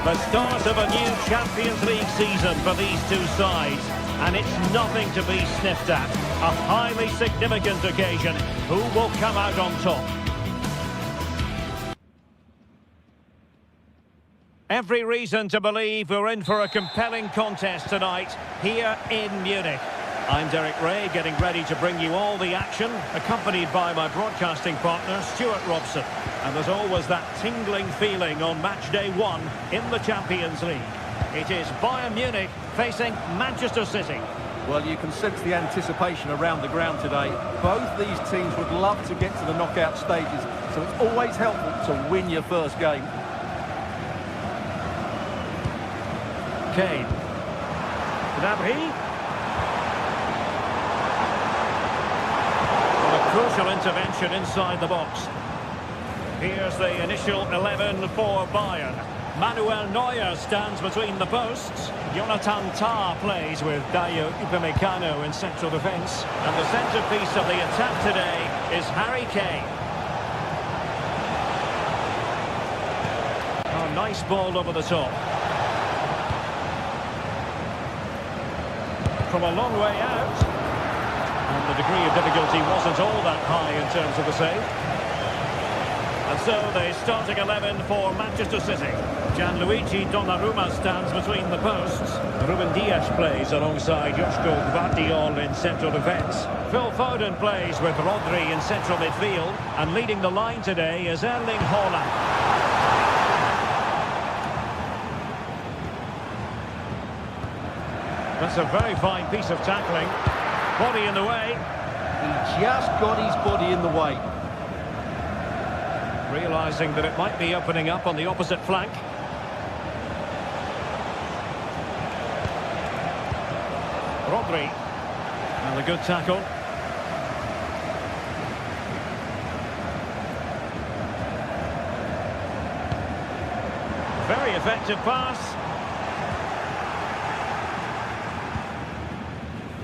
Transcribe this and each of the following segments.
The start of a new Champions League season for these two sides, and it's nothing to be sniffed at. A highly significant occasion. Who will come out on top? Every reason to believe we're in for a compelling contest tonight here in Munich. I'm Derek Ray, getting ready to bring you all the action, accompanied by my broadcasting partner, Stuart Robson. And there's always that tingling feeling on match day 1 in the Champions League. It is Bayern Munich facing Manchester City. Well, you can sense the anticipation around the ground today. Both these teams would love to get to the knockout stages, so it's always helpful to win your first game. Kane. Gnabry. Crucial intervention inside the box. Here's the initial 11 for Bayern. Manuel Neuer stands between the posts. Jonathan Tah plays with Dayo Upamecano in central defence. And the centrepiece of the attack today is Harry Kane. Oh, nice ball over the top. From a long way out. And the degree of difficulty wasn't all that high in terms of the save. And so the starting 11 for Manchester City. Gianluigi Donnarumma stands between the posts. Ruben Dias plays alongside Joško Gvardiol in central defence. Phil Foden plays with Rodri in central midfield. And leading the line today is Erling Haaland. That's a very fine piece of tackling. Body in the way. He just got his body in the way. Realising that it might be opening up on the opposite flank. Rodri. And a good tackle. Very effective pass.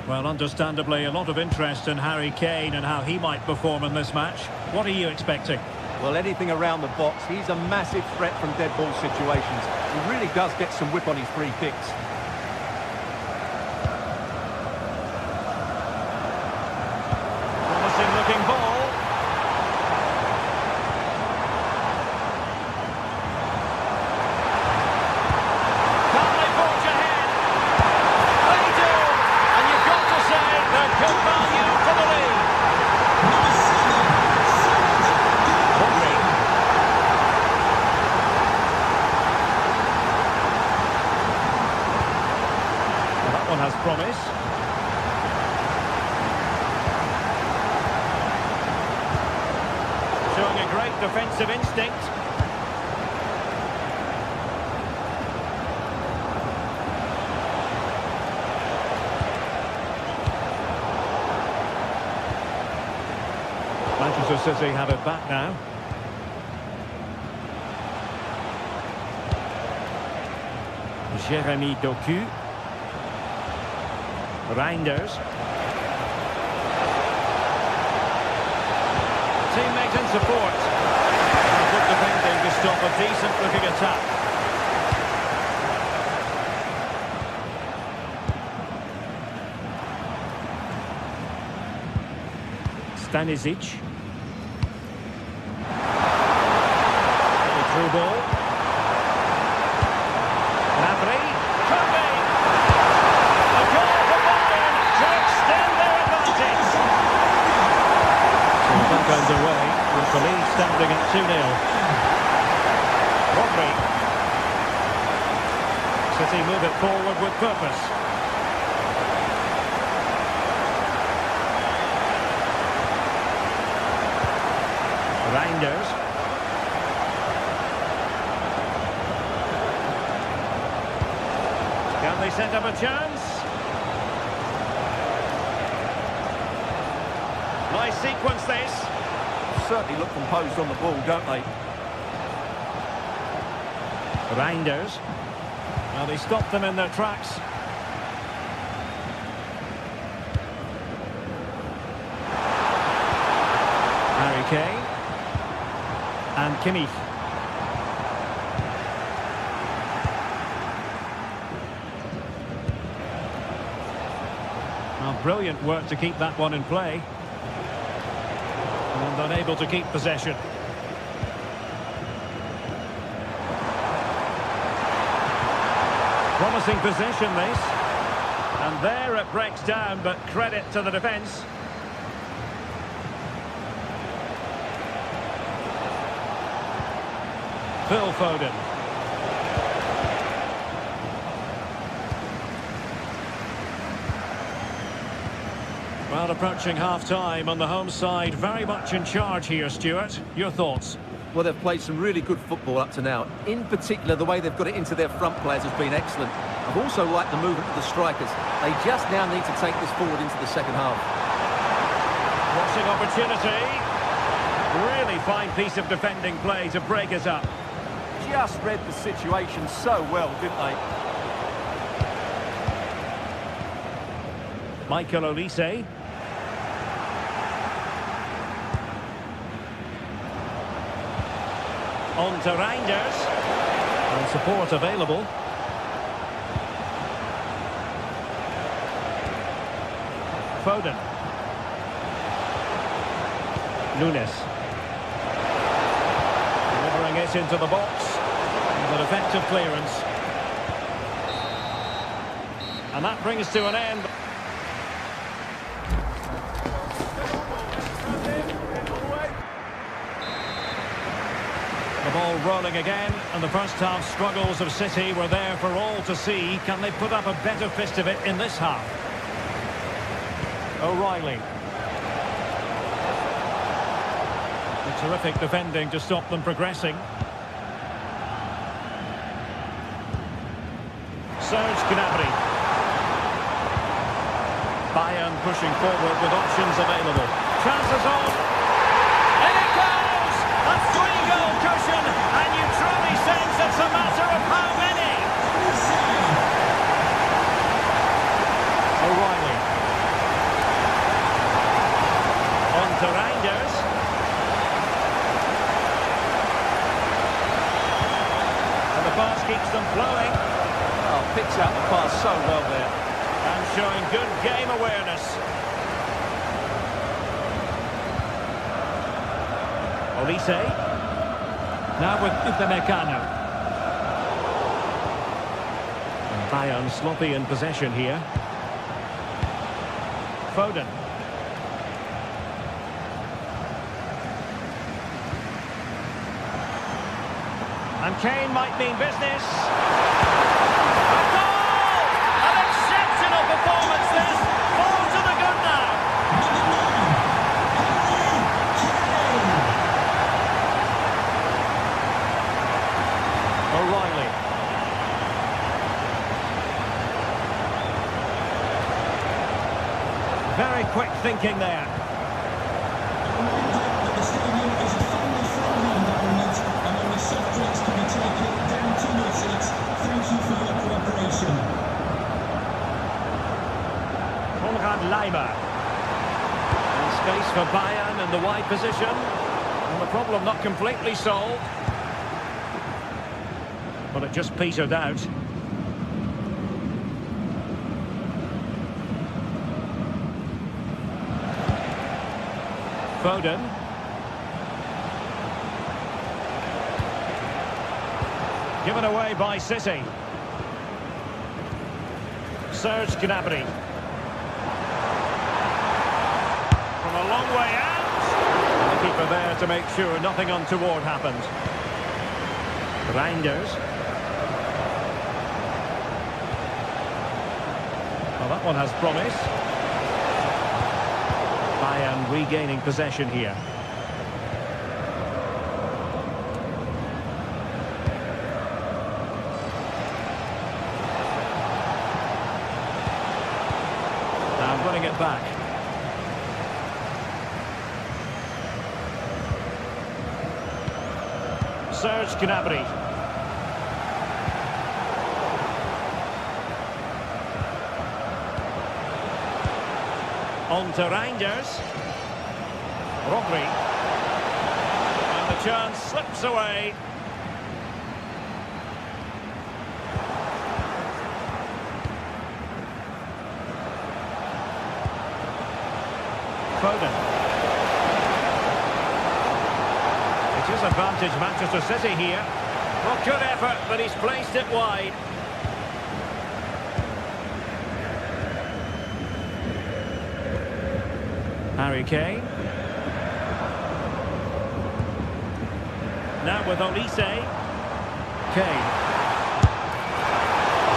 Well, understandably, a lot of interest in Harry Kane and how he might perform in this match. What are you expecting? Well, anything around the box. He's a massive threat from dead ball situations. He really does get some whip on his free kicks. Promising looking ball. Has promise. Showing a great defensive instinct. Manchester City have it back now. Jeremy Doku. Reinders. Teammate in support. Good defending to stop a decent looking attack. Stanisic. The through ball. Gnabry. Underway with the lead standing at 2-0. Rodri. City move it forward with purpose. Reinders. Can they set up a chance? Nice sequence this. Certainly look composed on the ball, don't they? Reinders. Well, they stopped them in their tracks. Harry Kane. And Kimmich. Brilliant work to keep that one in play. And unable to keep possession. Promising possession, this. And there it breaks down, but credit to the defence. Phil Foden. Well, approaching half-time on the home side, very much in charge here, Stuart. Your thoughts? Well, they've played some really good football up to now. In particular, the way they've got it into their front players has been excellent. I've also liked the movement of the strikers. They just now need to take this forward into the second half. Crossing opportunity. Really fine piece of defending play to break it up. Just read the situation so well, didn't they? Michael Olise. On to Reinders. And support available. Foden. Nunes. Delivering it into the box. An effective clearance. And that brings to an end. The ball rolling again, and the first half struggles of City were there for all to see. Can they put up a better fist of it in this half? O'Reilly. Terrific defending to stop them progressing. Serge Gnabry. Bayern pushing forward with options available. Chances on. In it goes! A 3-goal cushion, and you truly sense it's a matter of how many. O'Reilly. On to Reinders. And the pass keeps them flowing. Oh, picks out the pass so well there. And showing good game awareness. Olise. Now with Upamecano. And Bayern sloppy in possession here. Foden. And Kane might mean business. A goal! An exceptional performance this. All to the good now. O'Reilly. Very quick thinking there. Leiber. And space for Bayern in the wide position. And the problem not completely solved. But it just petered out. Foden. Given away by City. Serge Gnabry. A long way out. And the keeper there to make sure nothing untoward happened. Reinders. Well, that one has promise. Bayern regaining possession here. Now running it back. Serge Gnabry. On to Reinders. Rodri. And the chance slips away. Disadvantage Manchester City here. Well, good effort, but he's placed it wide. Harry Kane. Now with Olise. Kane.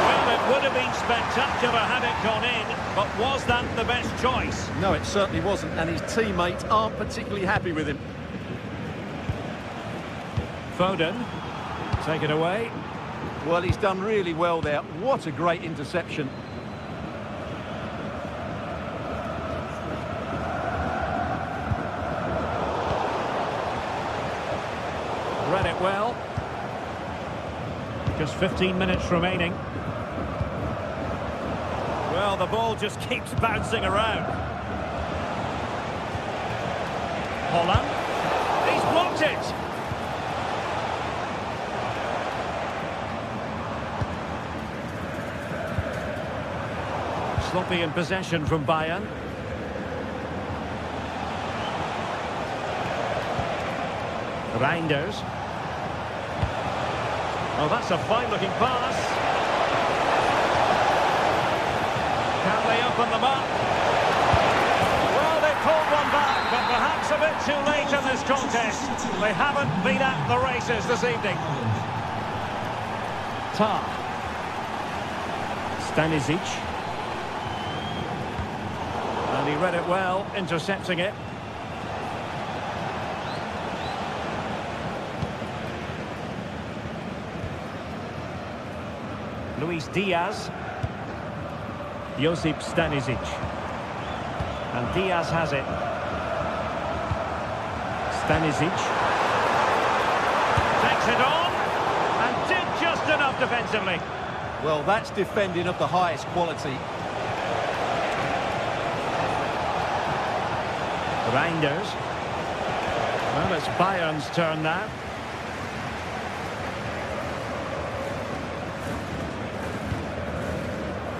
Well, it would have been spectacular had it gone in, but was that the best choice? No, it certainly wasn't, and his teammates aren't particularly happy with him. Foden. Take it away. Well, he's done really well there. What a great interception. Read it well. Just 15 minutes remaining. Well, the ball just keeps bouncing around. Holland. He's blocked it. Sloppy in possession from Bayern. Reinders. Oh, that's a fine-looking pass. Can they open them up? Well, they pulled one back, but perhaps a bit too late in this contest. They haven't been at the races this evening. Tar. Stanisic. And he read it well, intercepting it. Luis Diaz. Josip Stanisic. And Diaz has it. Stanisic. Takes it on. And did just enough defensively. Well, that's defending of the highest quality. Reinders. Well, it's Bayern's turn now.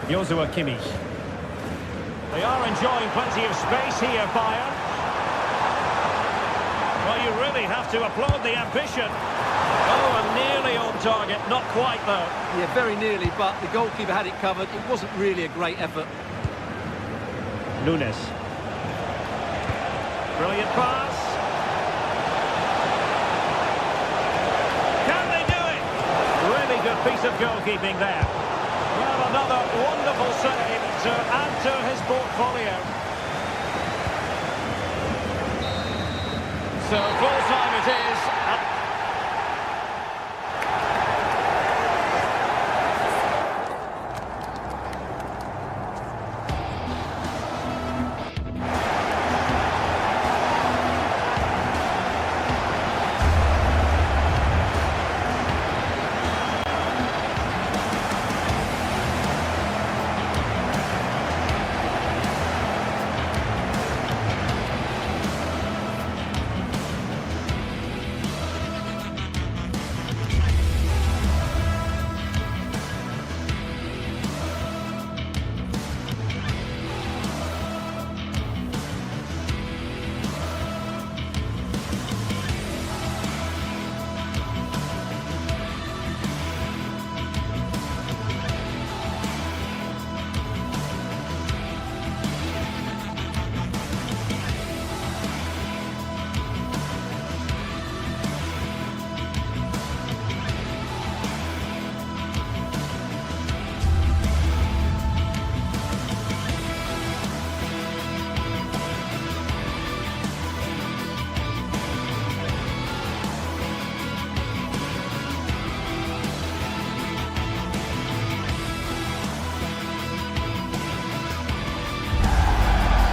Joshua Kimmich. They are enjoying plenty of space here, Bayern. Well, you really have to applaud the ambition. Oh, and nearly on target. Not quite, though. Yeah, very nearly, but the goalkeeper had it covered. It wasn't really a great effort. Nunes. Brilliant pass. Can they do it? Really good piece of goalkeeping there. Well, another wonderful save to add to his portfolio. So full time it is.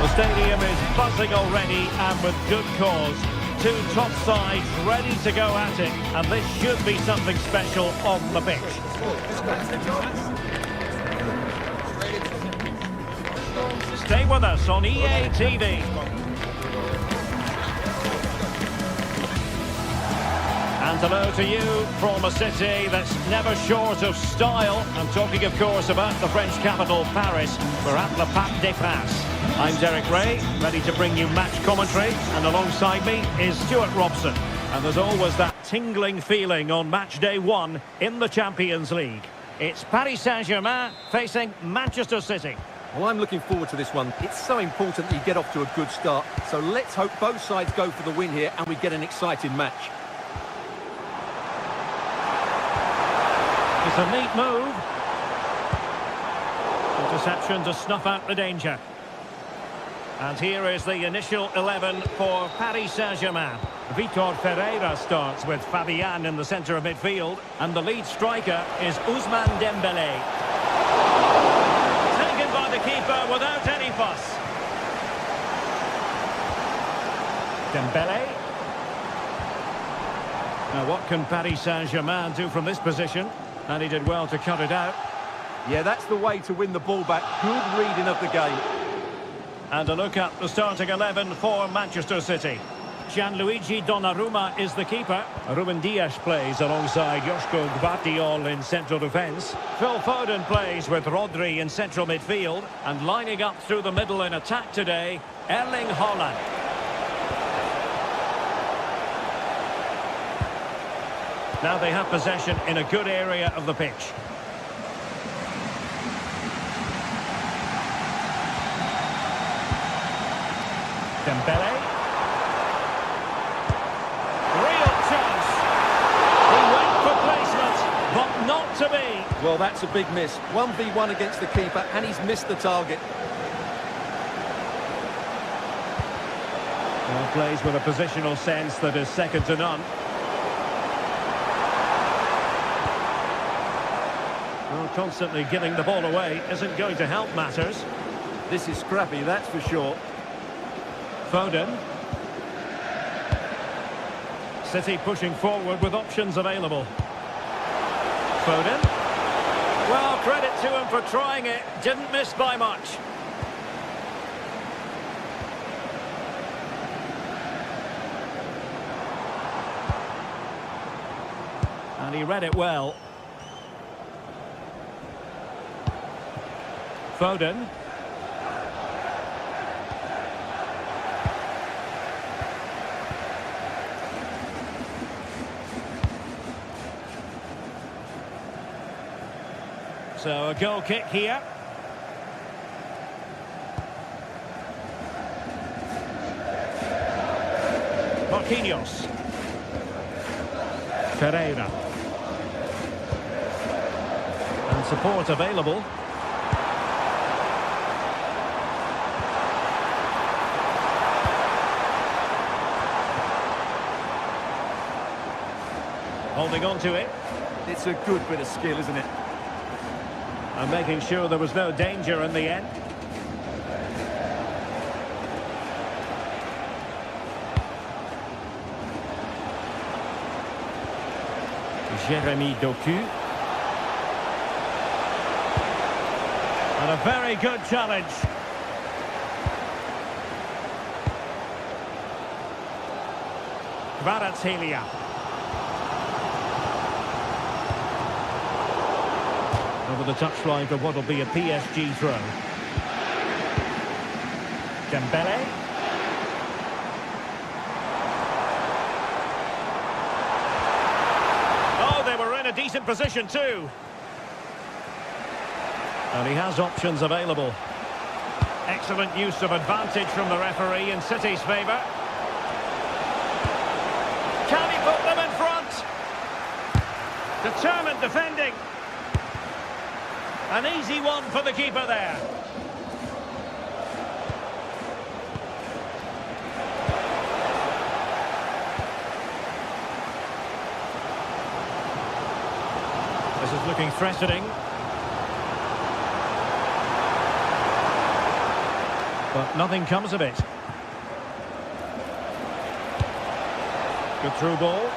The stadium is buzzing already, and with good cause. Two top sides ready to go at it, and this should be something special on the pitch. Stay with us on EA TV. And hello to you from a city that's never short of style. I'm talking, of course, about the French capital, Paris. We're at the Parc des Princes. I'm Derek Ray, ready to bring you match commentary, and alongside me is Stuart Robson. And there's always that tingling feeling on match day 1 in the Champions League. It's Paris Saint-Germain facing Manchester City. Well, I'm looking forward to this one. It's so important that you get off to a good start. So let's hope both sides go for the win here and we get an exciting match. It's a neat move. Interception to snuff out the danger. And here is the initial 11 for Paris Saint-Germain. Vitor Ferreira starts with Fabian in the centre of midfield. And the lead striker is Ousmane Dembélé. Taken by the keeper without any fuss. Dembélé. Now what can Paris Saint-Germain do from this position? And he did well to cut it out. Yeah, that's the way to win the ball back. Good reading of the game. And a look at the starting 11 for Manchester City. Gianluigi Donnarumma is the keeper. Ruben Dias plays alongside Joško Gvardiol in central defence. Phil Foden plays with Rodri in central midfield. And lining up through the middle in attack today, Erling Haaland. Now they have possession in a good area of the pitch. Dembélé. Real chance. He went for placement, but not to be. Well, that's a big miss. 1v1 against the keeper, and he's missed the target. Well, plays with a positional sense that is second to none. Well, constantly giving the ball away isn't going to help matters. This is scrappy, that's for sure. Foden. City pushing forward with options available. Foden. Well, credit to him for trying it. Didn't miss by much. And he read it well. Foden. So a goal kick here. Marquinhos. Ferreira. And support available. Holding on to it. It's a good bit of skill, isn't it? And making sure there was no danger in the end. Jérémy Doku. And a very good challenge. Kvaratskhelia. Over the touchline for what will be a PSG throw. Dembélé. Oh, they were in a decent position too. And he has options available. Excellent use of advantage from the referee in City's favour. Can he put them in front? Determined defending. An easy one for the keeper there. This is looking threatening. But nothing comes of it. Good through ball.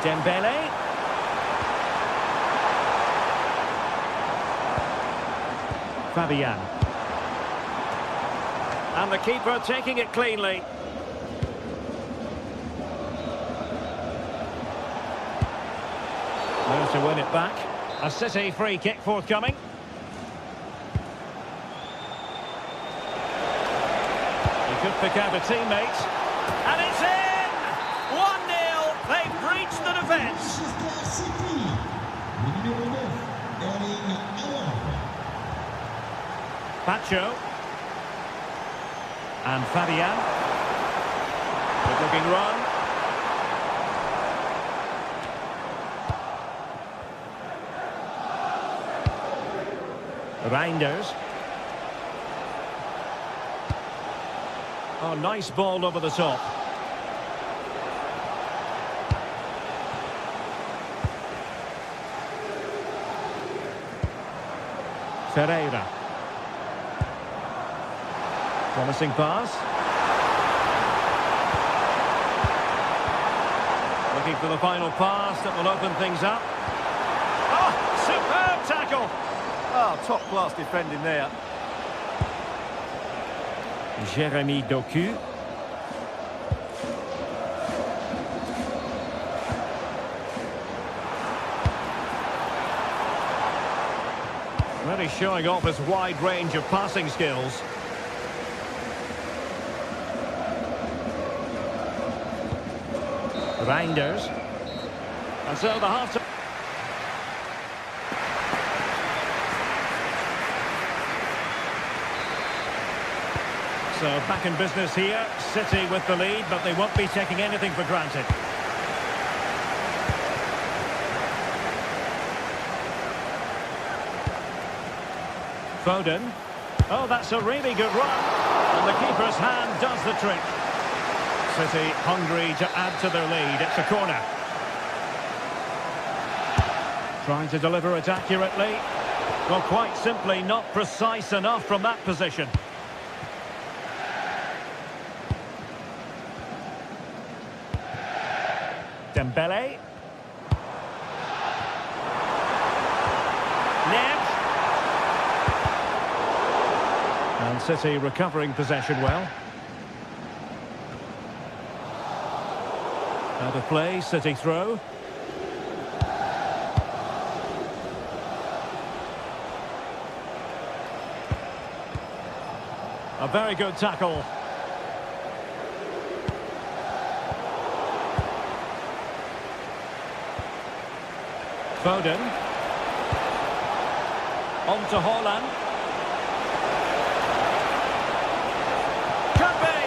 Dembélé. Fabian. And the keeper taking it cleanly. There to win it back. A City free kick forthcoming. He could pick out a teammate. And it's in! 1-0. They've breached the defence. Pacho. And Fabian. Good looking run. Reinders. Oh, nice ball over the top. Ferreira. Promising pass. Looking for the final pass that will open things up. Oh, superb tackle. Oh, top-class defending there. Jérémy Doku. Really showing off his wide range of passing skills. Reinders. And so the half-time... So back in business here, City with the lead, but they won't be taking anything for granted. Foden. Oh, that's a really good run. And the keeper's hand does the trick. City hungry to add to their lead. It's a corner. Trying to deliver it accurately. Well, quite simply not precise enough from that position. Dembele. Neves. And City recovering possession well. Out of play, City throw. A very good tackle. Foden. On to Haaland. Could be!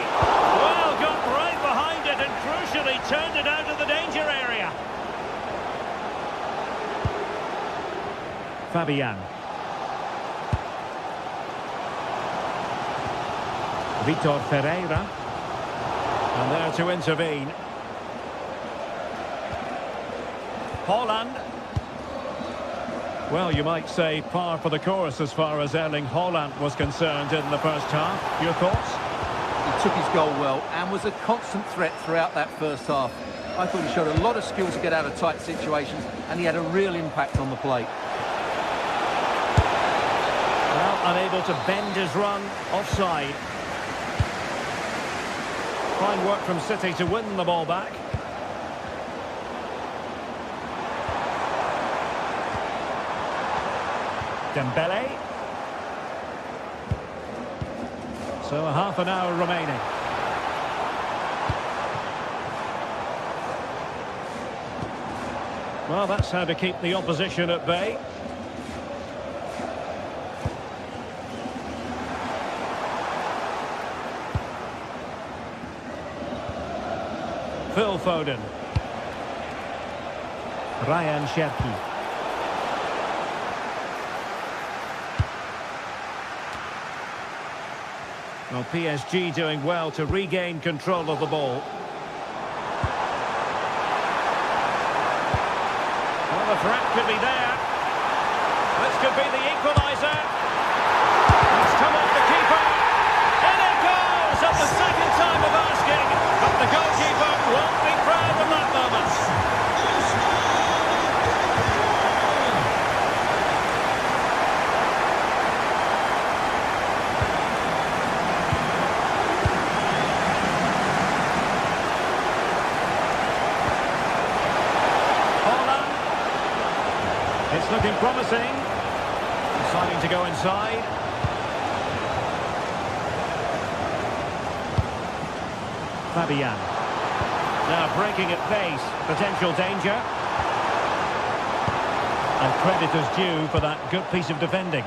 Well, got right behind it and crucially turned it out of the danger area. Fabian. Vitor Ferreira. And there to intervene. Haaland. Well, you might say par for the course as far as Erling Haaland was concerned in the first half. Your thoughts? He took his goal well and was a constant threat throughout that first half. I thought he showed a lot of skill to get out of tight situations, and he had a real impact on the plate. Well, unable to bend his run, offside. Fine work from City to win the ball back. Dembele. So a half an hour remaining. Well, that's how to keep the opposition at bay. Phil Foden. Ryan Cherki. Well, PSG doing well to regain control of the ball. Well, the threat could be there. This could be the equaliser. It's come off the keeper. In it goes at the second time of asking. But the goalkeeper won't be proud of that moment. It's looking promising. Deciding to go inside. Fabian. Now breaking at pace. Potential danger. And credit is due for that good piece of defending.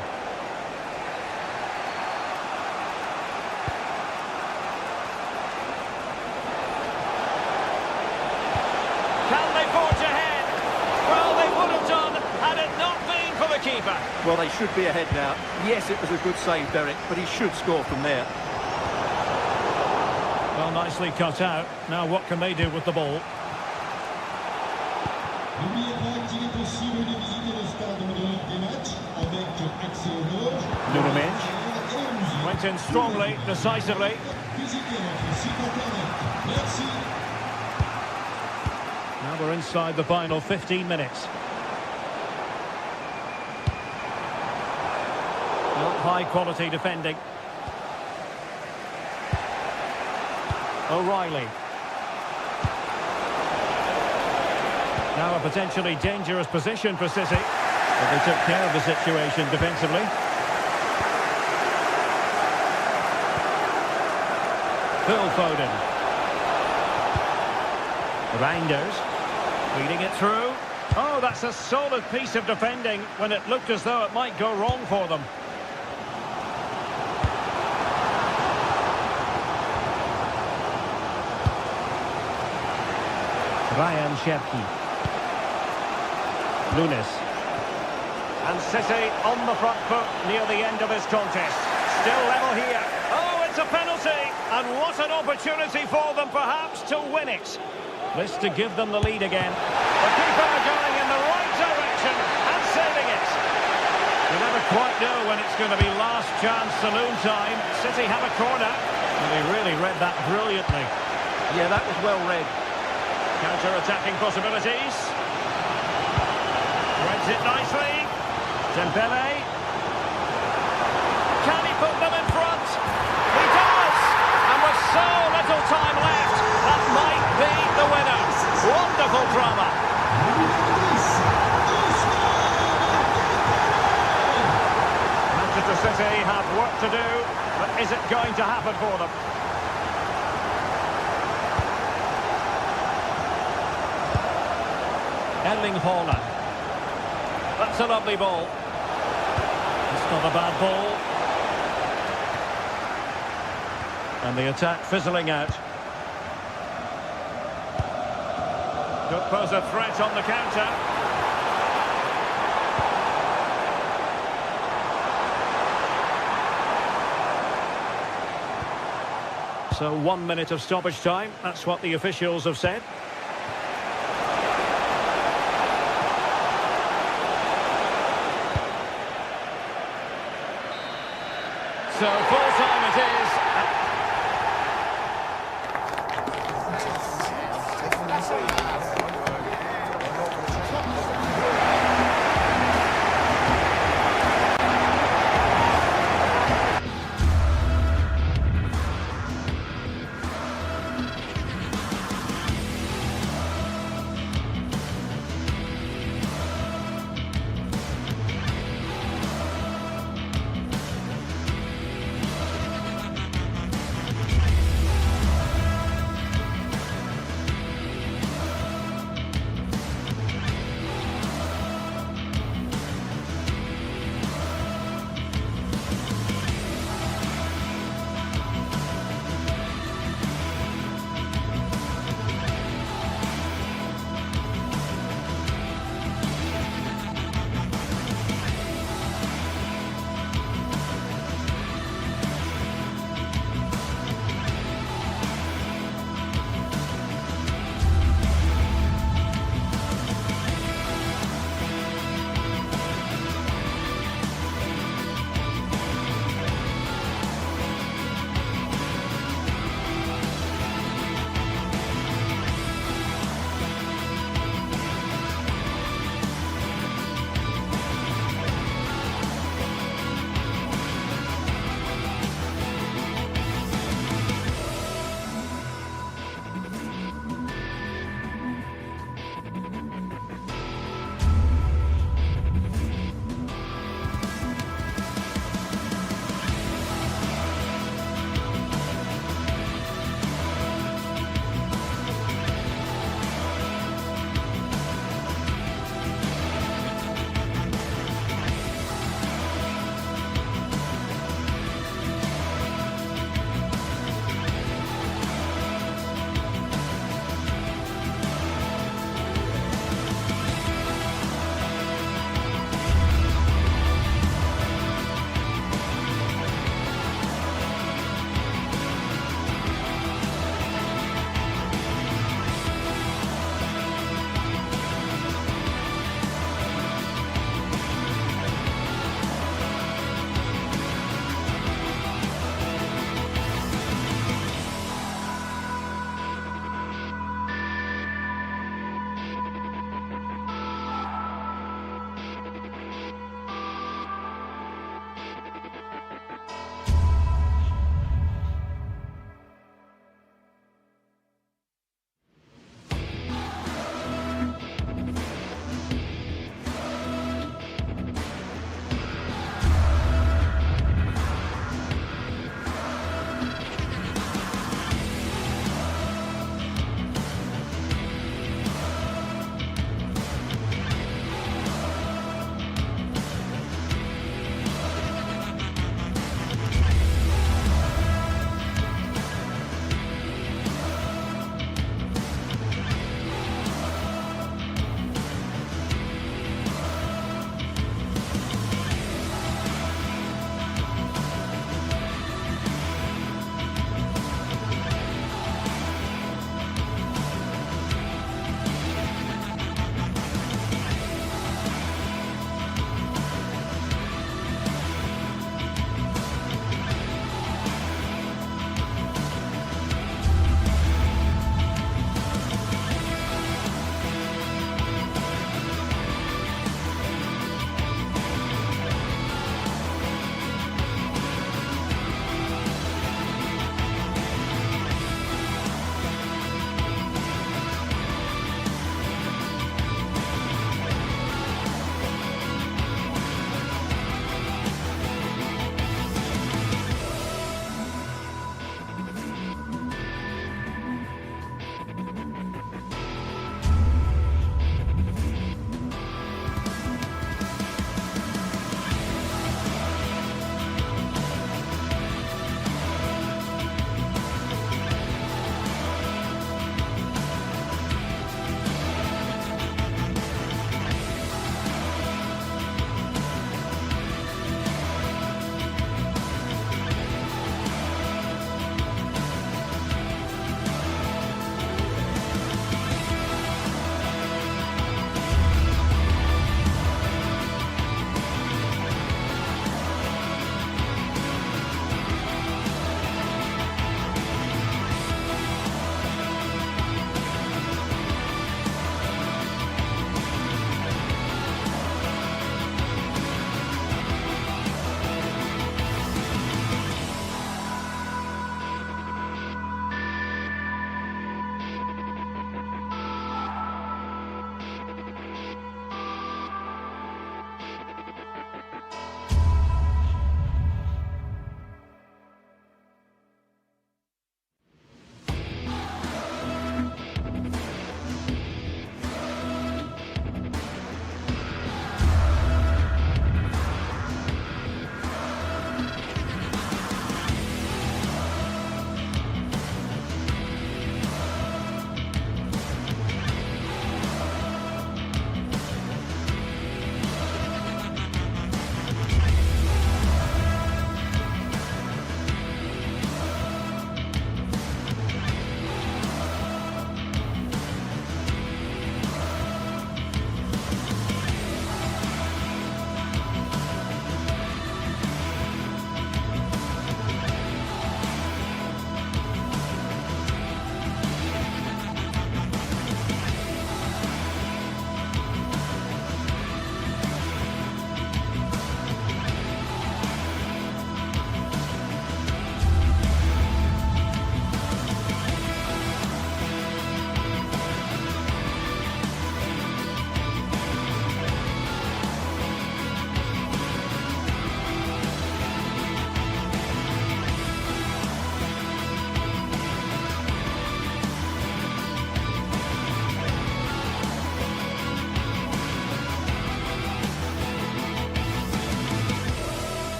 Can they forge ahead? Well, they would have done had it not been for the keeper. Well, they should be ahead now. Yes, it was a good save, Derek, but he should score from there. Well, nicely cut out. Now what can they do with the ball? Nuno went in strongly, decisively. Now we're inside the final 15 minutes. Not high quality defending. O'Reilly. Now a potentially dangerous position for City. But they took care of the situation defensively. Phil Foden. Reinders. Feeding it through. Oh, that's a solid piece of defending when it looked as though it might go wrong for them. Ryan Cherki. Nunes. And City on the front foot near the end of this contest. Still level here. Oh, it's a penalty. And what an opportunity for them perhaps to win it. This to give them the lead again. The keeper going in the right direction and saving it. You never quite know when it's going to be last chance saloon time. City have a corner. And they really read that brilliantly. Yeah, that was well read. Counter-attacking possibilities. Reads it nicely. Dembele. Can he put them in front? He does! And with so little time left, that might be the winner. Wonderful drama. Manchester City have work to do, but is it going to happen for them? Erling Haaland. That's a lovely ball. It's not a bad ball. And the attack fizzling out. Could pose a threat on the counter. So 1 minute of stoppage time. That's what the officials have said. So full time it is.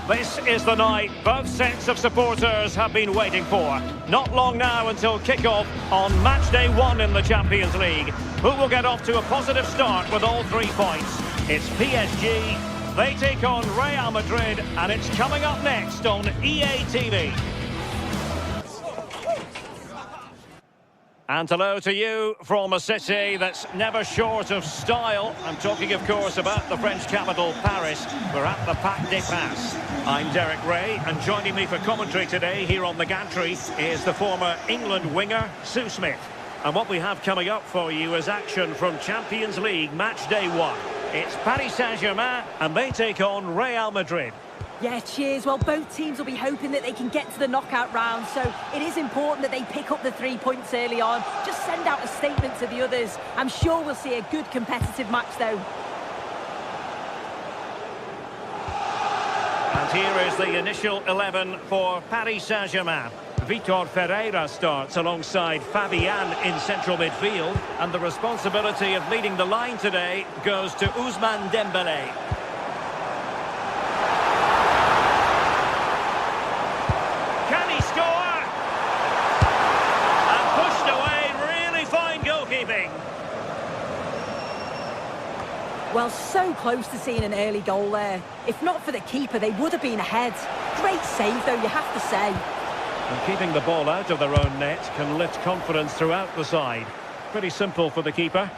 This is the night both sets of supporters have been waiting for. Not long now until kick-off on match day 1 in the Champions League. Who will get off to a positive start with all 3 points? It's PSG, they take on Real Madrid, and it's coming up next on EA TV. And hello to you from a city that's never short of style. I'm talking, of course, about the French capital, Paris. We're at the Parc des Princes. I'm Derek Ray, and joining me for commentary today here on the gantry is the former England winger, Sue Smith. And what we have coming up for you is action from Champions League match day 1. It's Paris Saint-Germain, and they take on Real Madrid. Yeah, cheers. Well, both teams will be hoping that they can get to the knockout round, so it is important that they pick up the 3 points early on. Just send out a statement to the others. I'm sure we'll see a good competitive match, though. And here is the initial 11 for Paris Saint-Germain. Vitor Ferreira starts alongside Fabian in central midfield, and the responsibility of leading the line today goes to Ousmane Dembélé. Well, so close to seeing an early goal there. If not for the keeper, they would have been ahead. Great save, though, you have to say. And keeping the ball out of their own net can lift confidence throughout the side. Pretty simple for the keeper.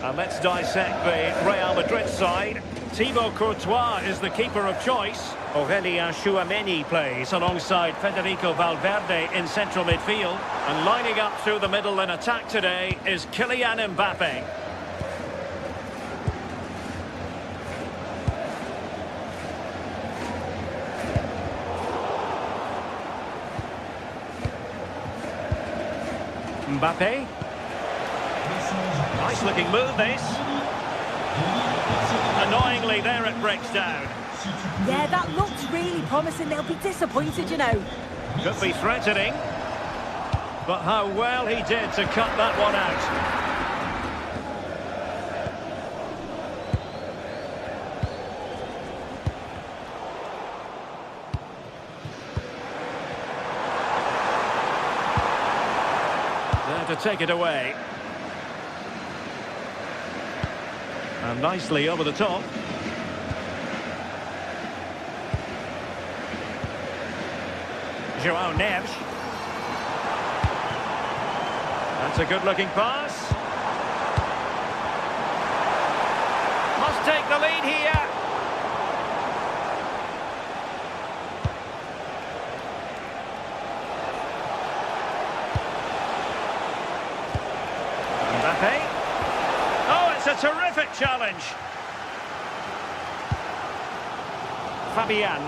And let's dissect the Real Madrid side. Thibaut Courtois is the keeper of choice. Aurélien Tchouameni plays alongside Federico Valverde in central midfield. And lining up through the middle in attack today is Kylian Mbappe. Mbappe. Nice looking move, this. Annoyingly, there it breaks down. Yeah, that looks really promising. They'll be disappointed, you know. Could be threatening. But how well he did to cut that one out. To take it away. And nicely over the top. João Neves. That's a good-looking pass. Must take the lead here. Oh, it's a terrific challenge. Fabian.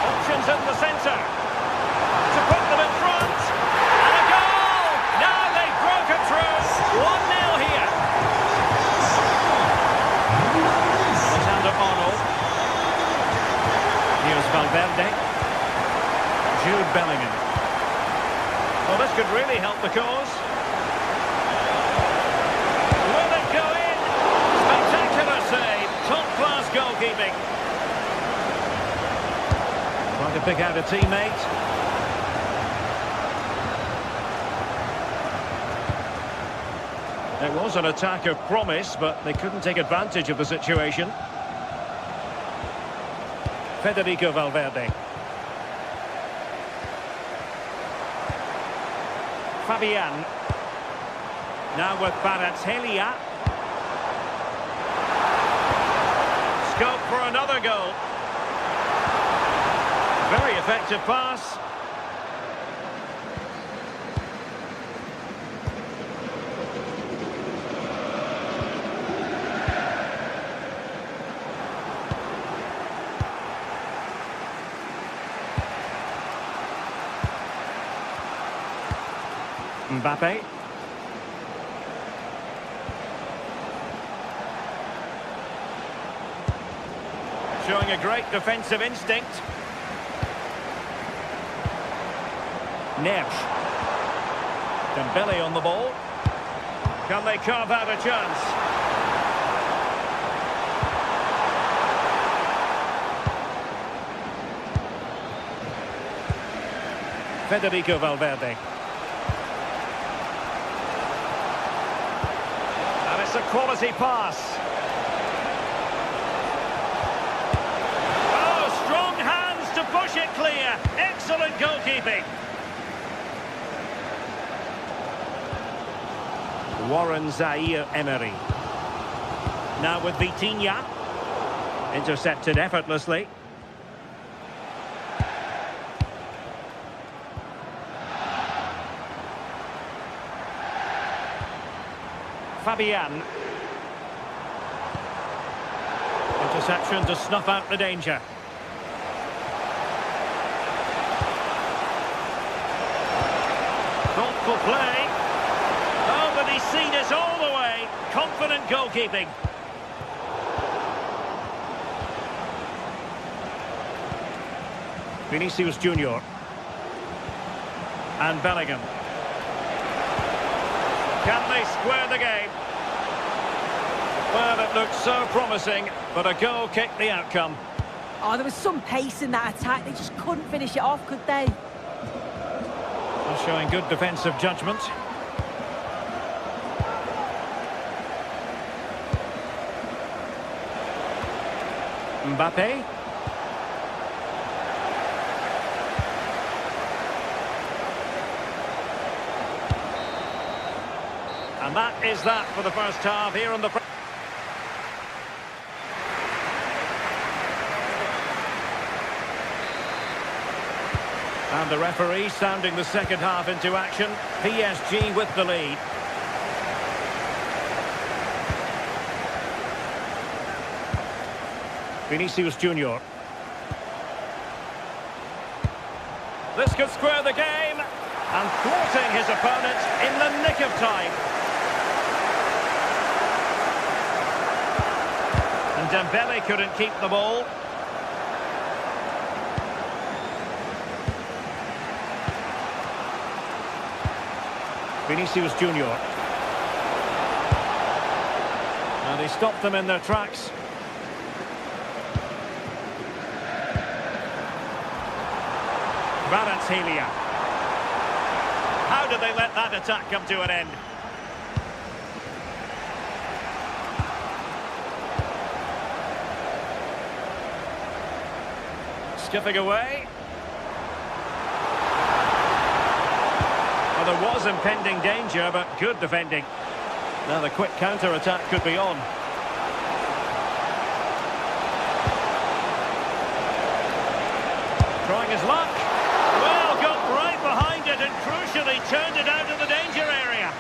Options in the centre. To put them in front. And a goal! Now they've broken through. 1-0 here. Alexander-Arnold. Here's Valverde. Jude Bellingham. Well, this could really help the cause. Will it go in? Spectacular save. Top-class goalkeeping. Trying to pick out a teammate. It was an attack of promise, but they couldn't take advantage of the situation. Federico Valverde. Fabian. Now with Kvaratskhelia. Scope for another goal. Very effective pass. Mbappe. Showing a great defensive instinct. Neves. Dembele on the ball. Can they carve out a chance? Federico Valverde. And it's a quality pass. Oh, strong hands to push it clear. Excellent goalkeeping. Warren Zaire-Emery. Now with Vitinha. Intercepted effortlessly. Fabian. Interception to snuff out the danger. Thoughtful play. Oh, but he's seen it all the way. Confident goalkeeping. Vinicius Junior. And Bellingham. Can they square the game? Well, it looked so promising, but a goal kicked the outcome. Oh, there was some pace in that attack. They just couldn't finish it off, could they? Well, showing good defensive judgment. Mbappe. And that is that for the first half here on the... And the referee sounding the second half into action. PSG with the lead. Vinicius Junior. This could square the game. And thwarting his opponent in the nick of time. And Dembele couldn't keep the ball. Vinicius Junior. And he stopped them in their tracks. Kvaratskhelia. How did they let that attack come to an end? Skipping away. Well, there was impending danger, but good defending. Now the quick counter-attack could be on. Trying his luck. Well, got right behind it and crucially turned it out of the danger area.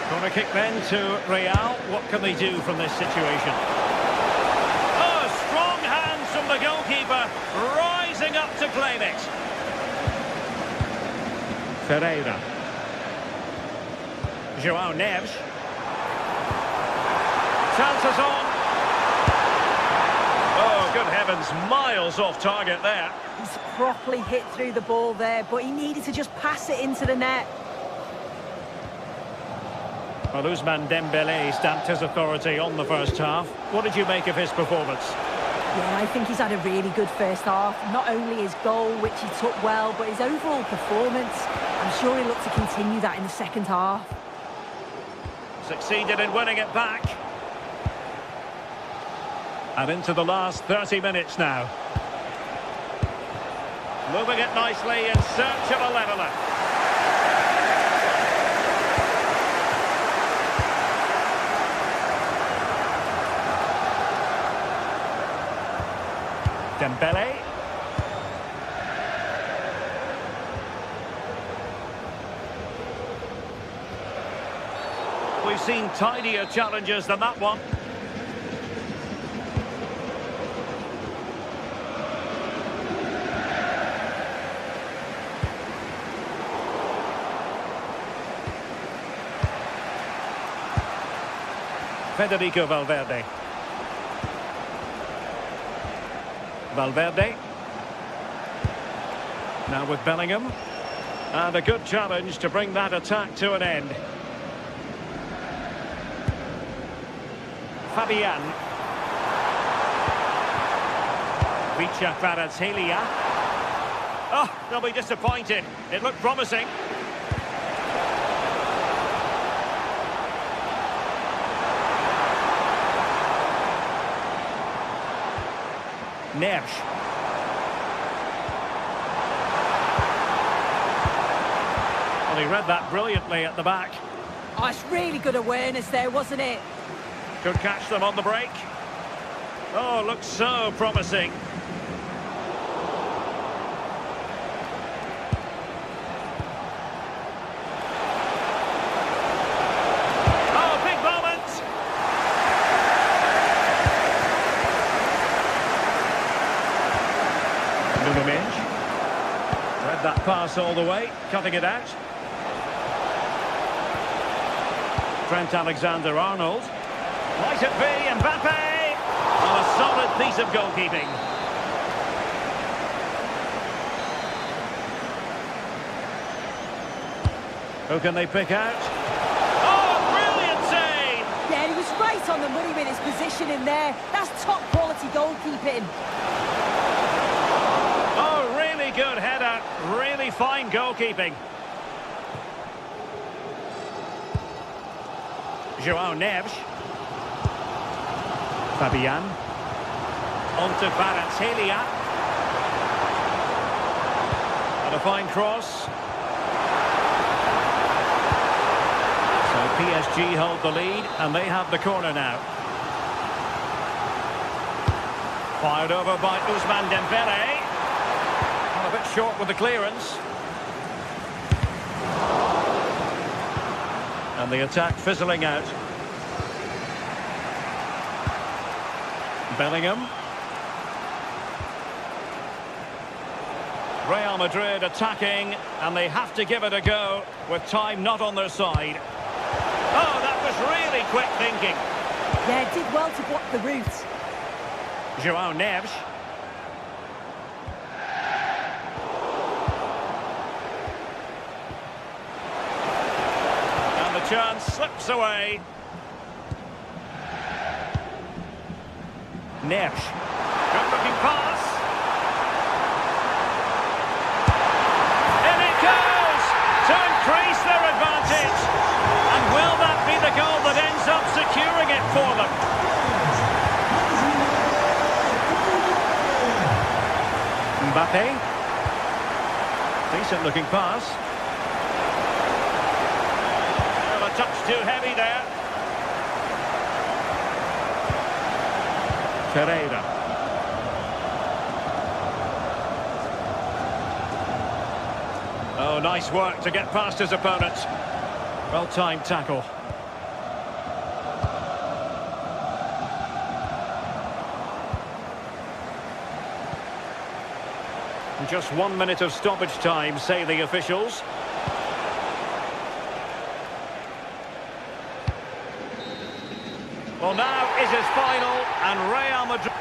Corner kick then to Real. What can they do from this situation? Oh, strong hands from the goalkeeper, rising up to claim it. Ferreira. João Neves. Chances on. Oh, good heavens, miles off target there. He's properly hit through the ball there, but he needed to just pass it into the net. Well, Ousmane Dembele stamped his authority on the first half. What did you make of his performance? Yeah, I think he's had a really good first half. Not only his goal, which he took well, but his overall performance. I'm sure he'll look to continue that in the second half. Succeeded in winning it back. And into the last 30 minutes now. Moving it nicely in search of a leveller. Dembele. We've seen tidier challenges than that one. Federico Valverde. Valverde. Now with Bellingham. And a good challenge to bring that attack to an end. Fabian. Kvaratskhelia. Oh, they'll be disappointed. It looked promising. Neves. Well, he read that brilliantly at the back. Oh, it's really good awareness there, wasn't it? Could catch them on the break. Oh, looks so promising. Oh, big moment! Nuno read that pass all the way, cutting it out. Trent Alexander-Arnold. Might it be Mbappe? Well, a solid piece of goalkeeping. Who can they pick out? Oh, brilliant save! Yeah, he was right on the money with his position in there. That's top quality goalkeeping. Oh, really good header. Really fine goalkeeping. João Neves. Fabian. On to Kvaratskhelia. And a fine cross. So PSG hold the lead and they have the corner now. Fired over by Ousmane Dembele. And a bit short with the clearance. And the attack fizzling out. Bellingham. Real Madrid attacking, and they have to give it a go with time not on their side. Oh, that was really quick thinking. Yeah, did well to block the route. João Neves. And the chance slips away. Neves. Good looking pass. In it goes to increase their advantage. And will that be the goal that ends up securing it for them? Mbappe. Decent looking pass. Well, a touch too heavy there. Pereira. Oh, nice work to get past his opponent. Well-timed tackle. Just 1 minute of stoppage time, say the officials. Well, now is his final, and Real Madrid...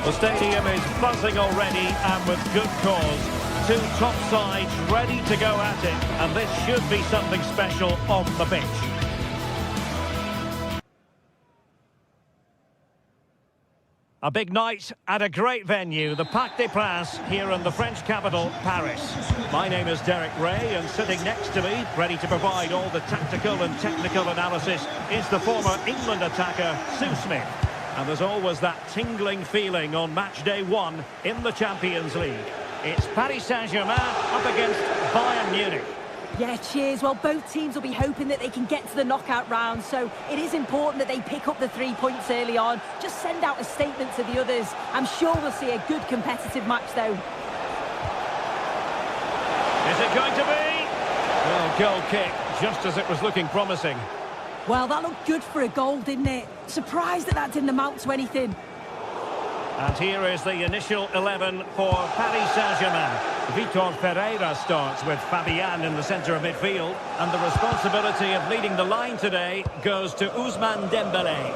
The stadium is buzzing already, and with good cause. Two top sides ready to go at it, and this should be something special on the pitch. A big night at a great venue, the Parc des Princes, here in the French capital, Paris. My name is Derek Ray, and sitting next to me, ready to provide all the tactical and technical analysis, is the former England attacker, Sue Smith. And there's always that tingling feeling on match day 1 in the Champions League. It's Paris Saint-Germain up against Bayern Munich. Yeah, cheers. Well, both teams will be hoping that they can get to the knockout round, so it is important that they pick up the 3 points early on. Just send out a statement to the others. I'm sure we'll see a good competitive match, though. Is it going to be? Well, goal kick, just as it was looking promising. Well, that looked good for a goal, didn't it? Surprised that didn't amount to anything. And here is the initial 11 for Paris Saint-Germain. Vitor Ferreira starts with Fabian in the centre of midfield. And the responsibility of leading the line today goes to Ousmane Dembélé.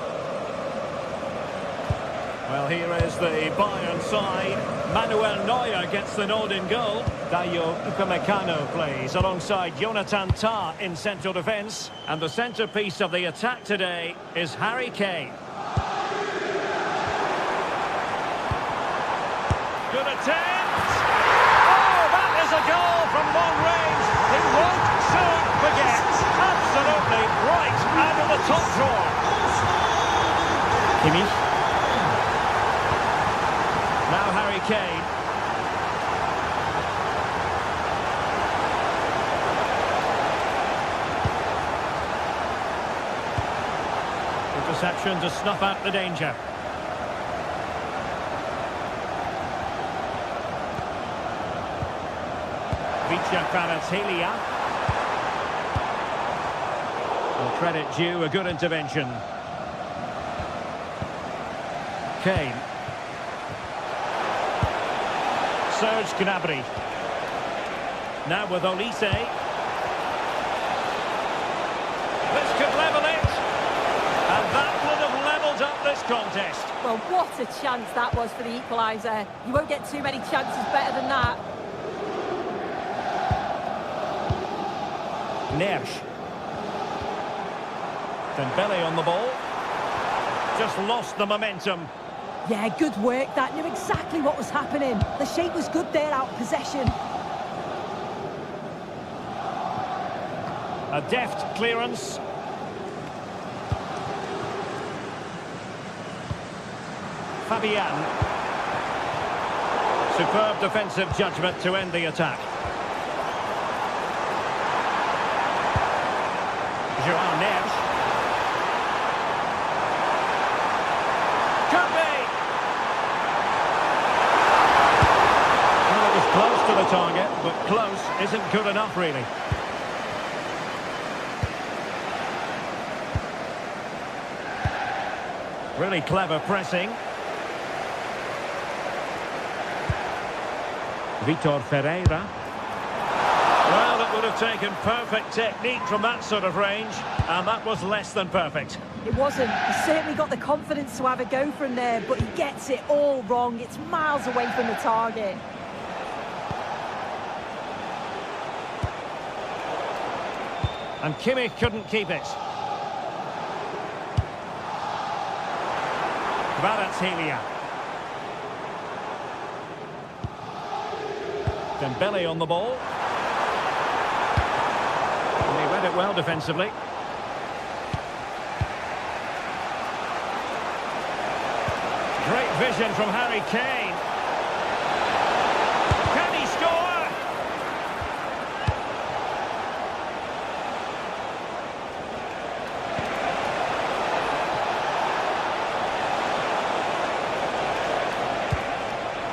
Well, here is the Bayern side. Manuel Neuer gets the nod in goal. Dayo Upamecano plays alongside Jonathan Tah in central defence. And the centrepiece of the attack today is Harry Kane. Good attempt! Oh, that is a goal from long range. He won't soon forget. Absolutely right out of the top drawer. Kimmich. Now Harry Kane. Interception to snuff out the danger. Kvaratskhelia. Well, credit due, a good intervention. Kane. Serge Gnabry. Now with Olise. This could level it. And that would have levelled up this contest. Well, what a chance that was for the equaliser. You won't get too many chances better than that. Nersch. Dembele on the ball. Just lost the momentum. Yeah, good work. That knew exactly what was happening. The shape was good there, out of possession. A deft clearance. Fabian. Superb defensive judgment to end the attack. Nersch. Could be. Well, it was close to the target, but close isn't good enough, really. Really clever pressing. Vitor Ferreira. Well, it would have taken perfect technique from that sort of range, and that was less than perfect. It wasn't. He certainly got the confidence to have a go from there, but he gets it all wrong. It's miles away from the target. And Kimmich couldn't keep it. Kvaratskhelia. Dembele on the ball. And he read it well defensively. Great vision from Harry Kane. Can he score?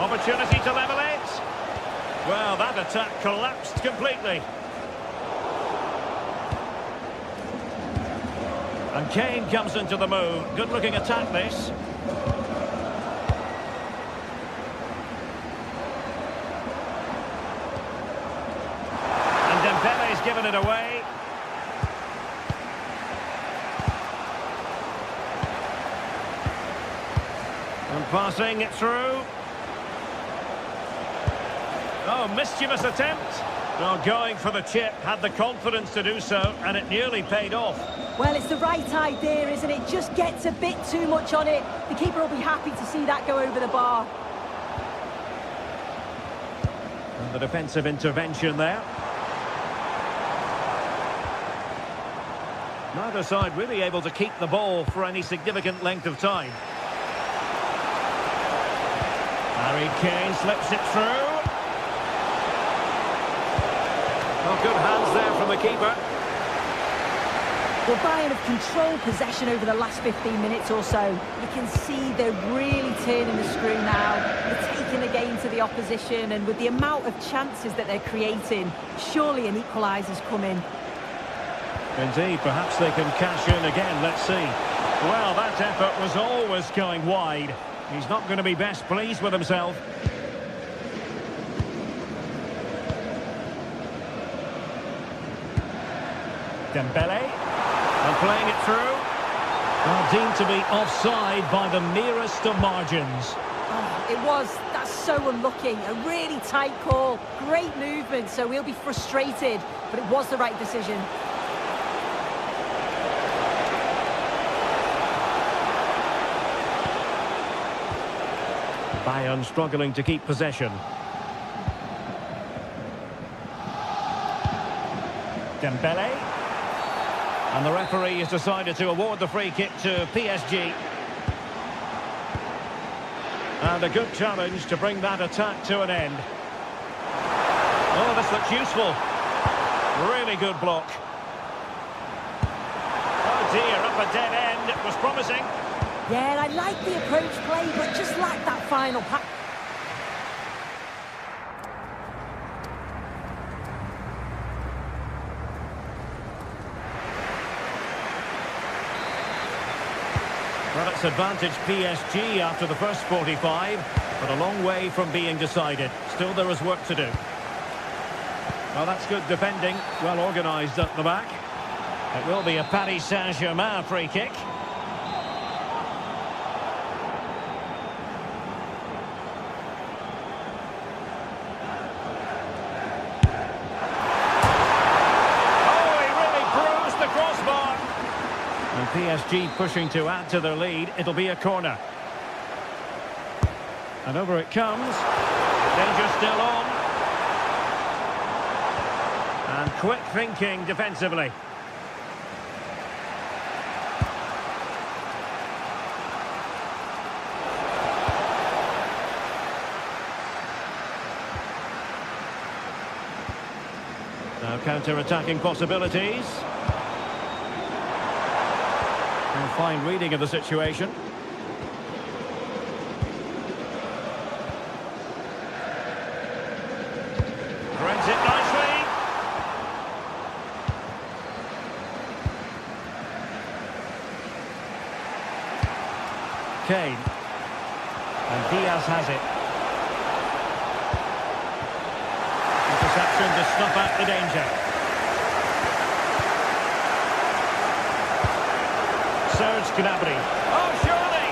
Opportunity to level it. Well, that attack collapsed completely. And Kane comes into the move. Good-looking attack, this. And Dembele's given it away. And Passing it through. Oh, mischievous attempt. Well, going for the chip, had the confidence to do so, and it nearly paid off. Well, it's the right idea, isn't it? Just gets a bit too much on it. The keeper will be happy to see that go over the bar. And the defensive intervention there. Neither side really able to keep the ball for any significant length of time. Harry Kane slips it through. Oh, good hands there from the keeper. Well, Bayern have controlled possession over the last 15 minutes or so. You can see they're really turning the screw now. They're taking the game to the opposition, and with the amount of chances that they're creating, surely an equaliser's coming. Indeed, perhaps they can cash in again. Let's see. Well, that effort was always going wide. He's not going to be best pleased with himself. Dembele, and playing it through. Well, deemed to be offside by the merest of margins. Oh, it was. That's so unlucky. A really tight call. Great movement, so he'll be frustrated, but it was the right decision. Bayern struggling to keep possession. Dembele. And the referee has decided to award the free kick to PSG. And a good challenge to bring that attack to an end. Oh, this looks useful. Really good block. Oh dear, up a dead end. It was promising. Yeah, I like the approach play, but just lacked that final pass. Well, it's advantage PSG after the first 45, but a long way from being decided. Still, there is work to do. Well, that's good defending, well organised at the back. It will be a Paris Saint-Germain free kick. PSG pushing to add to their lead. It'll be a corner. And over it comes. Danger still on. And quick thinking defensively. Now counter-attacking possibilities. And fine reading of the situation. Threads it nicely. Kane. And Diaz has it. Interception to snuff out the danger. Gnabry. Oh, surely!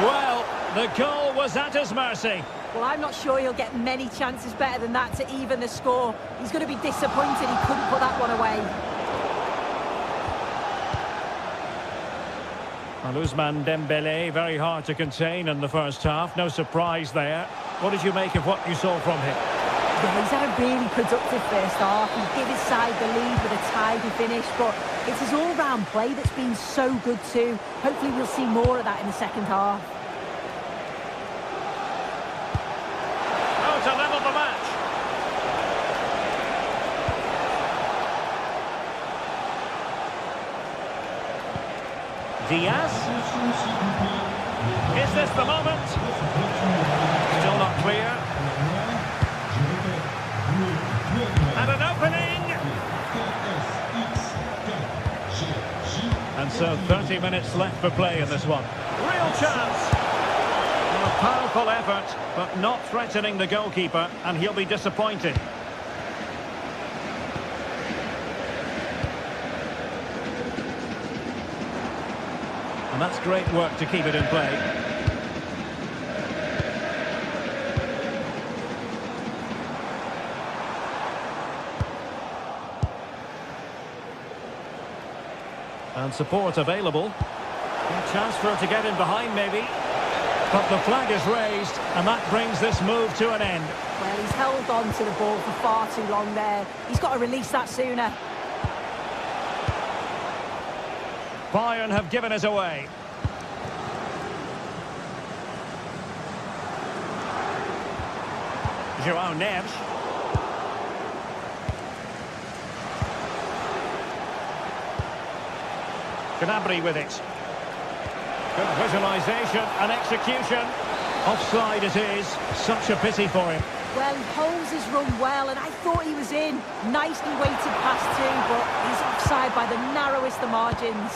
Well, the goal was at his mercy. Well, I'm not sure he'll get many chances better than that to even the score. He's going to be disappointed he couldn't put that one away. Well, Ousmane Dembele, very hard to contain in the first half. No surprise there. What did you make of what you saw from him? Yeah, he's had a really productive first half. He gave his side the lead with a tidy finish, but it's his all-round play that's been so good too. Hopefully we'll see more of that in the second half. Oh, to level the match. Diaz. Is this the moment? Still not clear. And an opening! And so 30 minutes left for play in this one. Real chance! A powerful effort, but not threatening the goalkeeper, and he'll be disappointed. And that's great work to keep it in play. And support available. A chance for him to get in behind, maybe. But the flag is raised, and that brings this move to an end. Well, he's held on to the ball for far too long there. He's got to release that sooner. Bayern have given us away. Joao Neves. Gnabry with it. Good visualisation and execution. Offside it is. Such a pity for him. Well, he holds his run well, and I thought he was in. Nicely weighted pass too, but he's offside by the narrowest of margins.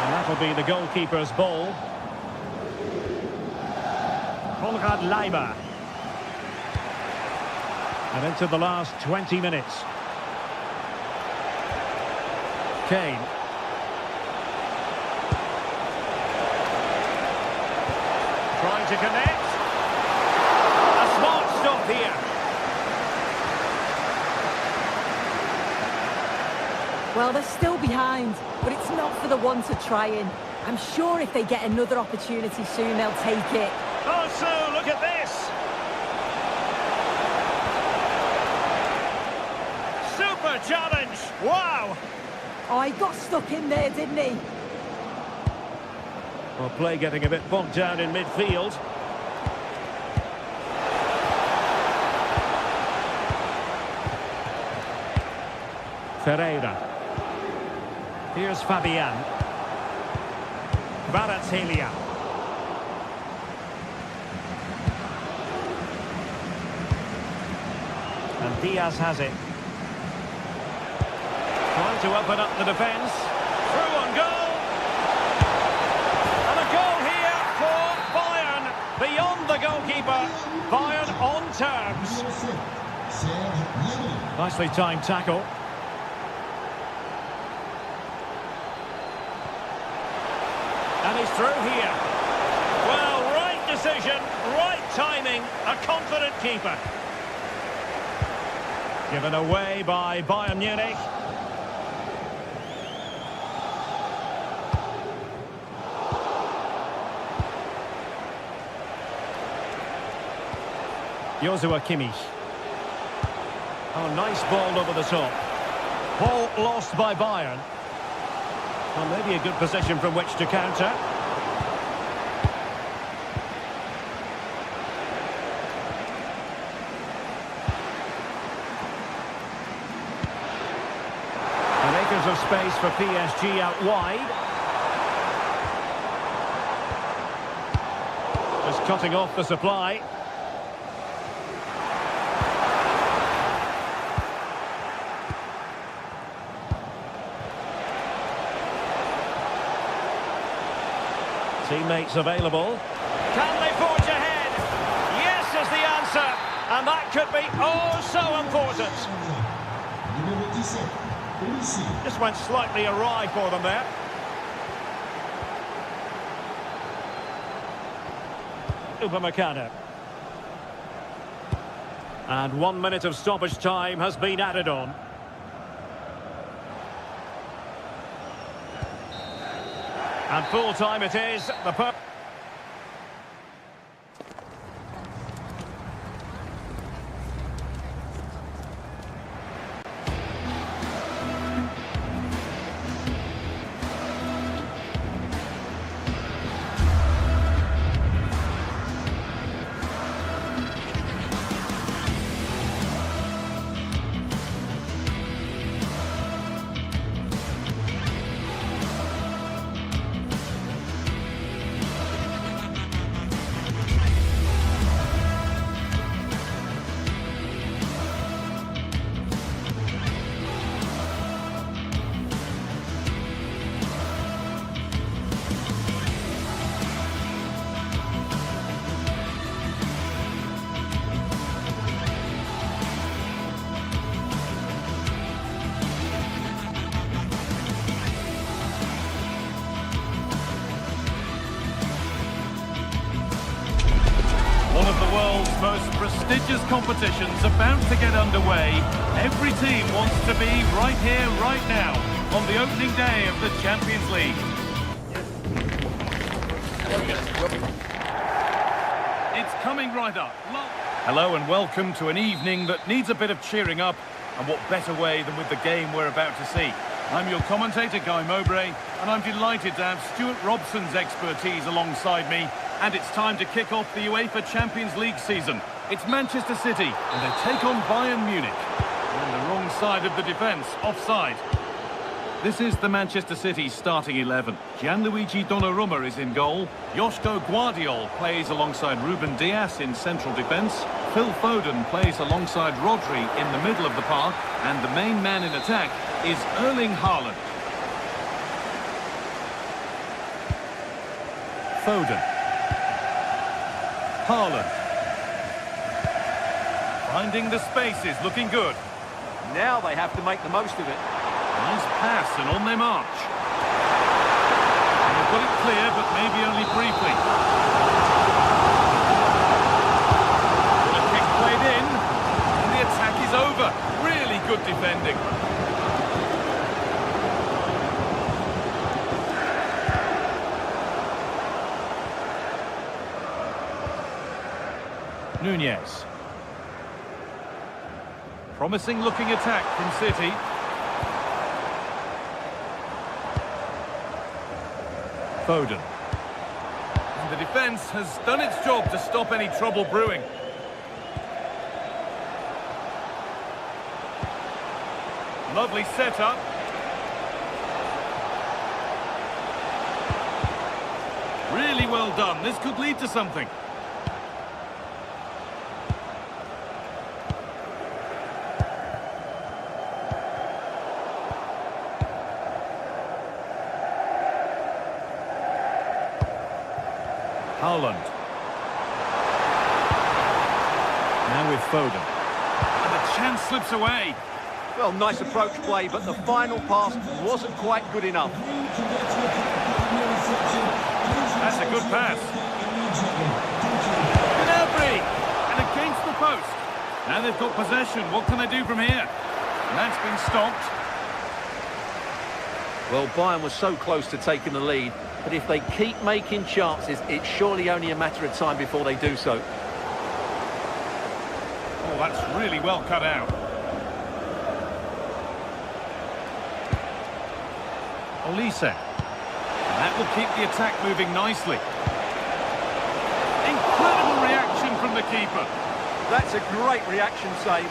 And that'll be the goalkeeper's ball. Konrad Leiber. And into the last 20 minutes. Kane. Trying to connect. A smart stop here. Well, they're still behind, but it's not for the one to try in. I'm sure if they get another opportunity soon, they'll take it. Oh, so look at this. Super challenge. Wow. Oh, he got stuck in there, didn't he? Well, play getting a bit bogged down in midfield. Ferreira. Here's Fabian. Kvaratskhelia. And Diaz has it. Trying to open up the defence. Through on goal. And a goal here for Bayern. Beyond the goalkeeper. Bayern on terms. Nicely timed tackle. And he's through here. Well, right decision, right timing. A confident keeper. Given away by Bayern Munich. Joshua Kimmich. Oh, nice ball over the top. Ball lost by Bayern. Well, maybe a good position from which to counter. And acres of space for PSG out wide. Just cutting off the supply. Teammates available. Can they forge ahead? Yes is the answer. And that could be oh so important. Just went slightly awry for them there. Upamecano. And 1 minute of stoppage time has been added on. And full time it is. The most prestigious competitions about to get underway, every team wants to be right here, right now, on the opening day of the Champions League. It's coming right up. Hello and welcome to an evening that needs a bit of cheering up, and what better way than with the game we're about to see. I'm your commentator, Guy Mowbray, and I'm delighted to have Stuart Robson's expertise alongside me, and it's time to kick off the UEFA Champions League season. It's Manchester City, and they take on Bayern Munich. On the wrong side of the defence, offside. This is the Manchester City starting 11. Gianluigi Donnarumma is in goal. Joško Guardiol plays alongside Ruben Dias in central defence. Phil Foden plays alongside Rodri in the middle of the park. And the main man in attack is Erling Haaland. Foden. Haaland. Finding the spaces, looking good. Now they have to make the most of it. Nice pass and on their march. And they've got it clear, but maybe only briefly. A kick played in, and the attack is over. Really good defending. Nunez. Promising looking attack from City. Foden. And the defence has done its job to stop any trouble brewing. Lovely setup. Really well done. This could lead to something. Haaland. Now with Foden. And the chance slips away. Well, nice approach play, but the final pass wasn't quite good enough. That's a good pass. Gnabry! And against the post. Now they've got possession. What can they do from here? And that's been stopped. Well, Bayern was so close to taking the lead, but if they keep making chances, it's surely only a matter of time before they do so. Oh, that's really well cut out. Olise. And that will keep the attack moving nicely. Incredible reaction from the keeper. That's a great reaction save.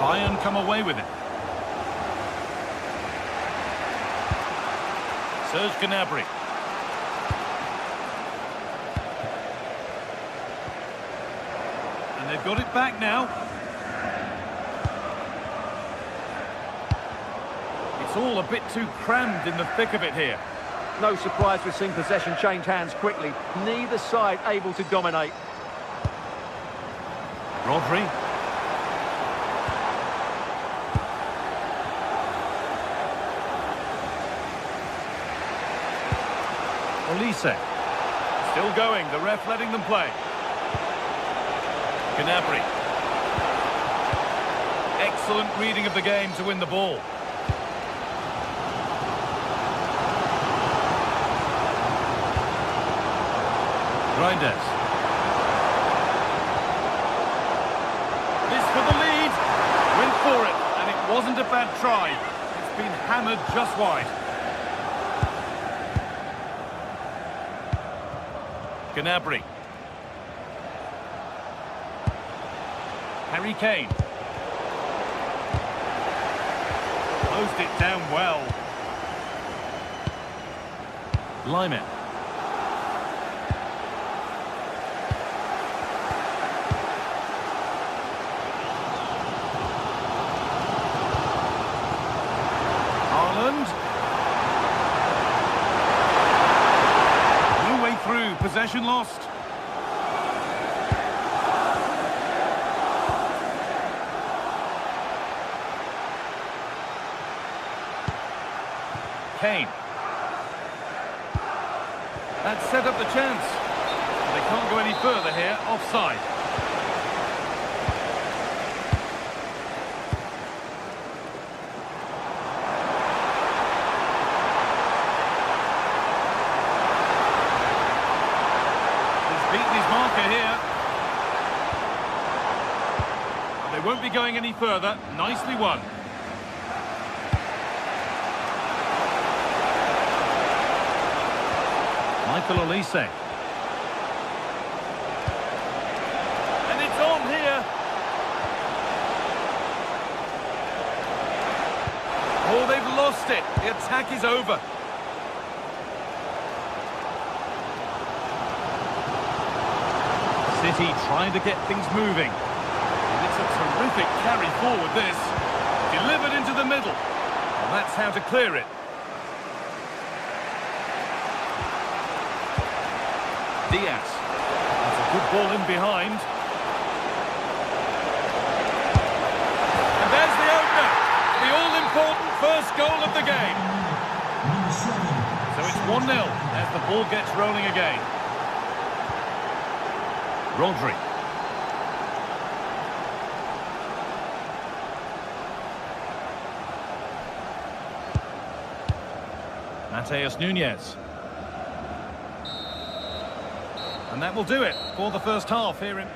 Bayern come away with it. Serge Gnabry. And they've got it back now. It's all a bit too crammed in the thick of it here. No surprise we've seen possession change hands quickly. Neither side able to dominate. Rodri. Olise. Still going, the ref letting them play. Gnabry. Excellent reading of the game to win the ball. Reinders. This for the lead. Went for it, and it wasn't a bad try. It's been hammered just wide. Gnabry. Harry Kane. Closed it down well. Lyman. Haaland. No way through. Possession lost. Kane. That set up the chance. They can't go any further here. Offside. He's beaten his marker here. They won't be going any further. Nicely won. Michael Olise. And it's on here. Oh, they've lost it. The attack is over. City trying to get things moving. And it's a terrific carry forward, this. Delivered into the middle. And that's how to clear it. Diaz. That's a good ball in behind. And there's the opener. The all-important first goal of the game. So it's 1-0 as the ball gets rolling again. Rodri. Mateus Nunes. And that will do it for the first half here in...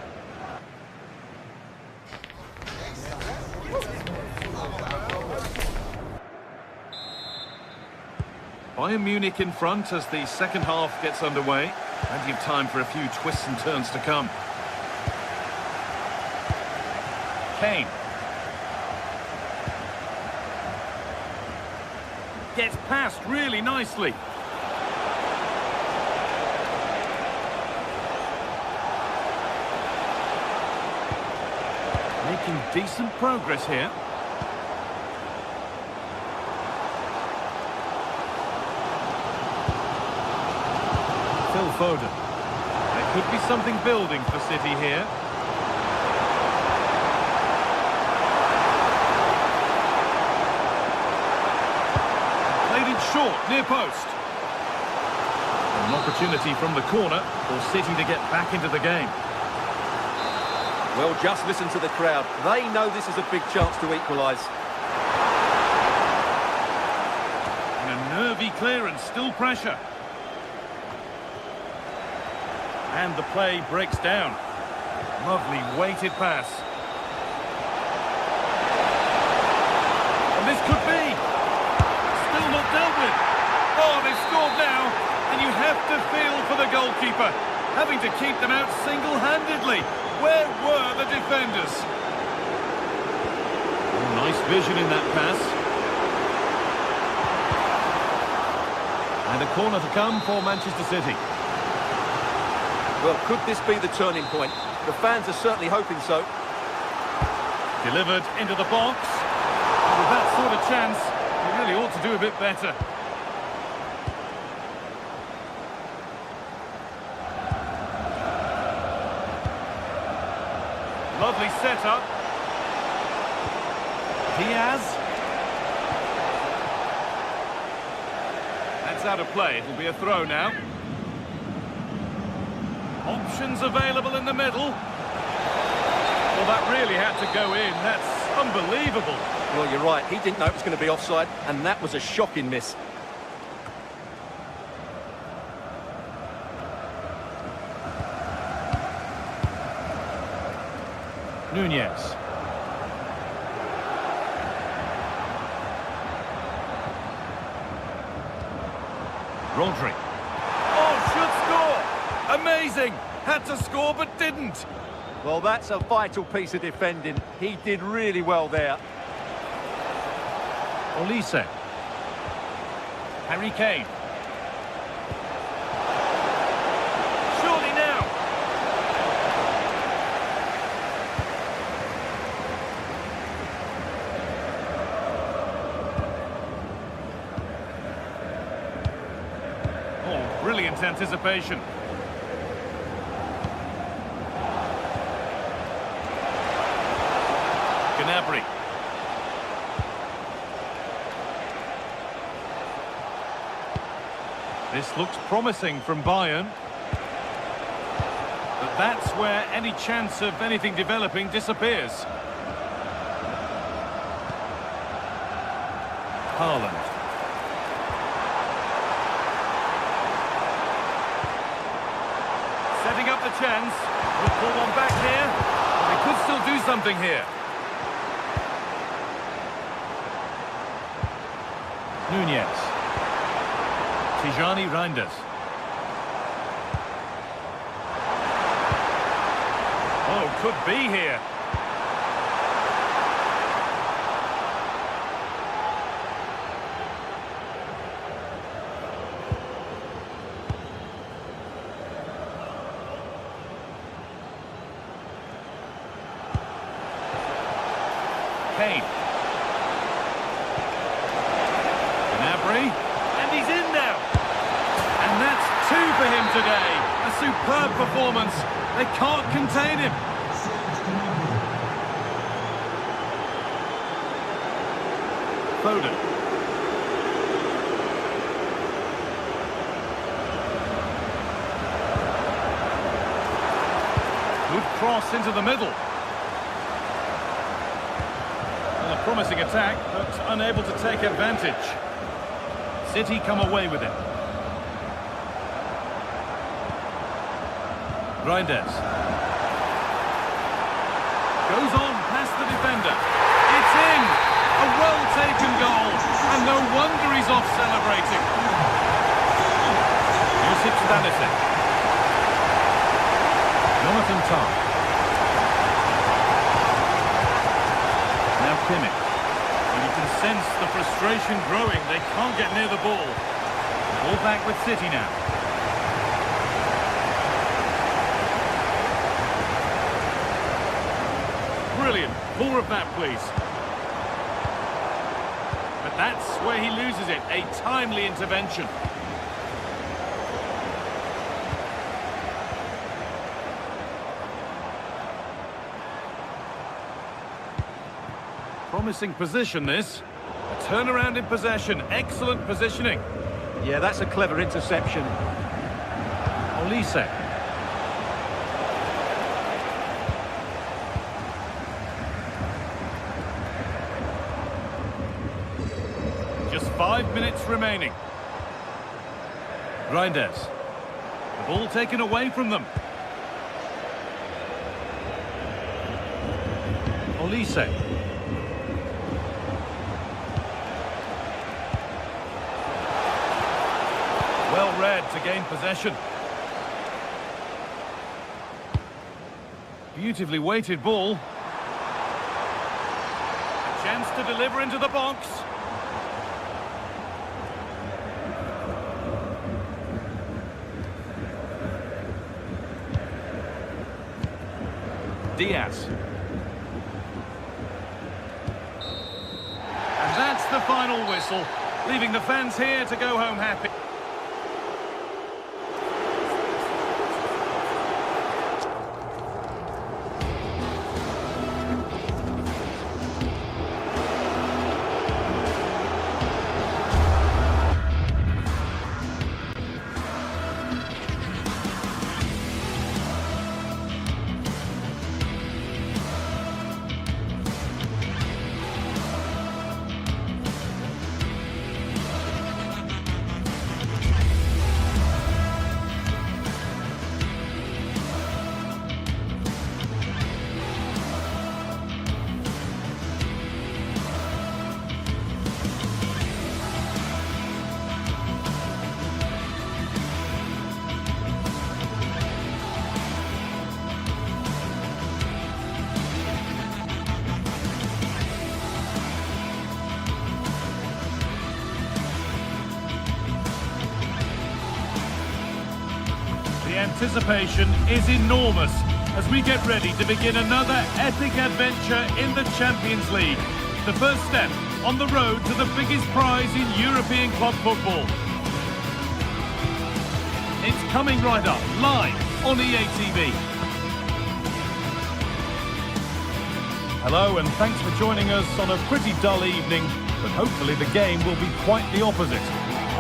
Bayern Munich in front as the second half gets underway. Plenty of time for a few twists and turns to come. Kane. Gets past really nicely. Making decent progress here. Phil Foden. There could be something building for City here. Played it short, near post. An opportunity from the corner for City to get back into the game. Well, just listen to the crowd. They know this is a big chance to equalise. And a nervy clearance, still pressure. And the play breaks down. Lovely weighted pass. And this could be. Still not dealt with. Oh, they've scored now. And you have to feel for the goalkeeper. Having to keep them out single-handedly. Where were the defenders? Oh, nice vision in that pass. And a corner to come for Manchester City. Well, could this be the turning point? The fans are certainly hoping so. Delivered into the box. And with that sort of chance, they really ought to do a bit better. Lovely setup. Diaz. That's out of play. It'll be a throw now. Options available in the middle. Well, that really had to go in. That's unbelievable. Well, you're right. He didn't know it was going to be offside, and that was a shocking miss. Nunes. Rodri. Oh, should score! Amazing! Had to score but didn't. Well, that's a vital piece of defending. He did really well there. Olise. Harry Kane. Surely now. Oh, brilliant anticipation. Gnabry. This looks promising from Bayern. But that's where any chance of anything developing disappears. Haaland. Setting up the chance. We'll pull one back here. They could still do something here. Nunez. Tijani Reinders. Oh, could be here. Kane. Gnabry. And he's in now. And that's 2 for him today. A superb performance. They can't contain him. Foden. Good cross into the middle. Well, a promising attack, but unable to take advantage. City come away with it. Reinders. Goes on past the defender. It's in! A well-taken goal. And no wonder he's off celebrating. Josip Stanisic. Jonathan Tah. Now Kimmich. And you can sense the frustration growing. They can't get near the ball. Ball back with City now. Brilliant. More of that, please. But that's where he loses it. A timely intervention. Promising position, this. A turnaround in possession. Excellent positioning. Yeah, that's a clever interception. Olise. Just 5 minutes remaining. Reinders. The ball taken away from them. Olise. Well read to gain possession. Beautifully weighted ball. A chance to deliver into the box. Diaz. And that's the final whistle, leaving the fans here to go home happy. The anticipation is enormous as we get ready to begin another epic adventure in the Champions League. The first step on the road to the biggest prize in European club football. It's coming right up, live on EA TV. Hello and thanks for joining us on a pretty dull evening, but hopefully the game will be quite the opposite.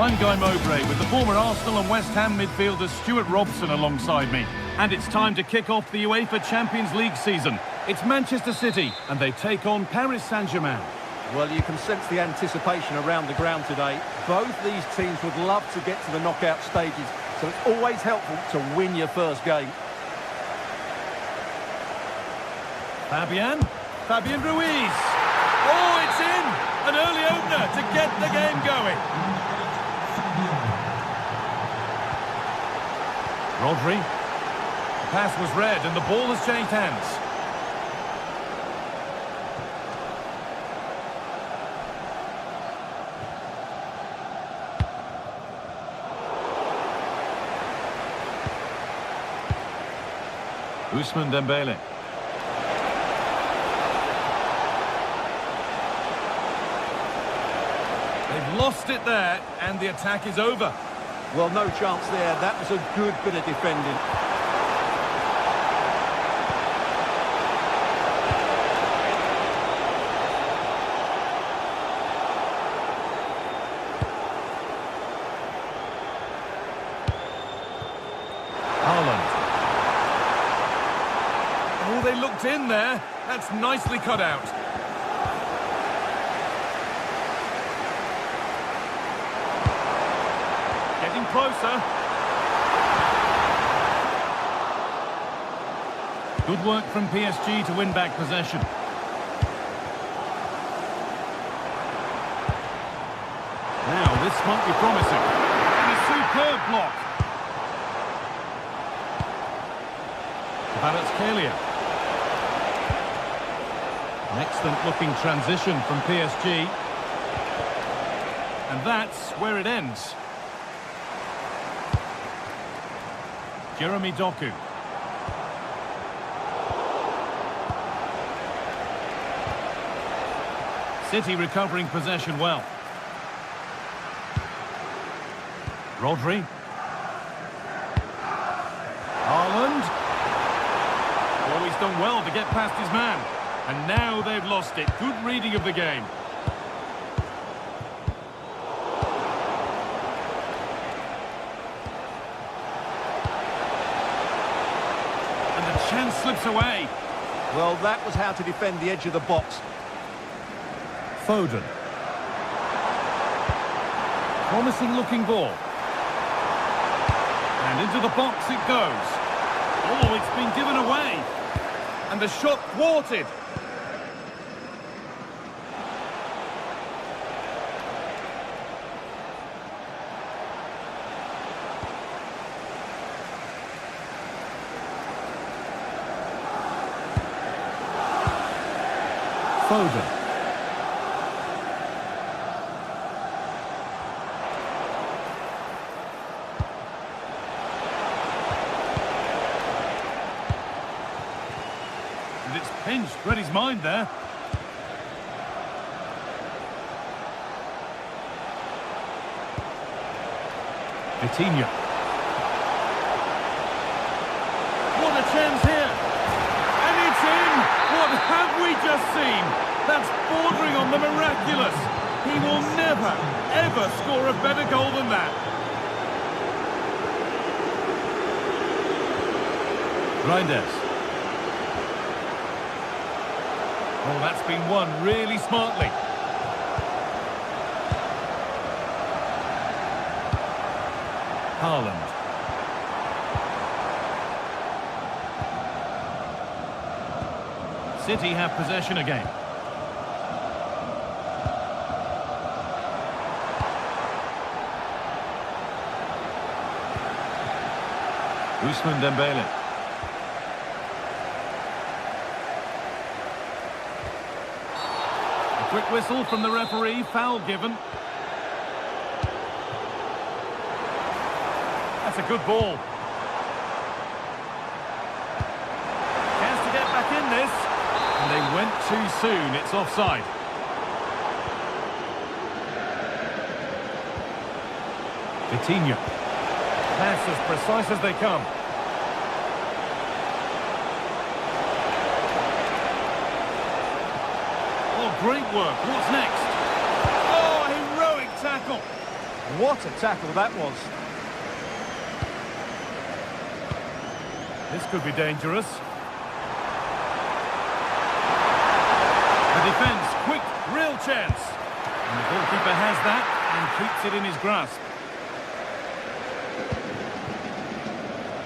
I'm Guy Mowbray with the former Arsenal and West Ham midfielder Stuart Robson alongside me. And it's time to kick off the UEFA Champions League season. It's Manchester City and they take on Paris Saint-Germain. Well, you can sense the anticipation around the ground today. Both these teams would love to get to the knockout stages, so it's always helpful to win your first game. Fabian Ruiz. Oh, it's in! An early opener to get the game going. Rodri. The pass was read and the ball has changed hands. Ousmane Dembele. They've lost it there, and the attack is over. Well, no chance there. That was a good bit of defending. Haaland. Oh, they looked in there. That's nicely cut out. Getting closer. Good work from PSG to win back possession. Now, this might be promising. And a superb block. Kvaratskhelia. An excellent looking transition from PSG. And that's where it ends. Jeremy Doku. City recovering possession well. Rodri. Haaland. Oh, he's done well to get past his man. And now they've lost it. Good reading of the game. And the chance slips away. Well, that was how to defend the edge of the box. Foden. Promising looking ball. And into the box it goes. Oh, it's been given away. And the shot thwarted. Foden. And it's pinched, read his mind there. Vitinha. What a chance here. And it's in. What have we just seen? That's bordering on the miraculous. He will never, ever score a better goal than that. Reinders. Oh, that's been won really smartly. Haaland. City have possession again. Ousmane Dembele. A quick whistle from the referee, foul given. That's a good ball. Chance to get back in this. And they went too soon, it's offside. Vitinha. Pass as precise as they come. Oh, great work. What's next? Oh, heroic tackle. What a tackle that was. This could be dangerous. The defence, quick, real chance. And the goalkeeper has that and keeps it in his grasp.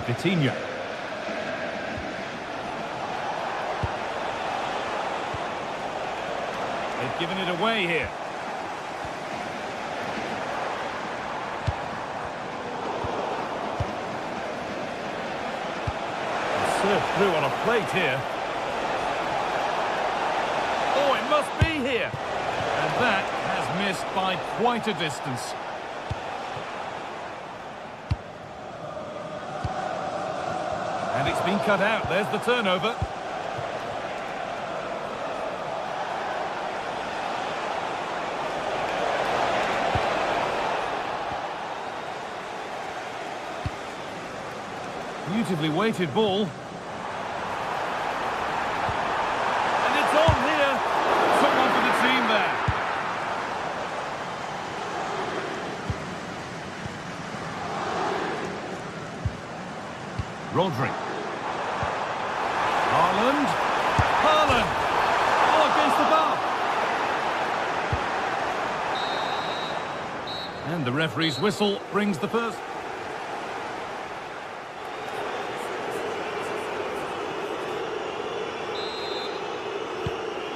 Vitinha. They've given it away here. Served through on a plate here. Oh, it must be here. And that has missed by quite a distance. And it's been cut out. There's the turnover. Beautifully weighted ball. And it's on here. Someone for the team there. Rodri. Haaland. Haaland. Oh, against the bar. And the referee's whistle brings the first.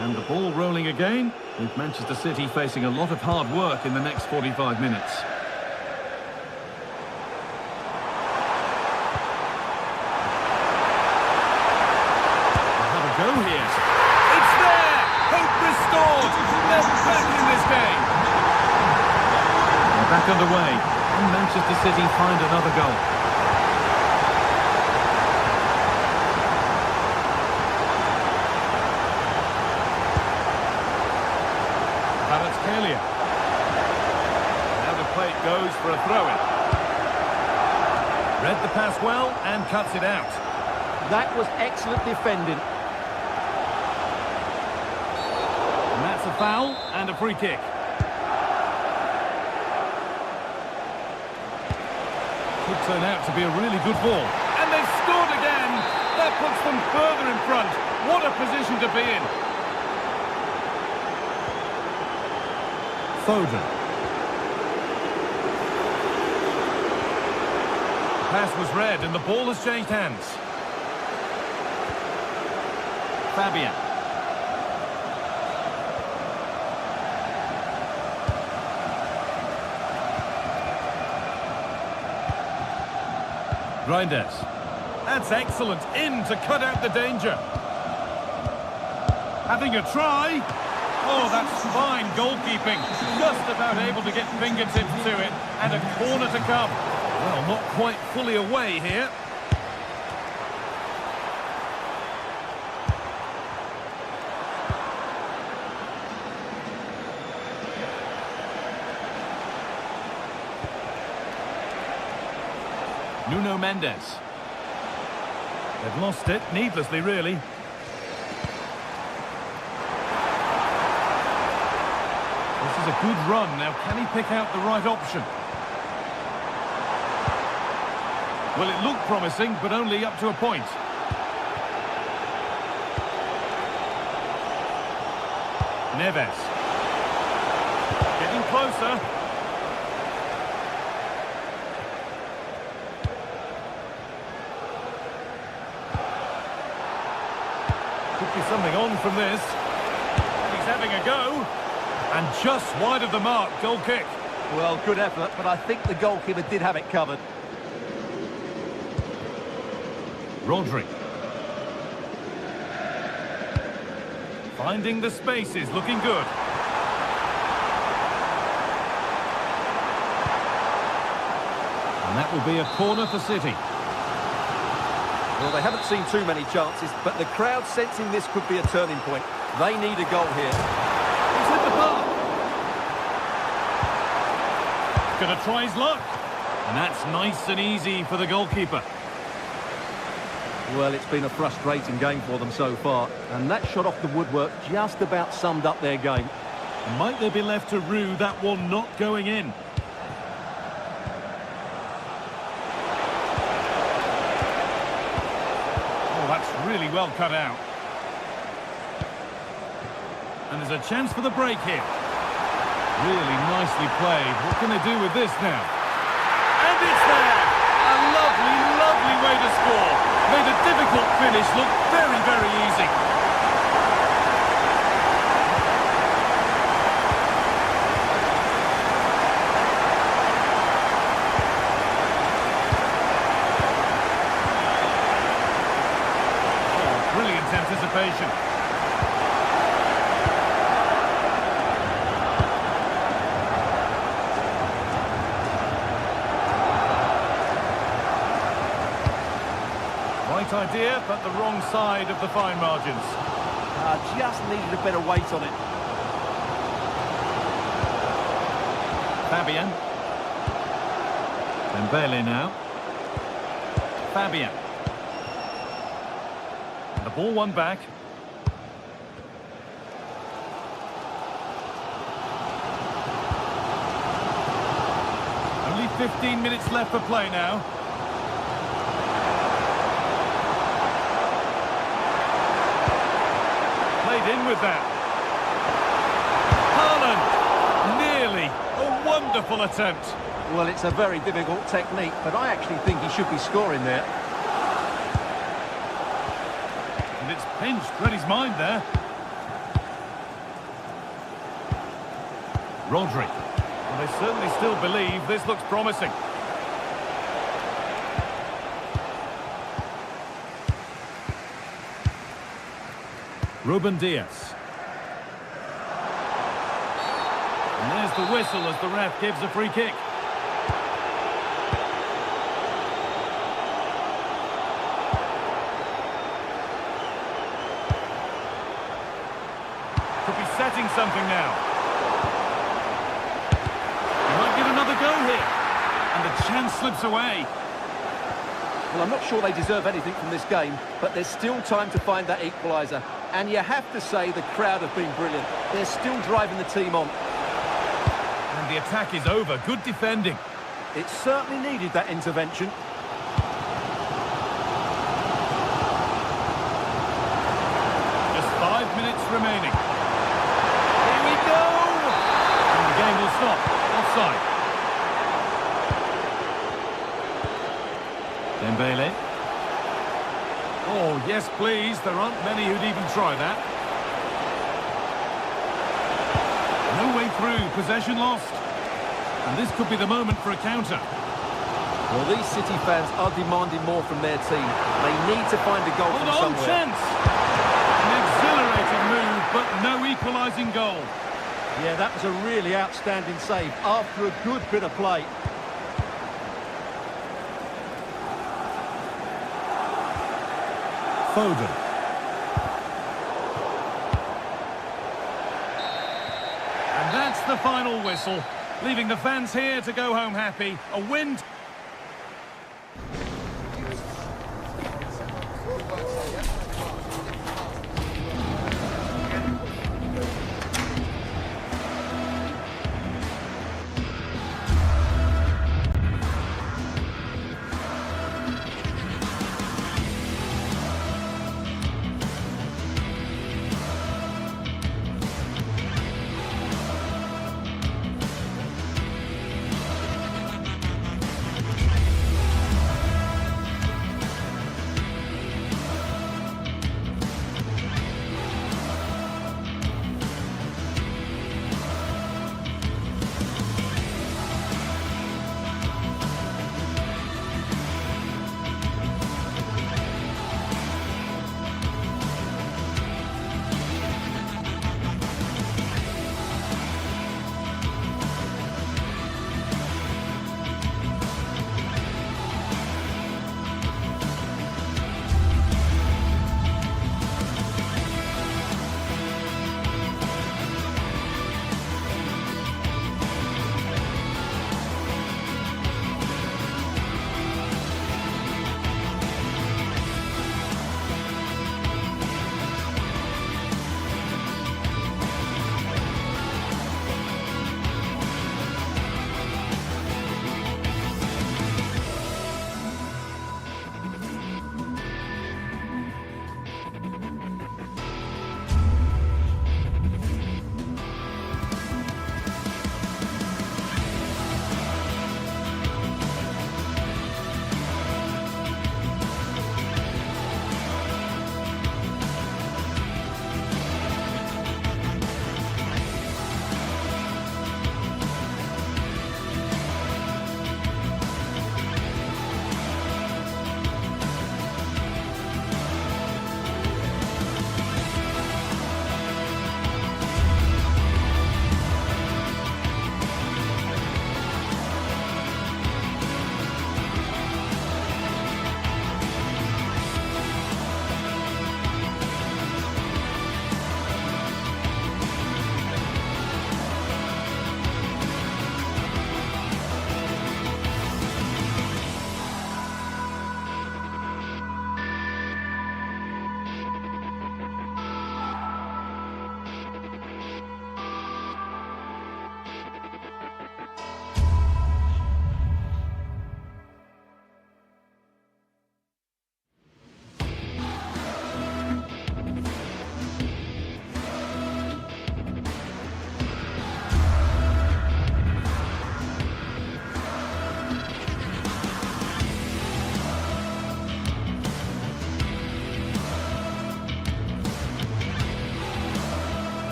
And the ball rolling again, with Manchester City facing a lot of hard work in the next 45 minutes. They'll have a go here. It's there! Hope restored! They're back in this game! They're back underway, and Manchester City find another goal. Now the plate goes for a throw-in. Read the pass well and cuts it out. That was excellent defending. And that's a foul and a free kick. Could turn out to be a really good ball. And they've scored again! That puts them further in front. What a position to be in. Foden. The pass was read and the ball has changed hands. Fabian. Reinders. That's excellent. In to cut out the danger. Having a try. Oh, that's fine goalkeeping. Just about able to get fingertips to it. And a corner to come. Well, not quite fully away here. Nuno Mendes. They've lost it, needlessly, really. This is a good run. Now, can he pick out the right option? Well, it looked promising, but only up to a point. Neves. Getting closer. Could be something on from this. He's having a go. And just wide of the mark, goal kick. Well, good effort, but I think the goalkeeper did have it covered. Rodri. Finding the spaces, looking good. And that will be a corner for City. Well, they haven't seen too many chances, but the crowd sensing this could be a turning point. They need a goal here. He's hit the bar. Going to try his luck. And that's nice and easy for the goalkeeper. Well, it's been a frustrating game for them so far, and that shot off the woodwork just about summed up their game. Might they be left to rue that one not going in? really well cut out. And there's a chance for the break here. Really nicely played. What can they do with this now? And it's there! A lovely, lovely way to score. Made a difficult finish look very, very easy. Oh, brilliant anticipation. Right idea, but the wrong side of the fine margins. Just needed a better weight on it. Fabian. Dembele now. Fabian. And the ball won back. Only 15 minutes left for play now. Played in with that. Haaland, nearly. A wonderful attempt. Well, it's a very difficult technique, but I actually think he should be scoring there. And it's pinched, read his mind there. Rodri. Well, they certainly still believe this looks promising. Ruben Diaz. And there's the whistle as the ref gives a free kick. Could be setting something now. He might get another go here. And the chance slips away. Well, I'm not sure they deserve anything from this game, but there's still time to find that equaliser. And you have to say the crowd have been brilliant. They're still driving the team on. And the attack is over. Good defending. It certainly needed that intervention. Just 5 minutes remaining. Here we go! And the game will stop. Offside. Dembele. Oh, yes, please. There aren't many who'd even try that. No way through. Possession lost. And this could be the moment for a counter. Well, these City fans are demanding more from their team. They need to find a goal from somewhere. Chance! An exhilarating move, but no equalising goal. Yeah, that was a really outstanding save after a good bit of play. Foden. And that's the final whistle, leaving the fans here to go home happy. A win.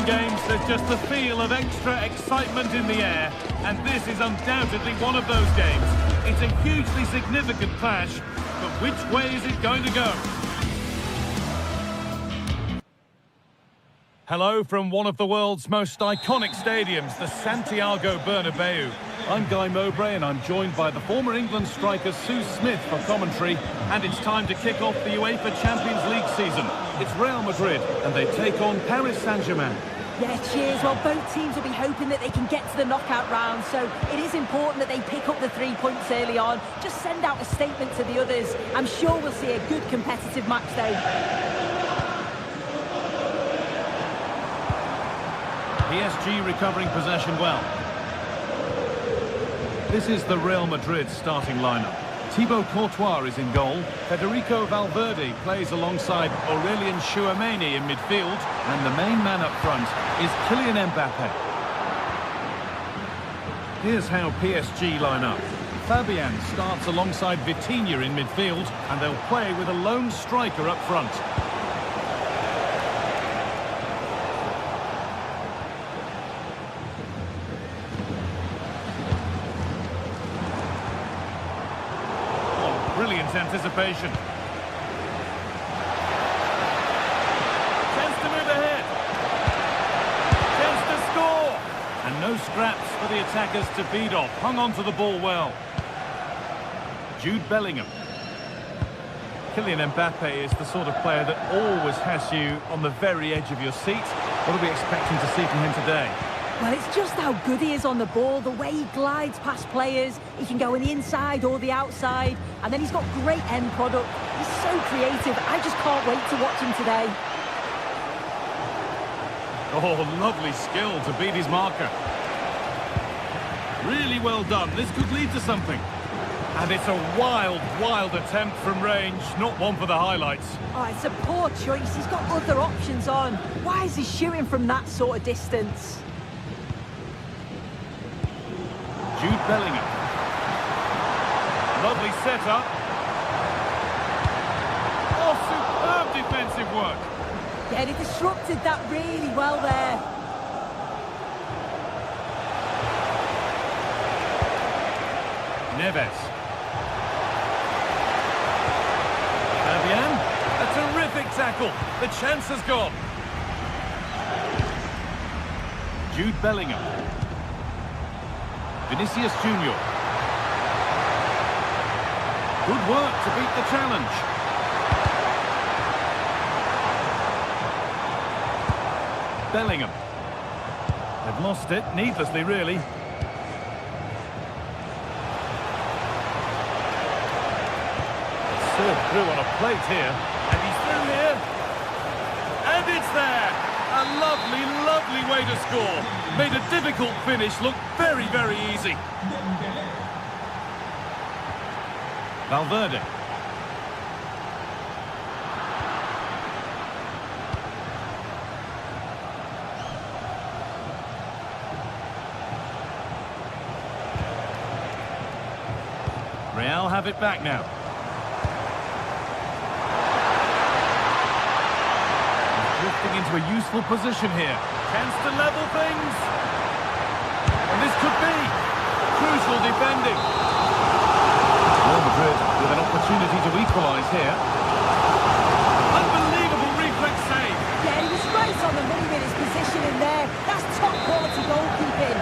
games, there's just the feel of extra excitement in the air, and this is undoubtedly one of those games. It's a hugely significant clash, but which way is it going to go? Hello from one of the world's most iconic stadiums, the Santiago Bernabeu. I'm Guy Mowbray and I'm joined by the former England striker Sue Smith for commentary, and it's time to kick off the UEFA Champions League season. It's Real Madrid and they take on Paris Saint-Germain. Yeah, cheers. Well, both teams will be hoping that they can get to the knockout round, so it is important that they pick up the 3 points early on. Just send out a statement to the others. I'm sure we'll see a good competitive match though. PSG recovering possession well. This is the Real Madrid starting lineup. Thibaut Courtois is in goal. Federico Valverde plays alongside Aurelien Tchouameni in midfield. And the main man up front is Kylian Mbappe. Here's how PSG line up. Fabian starts alongside Vitinha in midfield, and they'll play with a lone striker up front. Brilliant anticipation. Chance to move ahead. Chance to score. And no scraps for the attackers to beat off. Hung on to the ball well. Jude Bellingham. Kylian Mbappe is the sort of player that always has you on the very edge of your seat. What are we expecting to see from him today? Well, it's just how good he is on the ball, the way he glides past players. He can go in the inside or the outside, and then he's got great end product. He's so creative. I just can't wait to watch him today. Oh, lovely skill to beat his marker. Really well done. This could lead to something. And it's a wild, wild attempt from range, not one for the highlights. Oh, it's a poor choice. He's got other options on. Why is he shooting from that sort of distance? Jude Bellingham. Lovely setup. Oh, superb defensive work. Yeah, he disrupted that really well there. Neves. Fabian. A terrific tackle. The chance has gone. Jude Bellingham. Vinicius Junior. Good work to beat the challenge. Bellingham. They've lost it, needlessly really. Served through on a plate here. And he's through here. And it's there. A lovely, lovely way to score. Made a difficult finish look very, very easy. Valverde. Real have it back now. Drifting into a useful position here. Chance to level things. And this could be crucial defending. Real Madrid with an opportunity to equalise here. Unbelievable reflex save. Yeah, he was right on the money with his positioning there. That's top quality goalkeeping.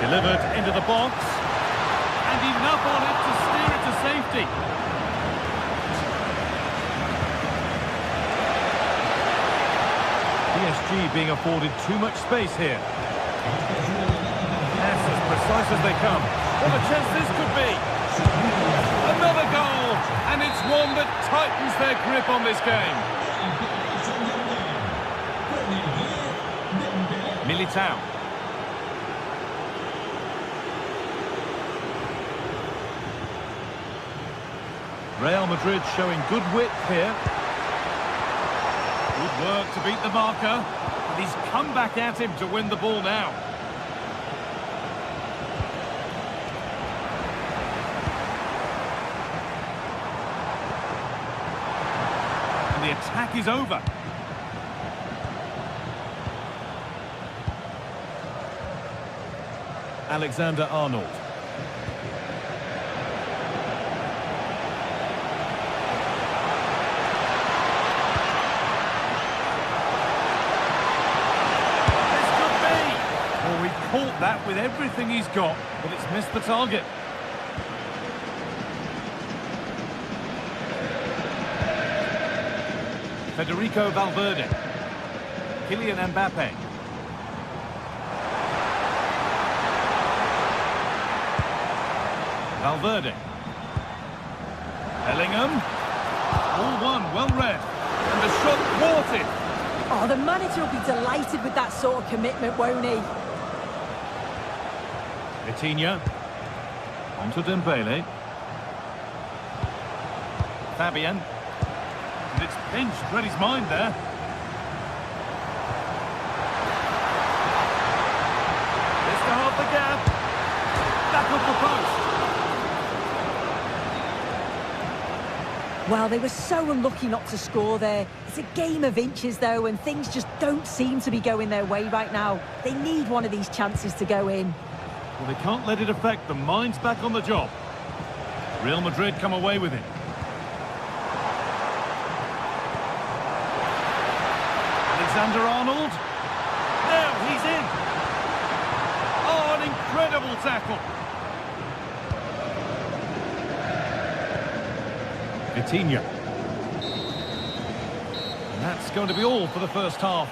Delivered into the box. And enough on it to steer it to safety. PSG being afforded too much space here. That's as precise as they come. What a chance this could be. Another goal, and it's one that tightens their grip on this game. Militao. Real Madrid showing good width here. Good work to beat the marker. And he's come back at him to win the ball now. And the attack is over. Alexander-Arnold. This could be! Well, he caught that with everything he's got, but it's missed the target. Federico Valverde. Kylian Mbappe. Valverde. Bellingham. All one, well read. And the shot thwarted. Oh, the manager will be delighted with that sort of commitment, won't he? Vitinha. On to Dembele. Fabian. And it's pinched, read his mind there. This to half the gap. Back off the post. Well, they were so unlucky not to score there. It's a game of inches, though, and things just don't seem to be going their way right now. They need one of these chances to go in. Well, they can't let it affect them. Mind's back on the job. Real Madrid come away with it. Alexander-Arnold. Now he's in. Oh, an incredible tackle. Vitinha. And that's going to be all for the first half.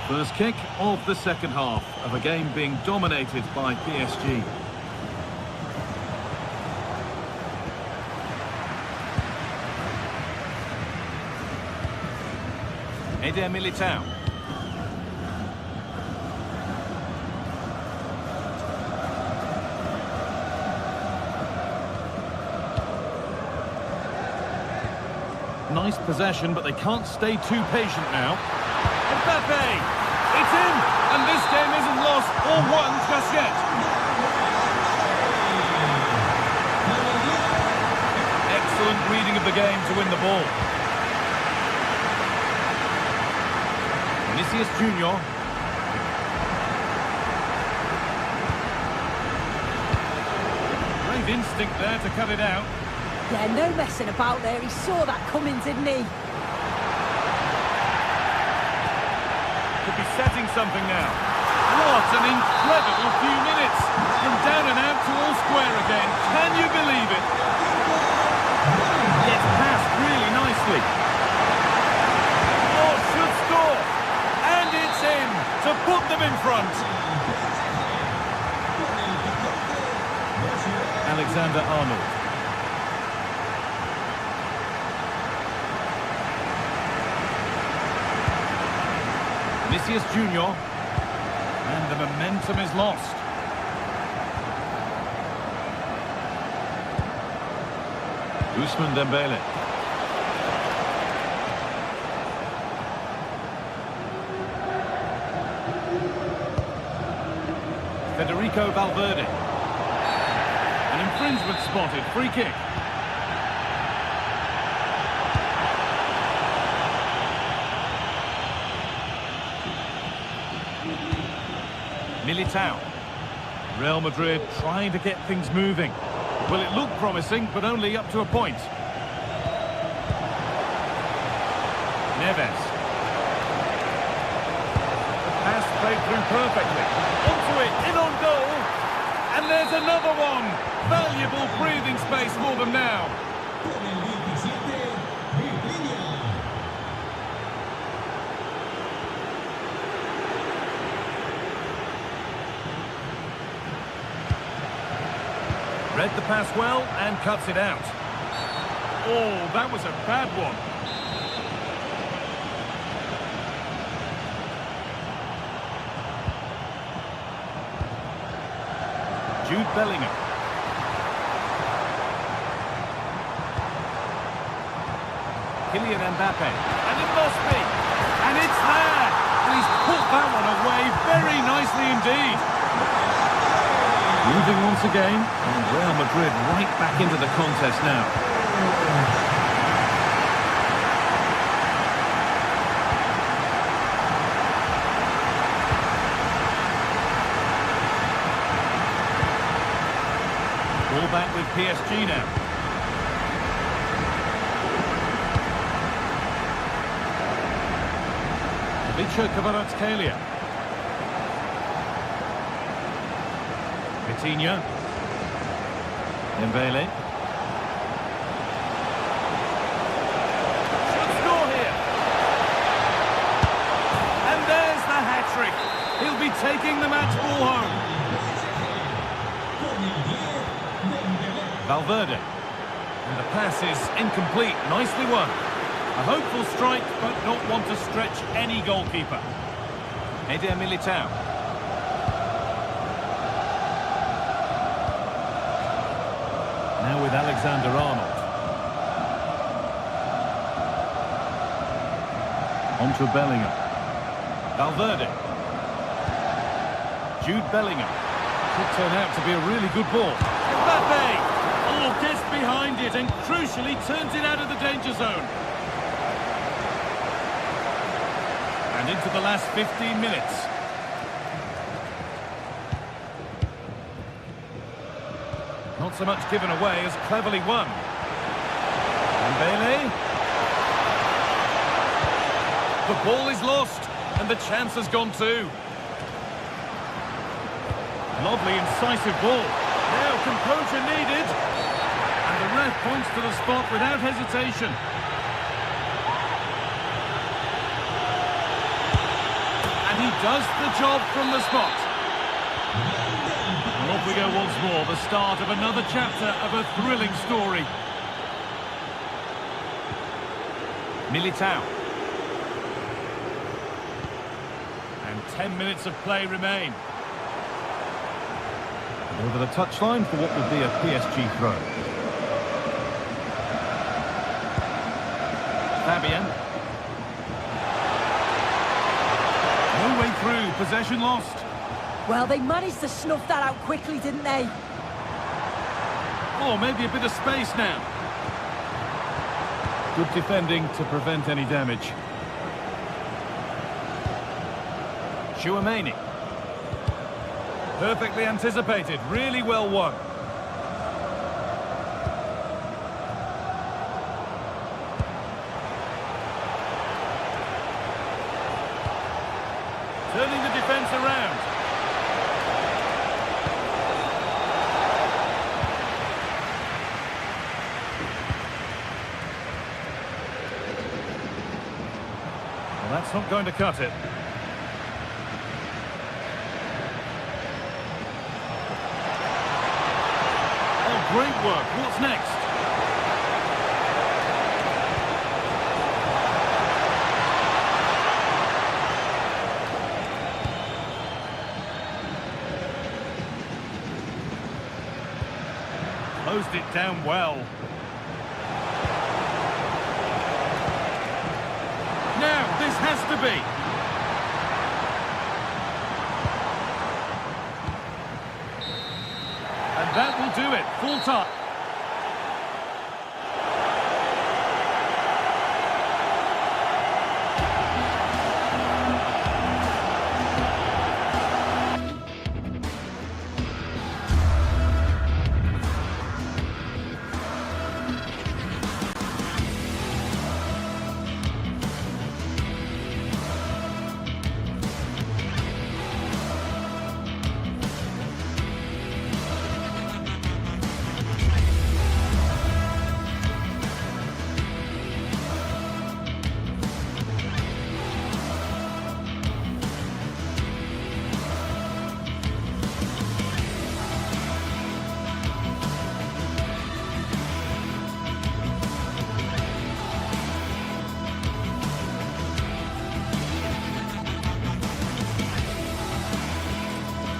First kick of the second half of a game being dominated by PSG. Eder Militao. Nice possession, but they can't stay too patient now. Mbappe! It's in! And this game isn't lost or won just yet. Excellent reading of the game to win the ball. Vinicius Junior. Great instinct there to cut it out. Yeah, no messing about there. He saw that coming, didn't he? Could be setting something now. What an incredible few minutes. From down and out to all square again. Can you believe it? Gets passed really nicely. Oh, should score. And it's in to put them in front. Alexander-Arnold. Vinicius Junior. And the momentum is lost. Ousmane Dembele. Federico Valverde. An infringement spotted. Free kick. Militao. Real Madrid trying to get things moving. Well, it looked promising, but only up to a point. Neves. The pass played through perfectly. Onto it, in on goal. And there's another one. Valuable breathing space for them now. Read the pass well and cuts it out. Oh, that was a bad one. Jude Bellingham. Kylian Mbappe. And it must be. And it's there. And he's put that one away very nicely indeed. Moving once again, and Real Madrid right back into the contest now. Ball back with PSG now. Kvaratskhelia. Vitinha. Dembele. Should score here. And there's the hat-trick. He'll be taking the match ball home. Valverde. And the pass is incomplete. Nicely won. A hopeful strike, but not one to stretch any goalkeeper. Eder Militao. Now with Alexander-Arnold. On to Bellingham. Valverde. Jude Bellingham. Could turn out to be a really good ball. Mbappe! Oh, gets behind it and crucially turns it out of the danger zone. And into the last 15 minutes. Not so much given away as cleverly won. Dembele. The ball is lost, and the chance has gone too. Lovely, incisive ball. Now composure needed. And the ref points to the spot without hesitation. And he does the job from the spot. And off we go once more, the start of another chapter of a thrilling story. Militao. And 10 minutes of play remain. And over the touchline for what would be a PSG throw. Fabian. No way through, possession lost. Well, they managed to snuff that out quickly, didn't they? Oh, maybe a bit of space now. Good defending to prevent any damage. Chouameni. Perfectly anticipated, really well won. Turning the defence around. Well, that's not going to cut it. Oh, great work. What's next? Closed it down well. Now, this has to be. And that will do it. Full time.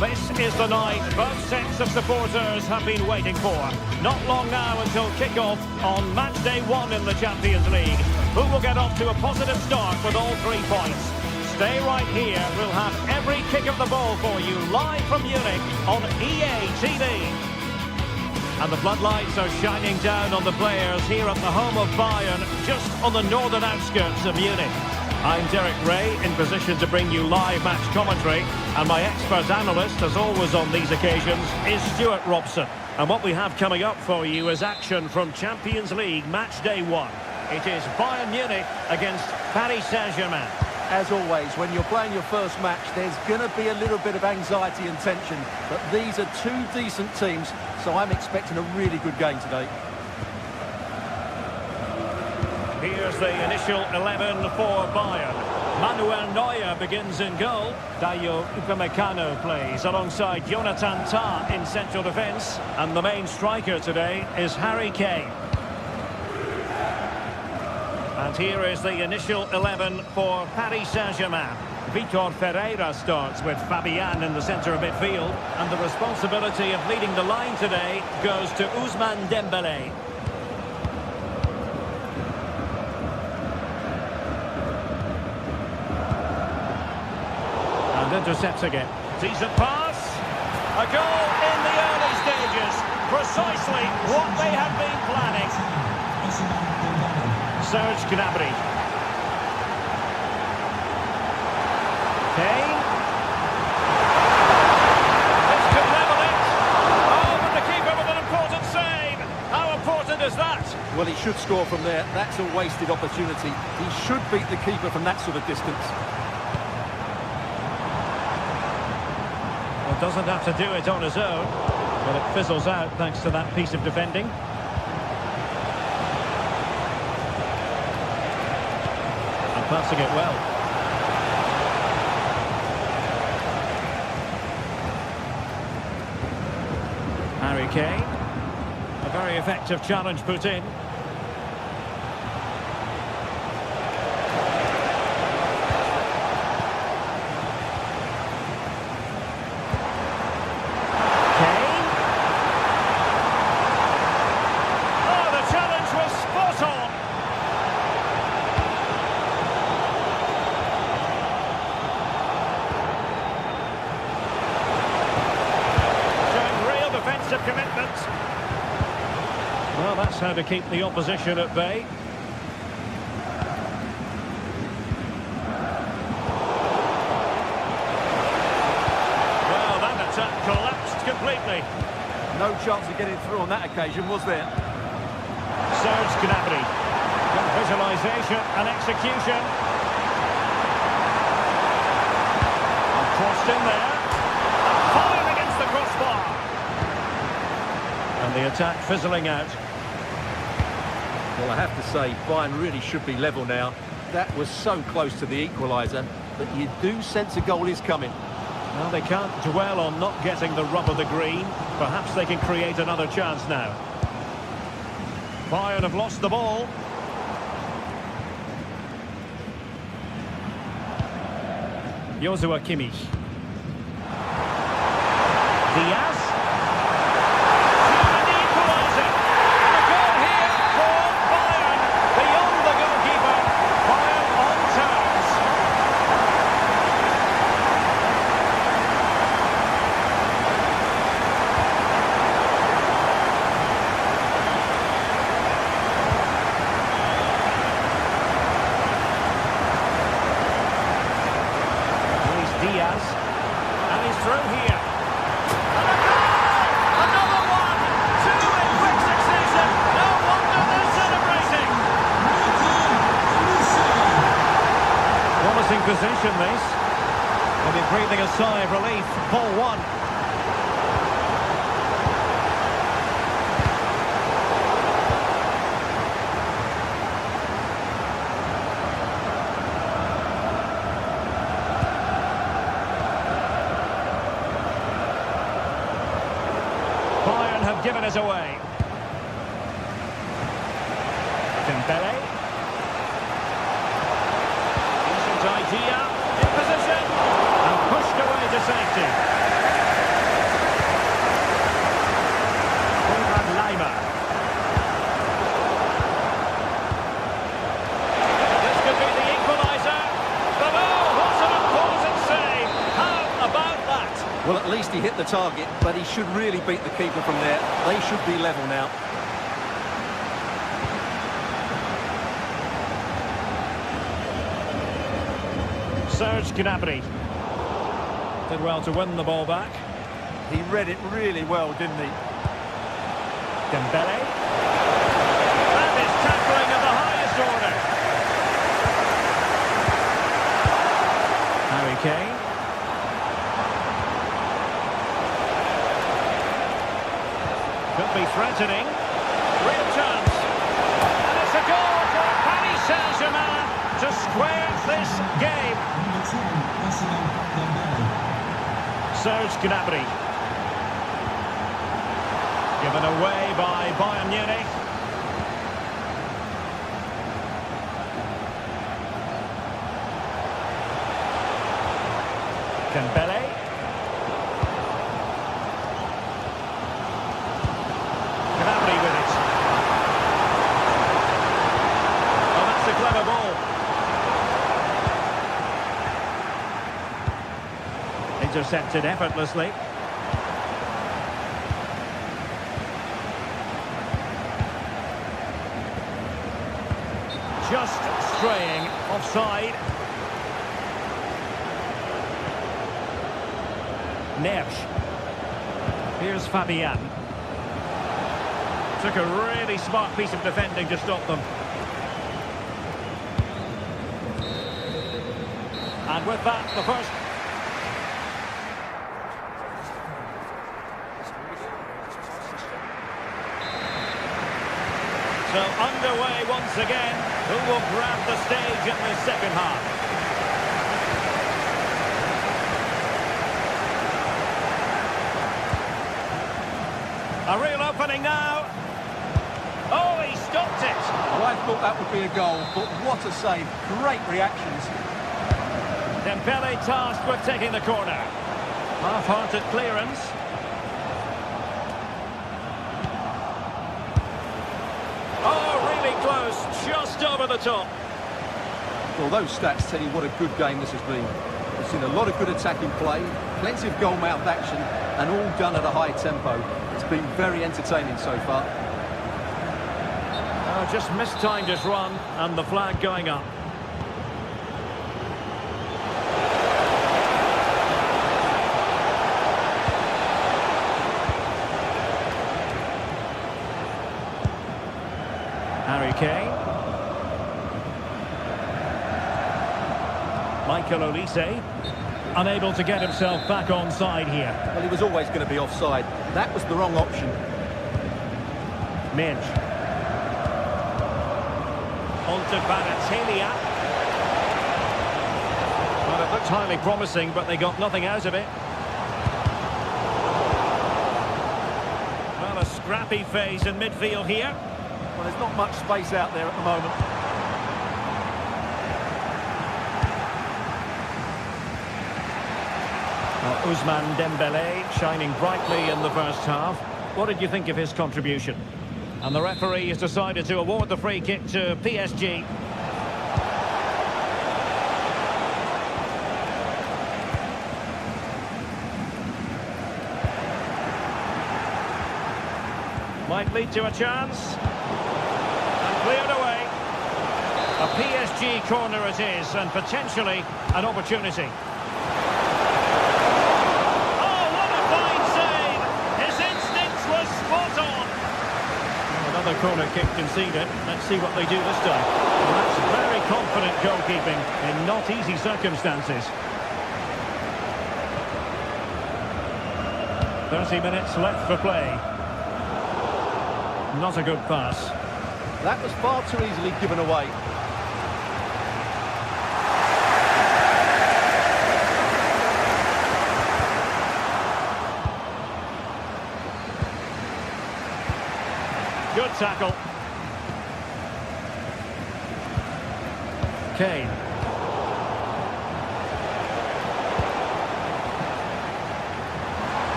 This is the night both sets of supporters have been waiting for. Not long now until kick-off on match day 1 in the Champions League. Who will get off to a positive start with all 3 points? Stay right here. We'll have every kick of the ball for you live from Munich on EA TV. And the floodlights are shining down on the players here at the home of Bayern, just on the northern outskirts of Munich. I'm Derek Ray, in position to bring you live match commentary, and my expert analyst, as always on these occasions, is Stuart Robson. And what we have coming up for you is action from Champions League match day 1. It is Bayern Munich against Paris Saint-Germain. As always, when you're playing your first match, there's going to be a little bit of anxiety and tension. But these are two decent teams, so I'm expecting a really good game today. Here's the initial 11 for Bayern. Manuel Neuer begins in goal. Dayo Upamecano plays alongside Jonathan Tah in central defence. And the main striker today is Harry Kane. And here is the initial 11 for Paris Saint-Germain. Vitor Ferreira starts with Fabian in the centre of midfield. And the responsibility of leading the line today goes to Ousmane Dembélé. And intercepts again. Decent pass. A goal in the early stages. Precisely what they have been planning. Serge Gnabry. Kane. This could level it. Oh, but the keeper with an important save. How important is that? Well, he should score from there. That's a wasted opportunity. He should beat the keeper from that sort of distance. Well, doesn't have to do it on his own. But it fizzles out thanks to that piece of defending. Passing it well. Harry Kane. A very effective challenge put in. Kane. Oh, the challenge was spot on. Defensive commitment. Well, that's how to keep the opposition at bay. Well, that attack collapsed completely. No chance of getting through on that occasion, was there? Serge Gnabry. Good visualisation and execution. And crossed in there. Fired against the crossbar. And the attack fizzling out. Well, I have to say, Bayern really should be level now. That was so close to the equaliser, but you do sense a goal is coming. Well, they can't dwell on not getting the rub of the green. Perhaps they can create another chance now. Bayern have lost the ball. Joshua Kimmich. Diaz. Diaz, and he's through here. And a goal! Another one! Two in quick succession! No wonder they're celebrating! Promising position, this. They'll be breathing a sigh of relief. Ball one. Have given us away. Dembélé. Decent idea. In position. And pushed away to safety. Lima. This could be the equaliser. But oh, what an important save. How about that? Well, at least he hit the target, but he should really beat the keeper from there. They should be level now. Serge Gnabry did well to win the ball back. He read it really well, didn't he? Dembele. That is tackling of the highest order. Harry Kane. Could be threatening. Real chance. And it's a goal for Paris Saint-Germain to square this game. Serge Gnabry. Given away by Bayern Munich. Dembele. Gnabry with it. Oh, that's a clever ball. Intercepted effortlessly. Just straying offside. Neves. Here's Fabian. Took a really smart piece of defending to stop them. And with that, the first... So underway once again. Who will grab the stage in the second half? A real opening now. Oh, he stopped it. Well, I thought that would be a goal, but what a save. Great reactions. Dembele tasked with taking the corner. Half-hearted clearance. Close, just over the top. Well, those stats tell you what a good game this has been. We've seen a lot of good attacking play, plenty of goal-mouth action, and all done at a high tempo. It's been very entertaining so far. Just mistimed his run, and the flag going up. Harry Kane. Michael Olise, unable to get himself back on side here. Well, he was always going to be offside. That was the wrong option. Minge. On to Baratelia. Well, it looked highly promising, but they got nothing out of it. Well, a scrappy phase in midfield here. Well, there's not much space out there at the moment. Ousmane Dembele shining brightly in the first half. What did you think of his contribution? And the referee has decided to award the free kick to PSG. Might lead to a chance. Cleared away. A PSG corner it is, and potentially an opportunity. Oh, what a fine save! His instincts were spot on. Another corner kick conceded. Let's see what they do this time. Well, that's very confident goalkeeping in not easy circumstances. 30 minutes left for play. Not a good pass. That was far too easily given away. Good tackle. Kane.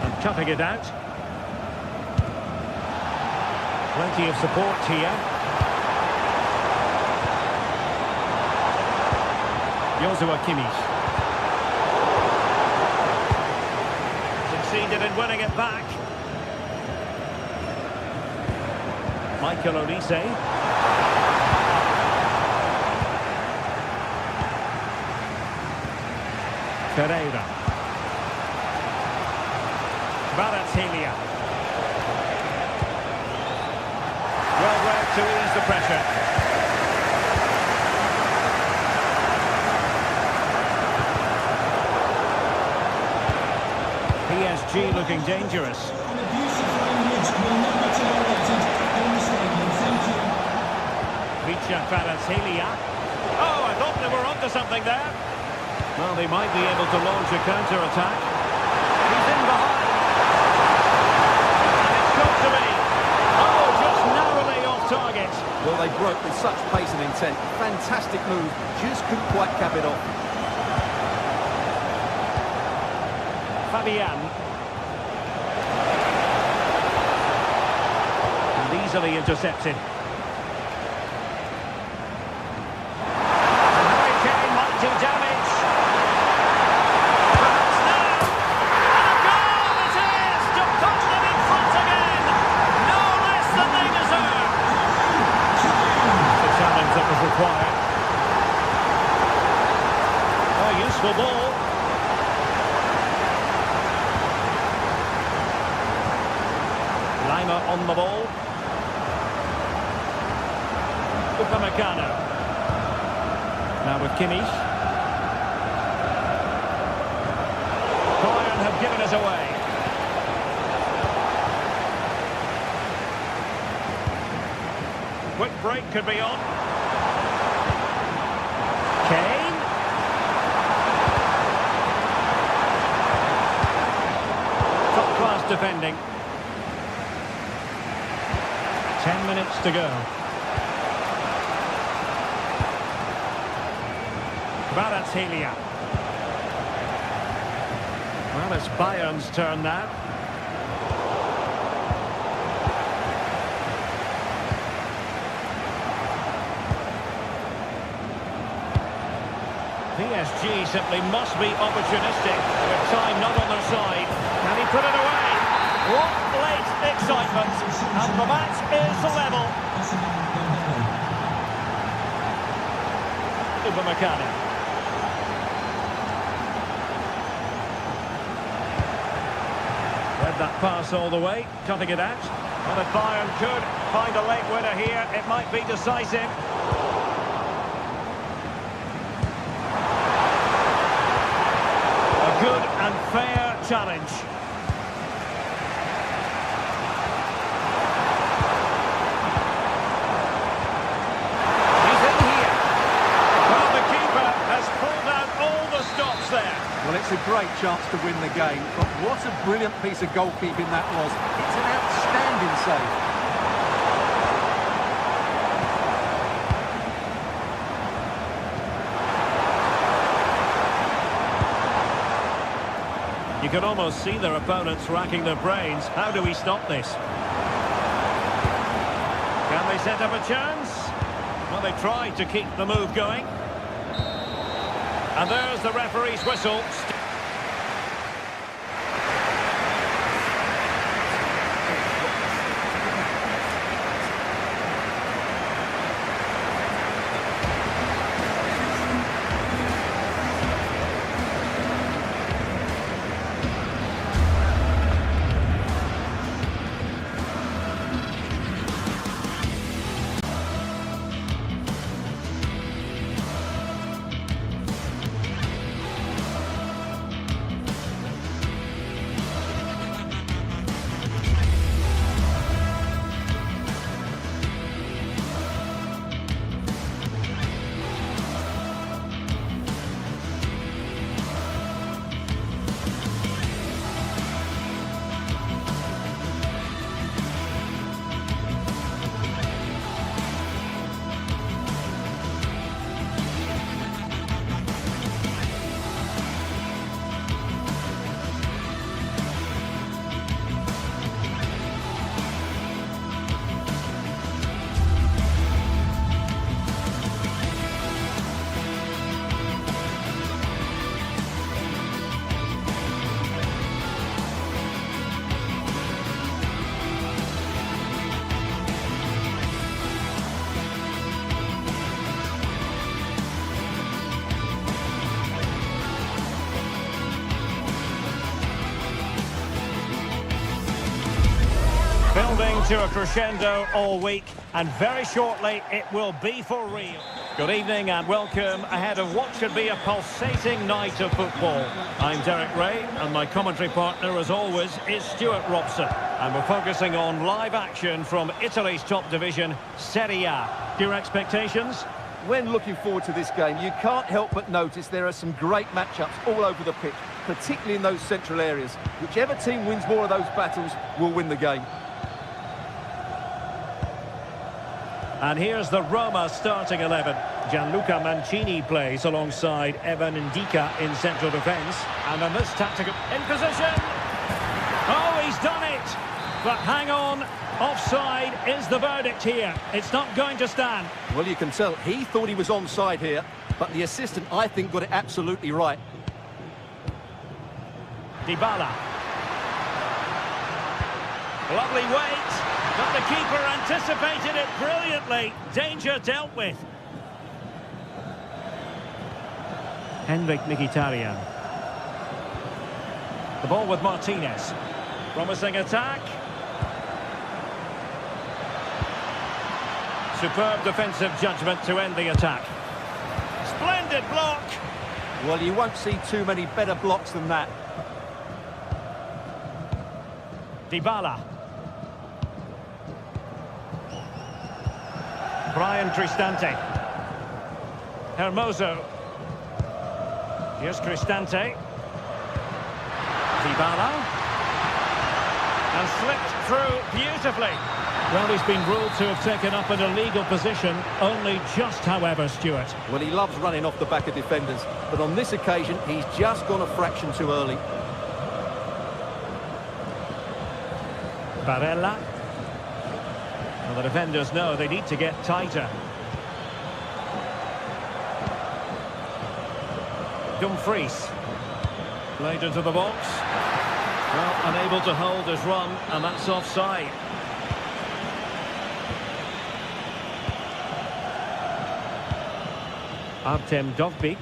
And cutting it out. Plenty of support here. Joshua Kimmich. Succeeded in winning it back. Michael Olise. Pereira. Kvaratskhelia. Well read to ease the pressure. PSG looking dangerous. Kvaratskhelia. Oh, I thought they were onto something there. Well, they might be able to launch a counter-attack. He's in behind. And it's got to be. Oh, just narrowly off target. Well, they broke with such pace and intent. Fantastic move. Just couldn't quite cap it off. Fabian. And easily intercepted. Do damage. Perhaps now. And a goal it is to put them in front again. No less than they deserve. The challenge that was required. A useful ball. Lima on the ball. Upamecano. Now with Kimmich. Have given us away. Quick break could be on. Kane. Top class defending. 10 minutes to go. Kvaratskhelia. Well, it's Bayern's turn now. PSG simply must be opportunistic, with time not on their side. Can he put it away? What late excitement, and the match is level. Upamecano. Read that pass all the way, cutting it out. Well, if Bayern could find a late winner here, it might be decisive. A good and fair challenge. He's in here. Well, the keeper has pulled out all the stops there. Well, it's a great chance to win the game, but what a brilliant piece of goalkeeping that was. It's an outstanding save. You can almost see their opponents racking their brains. How do we stop this? Can they set up a chance? Well, they tried to keep the move going. And there's the referee's whistle. to a crescendo all week, and very shortly it will be for real. Good evening and welcome ahead of what should be a pulsating night of football. I'm Derek Ray, and my commentary partner, as always, is Stuart Robson. And we're focusing on live action from Italy's top division, Serie A. Your expectations? When looking forward to this game, you can't help but notice there are some great matchups all over the pitch, particularly in those central areas. Whichever team wins more of those battles will win the game. And here's the Roma starting 11. Gianluca Mancini plays alongside Evan Ndika in central defence. And then this tactical in position. Oh, he's done it! But hang on, offside is the verdict here. It's not going to stand. Well, you can tell he thought he was onside here, but the assistant, I think, got it absolutely right. Dybala. Lovely weight. But the keeper anticipated it brilliantly. Danger dealt with. Henrik Mkhitaryan. The ball with Martinez. Promising attack. Superb defensive judgment to end the attack. Splendid block. Well, you won't see too many better blocks than that. Dybala. Brian Cristante. Hermoso. Here's Cristante. Dybala. And slipped through beautifully. Well, he's been ruled to have taken up an illegal position, only just, however, Stuart. Well, he loves running off the back of defenders, but on this occasion, he's just gone a fraction too early. Barella. Well, the defenders know they need to get tighter. Dumfries. Played into the box. Well, unable to hold his run, and that's offside. Artem Dovbyk.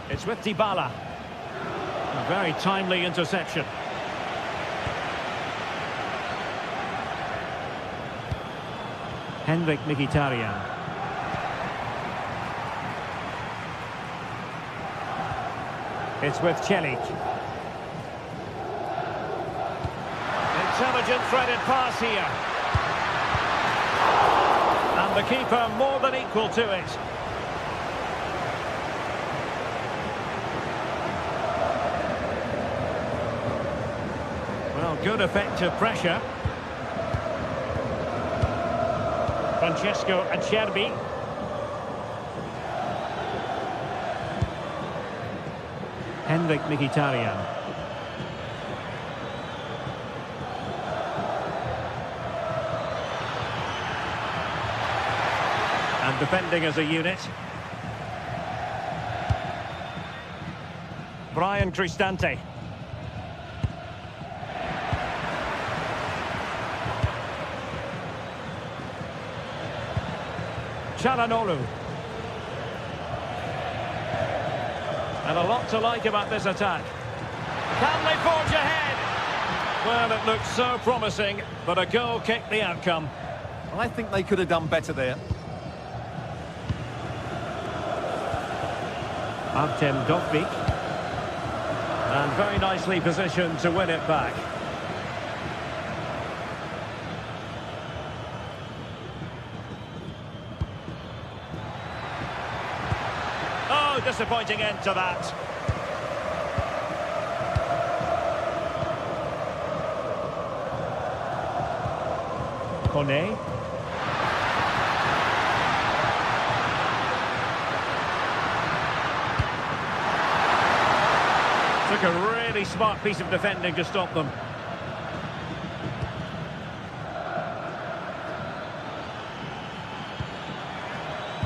It's with Dybala. A very timely interception. Henrik Mkhitaryan. It's with Celik. Intelligent threaded pass here. And the keeper more than equal to it. Well, good effective pressure. Francesco Acerbi. Henrik Mkhitaryan. And defending as a unit. Brian Cristante. Çalhanoğlu. And a lot to like about this attack. Can they forge ahead? Well, it looked so promising, but a goal kicked the outcome. I think they could have done better there. Artem Dovbyk. And very nicely positioned to win it back. Oh, disappointing end to that. Kone. Took a really smart piece of defending to stop them.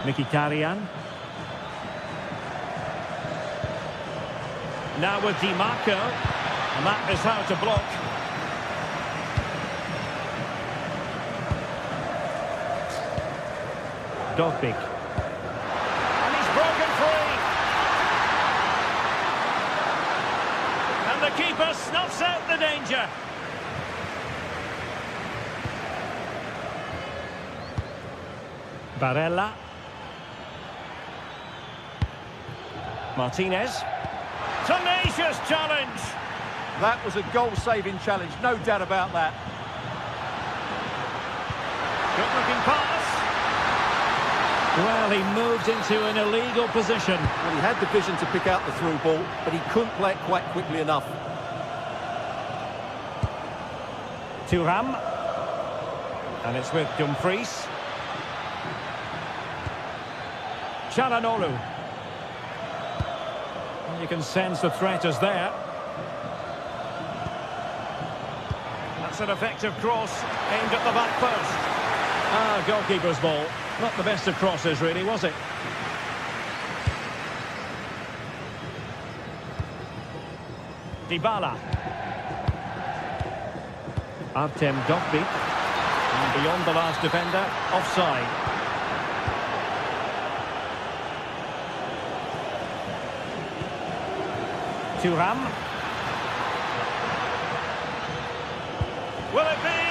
Mkhitaryan. Now with Di Marco, and that is how to block. Dovbyk. And he's broken free. And the keeper snuffs out the danger. Barella. Martinez. Tenacious challenge. That was a goal-saving challenge, no doubt about that. Good-looking pass. Well, he moved into an illegal position. Well, he had the vision to pick out the through ball, but he couldn't play it quite quickly enough. Thuram. And it's with Dumfries. Çalhanoğlu. You can sense the threat is there. That's an effective cross aimed at the back post. Ah, goalkeeper's ball. Not the best of crosses, really, was it? Dybala. Artem Dovbyk. And beyond the last defender, offside. Thuram. Will it be?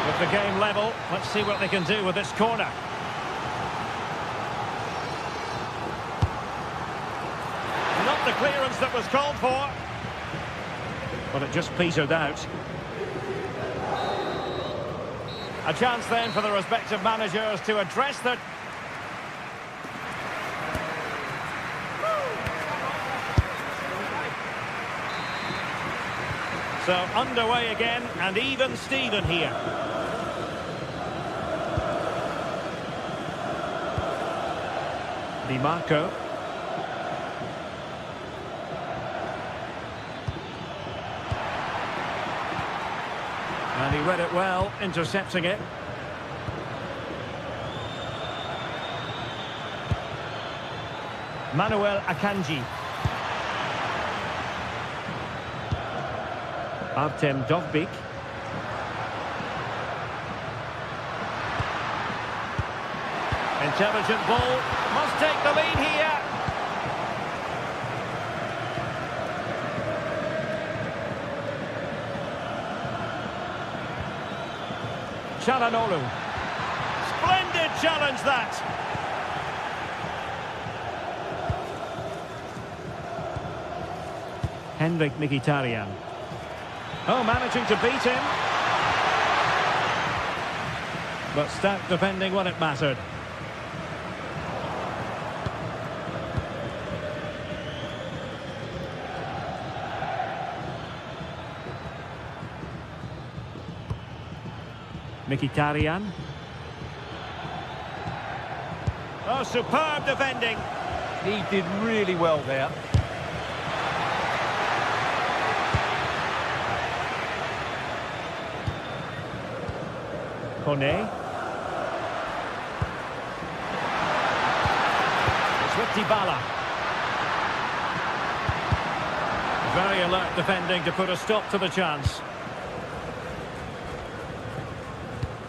With the game level, let's see what they can do with this corner. Not the clearance that was called for. But it just petered out. A chance then for the respective managers to address the... So underway again, and even Steven here. Di Marco. And he read it well, intercepting it. Manuel Akanji. Artem Dovbyk. Intelligent ball. Must take the lead here. Çalhanoğlu. Splendid challenge that. Henrik Mkhitaryan. Oh, managing to beat him. But stout defending when it mattered. Mkhitaryan. Oh, superb defending. He did really well there. Kone. It's with Dybala. Very alert defending to put a stop to the chance.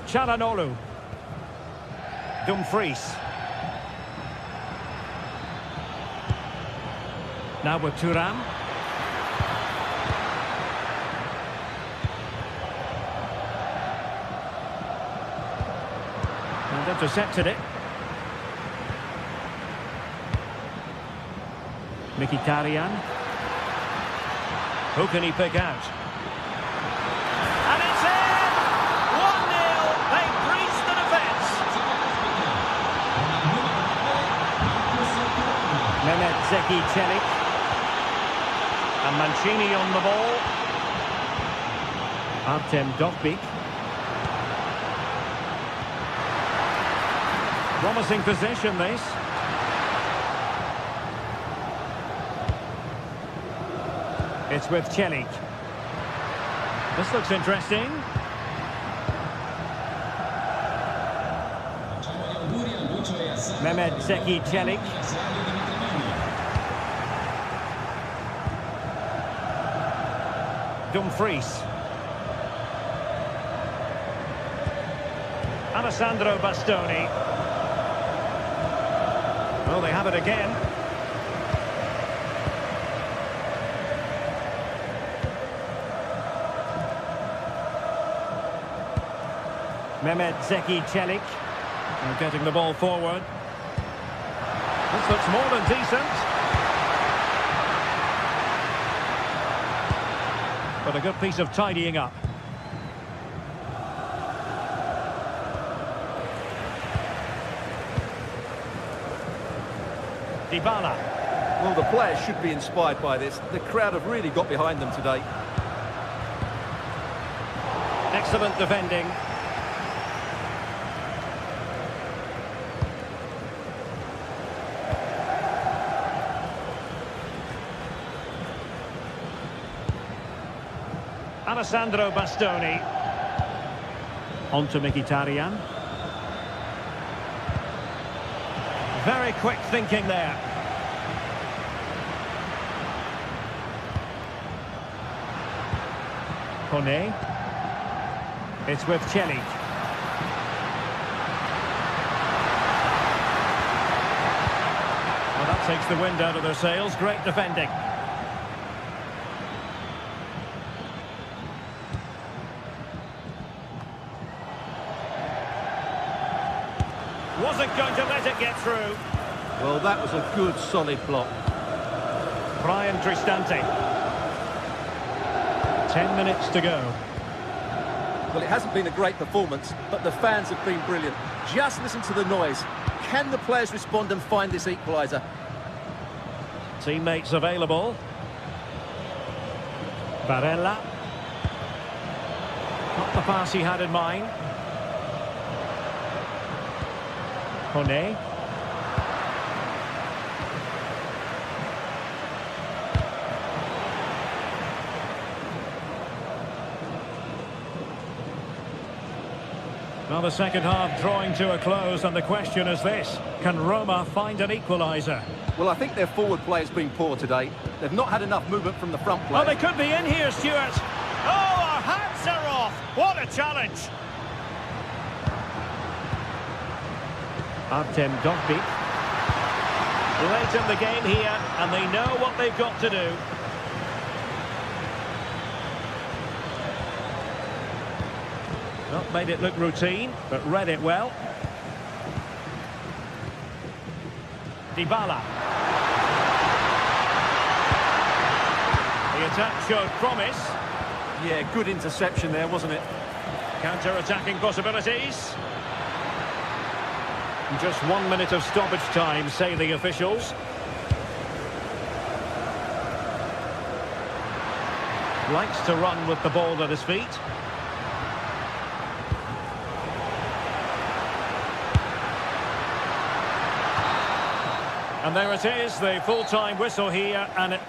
Çalhanoğlu. Dumfries. Now with Thuram. And intercepted it. Mkhitaryan. Who can he pick out? And it's in! 1-0. They breached the defence. Mehmet Zeki Çelik. And Mancini on the ball. Artem Dovbyk. Promising position, this. It's with Çelik. This looks interesting. Mehmet Zeki Çelik. Dumfries. Alessandro Bastoni. Well, they have it again. Mehmet Zeki Çelik. They're getting the ball forward. This looks more than decent. But a good piece of tidying up. Dybala. Well, the players should be inspired by this. The crowd have really got behind them today. Excellent defending. Alessandro Bastoni. On to Mkhitaryan. Very quick thinking there. Kone. It's with Çelik. Well, that takes the wind out of their sails. Great defending. Wasn't going to let it get through. Well, that was a good, solid block. Brian Cristante. 10 minutes to go. Well, it hasn't been a great performance, but the fans have been brilliant. Just listen to the noise. Can the players respond and find this equaliser? Teammates available. Barella. Not the pass he had in mind. Kone. Well, the second half drawing to a close, and the question is this: can Roma find an equaliser? Well, I think their forward play has been poor today. They've not had enough movement from the front play. Oh, they could be in here, Stuart. Oh, our hats are off. What a challenge. Artem Dovbyk. Late in the game here, and they know what they've got to do. Not made it look routine, but read it well. Dybala. The attack showed promise. Yeah, good interception there, wasn't it? Counter-attacking possibilities. Just 1 minute of stoppage time, say the officials. Likes to run with the ball at his feet. And there it is, the full-time whistle here, and it...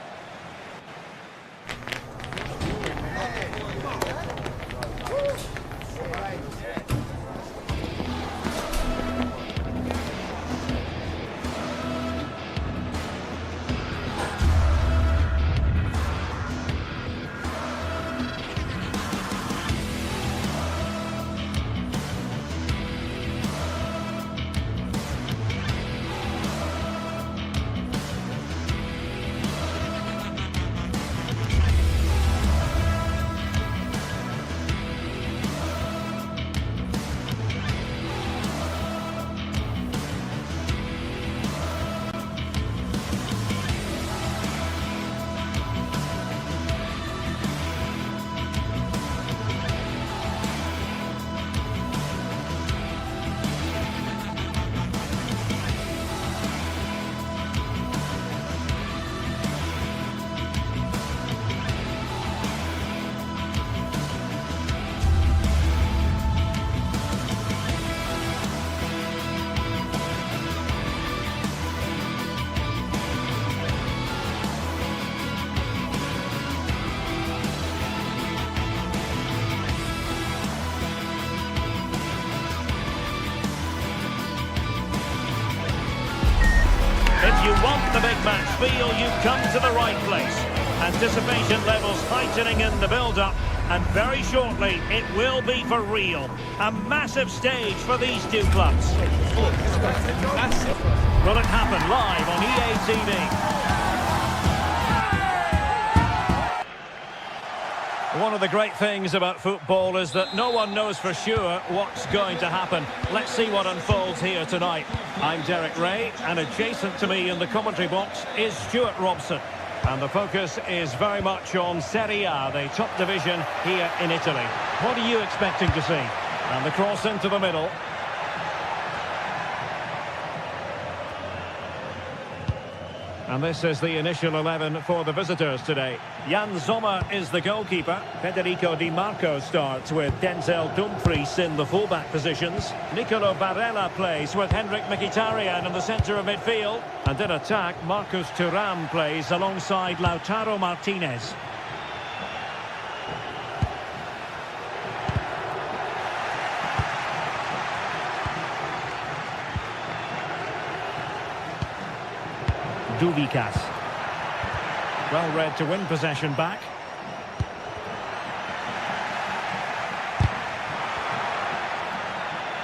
If you want the big match feel, you've come to the right place. Anticipation levels heightening in the build-up, and very shortly it will be for real. A massive stage for these two clubs. Will it happen live on EA TV? One One of the great things about football is that no one knows for sure what's going to happen. Let's see what unfolds here tonight. I'm Derek Ray, and adjacent to me in the commentary box is Stuart Robson. And the focus is very much on Serie A, the top division here in Italy. What are you expecting to see? And the cross into the middle. And this is the initial 11 for the visitors today. Jan Sommer is the goalkeeper. Federico Di Marco starts with Denzel Dumfries in the fullback positions. Nicolo Barella plays with Henrik Mkhitaryan in the centre of midfield. And in attack, Marcus Thuram plays alongside Lautaro Martinez. Duvikas. Well read to win possession back.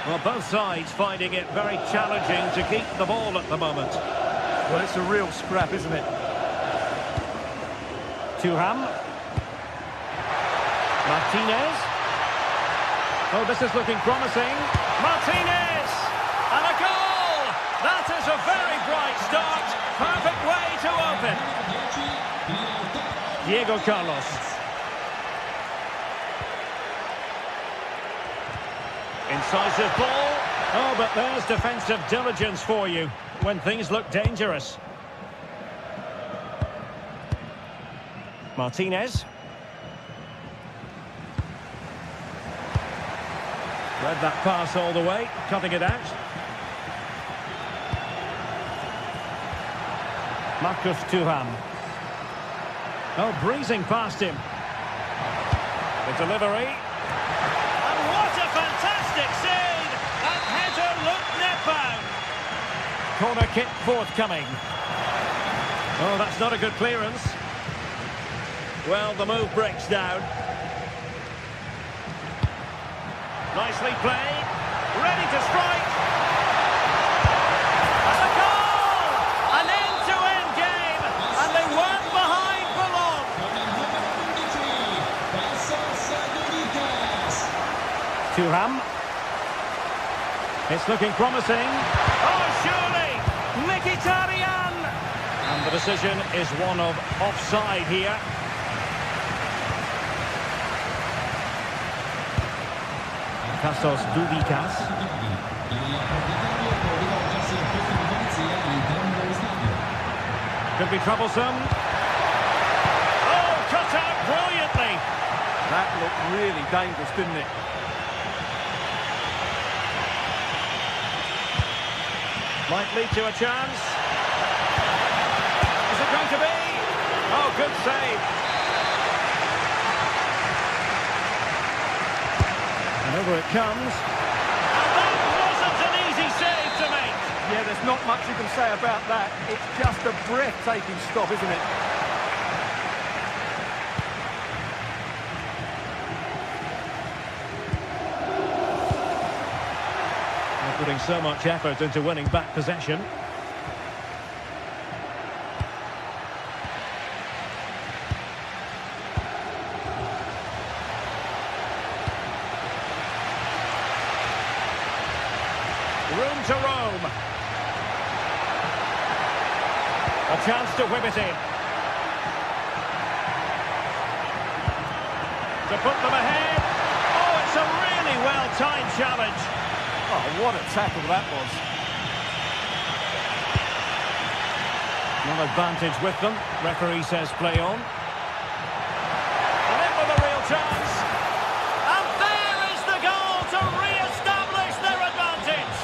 Well, both sides finding it very challenging to keep the ball at the moment. Well, it's a real scrap, isn't it? Thuram. Martinez. Oh, this is looking promising. Martinez! And a goal! That is a very bright start. Perfect way to open. Diego Carlos. Incisive ball. Oh, but there's defensive diligence for you when things look dangerous. Martinez. Read that pass all the way, cutting it out. Marcus Thuram. Oh, breezing past him. The delivery. And what a fantastic save! That header looked net-bound. Corner kick forthcoming. Oh, that's not a good clearance. Well, the move breaks down. Nicely played. Ready to strike. And a goal! An end-to-end game. And they weren't behind for long. Thuram. It's looking promising. Oh, surely! Mkhitaryan! And the decision is one of offside here. Tassos Duvikas. Could be troublesome. Oh, cut out brilliantly. That looked really dangerous, didn't it? Might lead to a chance. Is it going to be? Oh, good save. And over it comes. And that wasn't an easy save to make. Yeah, there's not much you can say about that. It's just a breathtaking stop, isn't it? They're putting so much effort into winning back possession. Room to roam. A chance to whip it in. To put them ahead. Oh, it's a really well-timed challenge. Oh, what a tackle that was. No advantage with them. Referee says play on. And in with a real chance. And there is the goal to re-establish their advantage.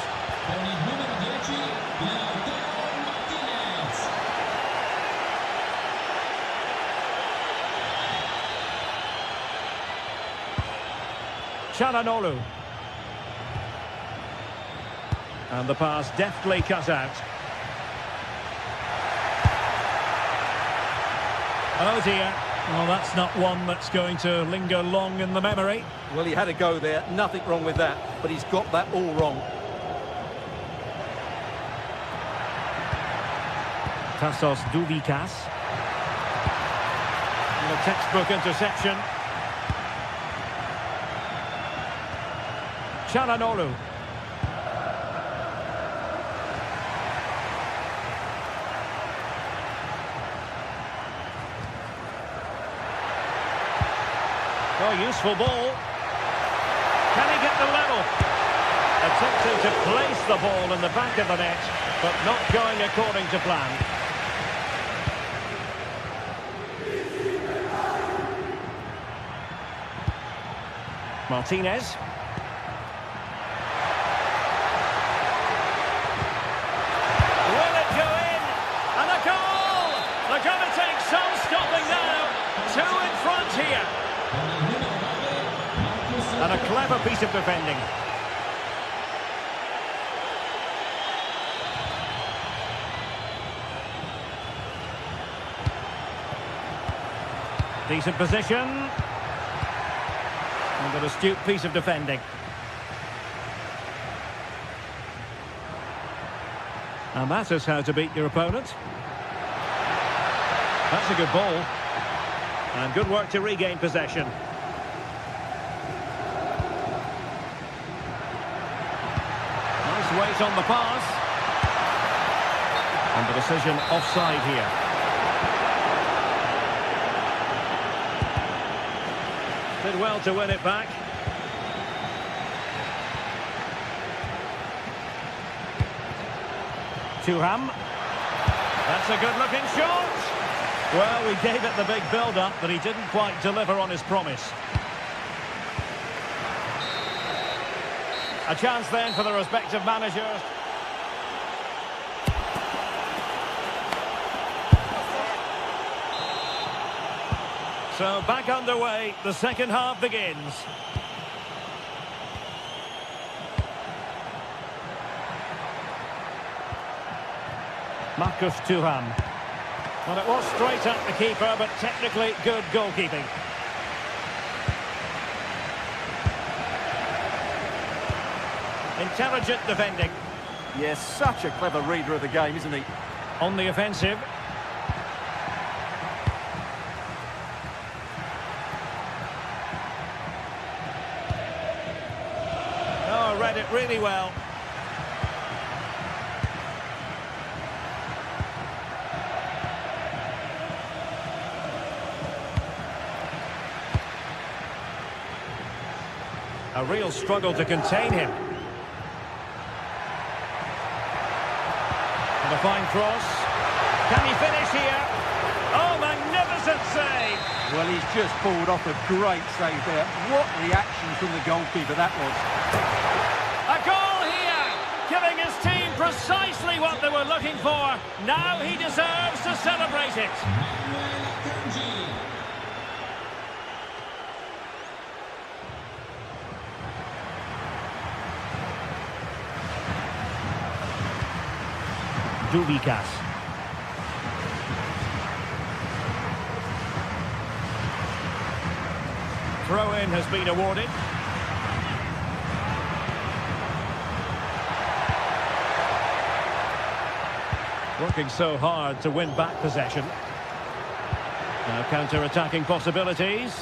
Çalhanoğlu. And the pass deftly cut out. Oh dear. Well, that's not one that's going to linger long in the memory. Well, he had a go there. Nothing wrong with that. But he's got that all wrong. Tassos Duvikas. And a textbook interception. Çalhanoğlu. Oh, useful ball. Can he get the level? Attempting to place the ball in the back of the net, but not going according to plan. Martinez. Will it go in? And a goal! They're going to take some stopping now. Two in front here. And a clever piece of defending. Decent position. And an astute piece of defending. And that is how to beat your opponent. That's a good ball. And good work to regain possession. Nice weight on the pass. And the decision offside here. Did well to win it back. Thuram. That's a good-looking shot. Well, we gave it the big build-up, but he didn't quite deliver on his promise. A chance then for the respective managers. So back underway, the second half begins. Marcus Thuram. Well, it was straight at the keeper, but technically good goalkeeping. Intelligent defending. Yes, such a clever reader of the game, isn't he? On the offensive. Oh, read it really well. A real struggle to contain him. And a fine cross. Can he finish here? Oh, magnificent save! Well, he's just pulled off a great save there. What reaction from the goalkeeper that was. A goal here! Giving his team precisely what they were looking for. Now he deserves to celebrate it. Duvikas. Throw-in has been awarded. Working so hard to win back possession. Now counter-attacking possibilities.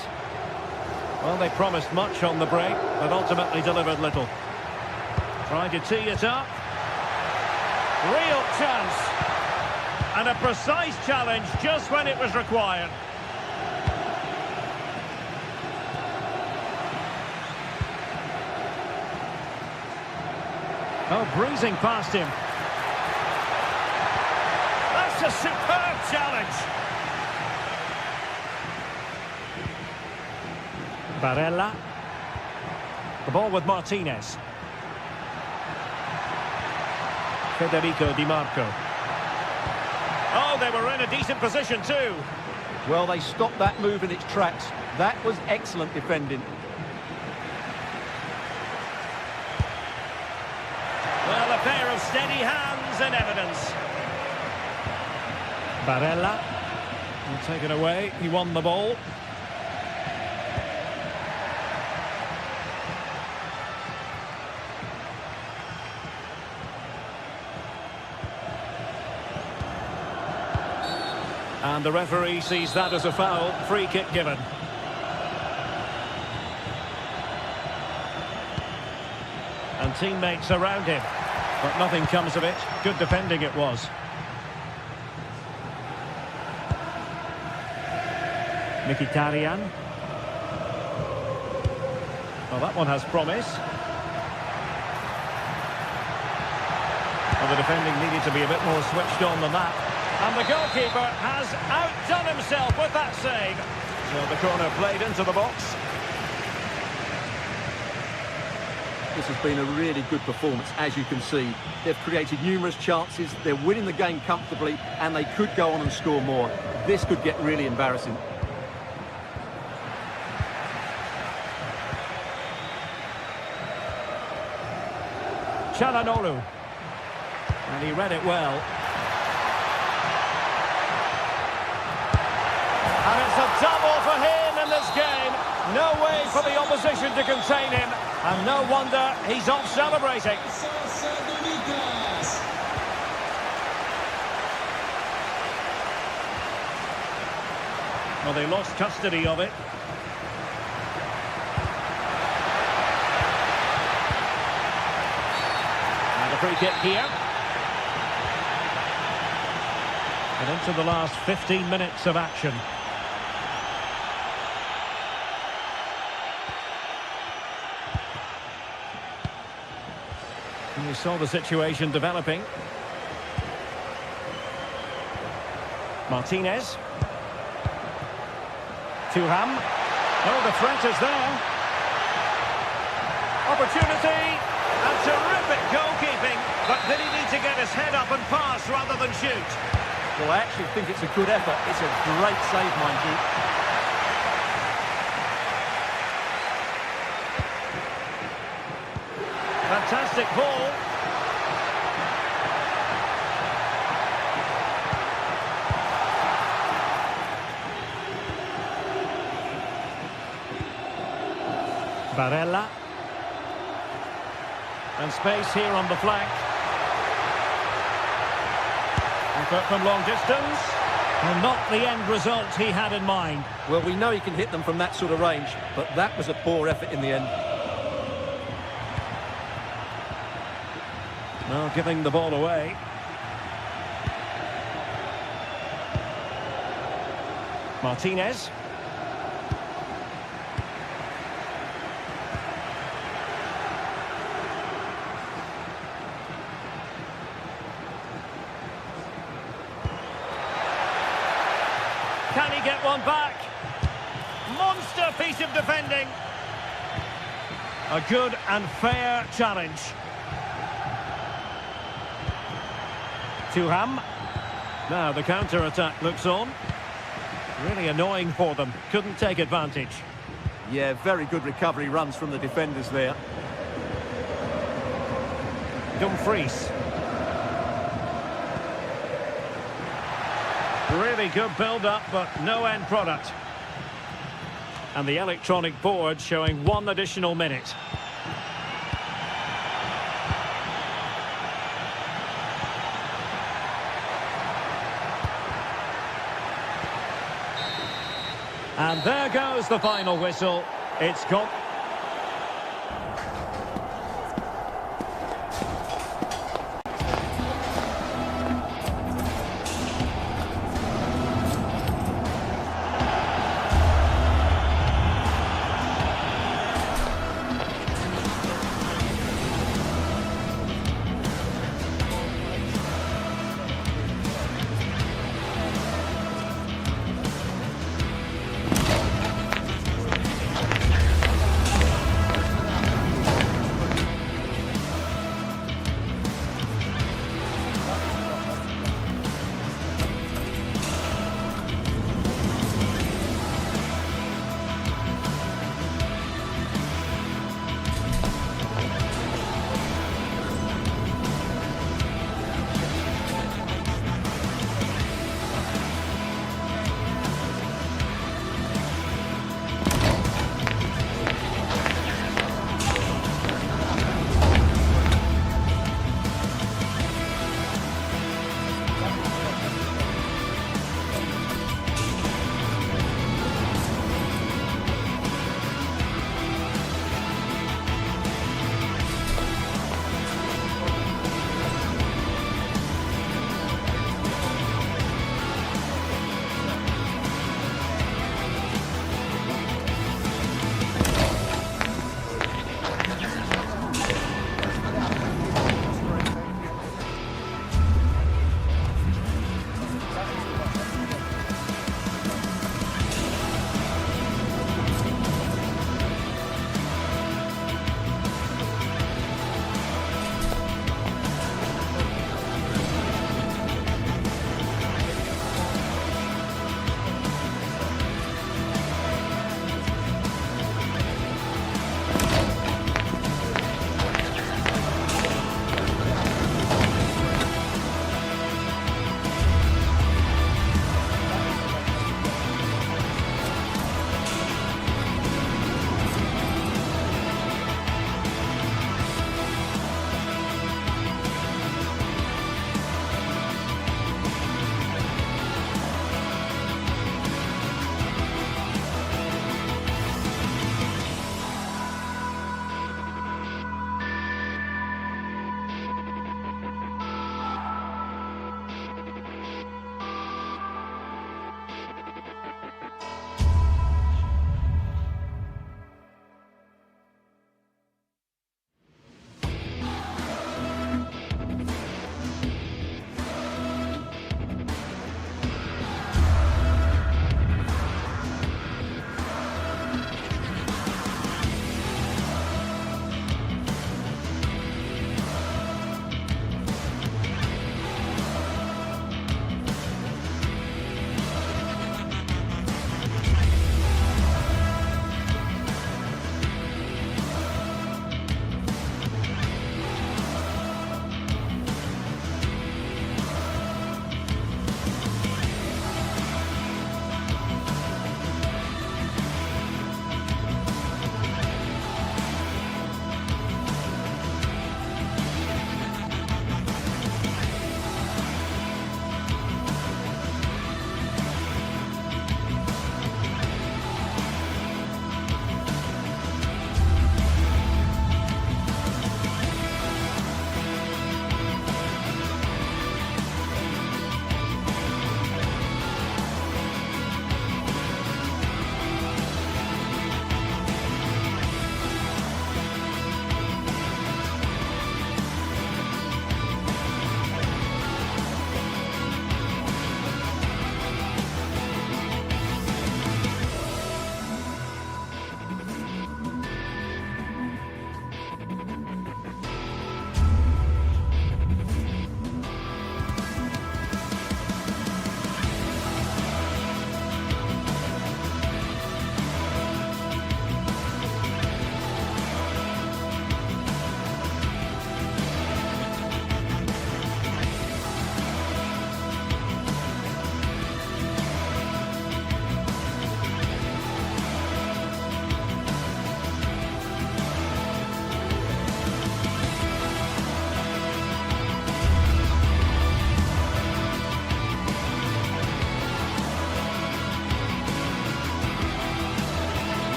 Well, they promised much on the break, but ultimately delivered little. Trying to tee it up. Real chance. And a precise challenge just when it was required. Oh, breezing past him. That's a superb challenge. Barella. The ball with Martinez. Federico Di Marco. Oh, they were in a decent position too. Well, they stopped that move in its tracks. That was excellent defending. Well, a pair of steady hands in evidence. Barella. Will take it away. He won the ball. And the referee sees that as a foul. Free kick given. teammates around him. But nothing comes of it. Good defending it was. Mkhitaryan. Well, that one has promise. Well, the defending needed to be a bit more switched on than that. And the goalkeeper has outdone himself with that save. So the corner played into the box. This has been a really good performance, as you can see. They've created numerous chances, they're winning the game comfortably, and they could go on and score more. This could get really embarrassing. Çalhanoğlu. And he read it well. And it's a double for him in this game. No way for the opposition to contain him. And no wonder he's off celebrating. Well, they lost custody of it. And a free kick here. And into the last 15 minutes of action. And we saw the situation developing. Martinez. Thuram. Oh, the threat is there. Opportunity. And terrific goalkeeping. But did he need to get his head up and pass rather than shoot? Well, I actually think it's a good effort. It's a great save, mind you. Fantastic ball. Barella. And space here on the flank. Effort from long distance. And not the end result he had in mind. Well, we know he can hit them from that sort of range, but that was a poor effort in the end. Well, giving the ball away. Martinez. Can he get one back? Monster piece of defending. A good and fair challenge. Thuram. Now the counter-attack looks on. Really annoying for them. Couldn't take advantage. Yeah, very good recovery runs from the defenders there. Dumfries. Really good build-up, but no end product. And the electronic board showing 1 additional minute. And there goes the final whistle. It's gone.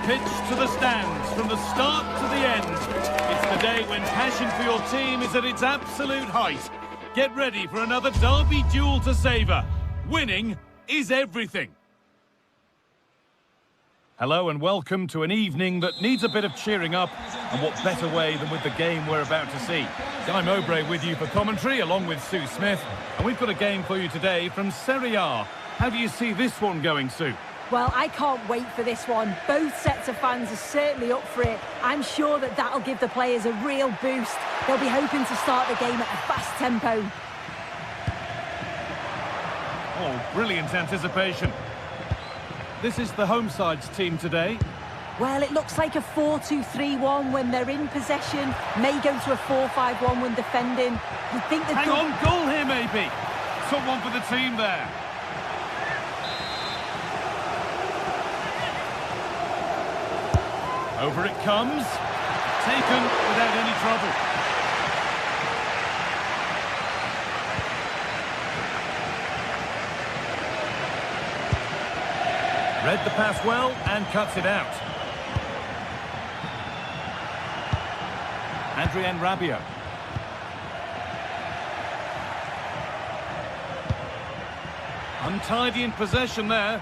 pitch to the stands, from the start to the end. It's the day when passion for your team is at its absolute height. Get ready for another derby duel to savour. Winning is everything. Hello and welcome to an evening that needs a bit of cheering up, and what better way than with the game we're about to see. Guy Mowbray with you for commentary, along with Sue Smith, and we've got a game for you today from Serie A. How do you see this one going, Sue? Well, I can't wait for this one. Both sets of fans are certainly up for it. I'm sure that that'll give the players a real boost. They'll be hoping to start the game at a fast tempo. Oh, brilliant anticipation. This is the home side's team today. Well, it looks like a 4-2-3-1 when they're in possession. May go to a 4-5-1 when defending. You think they've Hang on, goal here maybe. Someone for the team there. Over it comes. Taken without any trouble. Read the pass well and cuts it out. Adrien Rabiot. Untidy in possession there.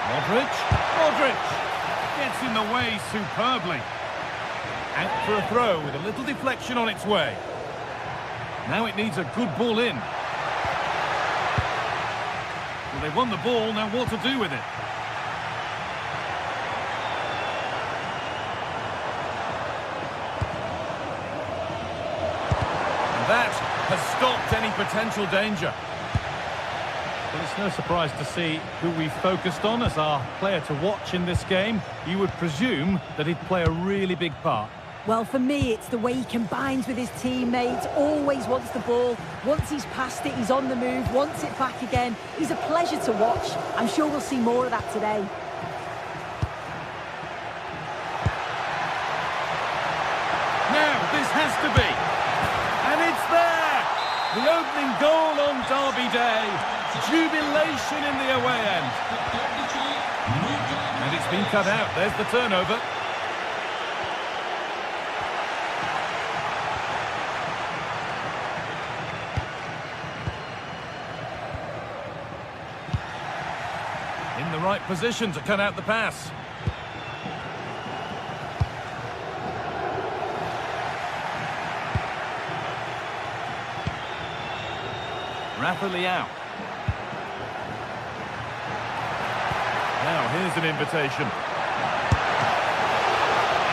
Modric gets in the way superbly. Out for a throw with a little deflection on its way. Now it needs a good ball in. Well, they've won the ball, now what to do with it? And that has stopped any potential danger. Well, it's no surprise to see who we focused on as our player to watch in this game. You would presume that he'd play a really big part. Well, for me, it's the way he combines with his teammates, always wants the ball. Once he's passed it, he's on the move, wants it back again. He's a pleasure to watch. I'm sure we'll see more of that today. Now, this has to be. And it's there! The opening goal on Derby Day. Jubilation in the away end. And it's been cut out. There's the turnover. In the right position to cut out the pass. Rafa Leao. Now here's an invitation.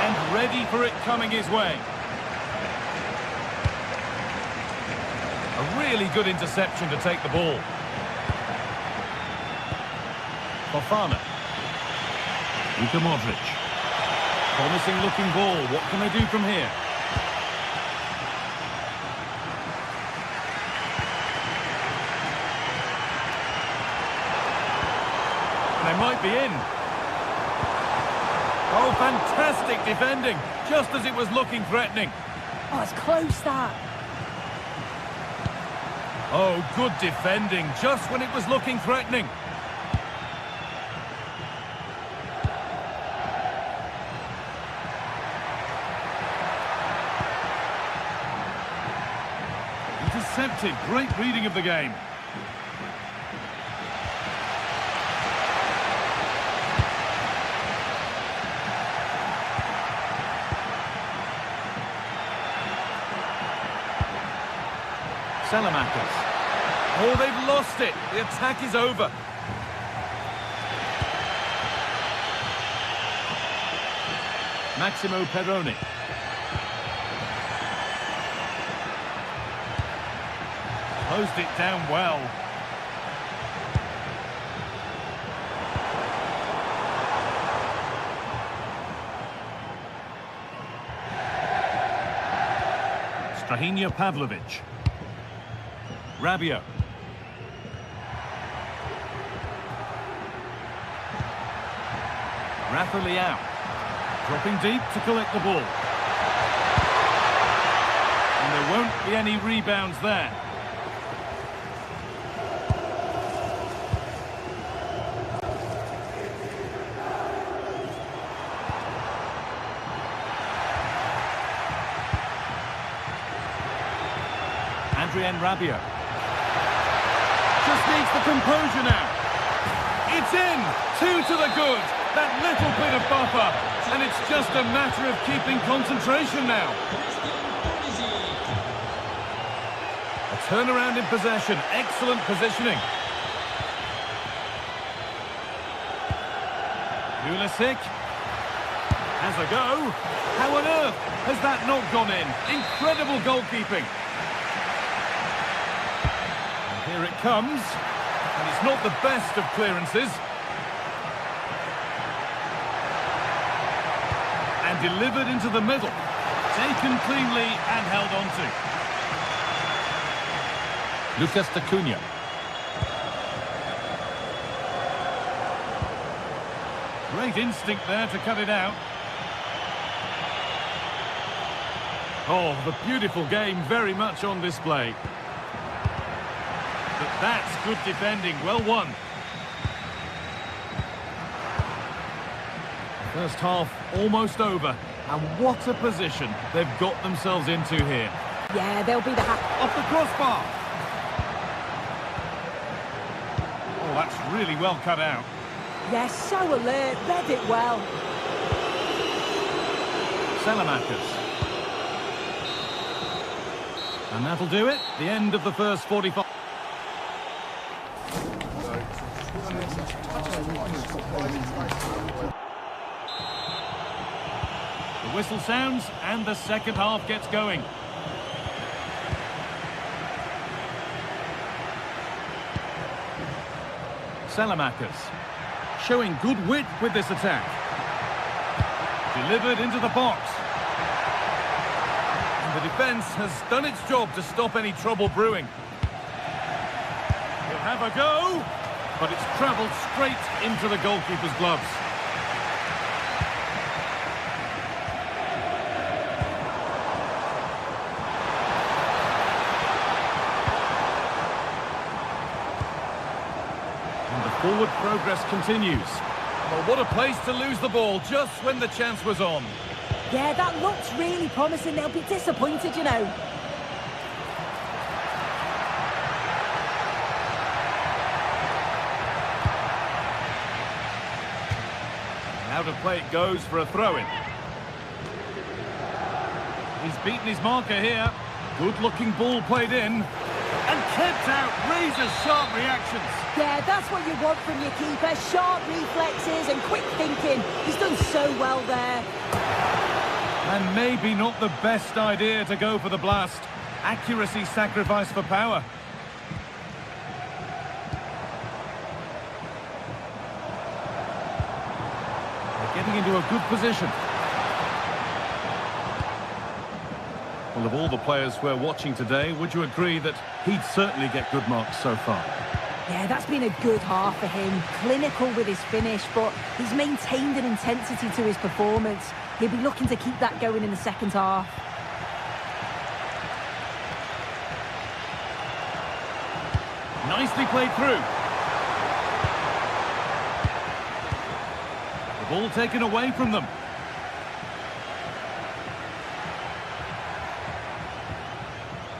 And ready for it coming his way. A really good interception to take the ball. Fofana. Luka Modric. Promising looking ball. What can they do from here? They might be in. Oh, fantastic defending. Just as it was looking threatening. Oh, it's close, that. Oh, good defending. Just when it was looking threatening. Intercepted. Great reading of the game. Salamakers. Oh, they've lost it. The attack is over. Maximo Perrone. Closed it down well. Strahinja Pavlovic. Rabiot. Rafa Leao. Dropping deep to collect the ball. And there won't be any rebounds there. Just needs the composure now. It's in! 2 to the good. That little bit of buffer. And it's just a matter of keeping concentration now. A turnaround in possession. Excellent positioning. Pulisic has a go. How on earth has that not gone in? Incredible goalkeeping. And here it comes. And it's not the best of clearances. And delivered into the middle. Taken cleanly and held on to. Lucas Acuna. Great instinct there to cut it out. Oh, the beautiful game very much on display. But that's good defending, well won. First half almost over. And what a position they've got themselves into here. Yeah, they'll be the Off the crossbar. Oh, that's really well cut out. Yes, so alert, read it well. Salamakers. And that'll do it. The end of the first 45. The whistle sounds and the second half gets going. Salamakers. Showing good wit with this attack. Delivered into the box. And the defence has done its job to stop any trouble brewing. He'll have a go, but it's travelled straight into the goalkeeper's gloves. Forward progress continues. Well, what a place to lose the ball just when the chance was on. Yeah, that looks really promising. They'll be disappointed, you know. Out of play it goes for a throw-in. He's beaten his marker here. Good-looking ball played in. And kept out. Razor-sharp reactions. Yeah, that's what you want from your keeper. Sharp reflexes and quick thinking. He's done so well there. And maybe not the best idea to go for the blast. Accuracy sacrificed for power. They're getting into a good position. Well, of all the players we're watching today, would you agree that he'd certainly get good marks so far? Yeah, that's been a good half for him. Clinical with his finish, but he's maintained an intensity to his performance. He'll be looking to keep that going in the second half. Nicely played through. The ball taken away from them.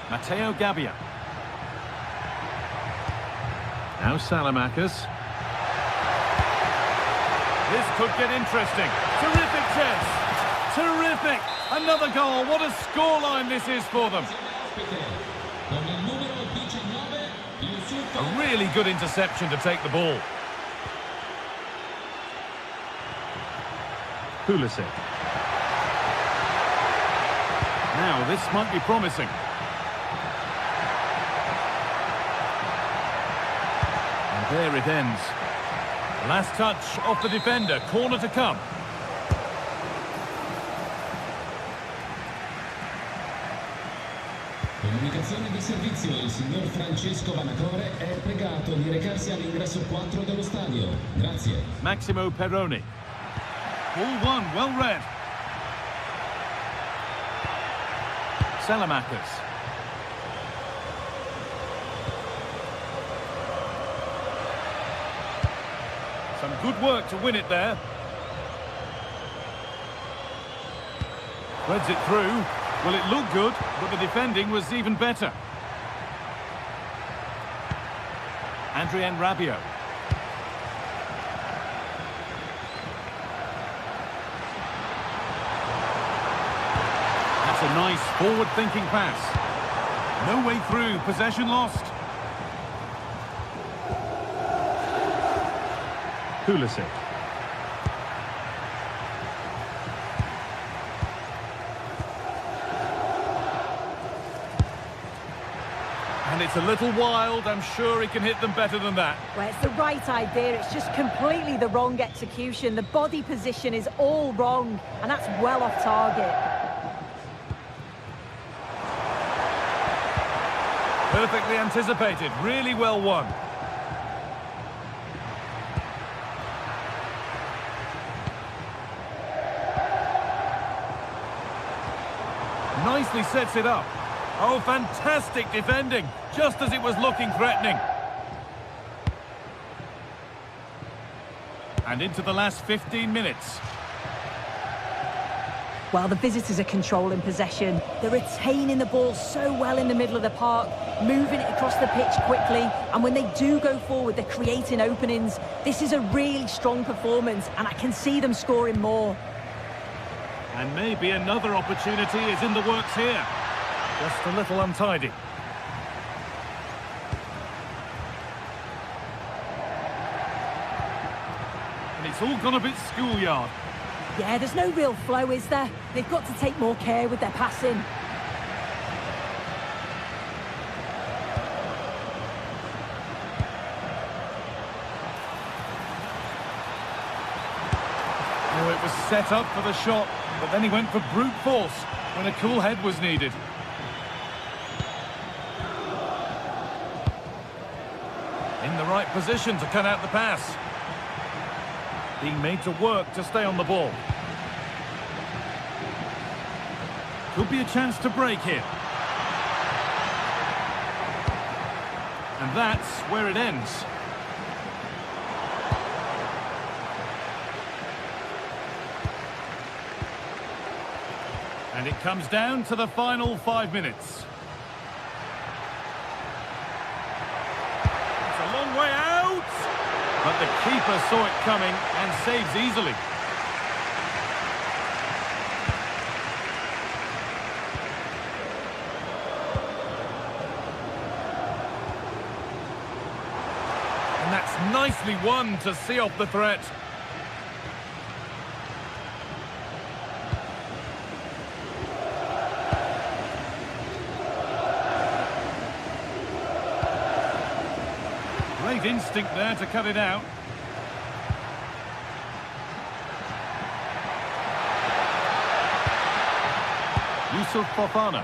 Matteo Gabbia. Now Salamakers. This could get interesting. Terrific chance. Terrific. Another goal. What a scoreline this is for them. A really good interception to take the ball. Pulisic. Now this might be promising. There it ends. Last touch off the defender. Corner to come. Comunicazione di servizio. Il signor Francesco Vanacore è pregato di recarsi all'ingresso 4 dello stadio. Grazie. Maximo Perroni. Ball one, well read. Salamakers. Some good work to win it there. Threads it through. Well, it looked good, but the defending was even better. Adrien Rabiot. That's a nice forward-thinking pass. No way through, possession lost. Pulisic. And it's a little wild. I'm sure he can hit them better than that. Well, it's the right idea. It's just completely the wrong execution. The body position is all wrong, and that's well off target. Perfectly anticipated. Really well won. Nicely sets it up. Oh, fantastic defending, just as it was looking threatening. And into the last 15 minutes. Well, the visitors are controlling possession. They're retaining the ball so well in the middle of the park, moving it across the pitch quickly, and when they do go forward, they're creating openings. This is a really strong performance, and I can see them scoring more. And maybe another opportunity is in the works here. Just a little untidy. And it's all gone a bit schoolyard. Yeah, there's no real flow, is there? They've got to take more care with their passing. Oh, it was set up for the shot, but then he went for brute force when a cool head was needed. In the right position to cut out the pass. Being made to work to stay on the ball. Could be a chance to break here. And that's where it ends. And it comes down to the final 5 minutes. It's a long way out! But the keeper saw it coming and saves easily. And that's nicely won to see off the threat. Great instinct there to cut it out. Yusuf Fofana.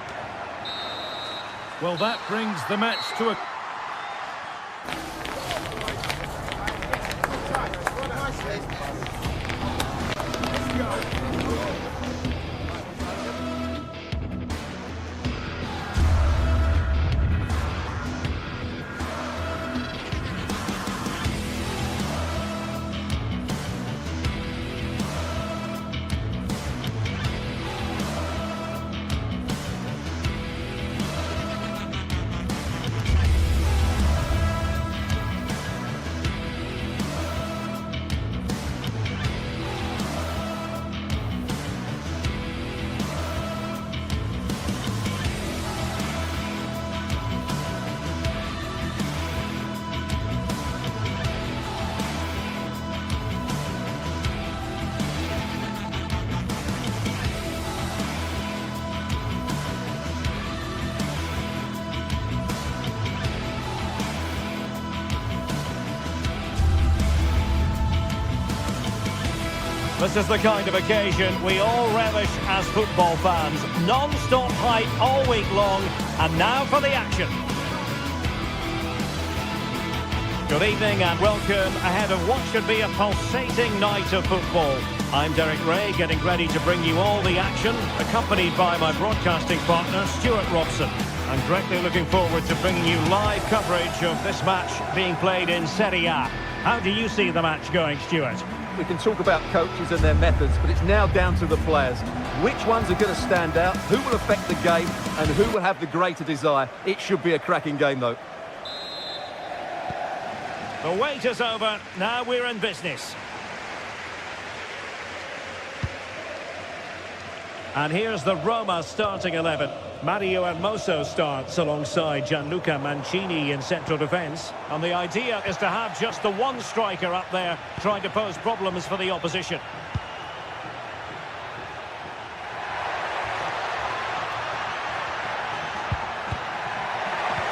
Well, that brings the match to a... This is the kind of occasion we all relish as football fans. Non-stop hype all week long, and now for the action. Good evening and welcome ahead of what should be a pulsating night of football. I'm Derek Ray, getting ready to bring you all the action, accompanied by my broadcasting partner, Stuart Robson. I'm greatly looking forward to bringing you live coverage of this match being played in Serie A. How do you see the match going, Stuart? We can talk about coaches and their methods, but it's now down to the players. Which ones are going to stand out, who will affect the game, and who will have the greater desire? It should be a cracking game, though. The wait is over. Now we're in business. And here's the Roma starting 11. Mario Hermoso starts alongside Gianluca Mancini in central defence. And the idea is to have just the one striker up there trying to pose problems for the opposition.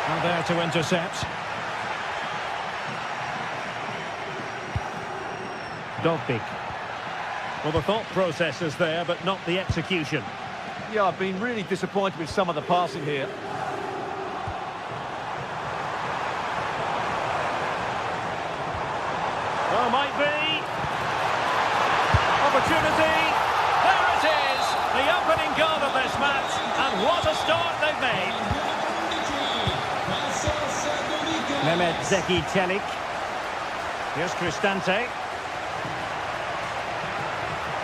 And there to intercept. Dovbik. Well, the thought process is there, but not the execution. Yeah, I've been really disappointed with some of the passing here. Oh, might be. Opportunity. There it is. The opening goal of this match. And what a start they've made. Mehmet Zeki Çelik. Here's Cristante.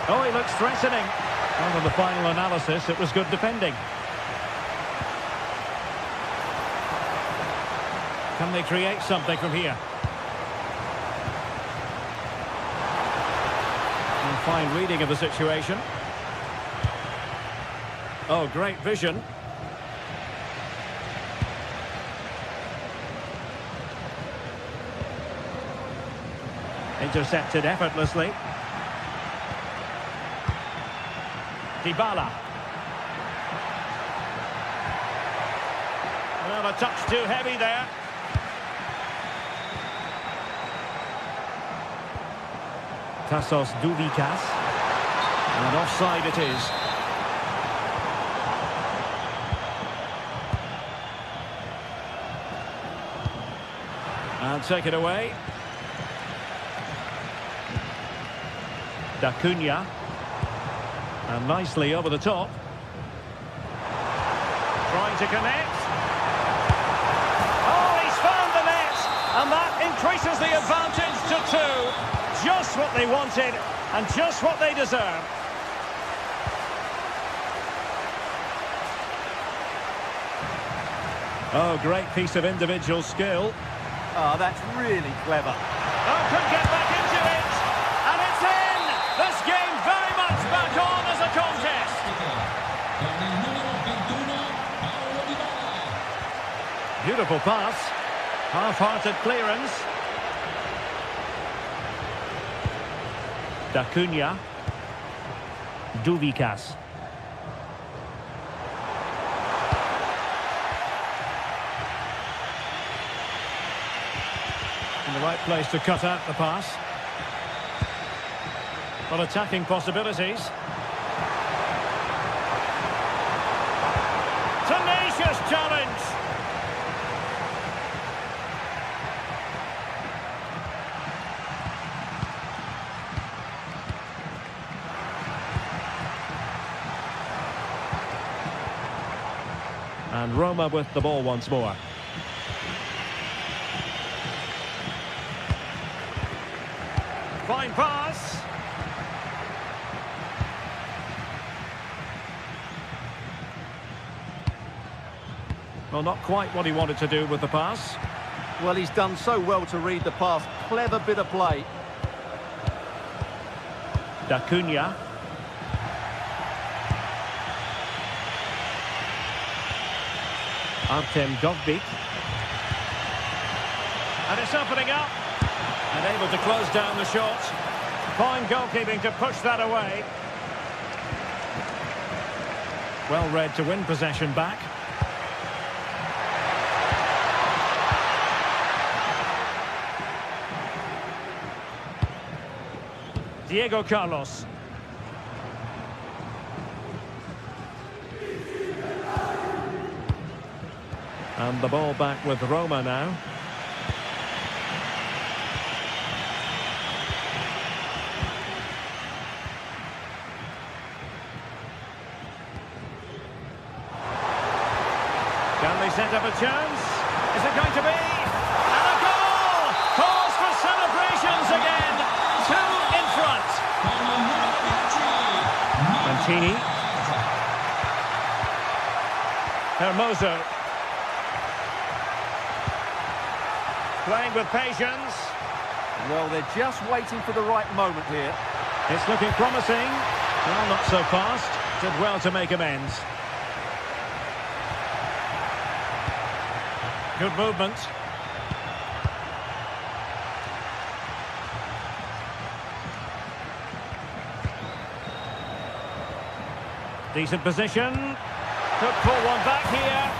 Oh, he looks threatening. Well, in the final analysis, it was good defending. Can they create something from here? And fine reading of the situation. Oh, great vision. Intercepted effortlessly. Dybala. Well, a touch too heavy there. Tassos Douvikas. And offside it is. And take it away. Da Cunha. And nicely over the top. Trying to connect. Oh, he's found the net! And that increases the advantage to 2. Just what they wanted and just what they deserve. Oh, great piece of individual skill. Oh, that's really clever. Oh, could get back into it. And it's in! This game very much back on as a contest. Beautiful pass. Half-hearted clearance. Da Cunha. Douvikas. In the right place to cut out the pass. Well, attacking possibilities. Tenacious challenge. And Roma with the ball once more. Fine pass. Well, not quite what he wanted to do with the pass. Well, he's done so well to read the pass. Clever bit of play. Da Cunha. Artem Dovbik. And it's opening up. And able to close down the shot. Fine goalkeeping to push that away. Well read to win possession back. Diego Carlos. And the ball back with Roma now. Can they set up a chance? Is it going to be? And a goal! Calls for celebrations again. 2 in front. Mancini. Hermoso. Playing with patience. Well, they're just waiting for the right moment here. It's looking promising. Well, not so fast. Did well to make amends. Good movement. Decent position. Could pull one back here.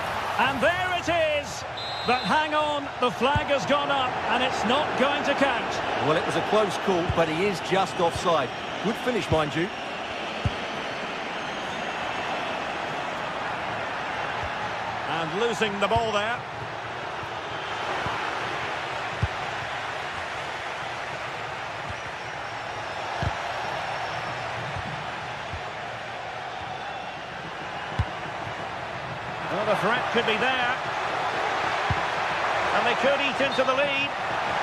And there it is. But hang on, the flag has gone up and it's not going to count. Well, it was a close call, but he is just offside. Good finish, mind you. And losing the ball there. Well, the threat could be there. And they could eat into the lead.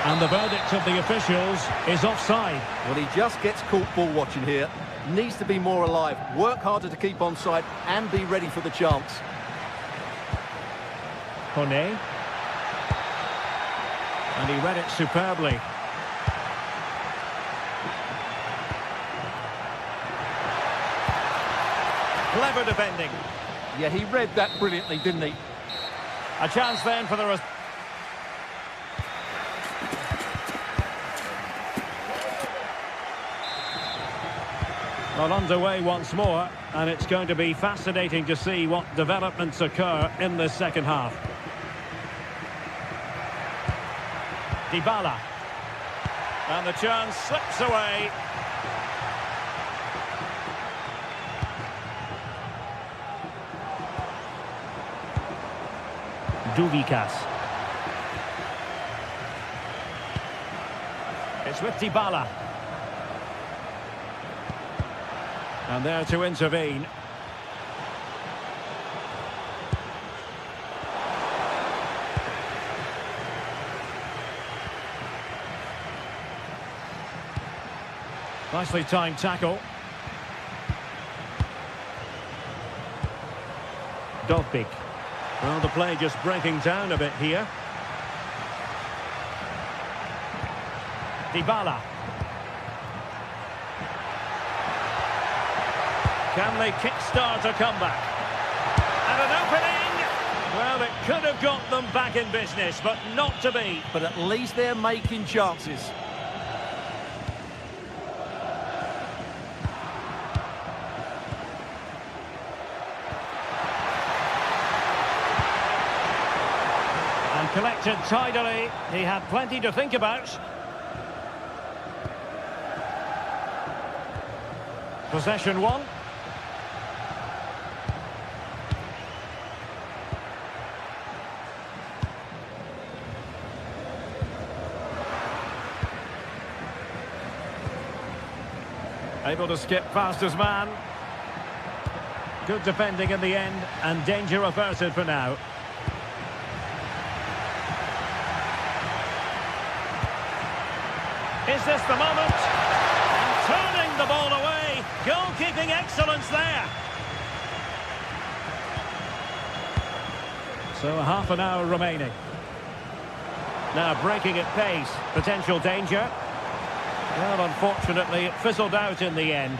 And the verdict of the officials is offside. Well, he just gets caught ball watching here. Needs to be more alive, work harder to keep onside and be ready for the chance. Kone. And he read it superbly. Clever defending. Yeah, he read that brilliantly, didn't he? A chance then for the... Well, underway once more, and it's going to be fascinating to see what developments occur in the second half. Dybala. And the chance slips away. Duvikas. It's with Dybala. And there to intervene. Nicely timed tackle. Dovbik. Well, the play just breaking down a bit here. Dybala. Can they kickstart a comeback? And an opening! Well, it could have got them back in business, but not to be. But at least they're making chances. And collected tidily. He had plenty to think about. Possession one. Able to skip past his man. Good defending in the end, and danger averted for now. Is this the moment? And turning the ball away. Goalkeeping excellence there. So half an hour remaining. Now breaking at pace. Potential danger. Well, unfortunately, it fizzled out in the end.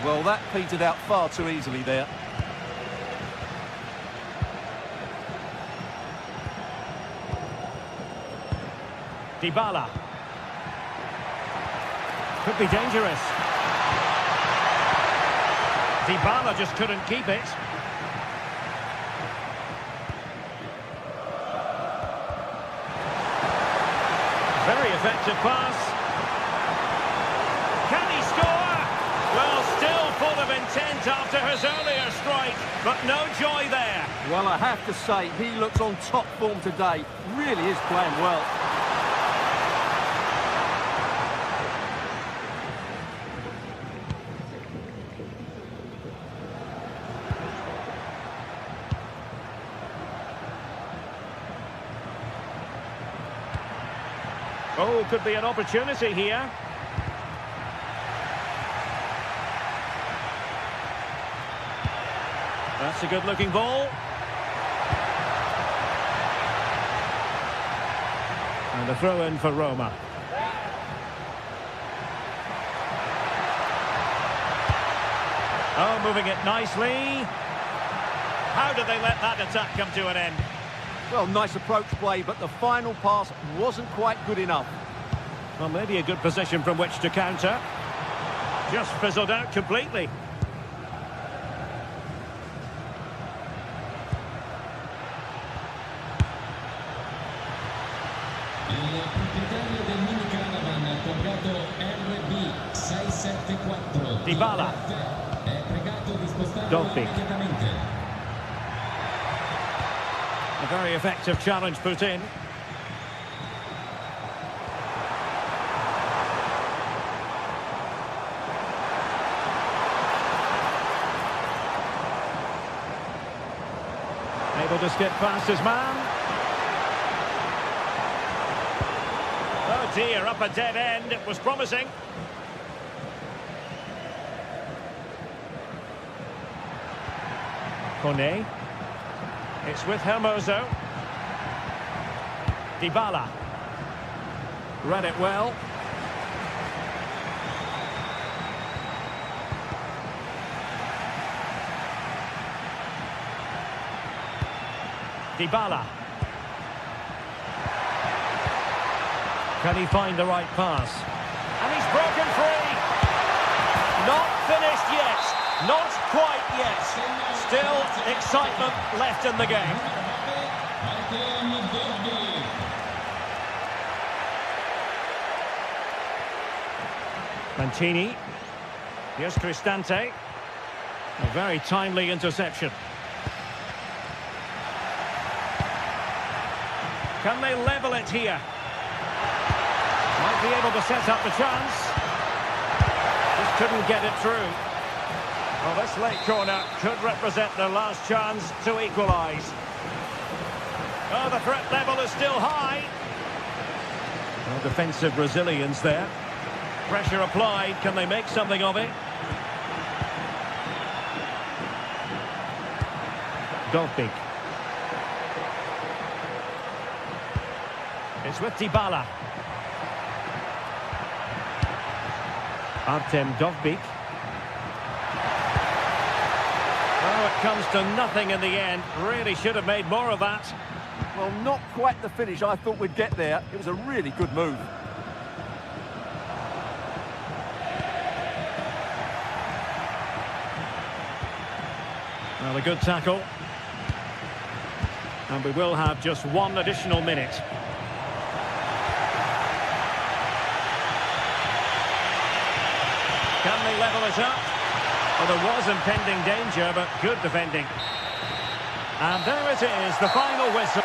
Well, that petered out far too easily there. Dybala. Could be dangerous. Dybala just couldn't keep it. Very effective pass. Can he score? Well, still full of intent after his earlier strike, but no joy there. Well, I have to say, he looks on top form today. Really is playing well. Oh, could be an opportunity here. That's a good-looking ball. And a throw-in for Roma. Oh, moving it nicely. How did they let that attack come to an end? Well, nice approach play, but the final pass wasn't quite good enough. Well, maybe a good position from which to counter. Just fizzled out completely. Il proprietario del mini caravan ha comprato RB674 Dybala. è pregato di spostarlo Dolby. immediatamente. A very effective challenge put in. Able to skip past his man. Oh dear, up a dead end. It was promising. Kone. It's with Hermoso. Dybala. Read it well. Dybala. Can he find the right pass? And he's broken free. Not finished yet. Not quite yet. Still excitement left in the game. Mancini. Here's Cristante. A very timely interception. Can they level it here? Might be able to set up the chance. Just couldn't get it through. Well, this late corner could represent their last chance to equalise. Oh, the threat level is still high. Well, defensive resilience there. Pressure applied. Can they make something of it? Dolby. It's with Dybala. Artem Dovbyk. Oh, it comes to nothing in the end. Really should have made more of that. Well, not quite the finish I thought we'd get there. It was a really good move. Well, a good tackle. And we will have just one additional minute. Can they level it up? Well, there was impending danger, but good defending. And there it is, the final whistle.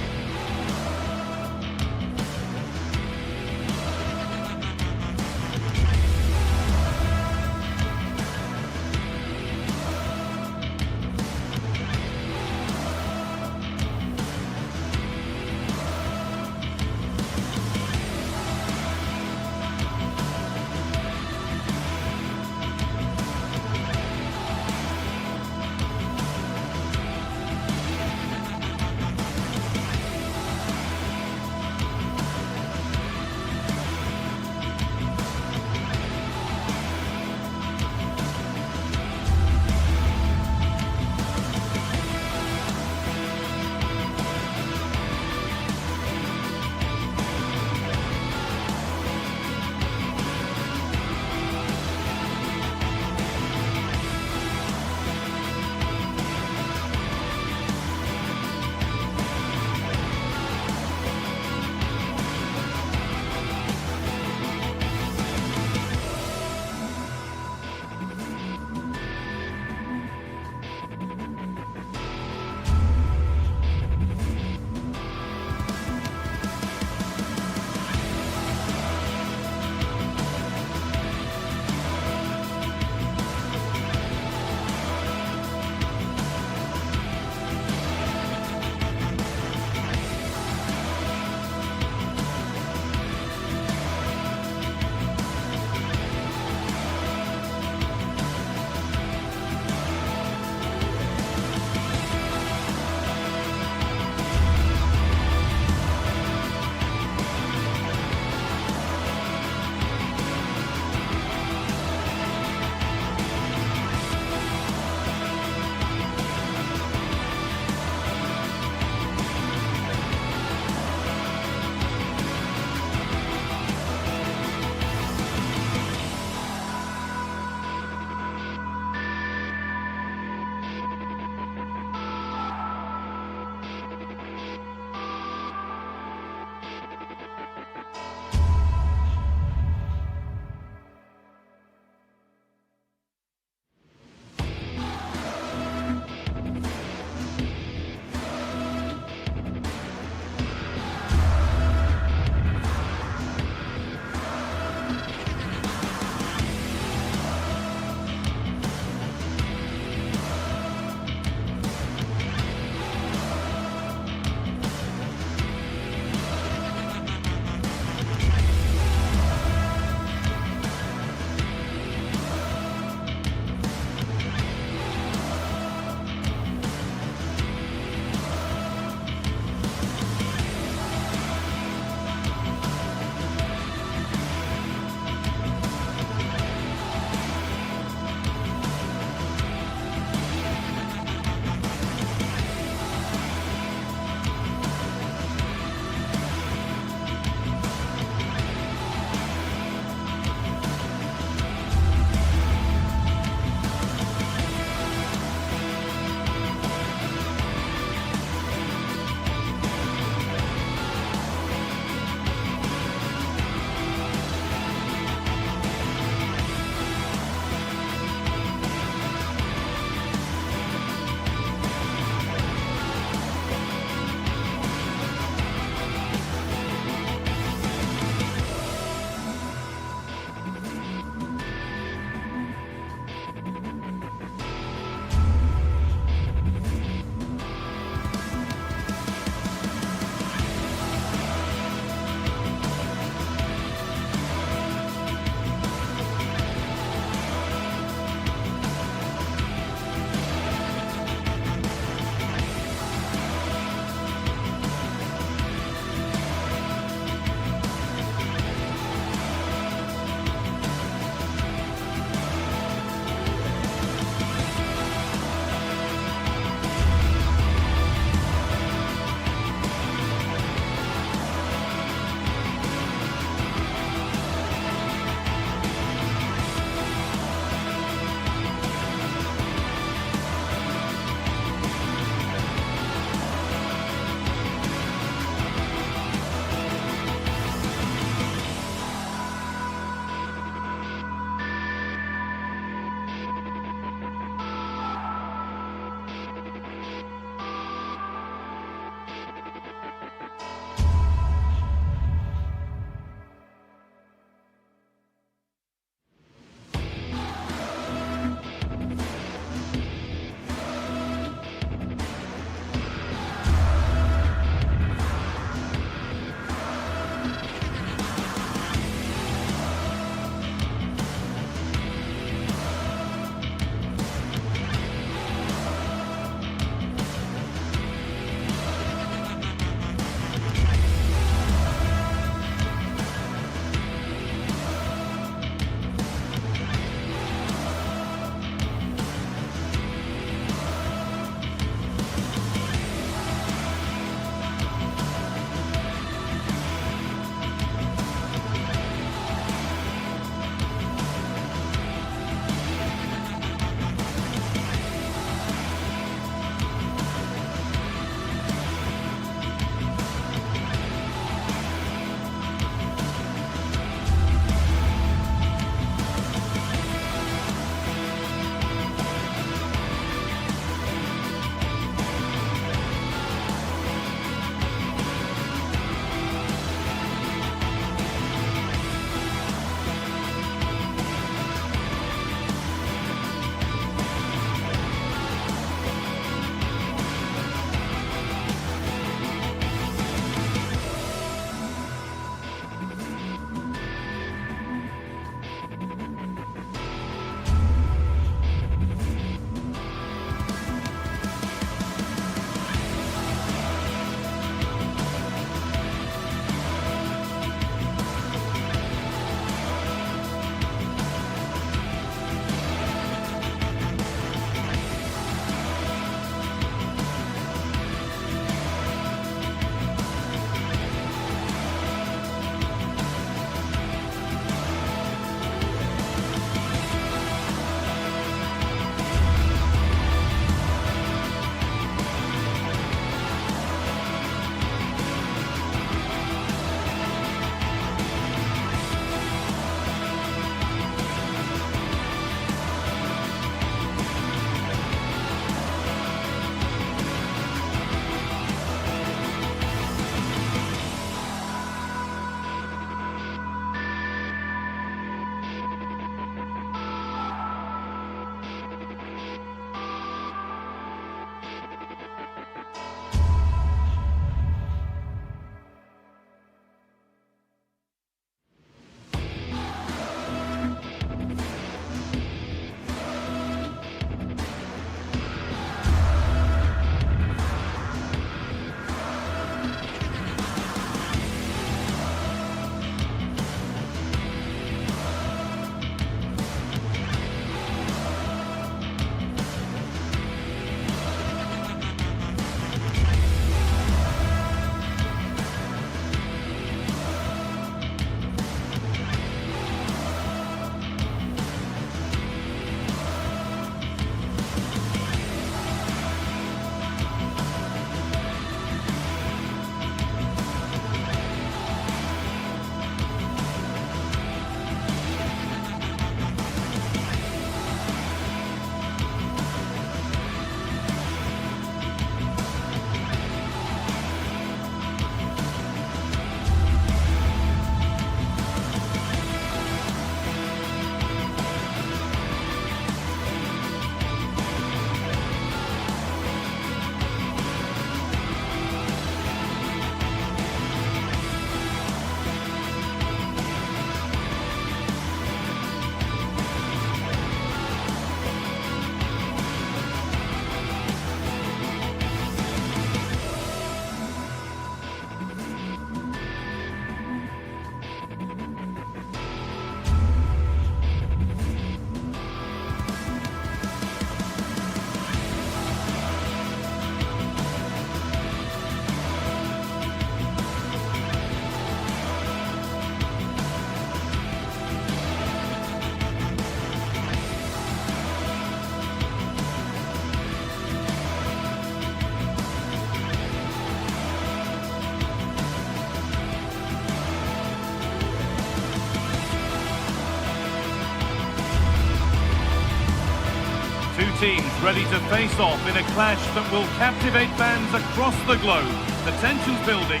Two teams ready to face off in a clash that will captivate fans across the globe. The tension's building.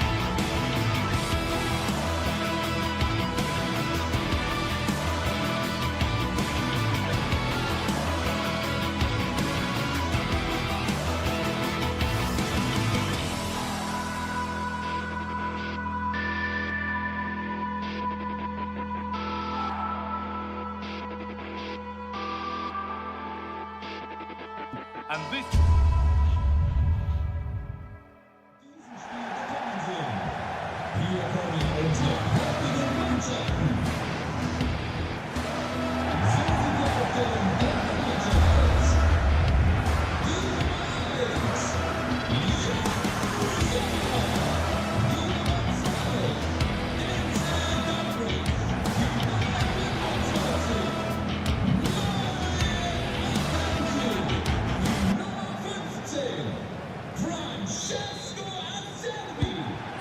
And this...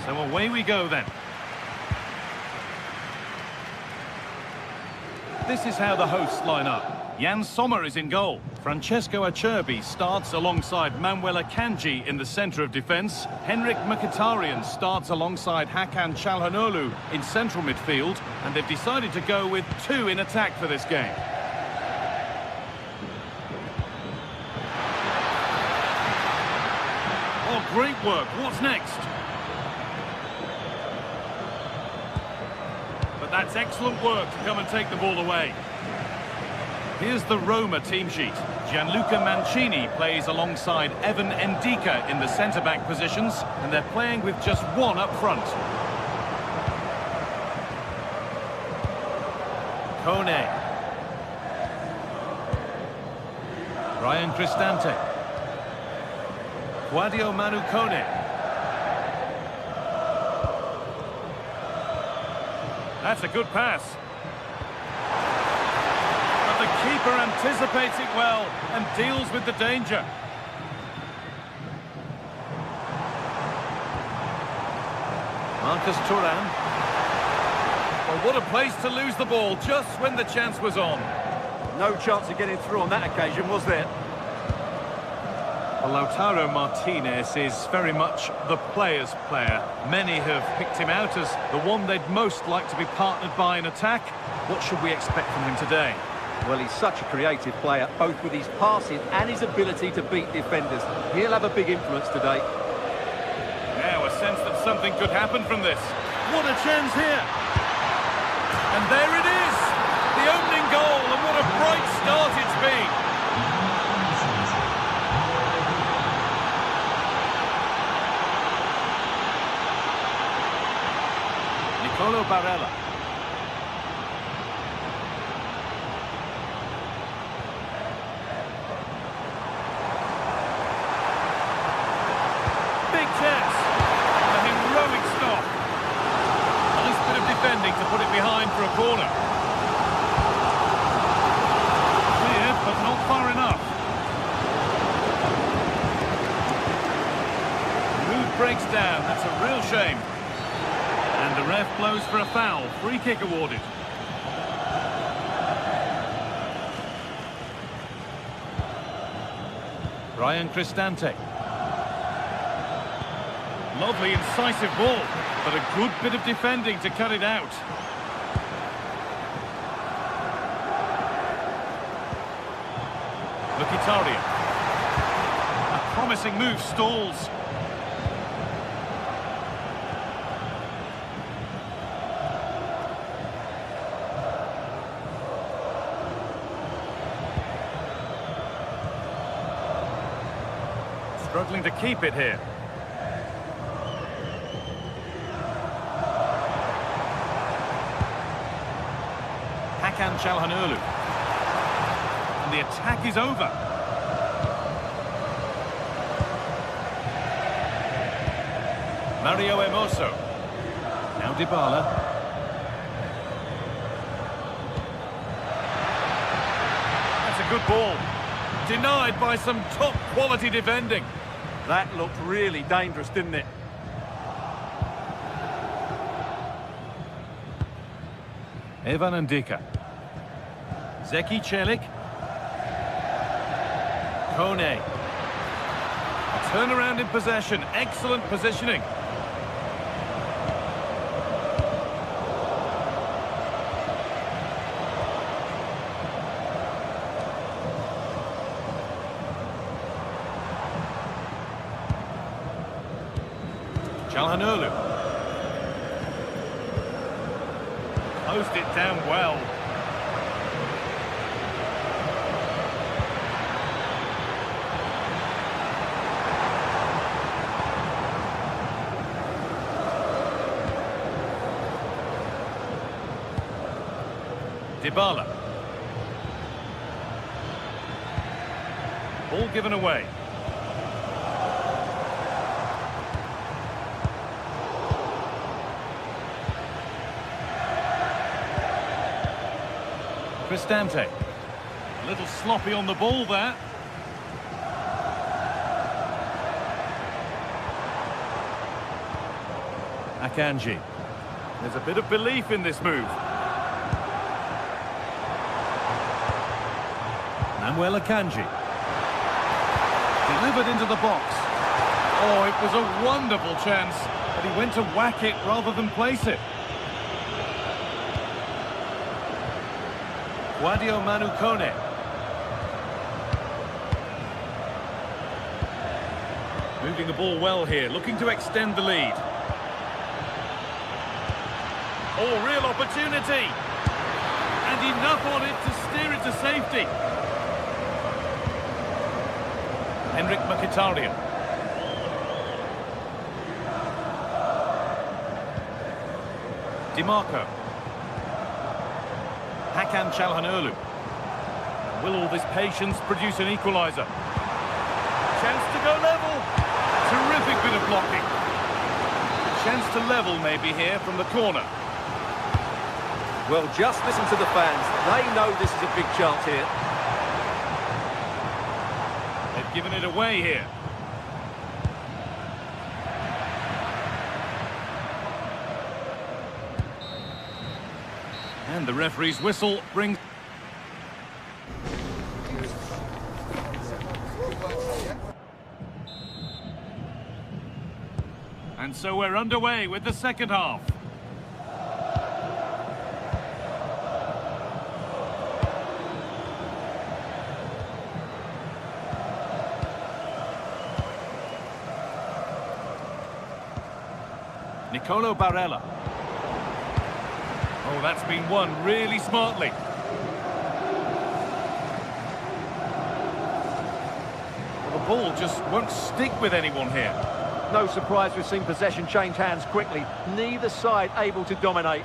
So away we go then. This is how the hosts line up. Jan Sommer is in goal. Francesco Acerbi starts alongside Manuel Akanji in the centre of defence. Henrik Mkhitaryan starts alongside Hakan Çalhanoğlu in central midfield. And they've decided to go with two in attack for this game. Oh, great work. What's next? But that's excellent work to come and take the ball away. Here's the Roma team sheet. Gianluca Mancini plays alongside Evan Ndika in the centre-back positions, and they're playing with just one up front. Kone. Ryan Cristante. Guadio Manu Kone. That's a good pass. But the keeper anticipates it well and deals with the danger. Marcus Thuram. Well, what a place to lose the ball just when the chance was on. No chance of getting through on that occasion, was there? Well, Lautaro Martinez is very much the player's player. Many have picked him out as the one they'd most like to be partnered by in attack. What should we expect from him today? Well, he's such a creative player, both with his passing and his ability to beat defenders. He'll have a big influence today. Now a sense that something could happen from this. What a chance here! And there it is! The opening goal, and what a bright start it's been! Nicolo Barella. Big chance. A heroic stop. Nice bit of defending to put it behind for a corner. Cleared, but not far enough. The mood breaks down. That's a real shame. And the ref blows for a foul. Free kick awarded. Ryan Cristante. Lovely, incisive ball, but a good bit of defending to cut it out. Mkhitaryan. A promising move stalls. Struggling to keep it here. Hakan Çalhanoğlu. And the attack is over. Mario Hermoso. Now Dybala. That's a good ball. Denied by some top-quality defending. That looked really dangerous, didn't it? Evan Ndika. Zeki Çelik. Kone. Turnaround in possession. Excellent positioning. Çalhanoğlu. Closed it down well. Dybala. Ball given away. Cristante. A little sloppy on the ball there. Akanji. There's a bit of belief in this move. Akanji. Delivered into the box. Oh, it was a wonderful chance, but he went to whack it rather than place it. Guadio Manu Kone. Moving the ball well here, looking to extend the lead. Oh, real opportunity. And enough on it to steer it to safety. Henrik Mkhitaryan. DiMarco. Hakan Çalhanoğlu. Will all this patience produce an equaliser? Chance to go level. Terrific bit of blocking. A chance to level maybe here from the corner. Well, just listen to the fans. They know this is a big chance here. They've given it away here. And the referee's whistle brings... And so we're underway with the second half. Nicolo Barella. Oh, that's been won really smartly. Well, the ball just won't stick with anyone here. No surprise we've seen possession change hands quickly. Neither side able to dominate.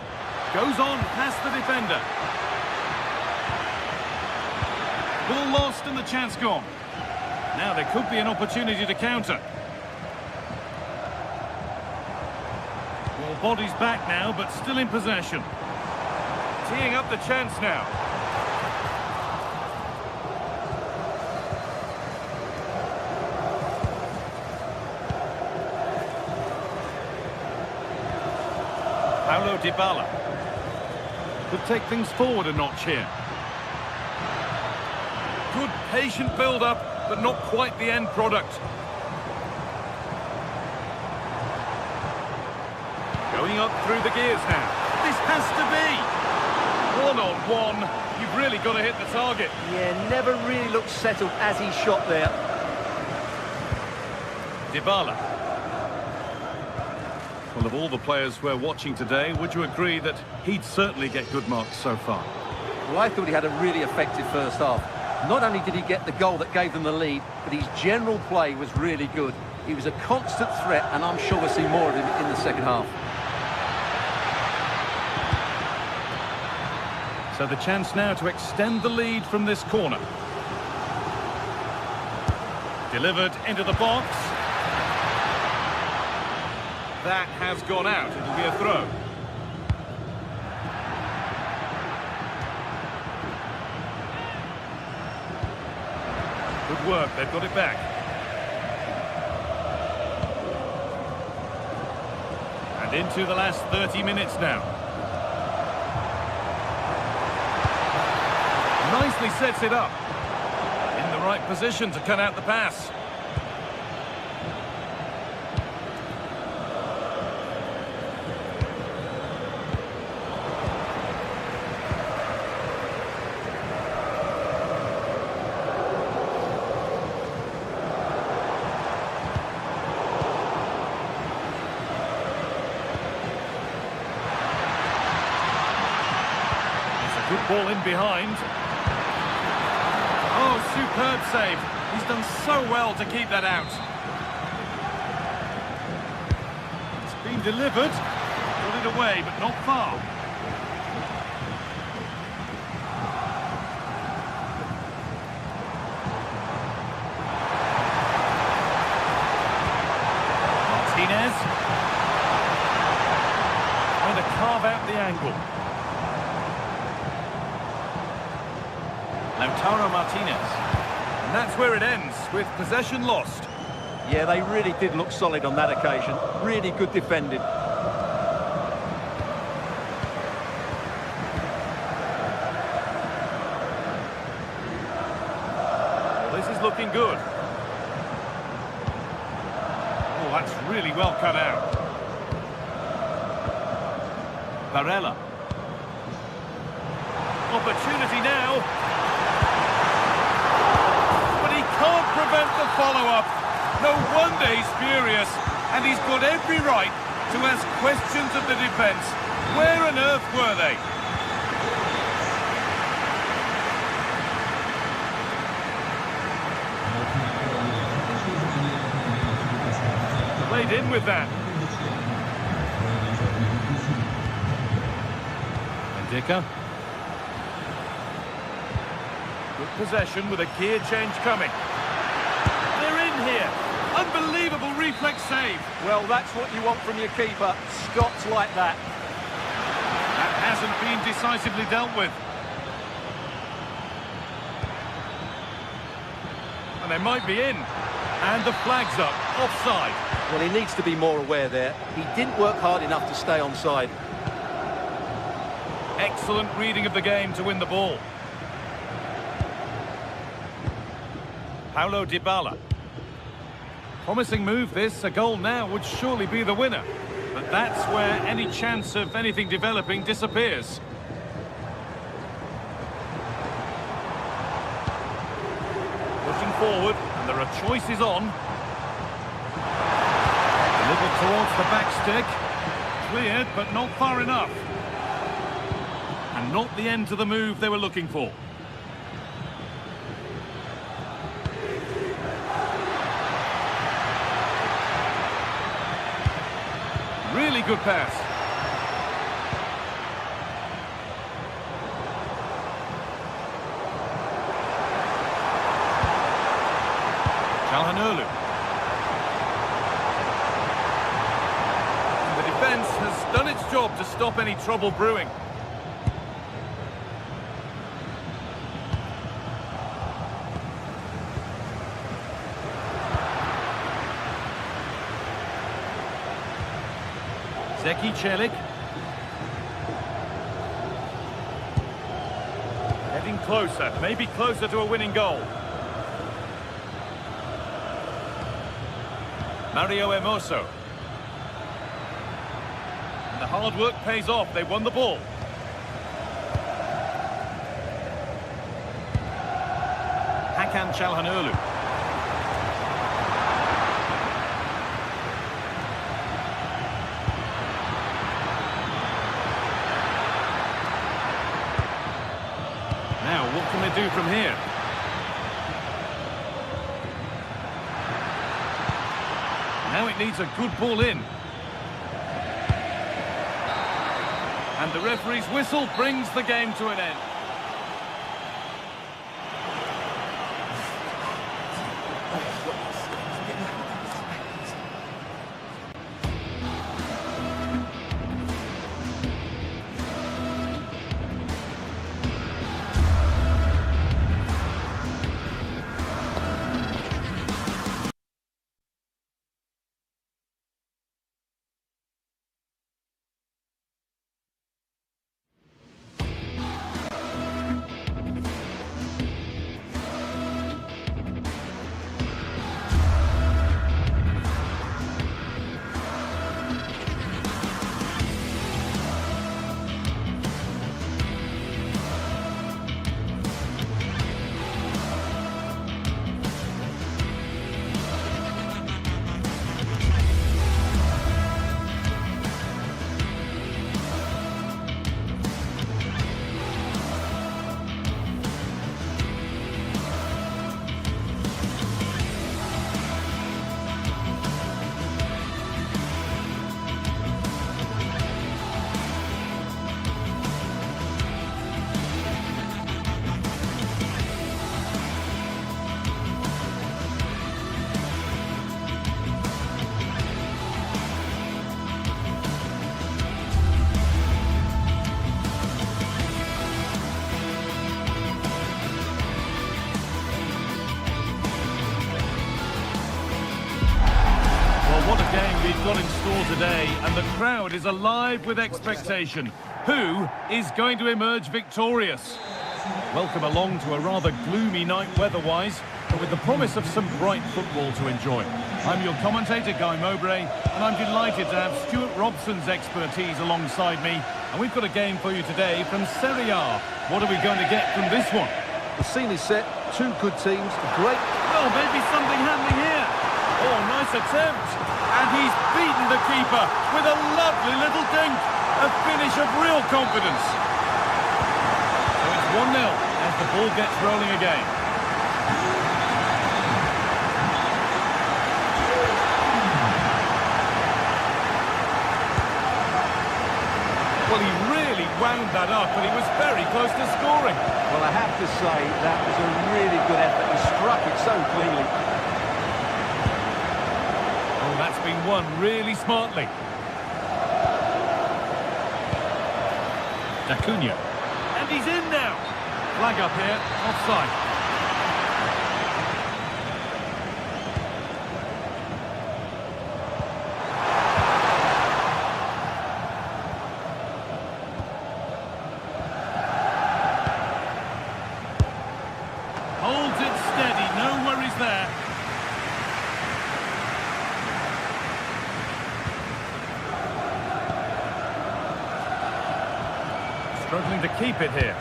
Goes on past the defender. Ball lost and the chance gone. Now there could be an opportunity to counter. Well, body's back now, but still in possession. Teeing up the chance now. Paulo Dybala could take things forward a notch here. Good patient build-up, but not quite the end product. Going up through the gears now. This has to be. One-on-one, you've really got to hit the target. Yeah, never really looked settled as he shot there. Dybala. Well, of all the players we're watching today, would you agree that he'd certainly get good marks so far? Well, I thought he had a really effective first half. Not only did he get the goal that gave them the lead, but his general play was really good. He was a constant threat, and I'm sure we'll see more of him in the second half. So the chance now to extend the lead from this corner. Delivered into the box. That has gone out. It'll be a throw. Good work, they've got it back. And into the last 30 minutes now. Nicely sets it up. In the right perfect position to cut out the pass. Good ball in behind. Oh, superb save. He's done so well to keep that out. It's been delivered. Got it away, but not far. Martinez. Trying to carve out the angle. Lautaro Martinez. And that's where it ends, with possession lost. Yeah, they really did look solid on that occasion. Really good defending. Well, this is looking good. Oh, that's really well cut out. Barella. Opportunity now. Can't prevent the follow-up. No wonder he's furious, and he's got every right to ask questions of the defence. Where on earth were they? Played in with that. Ndika. Good possession with a gear change coming. They're in here. Unbelievable reflex save. Well, that's what you want from your keeper. Stops like that. That hasn't been decisively dealt with. And they might be in. And the flag's up. Offside. Well, he needs to be more aware there. He didn't work hard enough to stay onside. Excellent reading of the game to win the ball. Paulo Dybala. Promising move this, a goal now would surely be the winner. But that's where any chance of anything developing disappears. Pushing forward, and there are choices on. Delivered towards the back stick. Cleared, but not far enough. And not the end to the move they were looking for. Really good pass. Calhanoglu. The defence has done its job to stop any trouble brewing. Zeki Celik. Getting closer, maybe closer to a winning goal. Mario Hermoso. And the hard work pays off, they won the ball. Hakan Calhanoglu. Now, what can they do from here? Now it needs a good ball in. And the referee's whistle brings the game to an end. game we've got in store today, and the crowd is alive with expectation. Who is going to emerge victorious? Welcome along to a rather gloomy night weather-wise, but with the promise of some bright football to enjoy. I'm your commentator, Guy Mowbray, and I'm delighted to have Stuart Robson's expertise alongside me. And we've got a game for you today from Serie A. What are we going to get from this one? The scene is set, two good teams, great... Well, maybe something happening here. Oh, nice attempt. And he's beaten the keeper with a lovely little dink. A finish of real confidence. So it's 1-0 as the ball gets rolling again. Well, he really wound that up, but he was very close to scoring. Well, I have to say, that was a really good effort. He struck it so cleanly. Oh, that's been won really smartly. Acuna. And he's in now. Flag up here, offside. Holds it steady, no worries there. Struggling to keep it here.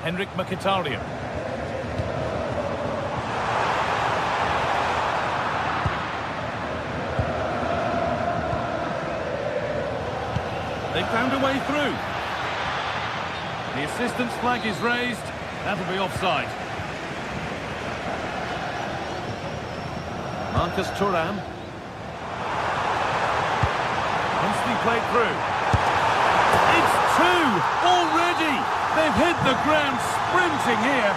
Henrik Mkhitaryan. They found a way through. The assistant's flag is raised. That'll be offside. Marcus Thuram. Nicely played through. It's two already. They've hit the ground sprinting here.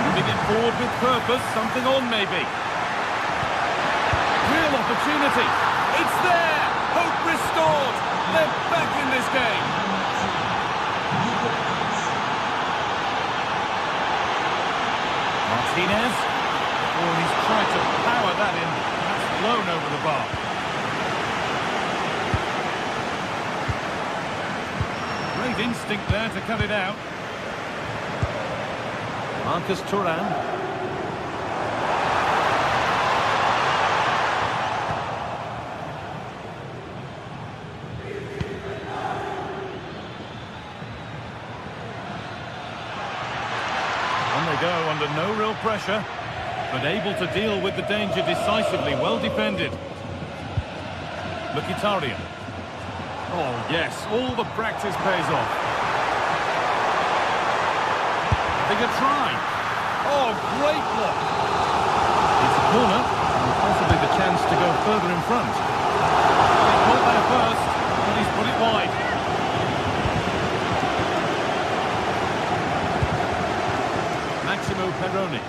Moving it forward with purpose. Something on maybe. Real opportunity. It's there. Hope restored. They're back in this game. Martinez. Oh, and he's tried to power that in. That's blown over the bar. Great instinct there to cut it out. Marcus Thuram. Go under no real pressure, but able to deal with the danger decisively. Well defended. Mkhitaryan. Oh yes, all the practice pays off. Having a try. Oh, great block. It's a corner, and possibly the chance to go further in front. He caught there first, but he's put it wide. Peroni.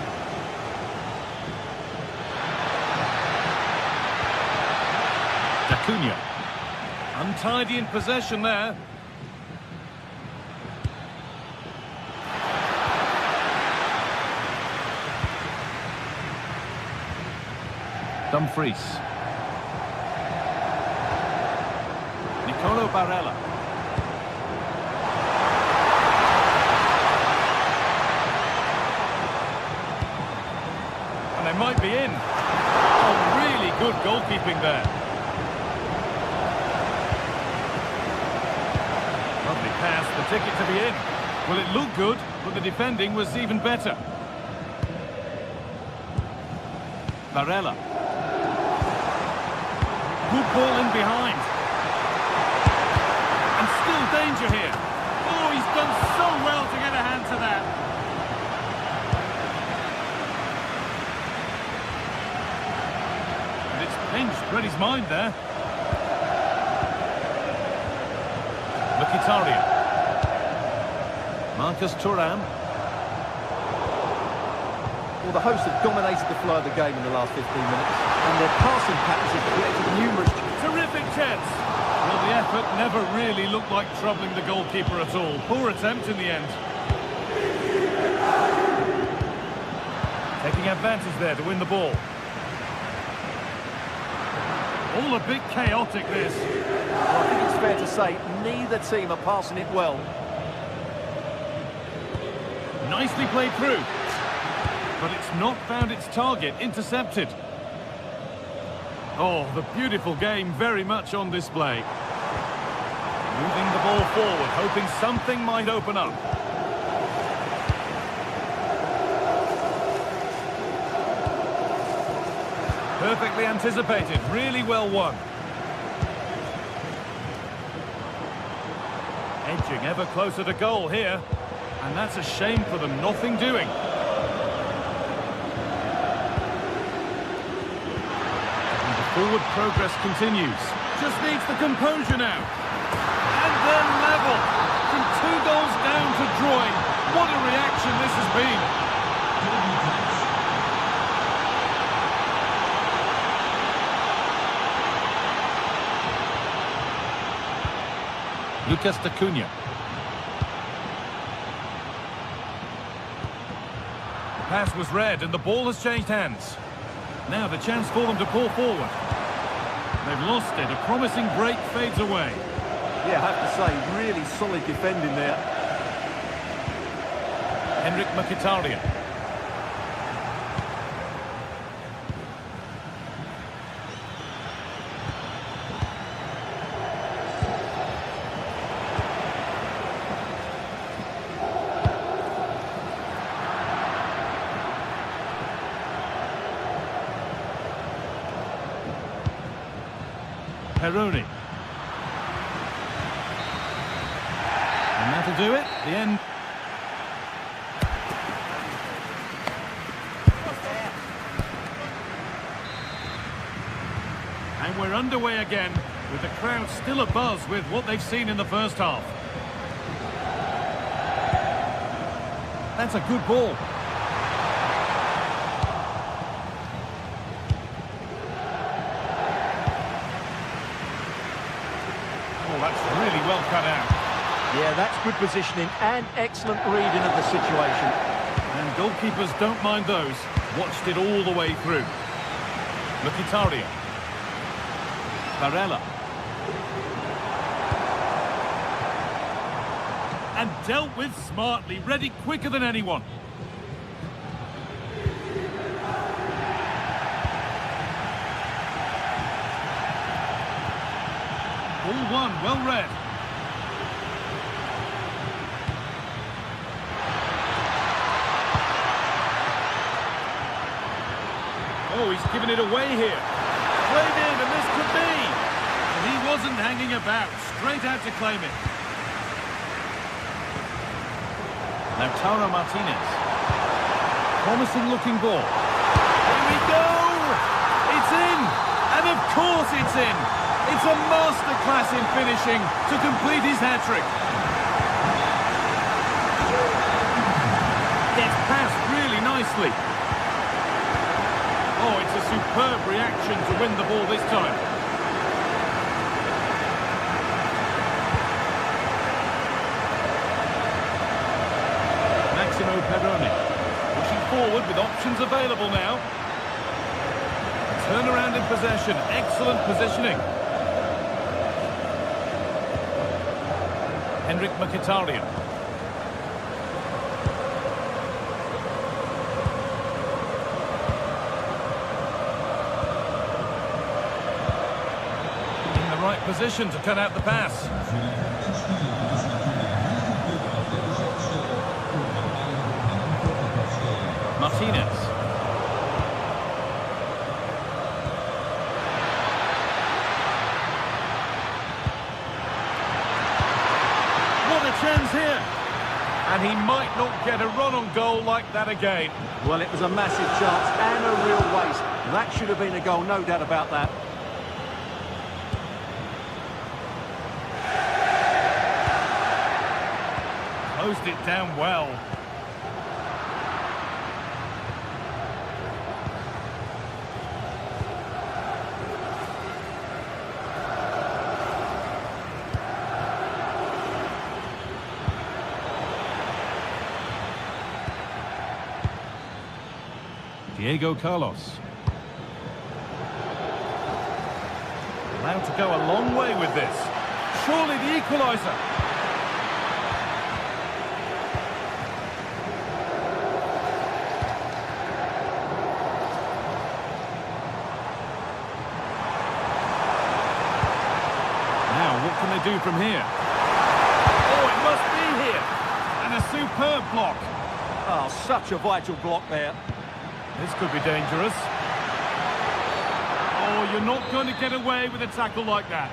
Acuna. Untidy in possession there. Dumfries. Nicolo Barella. They might be in. Oh, really good goalkeeping there. Lovely pass, the ticket to be in. Well, it looked good, but the defending was even better. Barella. Good ball in behind. And still danger here. Oh, he's done so well to get a hand to that. Pinched, read his mind there. Mkhitaryan. Marcus Thuram. Well, the hosts have dominated the flow of the game in the last 15 minutes, and their passing patterns have created numerous... Terrific chance. Well, the effort never really looked like troubling the goalkeeper at all. Poor attempt in the end. Taking advantage there to win the ball. All a bit chaotic, this. Well, I think it's fair to say neither team are passing it well. Nicely played through. But it's not found its target, intercepted. Oh, the beautiful game very much on display. Moving the ball forward, hoping something might open up. Perfectly anticipated, really well won. Edging ever closer to goal here. And that's a shame for them, nothing doing. And the forward progress continues. Just needs the composure now. And they're level. From 2 goals down to drawing. What a reaction this has been. Lucas Acuna. Pass was read and the ball has changed hands. Now the chance for them to pull forward. They've lost it. A promising break fades away. Yeah, I have to say, really solid defending there. Henrik Mkhitaryan. Peroni. And that'll do it. The end. And we're underway again, with the crowd still abuzz with what they've seen in the first half. That's a good ball. Oh, that's really well cut out. Yeah, that's good positioning and excellent reading of the situation. And goalkeepers don't mind those. Watched it all the way through. Mkhitaryan. Varela. And dealt with smartly, ready quicker than anyone. All one, well read. Oh, he's given it away here. Played in, and this could be. And he wasn't hanging about. Straight out to claim it. Now Tara Martinez. Promising looking ball. Here we go! It's in! And of course it's in! It's a masterclass in finishing to complete his hat-trick. Gets passed really nicely. Oh, it's a superb reaction to win the ball this time. Peroni pushing forward with options available now. Turnaround in possession, excellent positioning. Henrik Mkhitaryan. In the right position to cut out the pass. Martinez. What a chance here. And he might not get a run on goal like that again. Well, it was a massive chance and a real waste. That should have been a goal, no doubt about that. Closed it down well. Diego Carlos. Allowed to go a long way with this. Surely the equaliser. Now, what can they do from here? Oh, it must be here. And a superb block. Oh, such a vital block there. This could be dangerous. Oh, you're not going to get away with a tackle like that.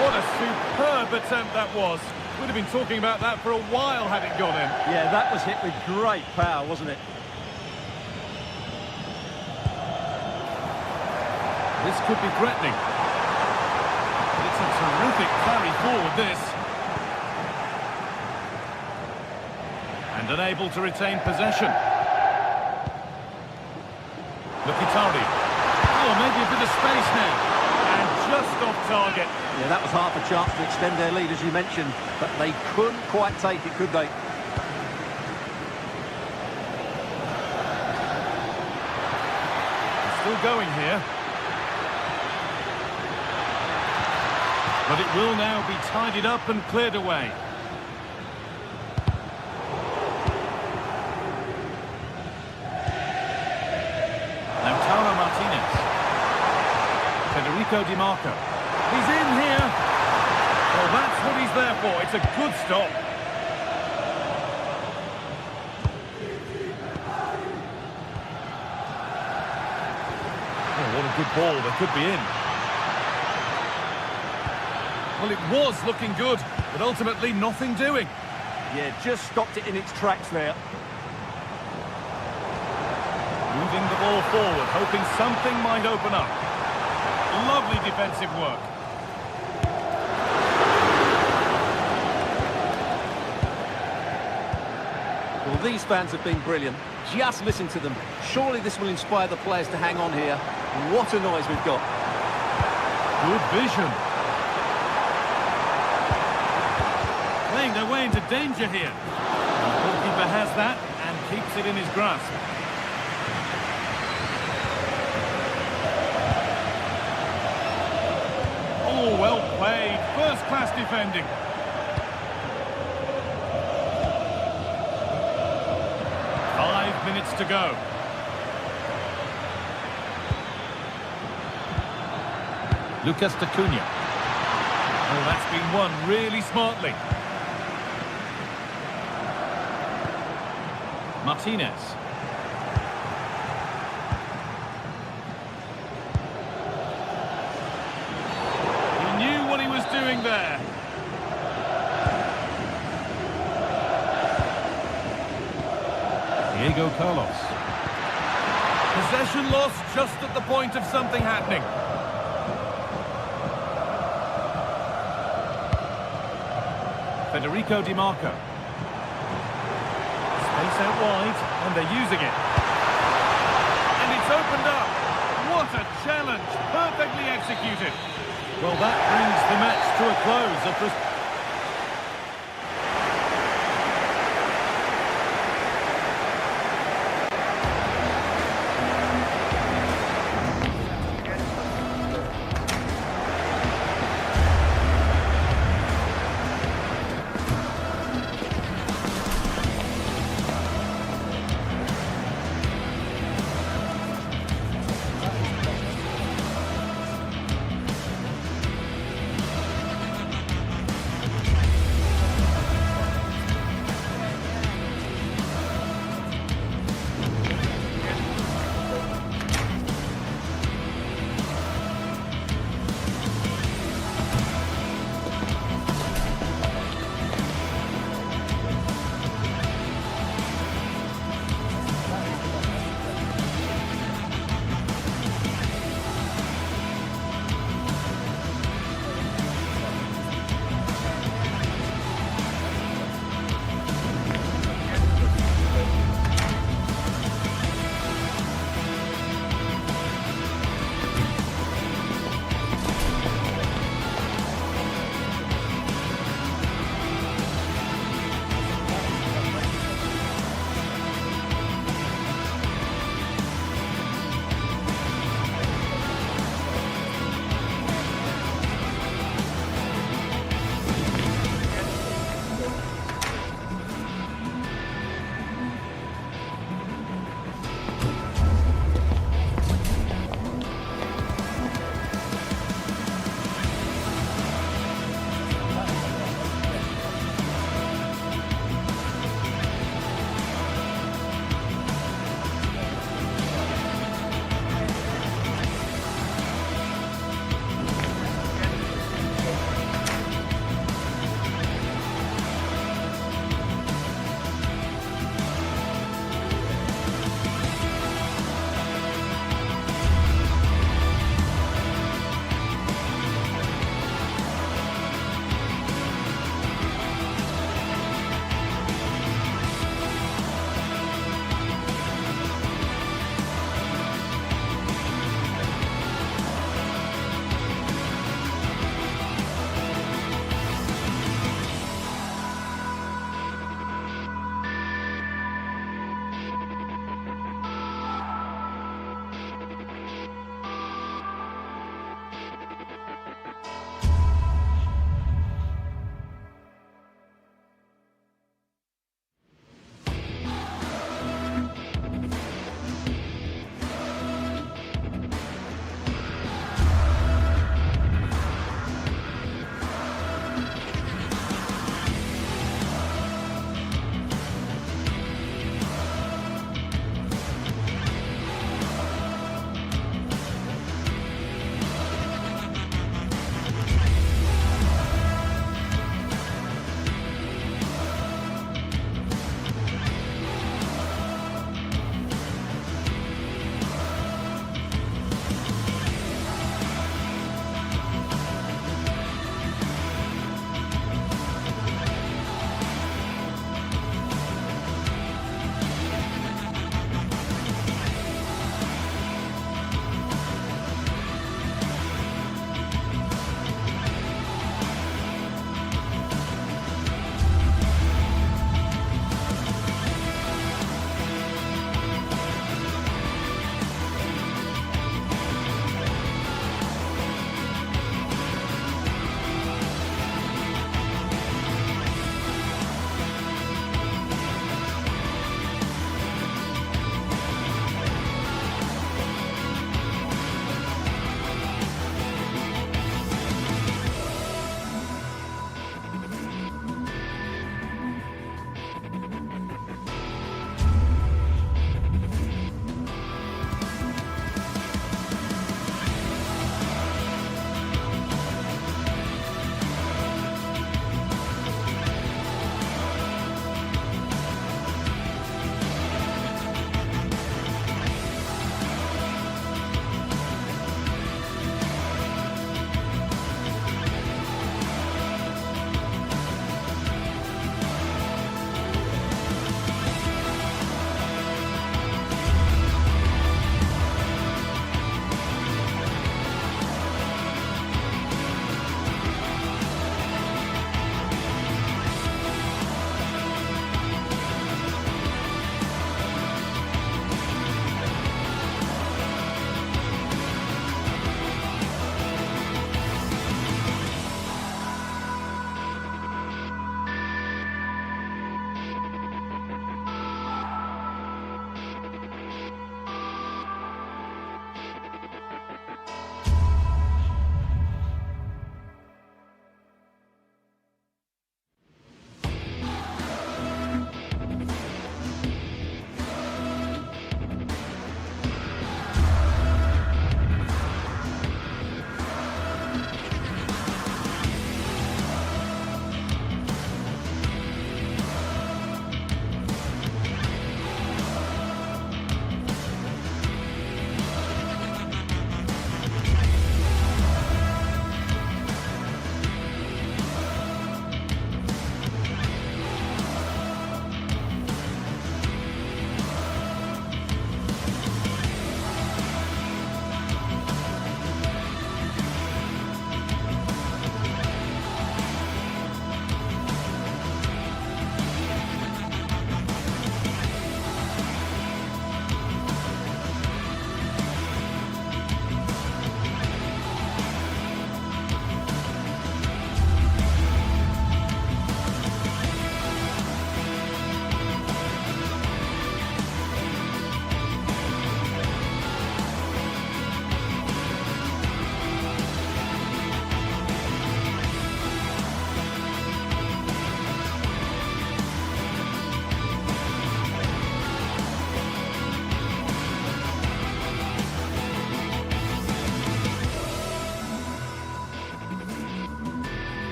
What a superb attempt that was. We'd have been talking about that for a while had it gone in. Yeah, that was hit with great power, wasn't it? This could be threatening. It's a terrific carry forward, this. And unable to retain possession. Mkhitaryan. Oh, maybe a bit of space now. And just off target. Yeah, that was half a chance to extend their lead, as you mentioned, but they couldn't quite take it, could they? Still going here. But it will now be tidied up and cleared away. Lautaro Martinez. Federico Di Marco. He's in here. Well, that's what he's there for. It's a good stop. Oh, what a good ball. They could be in. Well, it was looking good, but ultimately nothing doing. Yeah, just stopped it in its tracks there. Moving the ball forward, hoping something might open up. Lovely defensive work. Well, these fans have been brilliant. Just listen to them. Surely this will inspire the players to hang on here. What a noise we've got. Good vision. Playing their way into danger here. The goalkeeper has that and keeps it in his grasp. Oh, well played. First-class defending. Minutes to go. Lucas Acuna. Oh, that's been won really smartly. Martinez. He knew what he was doing there. Diego Carlos. Possession lost just at the point of something happening. Federico Di Marco. Space out wide, and they're using it. And it's opened up. What a challenge. Perfectly executed. Well, that brings the match to a close.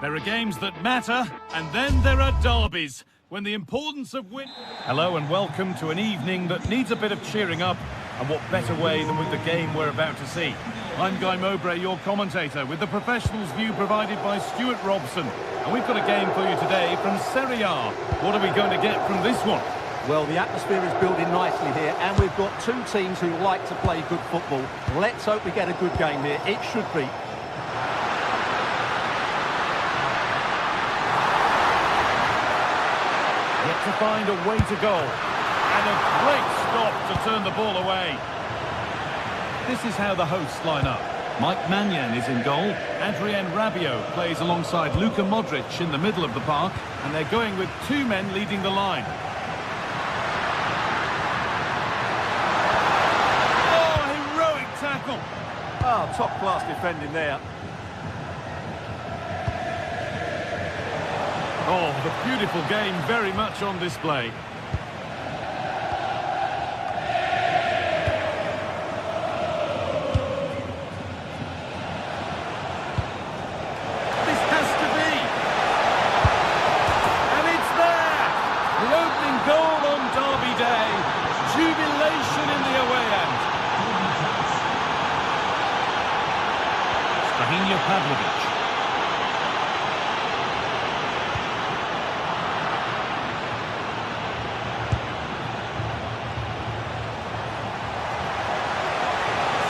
There are games that matter, and then there are derbies, when the importance of win... Hello and welcome to an evening that needs a bit of cheering up, and what better way than with the game we're about to see. I'm Guy Mowbray, your commentator, with the professionals' view provided by Stuart Robson. And we've got a game for you today from Serie A. What are we going to get from this one? Well, the atmosphere is building nicely here, and we've got two teams who like to play good football. Let's hope we get a good game here. It should be. Yet to find a way to go. And a great stop to turn the ball away. This is how the hosts line up. Mike Mannion is in goal. Adrien Rabiot plays alongside Luka Modric in the middle of the park. And they're going with two men leading the line. Oh, heroic tackle. Oh, top-class defending there. Oh, the beautiful game very much on display. This has to be. And it's there. The opening goal on Derby Day. Jubilation in the away end. Strahinja Pavlovic.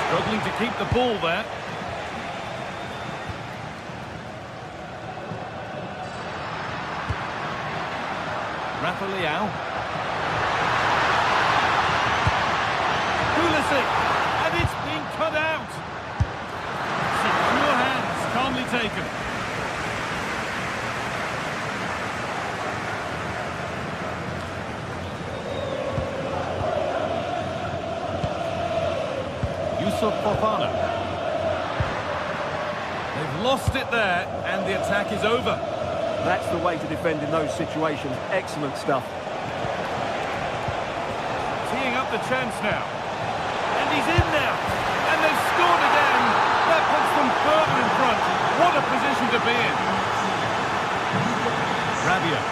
Struggling to keep the ball there. Rafa Leao. Pulisic. And it's been cut out. Secure hands, calmly taken. Fofana. They've lost it there, and the attack is over. That's the way to defend in those situations. Excellent stuff. Teeing up the chance now. And he's in now. And they've scored again. That puts them further in front. What a position to be in. Rabiot.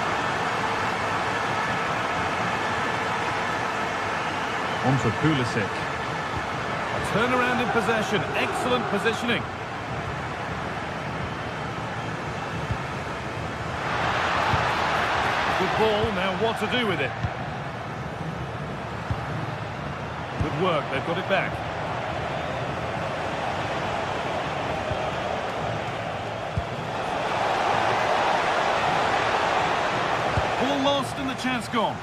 On for Pulisic. Turnaround in possession, excellent positioning. Good ball, now what to do with it? Good work, they've got it back. Ball lost and the chance gone.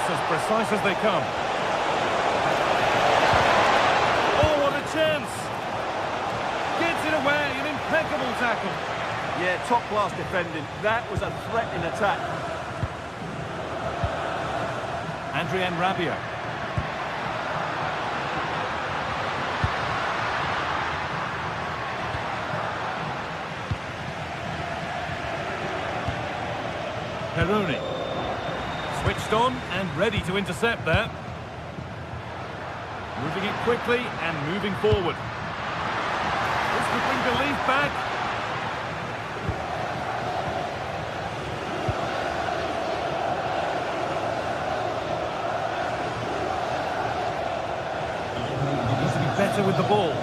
As precise as they come. Oh, what a chance! Gets it away, an impeccable tackle. Yeah, top-class defending. That was a threatening attack. Adrien Rabiot. Peroni. Switched on and ready to intercept there. Moving it quickly and moving forward. This could bring belief back. Needs to be better with the ball.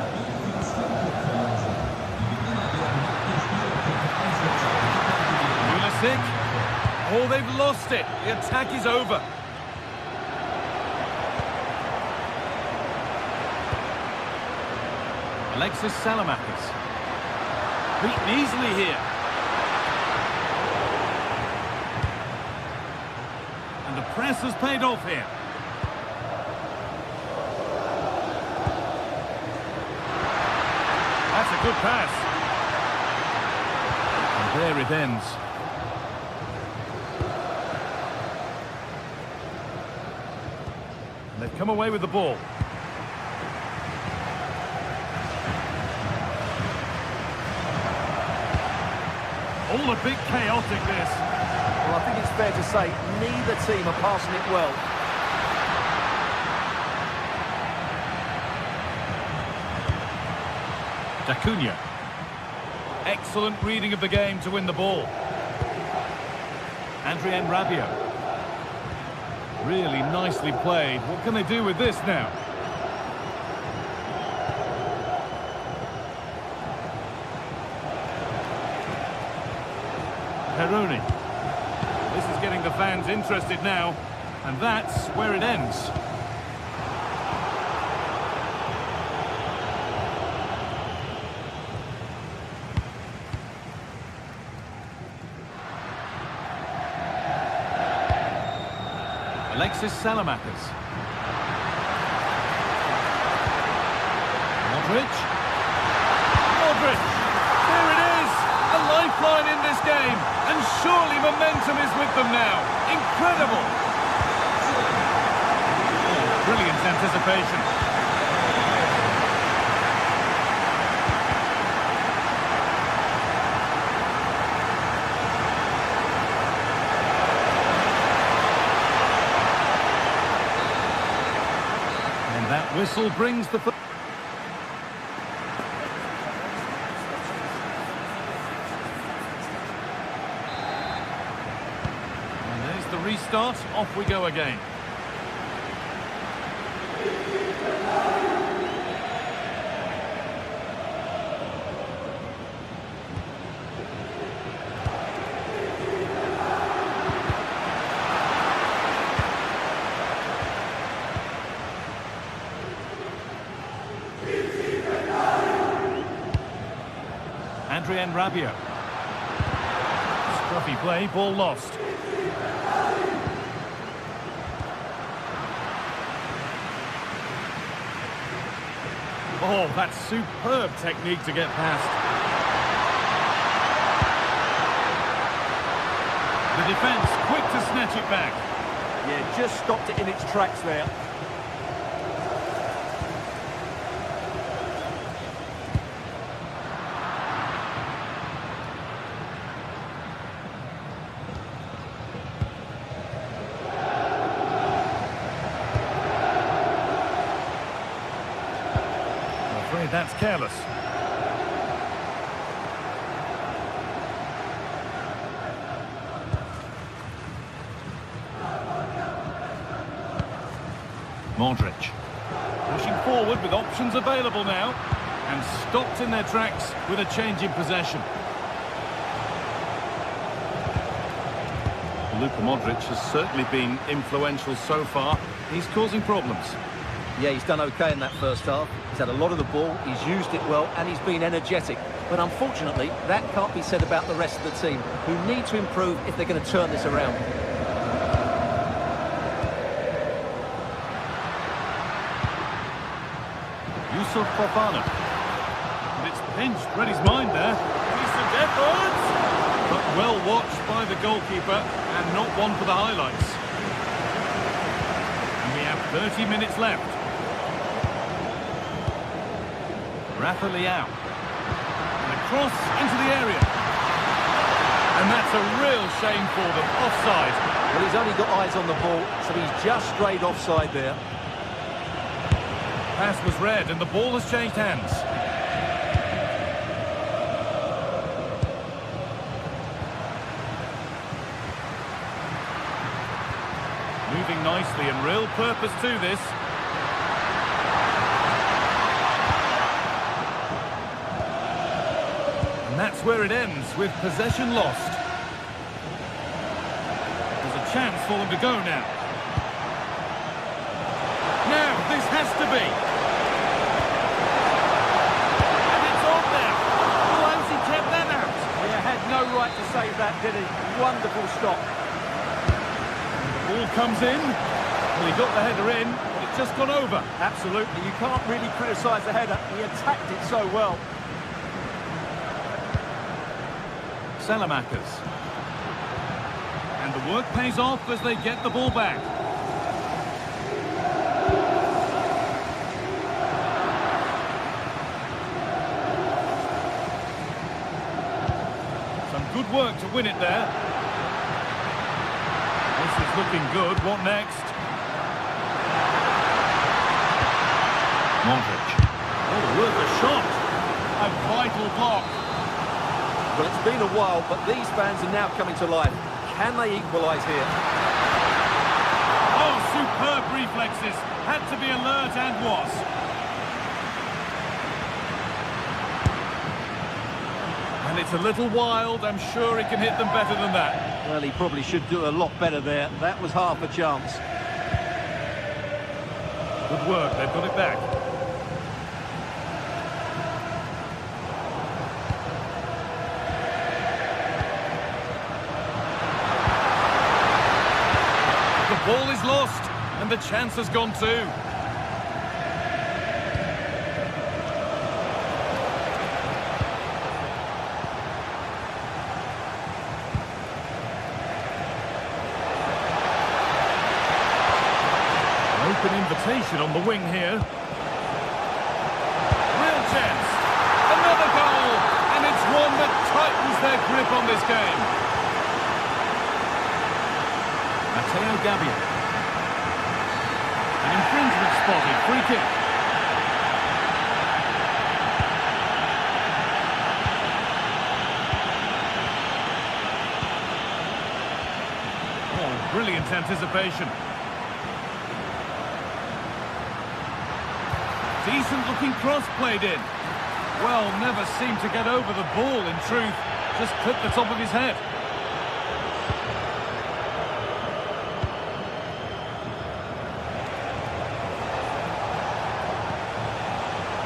Pulisic. Oh, they've lost it. The attack is over. Alexis Salamakis. Beaten easily here. And the press has paid off here. That's a good pass. And there it ends. They've come away with the ball. All a bit chaotic, this. Well, I think it's fair to say neither team are passing it well. Acuna. Excellent reading of the game to win the ball. Adrien Rabiot. Really nicely played. What can they do with this now? Peroni. This is getting the fans interested now, and that's where it ends. Alexis Salamakers. Modric. Modric! There it is! A lifeline in this game, and surely momentum is with them now. Incredible! Oh, brilliant anticipation. That whistle brings the... And there's the restart. Off we go again. Adrien Rabiot. Scruffy play, ball lost. Oh, that's superb technique to get past. The defence quick to snatch it back. Yeah, just stopped it in its tracks there. That's careless. Modric. Pushing forward with options available now. And stopped in their tracks with a change in possession. Luka Modric has certainly been influential so far. He's causing problems. Yeah, he's done okay in that first half. He's had a lot of the ball, he's used it well, and he's been energetic. But unfortunately, that can't be said about the rest of the team, who need to improve if they're going to turn this around. Yusuf Fofana. And it's pinched, read his mind there. Decent effort! But well watched by the goalkeeper, and not one for the highlights. And we have 30 minutes left. Rafa Leao. And a cross into the area. And that's a real shame for them. Offside. Well, he's only got eyes on the ball, so he's just strayed offside there. Pass was read and the ball has changed hands. Moving nicely and real purpose to this. And that's where it ends, with possession lost. There's a chance for them to go now. Now, this has to be. And it's on now. Close, he kept that out. He had no right to save that, did he? Wonderful stop. Ball comes in. Well, he got the header in, but it's just gone over. Absolutely. You can't really criticise the header. He attacked it so well. Salamakers. And the work pays off as they get the ball back. Some good work to win it there. It's looking good. What next? Modric. Oh, worth a shot. A vital block. Well, it's been a while, but these fans are now coming to life. Can they equalise here? Oh, superb reflexes. Had to be alert and was. And it's a little wild. I'm sure he can hit them better than that. Well, he probably should do a lot better there. That was half a chance. Good work. They've got it back. The ball is lost, and the chance has gone too. Open invitation on the wing here. Real chance. Another goal, and it's one that tightens their grip on this game. Matteo Gabbia. An infringement spotted. Free kick. Oh, brilliant anticipation. Decent looking cross played in. Well, never seemed to get over the ball in truth. Just clipped the top of his head.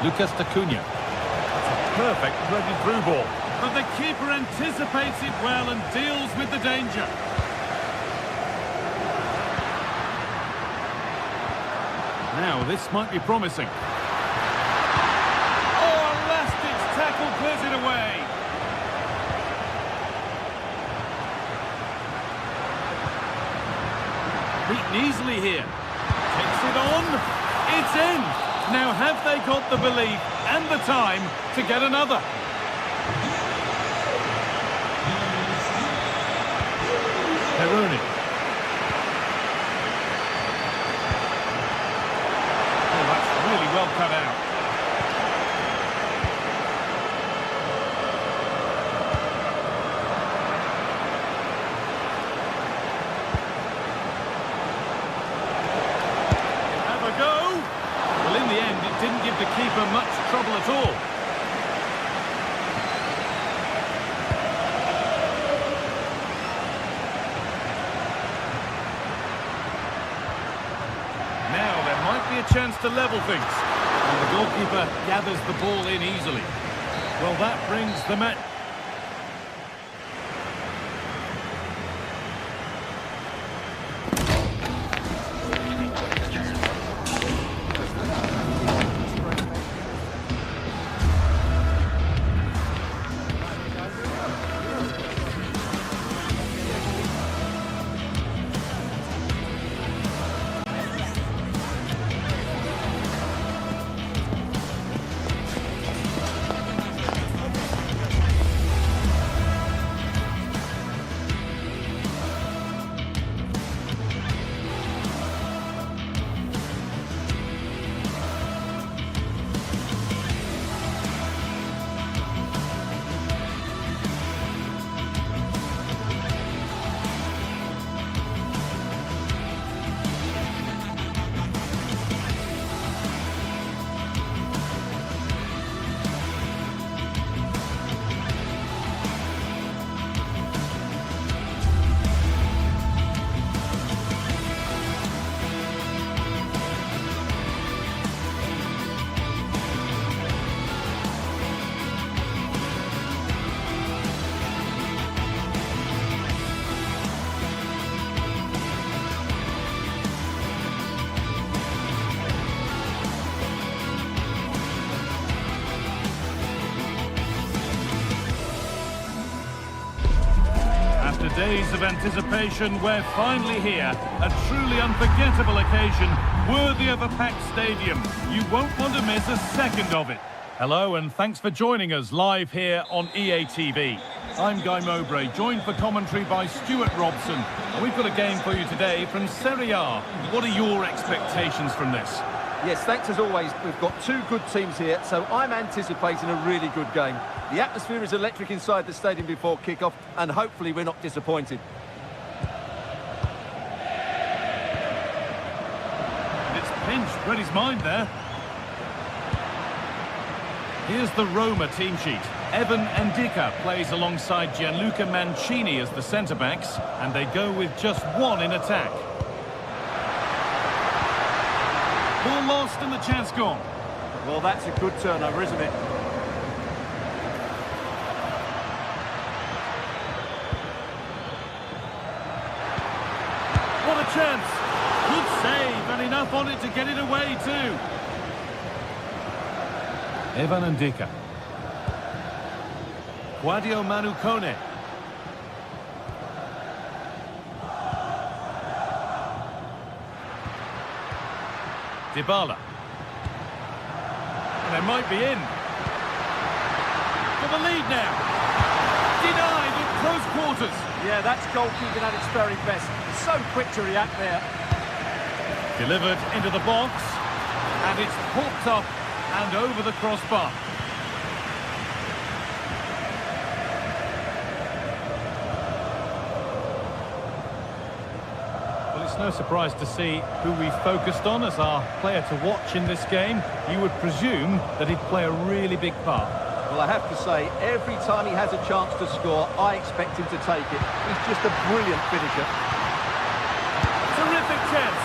Lucas Acuna. That's a perfect threaded through ball. But the keeper anticipates it well and deals with the danger. Now, this might be promising. Tackle clears it away. Beaten easily here. Takes it on. It's in. Now have they got the belief and the time to get another? Peroni. Oh, that's really well cut out. Didn't give the keeper much trouble at all. Now there might be a chance to level things. And the goalkeeper gathers the ball in easily. Well, that brings the match. After days of anticipation, we're finally here. A truly unforgettable occasion, worthy of a packed stadium. You won't want to miss a second of it. Hello and thanks for joining us live here on EA TV. I'm Guy Mowbray, joined for commentary by Stuart Robson. And we've got a game for you today from Serie A. What are your expectations from this? Yes, thanks as always. We've got two good teams here, so I'm anticipating a really good game. The atmosphere is electric inside the stadium before kick-off, and hopefully we're not disappointed. And it's pinched, read his mind there. Here's the Roma team sheet. Evan Ndika plays alongside Gianluca Mancini as the centre-backs, and they go with just one in attack. Ball lost and the chance gone. Well, that's a good turnover, isn't it? What a chance! Good save, and enough on it to get it away too. Evan Ndika. Guadio Manu Kone. Dybala. And they might be in. For the lead now. Denied at close quarters. Yeah, that's goalkeeping at its very best. So quick to react there. Delivered into the box. And it's hooked up and over the crossbar. Well, it's no surprise to see who we focused on as our player to watch in this game. You would presume that he'd play a really big part. Well, I have to say, every time he has a chance to score, I expect him to take it. He's just a brilliant finisher. Terrific chance.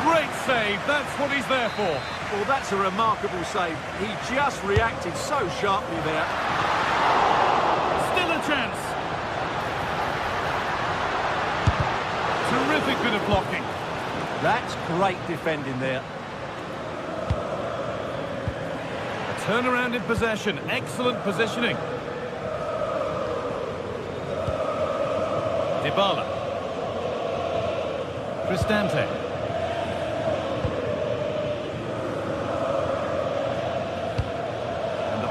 Great save. That's what he's there for. Well, that's a remarkable save. He just reacted so sharply there. Still a chance. Terrific bit of blocking. That's great defending there. A turnaround in possession. Excellent positioning. Dybala. Cristante.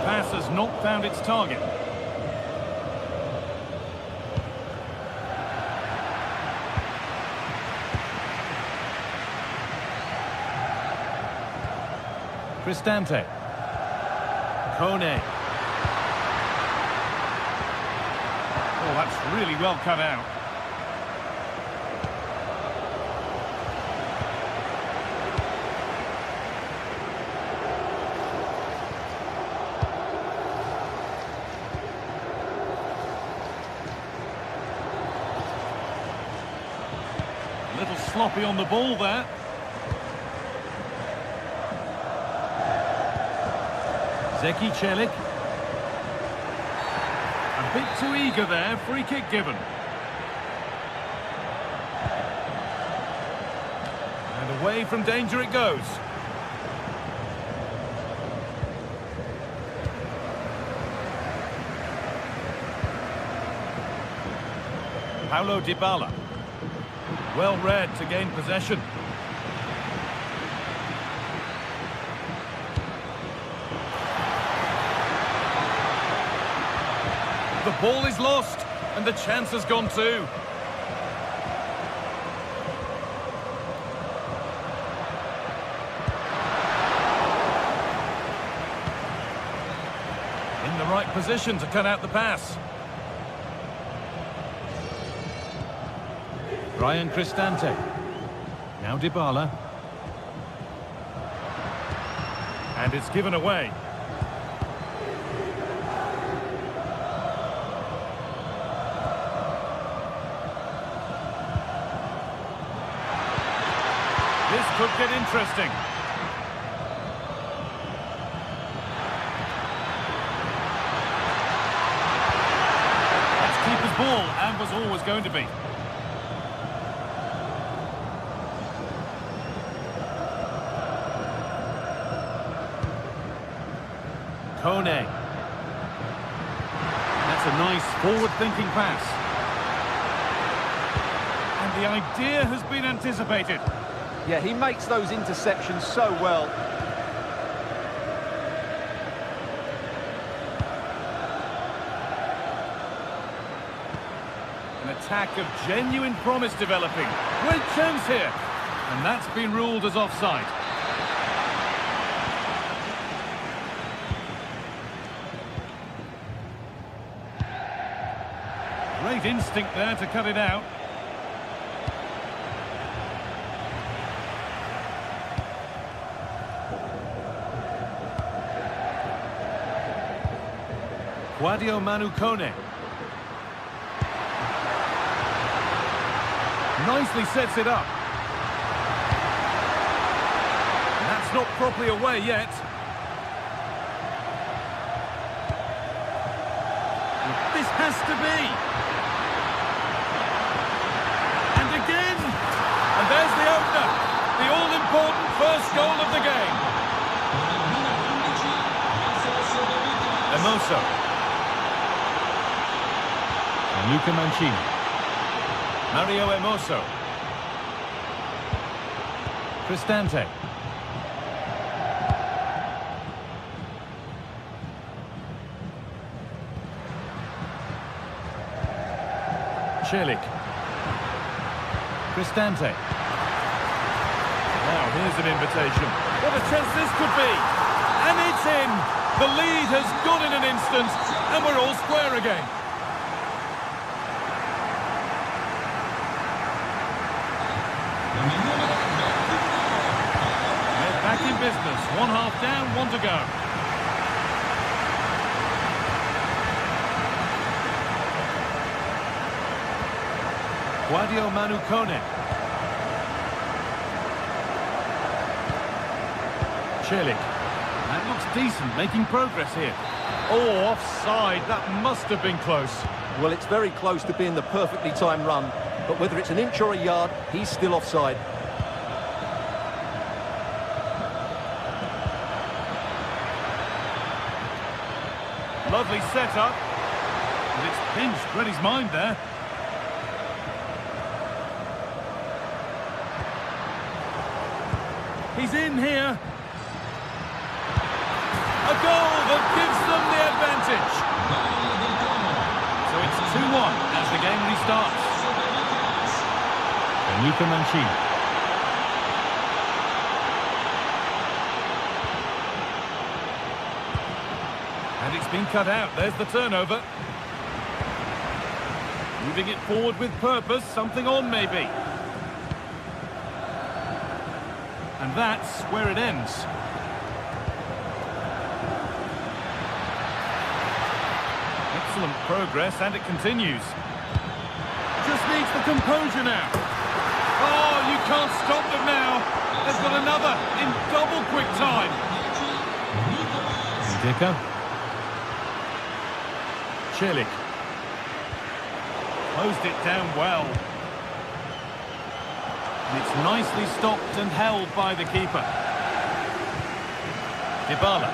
Pass has not found its target. Cristante. Kone. Oh, that's really well cut out. A little sloppy on the ball there. Zeki Celik. A bit too eager there, free kick given. And away from danger it goes. Paulo Dybala. Well read to gain possession. The ball is lost, and the chance has gone too. In the right position to cut out the pass. Ryan Cristante. Now Dybala. And it's given away. This could get interesting. That's keeper's ball, and was always going to be. Kone. That's a nice forward-thinking pass. And the idea has been anticipated. Yeah, he makes those interceptions so well. attack of genuine promise developing. Great chance here. And that's been ruled as offside. Great instinct there to cut it out. Guadio Manukone. Nicely sets it up. That's not properly away yet. This has to be. And again. And there's the opener. The all-important first goal of the game. Emoso. Luca Mancini. Mario Emoso. Cristante. Celik. Cristante. Now here's an invitation. What a chance this could be. And it's in. The lead has gone in an instant, and we're all square again. They're back in business. 1/2 down, 1 to go. Guadio Manukone. Celik. That looks decent, making progress here. Oh, offside. That must have been close. Well, it's very close to being the perfectly timed run, but whether it's an inch or a yard, he's still offside. Lovely setup. But it's pinched Reddy's mind there. He's in here. A goal that gives them the advantage. So it's 2-1 as the game restarts. Luca Mancini. And it's been cut out. There's the turnover. Moving it forward with purpose. Something on, maybe. And that's where it ends. Excellent progress, and it continues. Just needs the composure now. Oh, you can't stop them now. They've got another in double quick time. Dika. Celik. Closed it down well. And it's nicely stopped and held by the keeper. Dybala.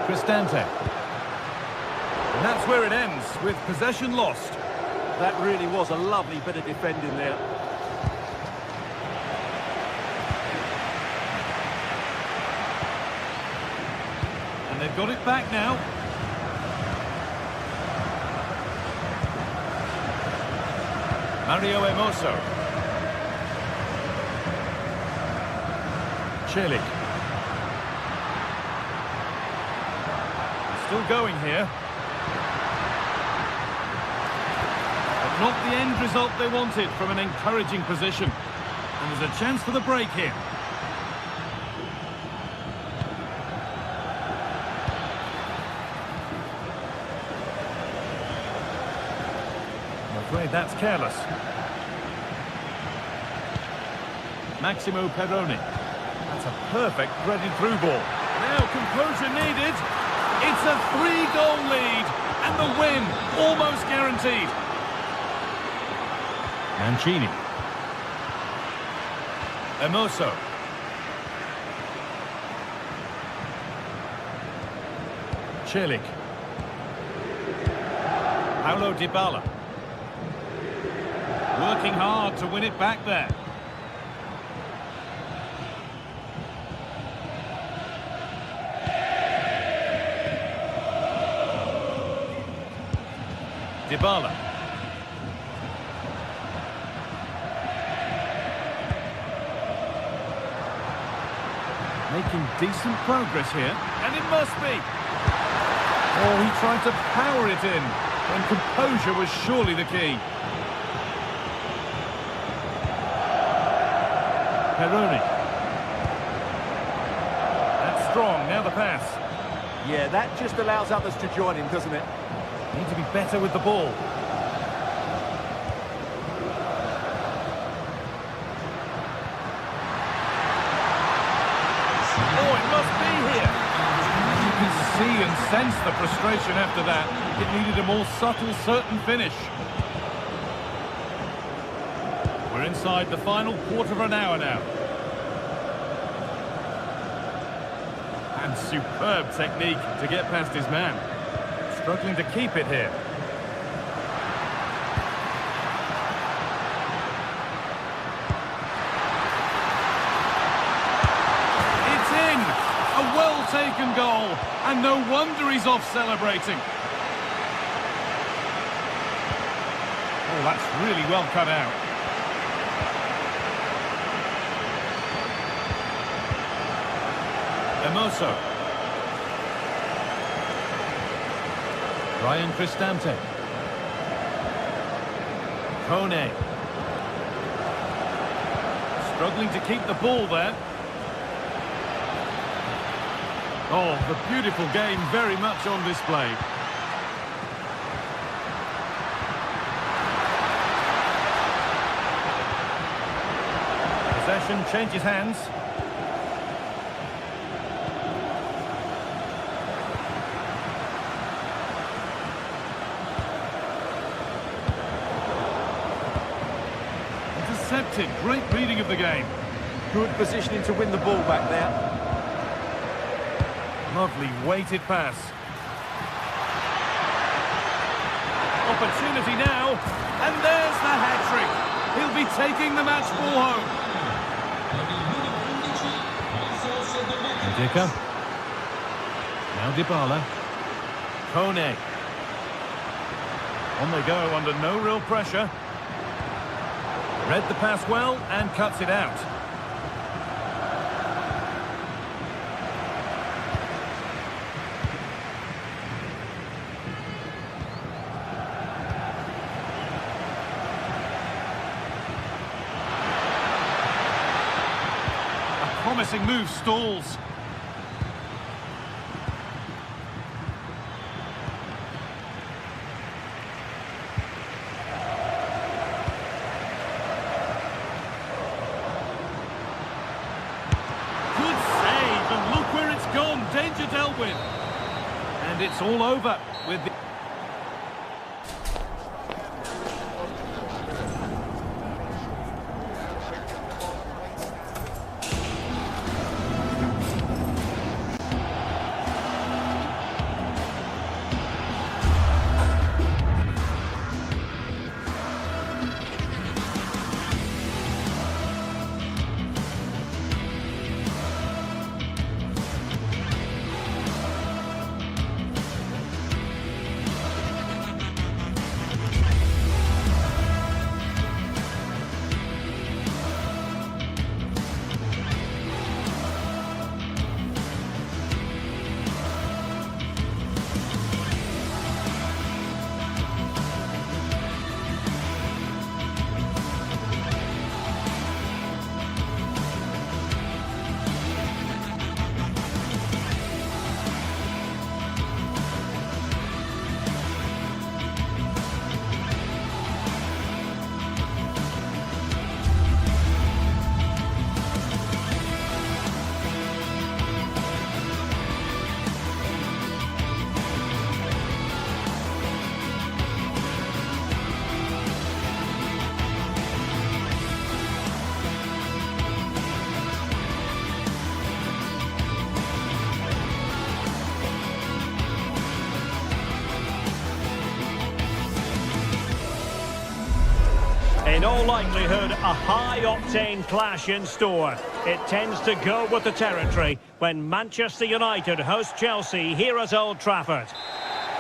Cristante. And that's where it ends, with possession lost. That really was a lovely bit of defending there. And they've got it back now. Mario Emoso. Celik. Still going here. But not the end result they wanted from an encouraging position. And there's a chance for the break here. I'm afraid that's careless. Massimo Perrone. That's a perfect threaded through ball. Now composure needed. It's a 3-goal lead, and the win almost guaranteed. Mancini. Emoso. Celik. Paulo Dybala. Working hard to win it back there. Dybala. Making decent progress here, and it must be. Oh, he tried to power it in, when composure was surely the key. Peroni. That's strong, now the pass. Yeah, that just allows others to join him, doesn't it? Need to be better with the ball. Oh, it must be here. You can see and sense the frustration after that. It needed a more subtle, certain finish. We're inside the final quarter of an hour now. And superb technique to get past his man. Struggling to keep it here. It's in! A well-taken goal. And no wonder he's off celebrating. Oh, that's really well cut out. Hermoso. Ryan Cristante. Kone. Struggling to keep the ball there. Oh, the beautiful game very much on display. Possession changes hands. Intercepted. Great reading of the game. Good positioning to win the ball back there. Lovely weighted pass. Opportunity now, and there's the hat-trick. He'll be taking the match ball home. Ndicka. Now Dybala. Kone. On they go under no real pressure. Read the pass well and cuts it out. Promising move stalls. Good save, and look where it's gone. Danger dealt with. And it's all over with the... In all likelihood, a high-octane clash in store. It tends to go with the territory when Manchester United host Chelsea here at Old Trafford.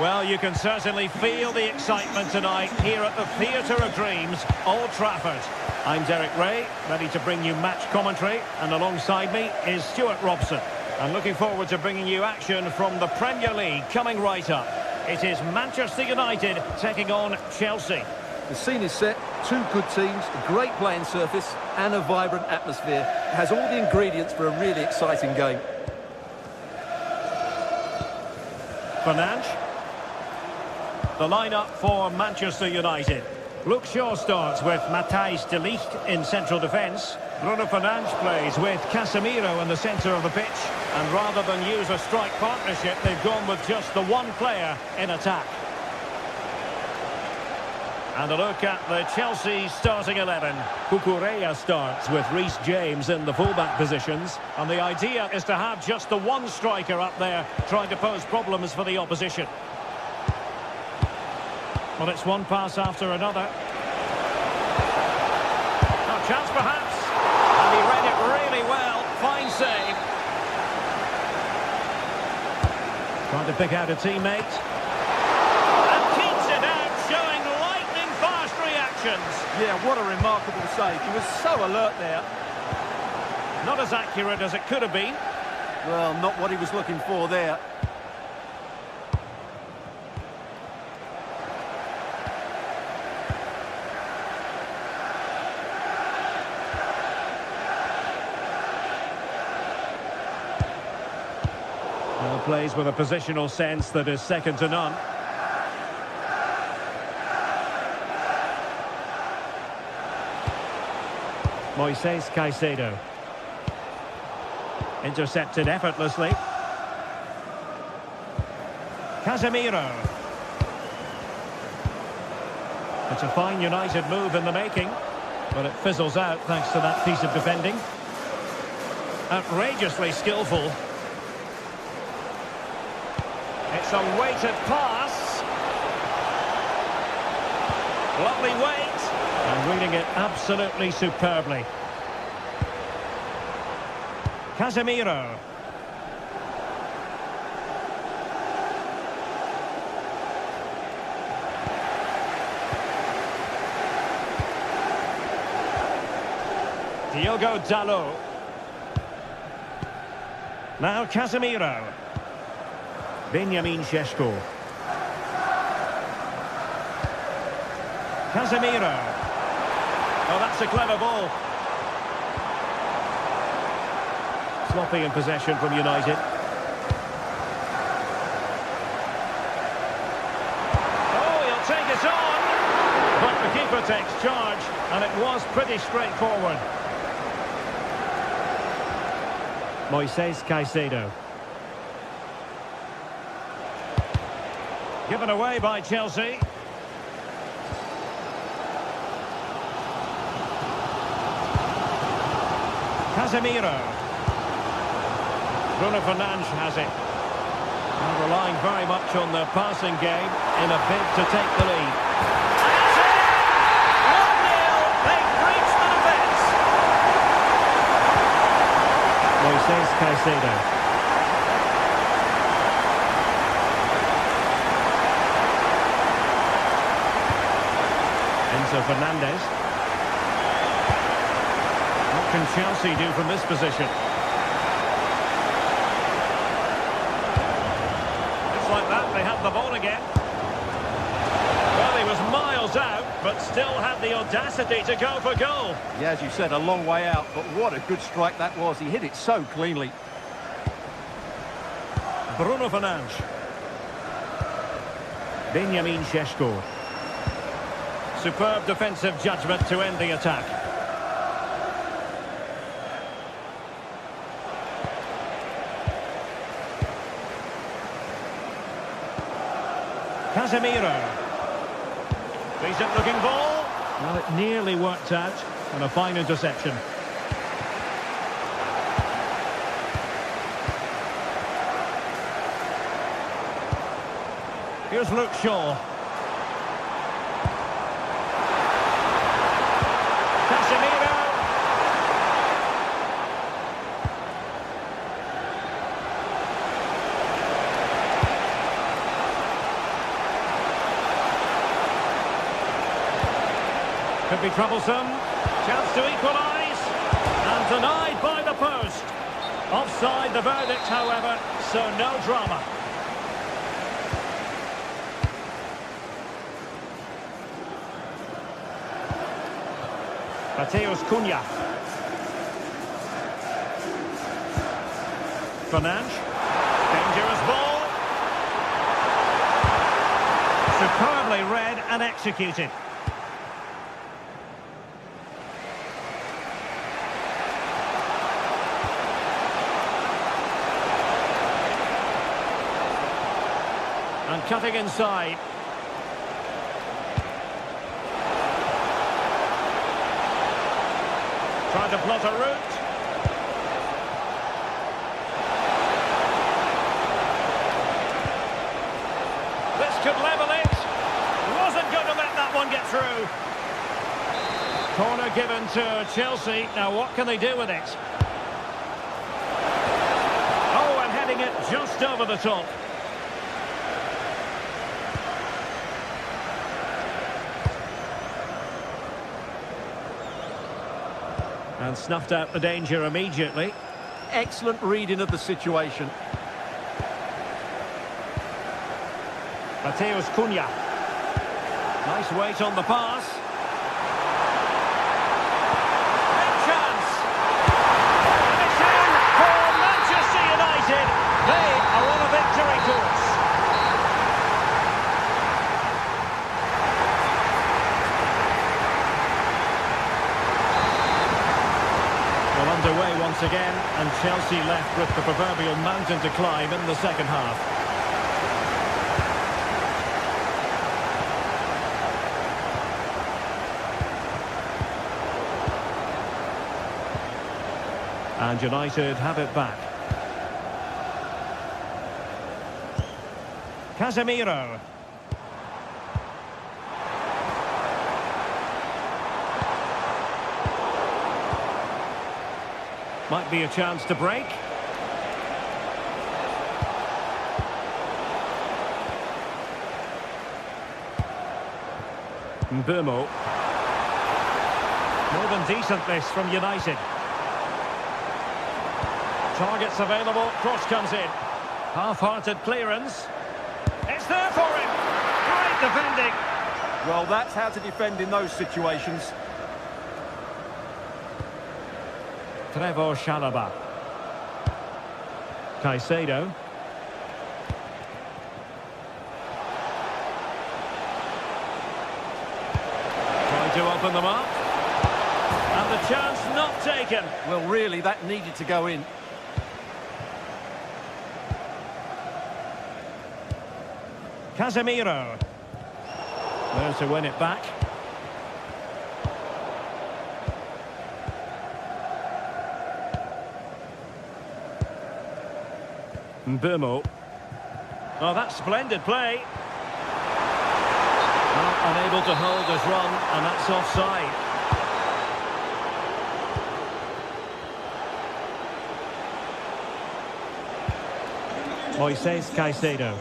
Well, you can certainly feel the excitement tonight here at the Theatre of Dreams, Old Trafford. I'm Derek Ray, ready to bring you match commentary, and alongside me is Stuart Robson. I'm looking forward to bringing you action from the Premier League coming right up. It is Manchester United taking on Chelsea. The scene is set, two good teams, a great playing surface and a vibrant atmosphere. It has all the ingredients for a really exciting game. Fernandes. The lineup for Manchester United. Luke Shaw starts with Matthijs de Ligt in central defence. Bruno Fernandes plays with Casemiro in the centre of the pitch. And rather than use a strike partnership, they've gone with just the one player in attack. And a look at the Chelsea starting 11. Cucurella starts with Reece James in the fullback positions. And the idea is to have just the one striker up there trying to pose problems for the opposition. Well, it's one pass after another. A chance perhaps. And he read it really well. Fine save. Trying to pick out a teammate. And keeps it out, showing lightning fast reactions. Yeah, what a remarkable save. He was so alert there. Not as accurate as it could have been. Well, not what he was looking for there. Well, plays with a positional sense that is second to none. Moises Caicedo. Intercepted effortlessly. Casemiro. It's a fine United move in the making, but it fizzles out thanks to that piece of defending. Outrageously skillful. It's a weighted pass. Lovely weight. And reading it absolutely superbly. Casemiro. Diogo Dalot. Now Casemiro. Benjamin Šeško. Casemiro. Oh, that's a clever ball. Sloppy in possession from United. Oh, he'll take it on. But the keeper takes charge, and it was pretty straightforward. Moises Caicedo. Given away by Chelsea. Casemiro. Bruno Fernandes has it. And relying very much on the passing game in a bid to take the lead. And that's it! 1-0. They've breached the defence. Moises Caicedo. Enzo Fernandez. What can Chelsea do from this position? Just like that, they have the ball again. Well, he was miles out, but still had the audacity to go for goal. Yeah, as you said, a long way out, but what a good strike that was. He hit it so cleanly. Bruno Fernandes. Benjamin Šeško. Superb defensive judgment to end the attack. Casemiro. Decent looking ball. Well, it nearly worked out, and a fine interception. Here's Luke Shaw. Casemiro. Could be troublesome. Chance to equalise. And denied by the post. Offside the verdict, however, so no drama. Mateus Cunha. Fernandes. Dangerous ball. Superbly read and executed. And cutting inside. Trying to plot a route. This could level it. Wasn't going to let that one get through. Corner given to Chelsea. Now what can they do with it? Oh, and heading it just over the top. And snuffed out the danger immediately. Excellent reading of the situation. Mateus Cunha. Nice weight on the pass. Big chance. And it's in for Manchester United. They are on a victory course. Well, underway once again, and Chelsea left with the proverbial mountain to climb in the second half. And United have it back. Casemiro. Might be a chance to break. Mbeumo. More than decent this from United. Targets available, cross comes in. Half-hearted clearance. It's there for him. Great defending. Well, that's how to defend in those situations. Trevor Chalobah. Caicedo. Trying to open them up. And the chance not taken. Well, really, that needed to go in. Casemiro. There to win it back. Mbeumo. Oh, that's splendid play. Well, unable to hold his run, and that's offside. Moises Caicedo.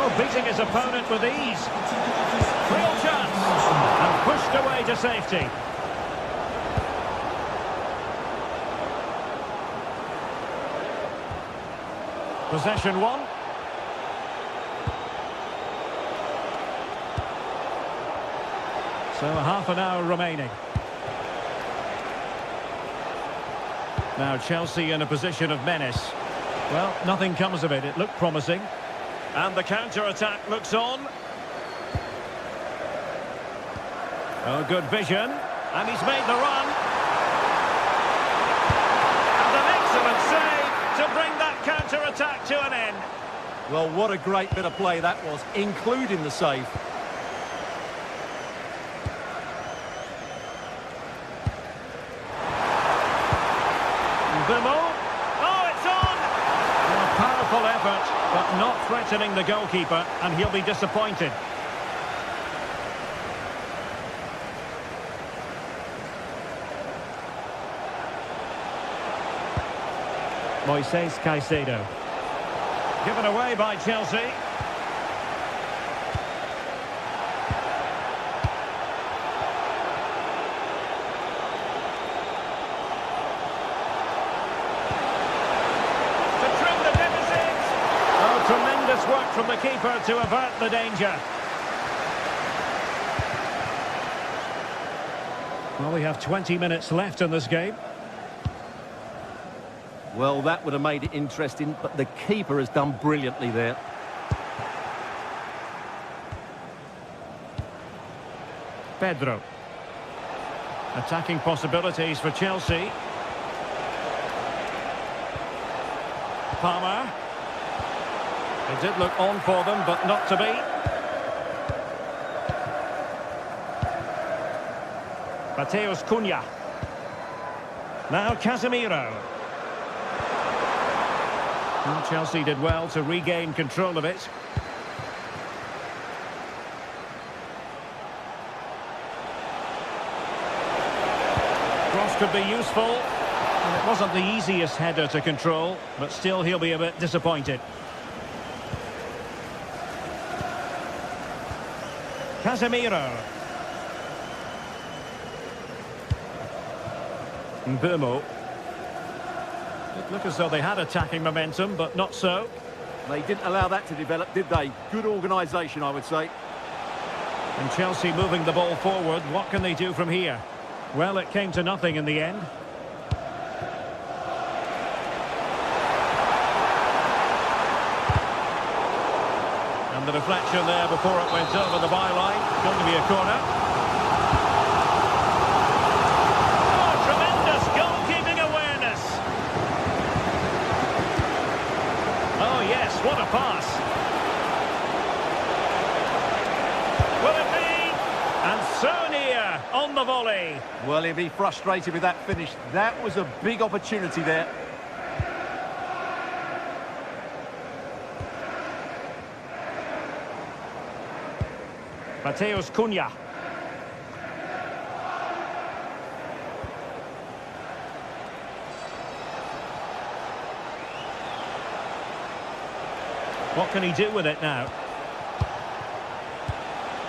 Oh, beating his opponent with ease. Real chance. And pushed away to safety. Possession one. So half an hour remaining. Now Chelsea in a position of menace. Well, nothing comes of it. It looked promising. And the counter-attack looks on. Oh, good vision. And he's made the run. And an excellent save to bring that counter-attack to an end. Well, what a great bit of play that was, including the save. Mbeumo. Oh, it's on! A powerful effort, but not threatening the goalkeeper, and he'll be disappointed. Moises Caicedo. Given away by Chelsea. the keeper to avert the danger. Well, we have 20 minutes left in this game. Well, that would have made it interesting, but the keeper has done brilliantly there. Pedro. Attacking possibilities for Chelsea. Palmer. It did look on for them, but not to be. Mateus Cunha. Now Casemiro. And Chelsea did well to regain control of it. Cross could be useful. And it wasn't the easiest header to control, but still he'll be a bit disappointed. Casemiro. Mbeumo. It looked as though they had attacking momentum, but not so. They didn't allow that to develop, did they? Good organisation, I would say. And Chelsea moving the ball forward. What can they do from here? Well, it came to nothing in the end. And the deflection there before it went over the byline. Going to be a corner. Oh, tremendous goalkeeping awareness. Oh, yes, what a pass. Will it be? And so near on the volley. Well, he'll be frustrated with that finish. That was a big opportunity there. Mateus Cunha. What can he do with it now?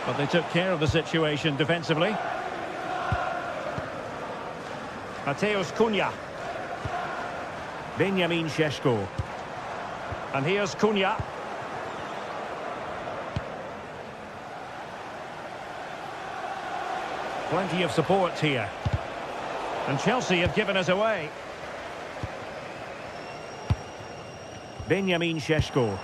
But they took care of the situation defensively. Mateus Cunha. Benjamin Šeško. And here's Cunha. Plenty of support here. And Chelsea have given us away. Benjamin Šeško.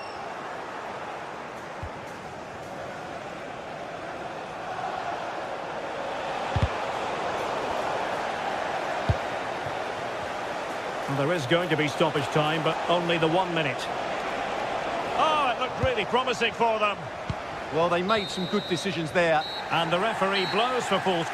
And there is going to be stoppage time, but only the 1 minute. Oh, it looked really promising for them. Well, they made some good decisions there. And the referee blows for full.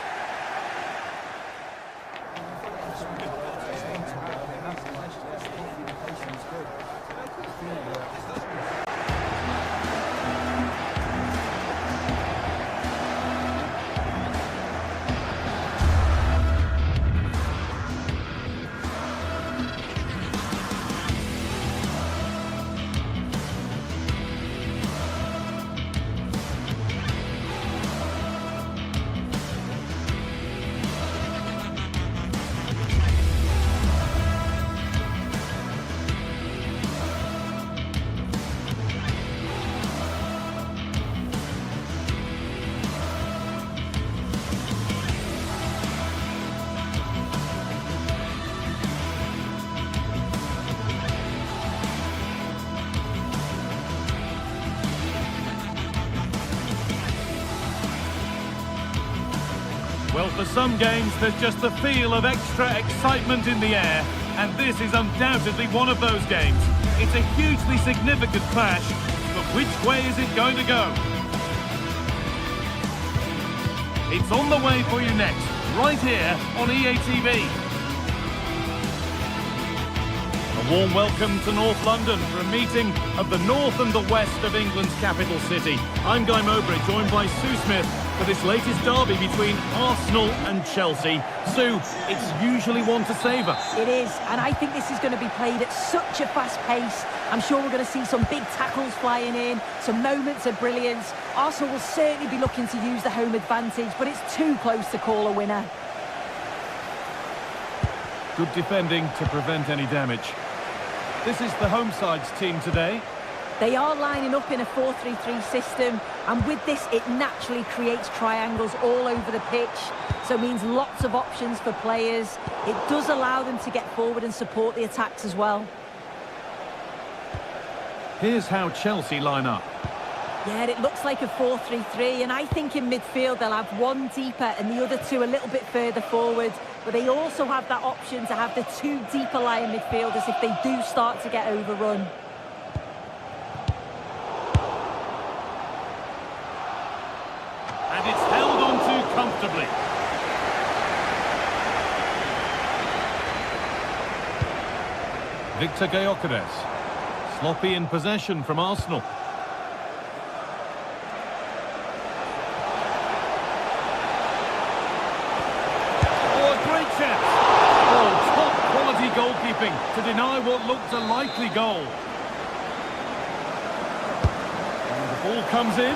Well, for some games, there's just the feel of extra excitement in the air, and this is undoubtedly one of those games. It's a hugely significant clash, but which way is it going to go? It's on the way for you next, right here on EA TV. A warm welcome to North London for a meeting of the north and the west of England's capital city. I'm Guy Mowbray, joined by Sue Smith for this latest derby between Arsenal and Chelsea. Sue, it's usually one to savour. It is, and I think this is going to be played at such a fast pace. I'm sure we're going to see some big tackles flying in, some moments of brilliance. Arsenal will certainly be looking to use the home advantage, but it's too close to call a winner. Good defending to prevent any damage. This is the home side's team today. They are lining up in a 4-3-3 system, and with this, it naturally creates triangles all over the pitch, so it means lots of options for players. It does allow them to get forward and support the attacks as well. Here's how Chelsea line up. Yeah, it looks like a 4-3-3, and I think in midfield they'll have one deeper and the other two a little bit further forward, but they also have that option to have the two deeper lying midfielders if they do start to get overrun. And it's held on to comfortably. Victor Gyökeres. Sloppy in possession from Arsenal. Oh, a great chance. Oh, top quality goalkeeping to deny what looked a likely goal. And the ball comes in.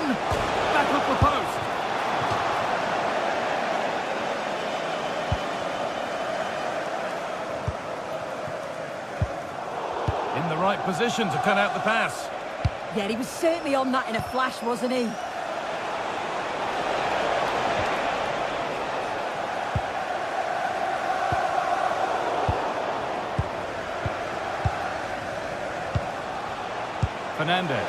Back up the post. In the right position to cut out the pass. Yeah, he was certainly on that in a flash, wasn't he? Fernandez.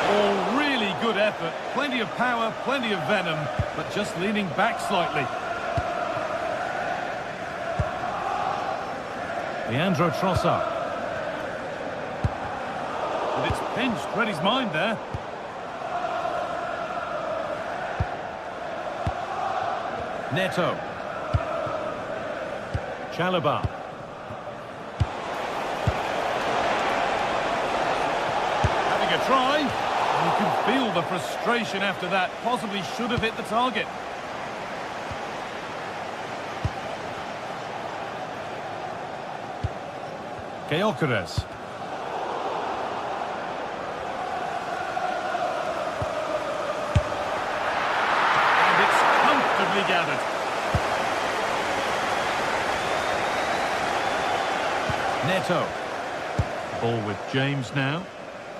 Oh, really good effort. Plenty of power, plenty of venom, but just leaning back slightly. Leandro Trossard. And it's pinched, read his mind there. Neto. Chalobah. Having a try. You can feel the frustration after that. Possibly should have hit the target. Gyökeres. Gathered. Neto. Ball with James now.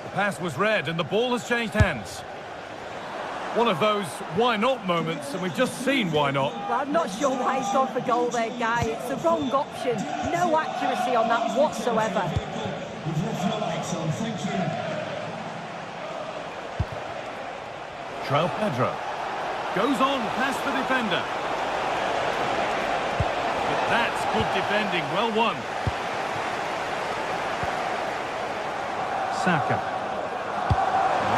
The pass was read and the ball has changed hands. One of those why not moments, and we've just seen why not. Well, I'm not sure why he's gone for goal there, Guy. It's the wrong option. No accuracy on that whatsoever. João Pedro. Goes on past the defender. But that's good defending, well won. Saka.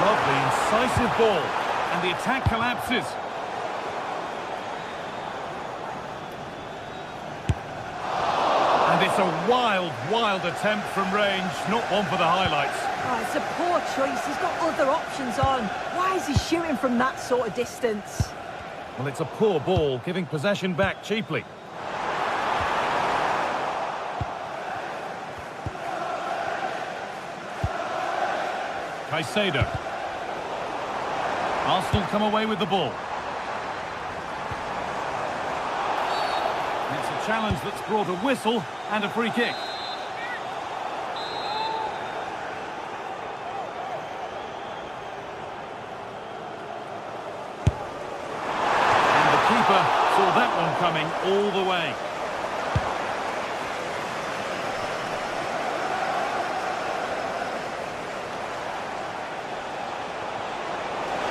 Lovely, incisive ball. And the attack collapses. And it's a wild, wild attempt from range. Not one for the highlights. Oh, it's a poor choice. He's got other options on. Why is he shooting from that sort of distance? Well, it's a poor ball, giving possession back cheaply. Caicedo. Arsenal come away with the ball. And it's a challenge that's brought a whistle and a free kick. Saw that one coming all the way.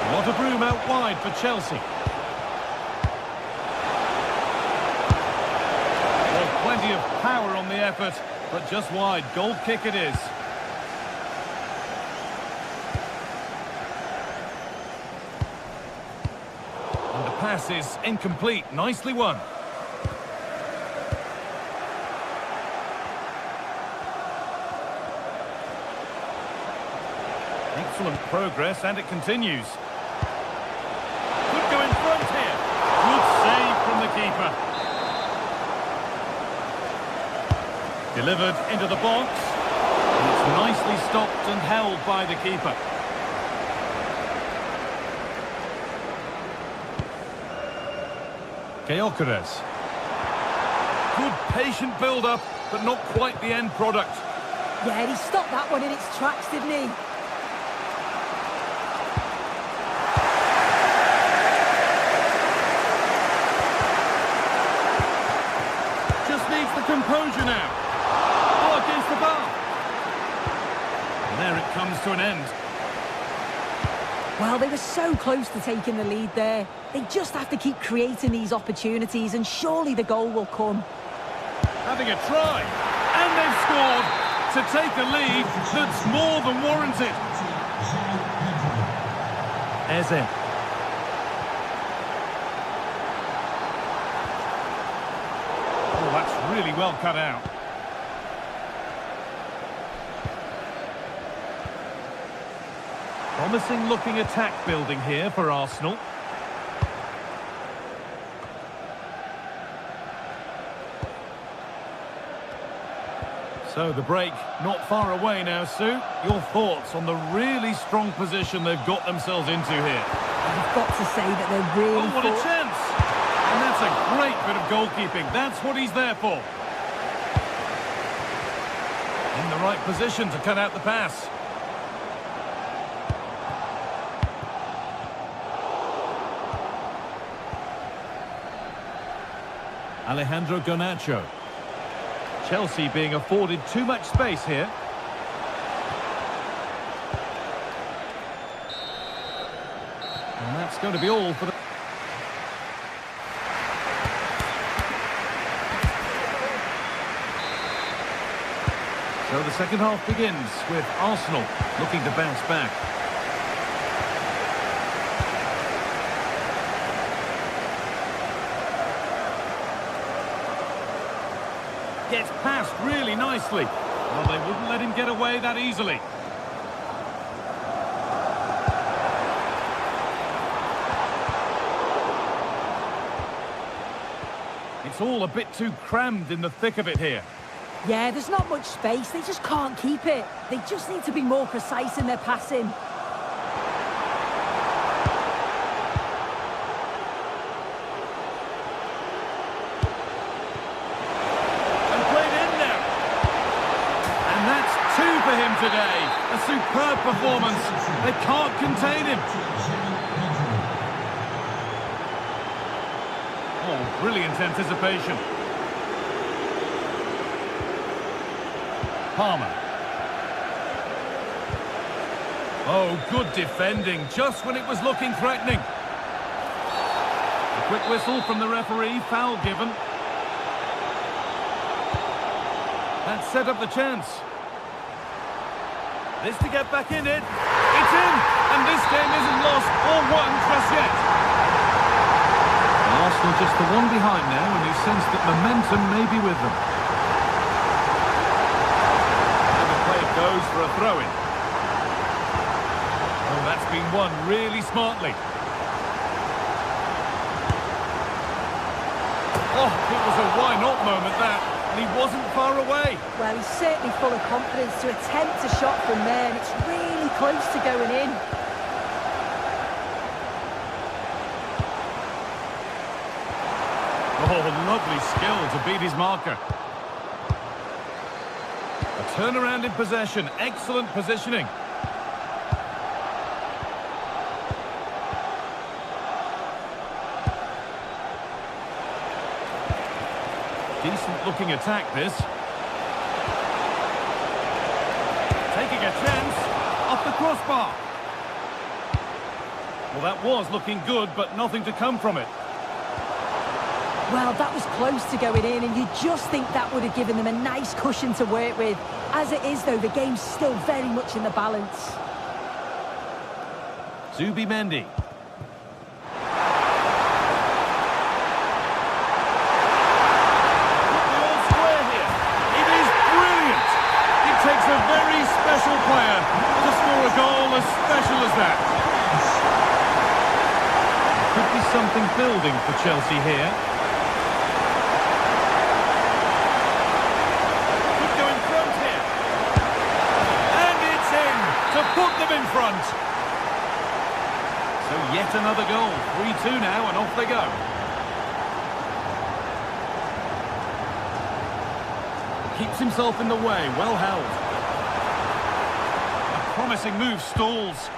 A lot of room out wide for Chelsea. Well, plenty of power on the effort, but just wide. Goal kick it is. Pass is incomplete. Nicely won. Excellent progress, and it continues. Could go in front here. Good save from the keeper. Delivered into the box. And it's nicely stopped and held by the keeper. Gyökeres. Good patient build-up, but not quite the end product. Yeah, and he stopped that one in its tracks, didn't he? Just needs the composure now. Oh, against the bar. And there it comes to an end. Well, they were so close to taking the lead there. They just have to keep creating these opportunities, and surely the goal will come. Having a try. And they've scored to take a lead that's more than warranted. Eze. Oh, that's really well cut out. Promising looking attack building here for Arsenal. So the break not far away now, Sue. Your thoughts on the really strong position they've got themselves into here? I've got to say that they're really... Oh, what a chance! And that's a great bit of goalkeeping. That's what he's there for. In the right position to cut out the pass. Alejandro Garnacho. Chelsea being afforded too much space here. And that's going to be all for the... So the second half begins with Arsenal looking to bounce back. Gets past really nicely. Well, they wouldn't let him get away that easily. It's all a bit too crammed in the thick of it here. Yeah, there's not much space. They just can't keep it. They just need to be more precise in their passing. Today, a superb performance. They can't contain him. Oh, brilliant anticipation. Palmer. Oh, good defending, just when it was looking threatening. A quick whistle from the referee, foul given. That set up the chance. This to get back in it. It's in! And this game isn't lost or won just yet. Arsenal just the one behind now, and you sense that momentum may be with them. And the play goes for a throw-in. Oh, that's been won really smartly. Oh, it was a why-not moment, that. And he wasn't far away. Well, he's certainly full of confidence to attempt a shot from there, and it's really close to going in. Oh, lovely skill to beat his marker. A turnaround in possession, excellent positioning. Decent looking attack, this. Taking a chance off the crossbar. Well, that was looking good, but nothing to come from it. Well, that was close to going in, and you just think that would have given them a nice cushion to work with. As it is, though, the game's still very much in the balance. Zubimendi. Takes a very special player to score a goal as special as that. Could be something building for Chelsea here. Could go in front here. And it's in to put them in front. So yet another goal. 3-2 now, and off they go. Keeps himself in the way, well held. promising move stalls.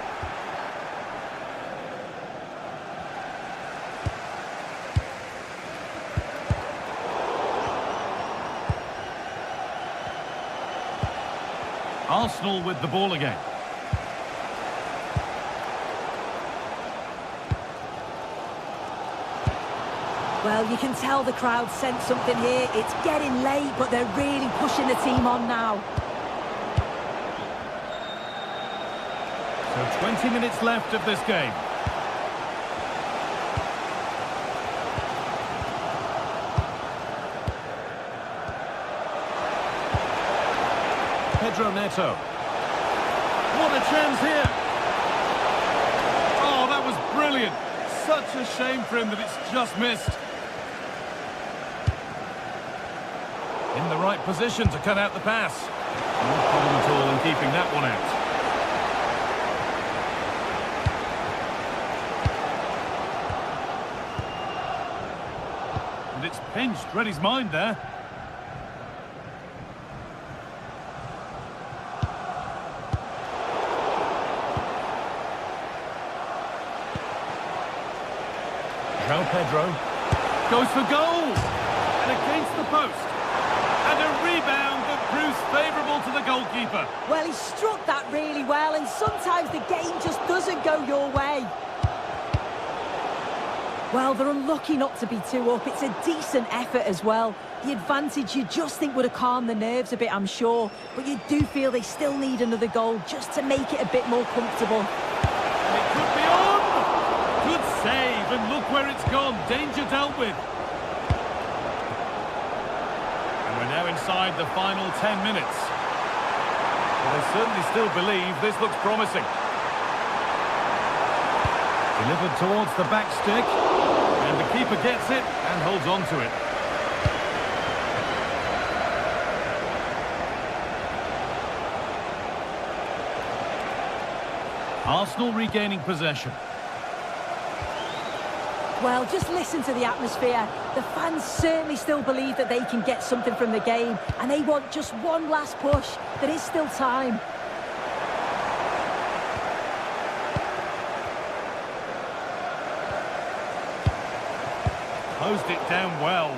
Arsenal with the ball again. Well, you can tell the crowd sense something here. It's getting late, but they're really pushing the team on now. So 20 minutes left of this game. Pedro Neto. What a chance here. Oh, that was brilliant. Such a shame for him that it's just missed. In the right position to cut out the pass. No problem at all in keeping that one out. And it's pinched, read his mind there. João Pedro goes for goal, and against the post, and a rebound that proves favourable to the goalkeeper. Well, he struck that really well, and sometimes the game just doesn't go your way. Well, they're unlucky not to be 2 up. It's a decent effort as well. The advantage you just think would have calmed the nerves a bit, I'm sure, but you do feel they still need another goal just to make it a bit more comfortable. And it could be on! Good save, and look where it's gone. Danger dealt with. And we're now inside the final 10 minutes. Well, they certainly still believe this looks promising. Delivered towards the back stick, and the keeper gets it and holds on to it. Arsenal regaining possession. Well, just listen to the atmosphere. The fans certainly still believe that they can get something from the game, and they want just one last push. There is still time. Closed it down well.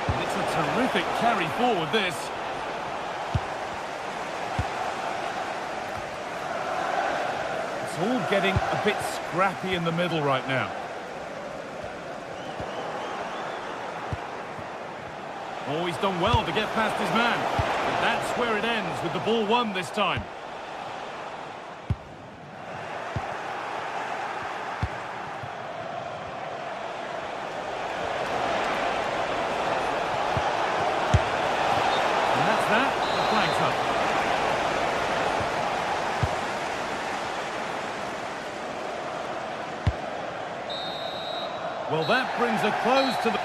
And it's a terrific carry forward, this. It's all getting a bit scrappy in the middle right now. Oh, he's done well to get past his man. But that's where it ends, with the ball won this time. Well, that brings a close to the...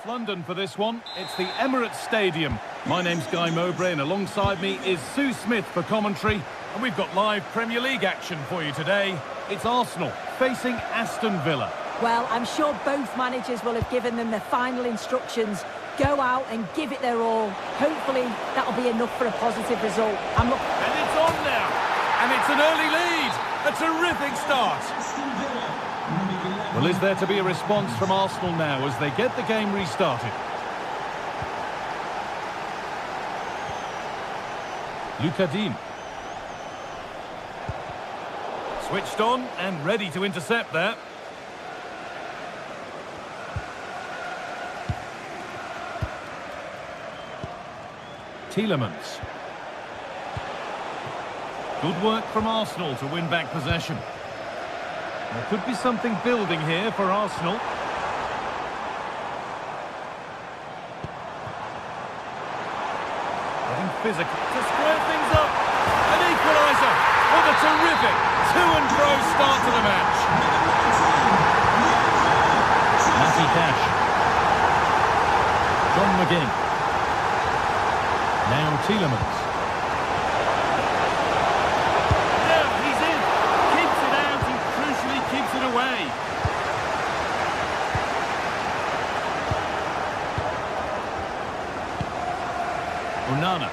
North London for this one. It's the Emirates Stadium. My name's Guy Mowbray and alongside me is Sue Smith for commentary. And we've got live Premier League action for you today. It's Arsenal facing Aston Villa. Well, I'm sure both managers will have given them the final instructions. Go out and give it their all. Hopefully, that'll be enough for a positive result. And it's on now. And it's an early lead. A terrific start. Well, is there to be a response from Arsenal now as they get the game restarted? Luca Dean. Switched on and ready to intercept there. Tielemans. Good work from Arsenal to win back possession. There could be something building here for Arsenal. Getting physical to square things up. An equaliser. What a terrific to-and-fro start to the match. Matty Cash. John McGinn. Now Tielemans. Yeah, he's in. Keeps it out and crucially keeps it away. Onana.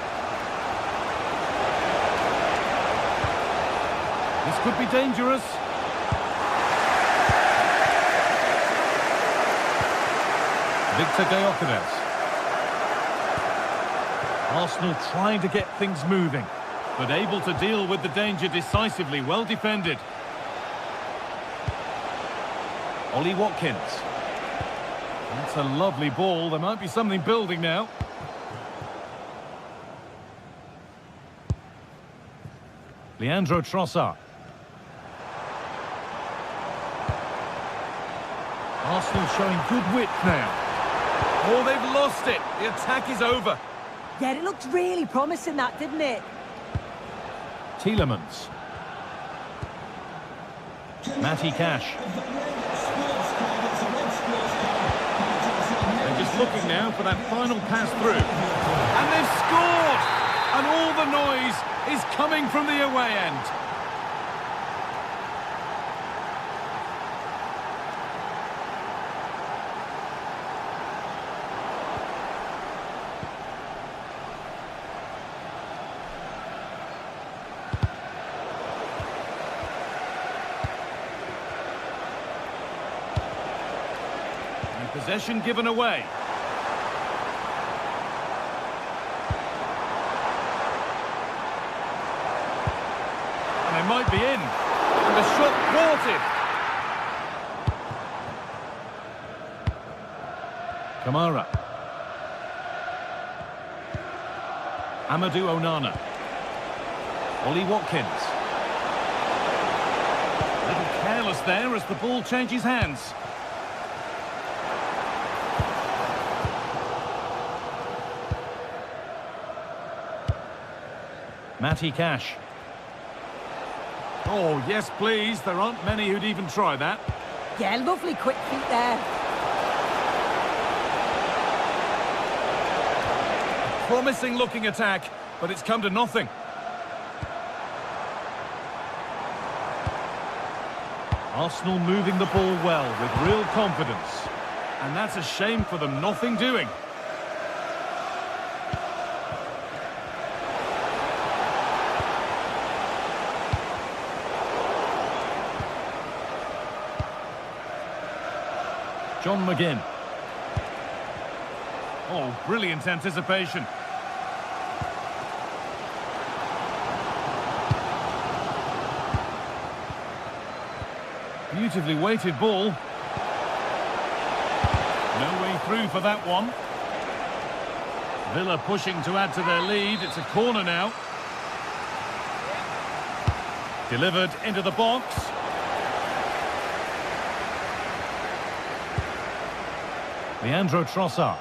This could be dangerous. Victor Gyökeres. Arsenal trying to get things moving, but able to deal with the danger decisively. Well defended. Ollie Watkins. That's a lovely ball. There might be something building now. Leandro Trossard. Arsenal showing good width now. Oh, they've lost it. The attack is over. Yeah, it looked really promising, that, didn't it? Tielemans. Matty Cash. They're just looking now for that final pass through. And they've scored! And all the noise is coming from the away end. Possession given away. And they might be in. And the shot thwarted. Kamara. Amadou Onana. Ollie Watkins. A little careless there as the ball changes hands. Matty Cash. Oh, yes, please. There aren't many who'd even try that. Yeah, lovely quick feet there. Promising looking attack, but it's come to nothing. Arsenal moving the ball well with real confidence. And that's a shame for them, nothing doing. John McGinn. Oh, brilliant anticipation. Beautifully weighted ball. No way through for that one. Villa pushing to add to their lead. It's a corner now. Delivered into the box. Leandro Trossard.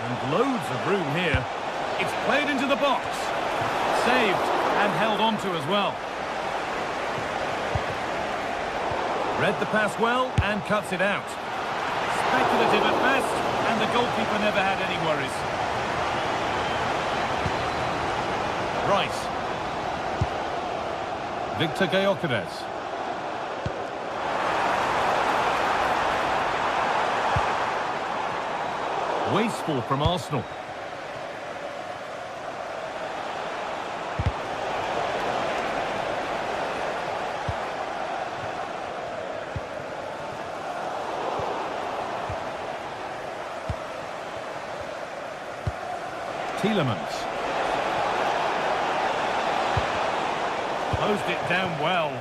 And loads of room here. It's played into the box. Saved. And held on to as well. Read the pass well and cuts it out. Speculative at best, and the goalkeeper never had any worries. Rice. Victor Gyökeres. Wasteful from Arsenal. Tielemans. Closed it down well.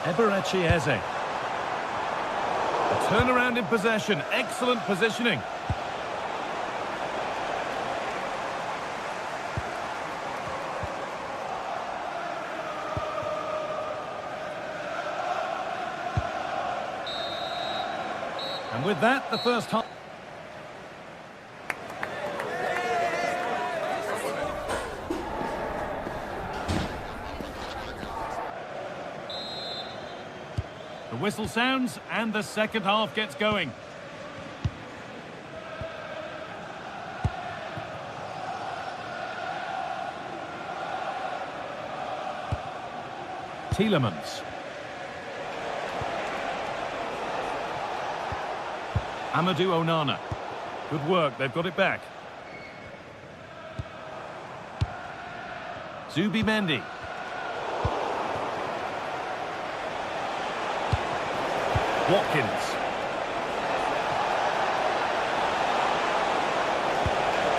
Eberechi Eze. A turnaround in possession. Excellent positioning. And with that, the first half. The whistle sounds and the second half gets going. Tielemans. Amadou Onana. Good work, they've got it back. Zubimendi. Watkins.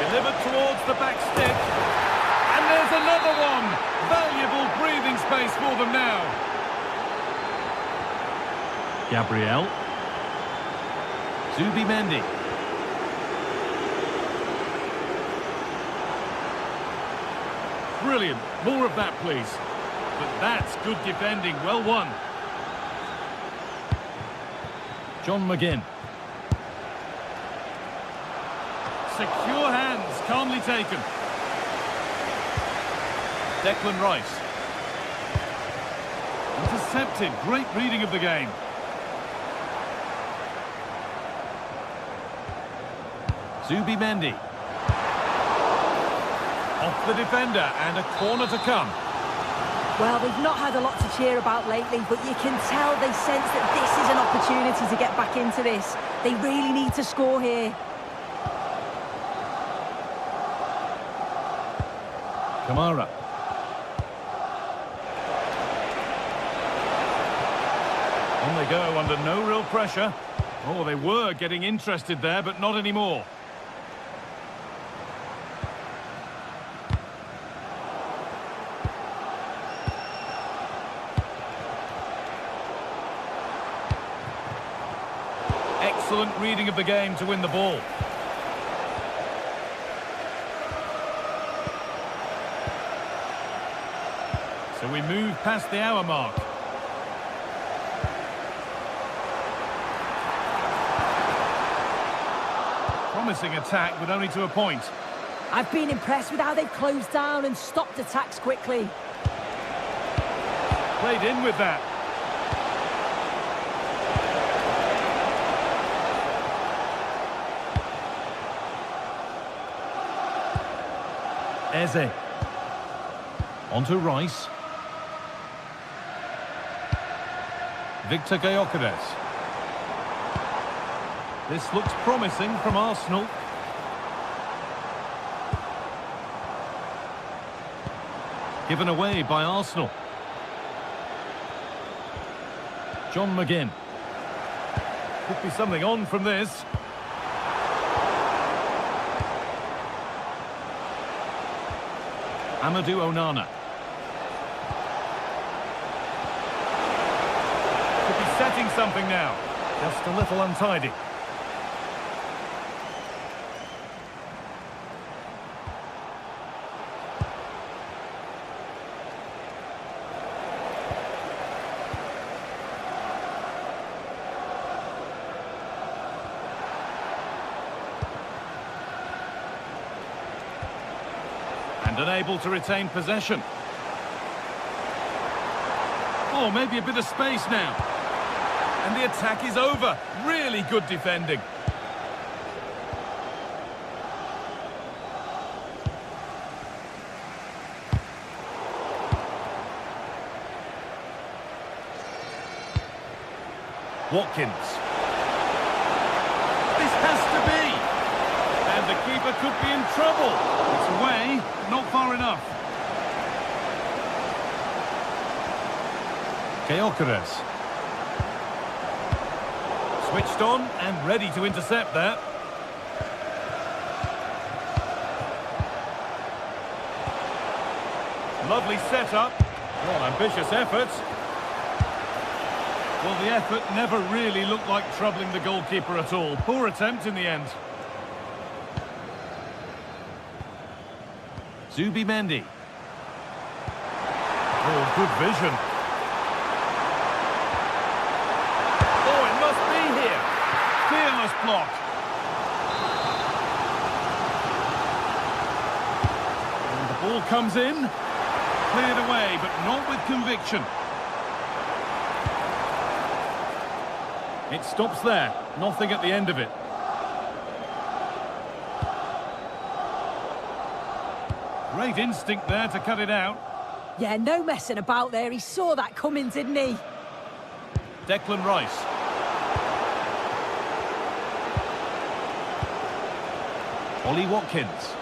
Delivered towards the back stick. And there's another one. Valuable breathing space for them now. Gabriel. Zubimendi. Brilliant. More of that, please. But that's good defending. Well won. John McGinn. Secure hands, calmly taken. Declan Rice. Intercepted, great reading of the game. Zubimendi. Off the defender and a corner to come. Well, they've not had a lot to cheer about lately, but you can tell they sense that this is an opportunity to get back into this. They really need to score here. Kamara. On they go under no real pressure. Oh, they were getting interested there, but not anymore. Excellent reading of the game to win the ball. So we move past the hour mark. Promising attack, but only to a point. I've been impressed with how they've closed down and stopped attacks quickly. Played in with that. Eze. On to Rice. Victor Gyökeres. This looks promising from Arsenal. Given away by Arsenal. John McGinn. Could be something on from this. Amadou Onana. Could be setting something now. Just a little untidy. And unable to retain possession. Oh, maybe a bit of space now. And the attack is over. Really good defending. Watkins. This has to be. And the keeper could be in trouble. It's away, not far enough. Gyökeres. Switched on and ready to intercept that. Lovely setup. Well, ambitious effort. Well, the effort never really looked like troubling the goalkeeper at all. Poor attempt in the end. Zubimendi. Oh, good vision. Oh, it must be here. Fearless block. And the ball comes in. Cleared away, but not with conviction. It stops there. Nothing at the end of it. Great instinct there to cut it out. Yeah, no messing about there. He saw that coming, didn't he? Declan Rice. Ollie Watkins.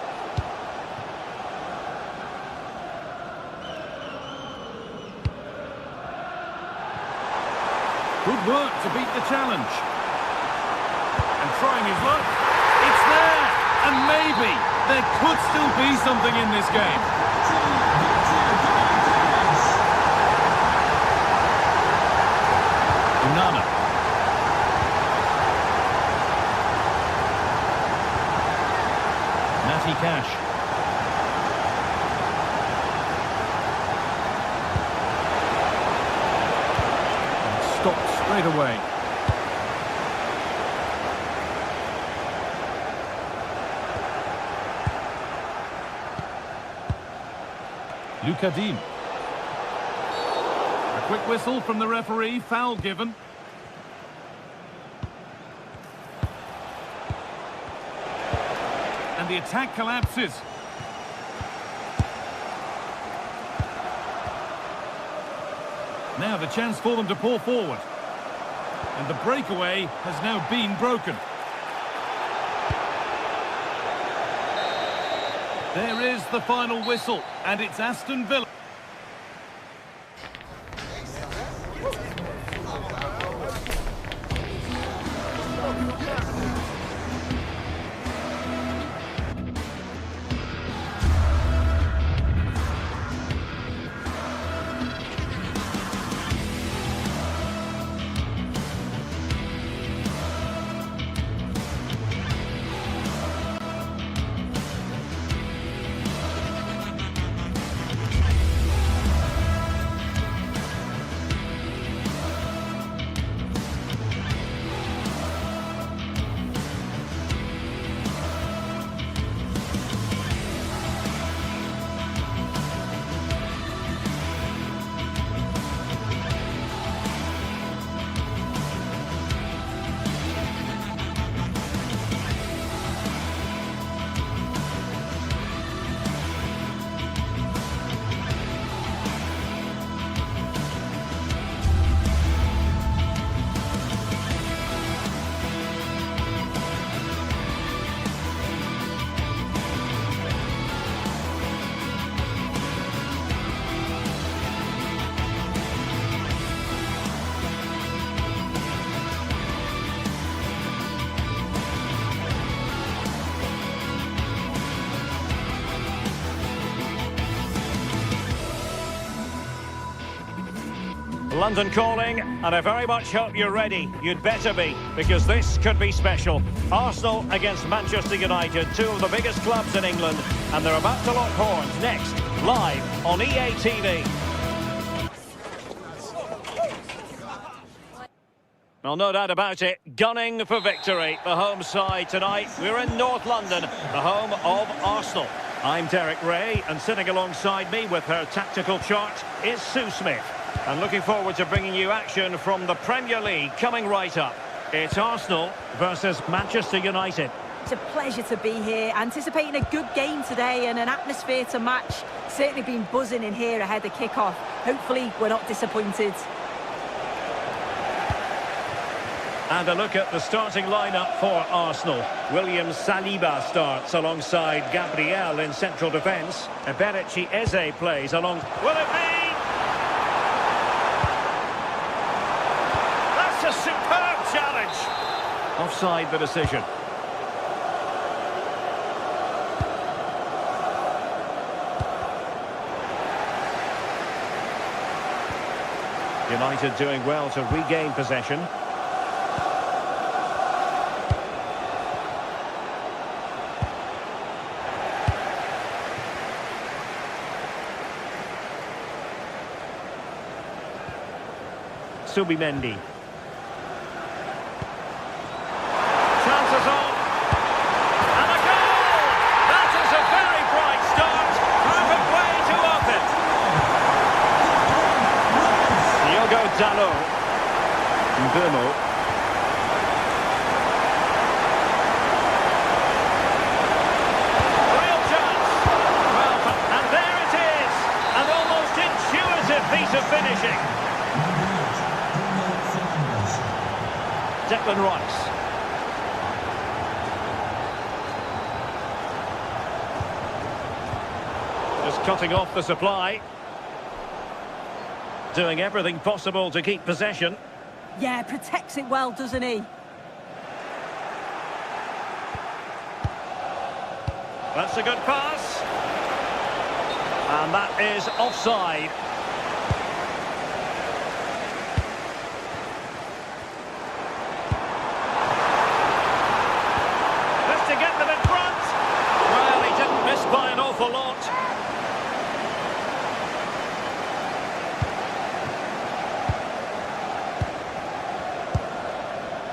Good work to beat the challenge. And trying his luck. It's there! And maybe there could still be something in this game. Unana. Matty Cash. Stopped straight away. Luca Dean. A quick whistle from the referee, foul given. And the attack collapses. Now the chance for them to pour forward. And the breakaway has now been broken. There is the final whistle, and it's Aston Villa. London calling, and I very much hope you're ready. You'd better be, because this could be special. Arsenal against Manchester United, two of the biggest clubs in England, and they're about to lock horns next, live on EA TV. Well, no doubt about it, gunning for victory. The home side tonight, we're in North London, the home of Arsenal. I'm Derek Ray, and sitting alongside me with her tactical chart is Sue Smith. And looking forward to bringing you action from the Premier League coming right up. It's Arsenal versus Manchester United. It's a pleasure to be here, anticipating a good game today and an atmosphere to match. Certainly been buzzing in here ahead of kick-off. Hopefully we're not disappointed. And a look at the starting lineup for Arsenal. William Saliba starts alongside Gabriel in central defence. Eberici Eze plays along... Will it be? That's a superb challenge! Offside the decision. United doing well to regain possession. Subimendi. Chances on. And a goal! That is a very bright start. Prove way too often. Diogo Dalot. Mbeumo. Real chance. Well, and there it is. An almost intuitive piece of finishing. Declan Rice. Just cutting off the supply. Doing everything possible to keep possession. Yeah, protects it well, doesn't he? That's a good pass. And that is offside. To get them in front. Well, he didn't miss by an awful lot.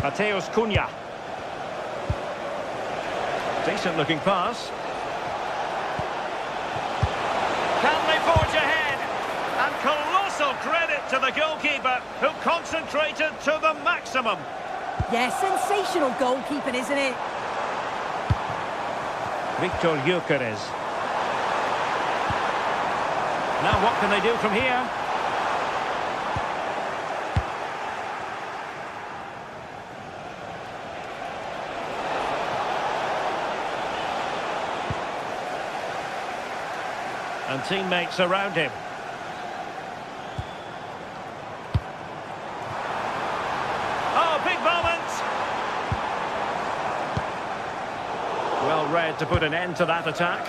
Mateus Cunha. Decent looking pass. Can they forge ahead? And colossal credit to the goalkeeper, who concentrated to the maximum. Yeah, sensational goalkeeping, isn't it? Victor Gyökeres. Now what can they do from here? And teammates around him. Oh, big moment! Well read to put an end to that attack.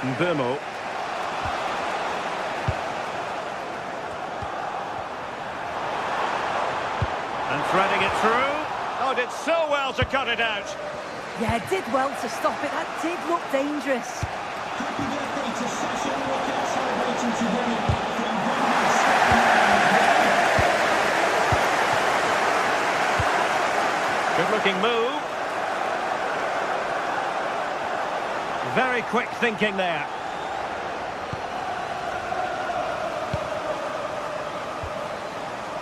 Mbeumo. And threading it through. Oh, did so well to cut it out. Yeah, did well to stop it. That did look dangerous. Happy birthday to Sasha Walker, celebrating today from Good-looking move. Very quick thinking there.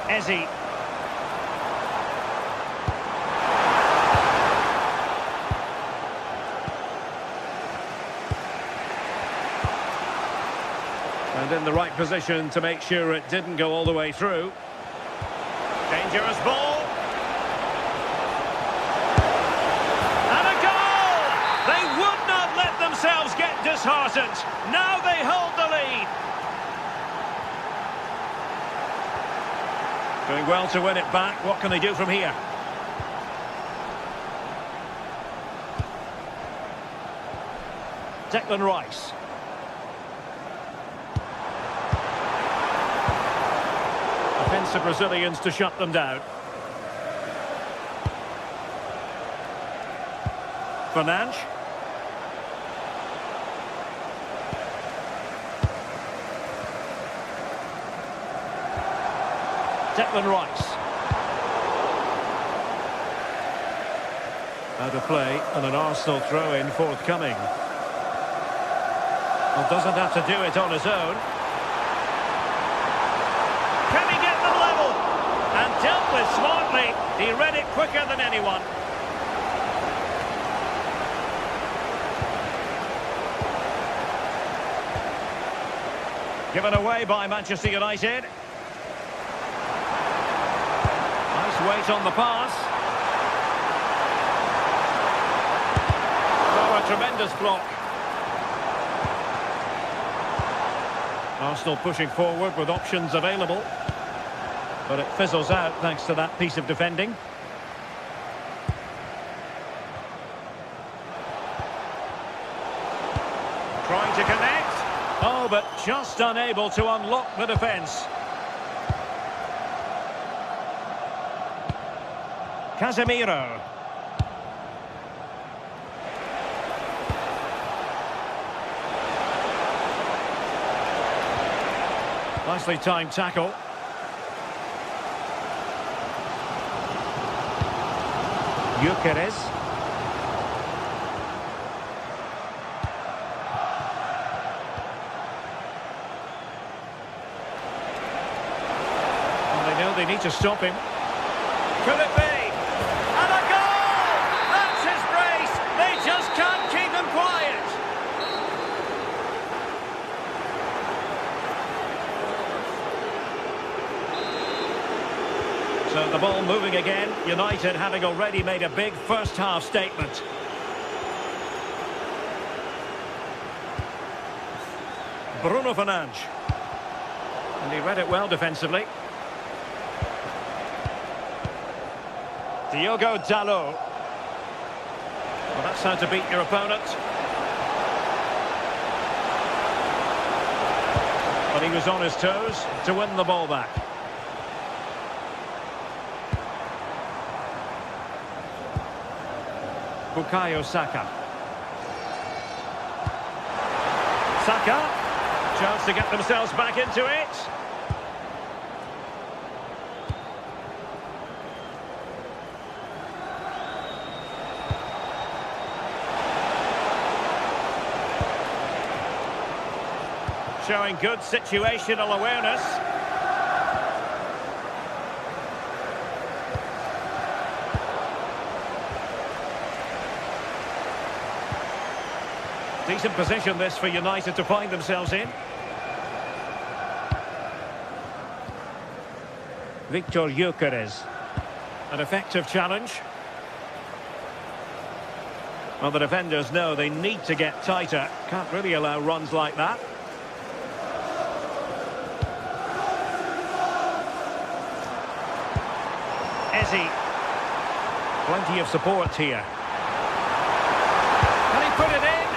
Eze. And in the right position to make sure it didn't go all the way through. Dangerous ball. And a goal! They would not let themselves get disheartened. Now they hold the lead. Doing well to win it back. What can they do from here? Declan Rice. Defensive Brazilians to shut them down. Fernandes. Declan Rice. Out of play and an Arsenal throw-in forthcoming. Well, doesn't have to do it on his own. Can he get them level? And dealt with smartly. He read it quicker than anyone. Given away by Manchester United. Nice weight on the pass. Oh, a tremendous block. Arsenal pushing forward with options available. But it fizzles out thanks to that piece of defending. Trying to connect. Oh, but just unable to unlock the defence. Casemiro. Nicely timed tackle. Gyökeres. They need to stop him. Could it be? And a goal! That's his brace! They just can't keep him quiet! So the ball moving again. United having already made a big first-half statement. Bruno Fernandes. And he read it well defensively. Diogo Dalot. Well, that's how to beat your opponent. But he was on his toes to win the ball back. Bukayo Saka. Saka. Chance to get themselves back into it. Showing good situational awareness. Decent position this for United to find themselves in. Victor Gyökeres. An effective challenge. Well, the defenders know they need to get tighter. Can't really allow runs like that. Plenty of support here. Can he put it in?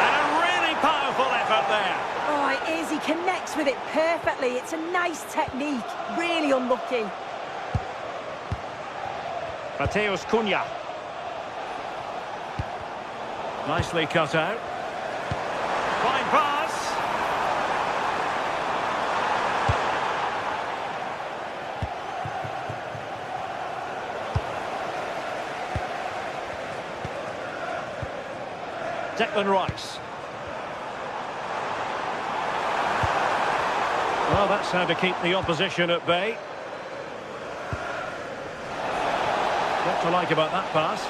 And a really powerful effort there. Oh, it is. He connects with it perfectly. It's a nice technique. Really unlucky. Mateus Cunha. Nicely cut out. Fine pass. Declan Rice. Well, that's how to keep the opposition at bay. What to like about that pass?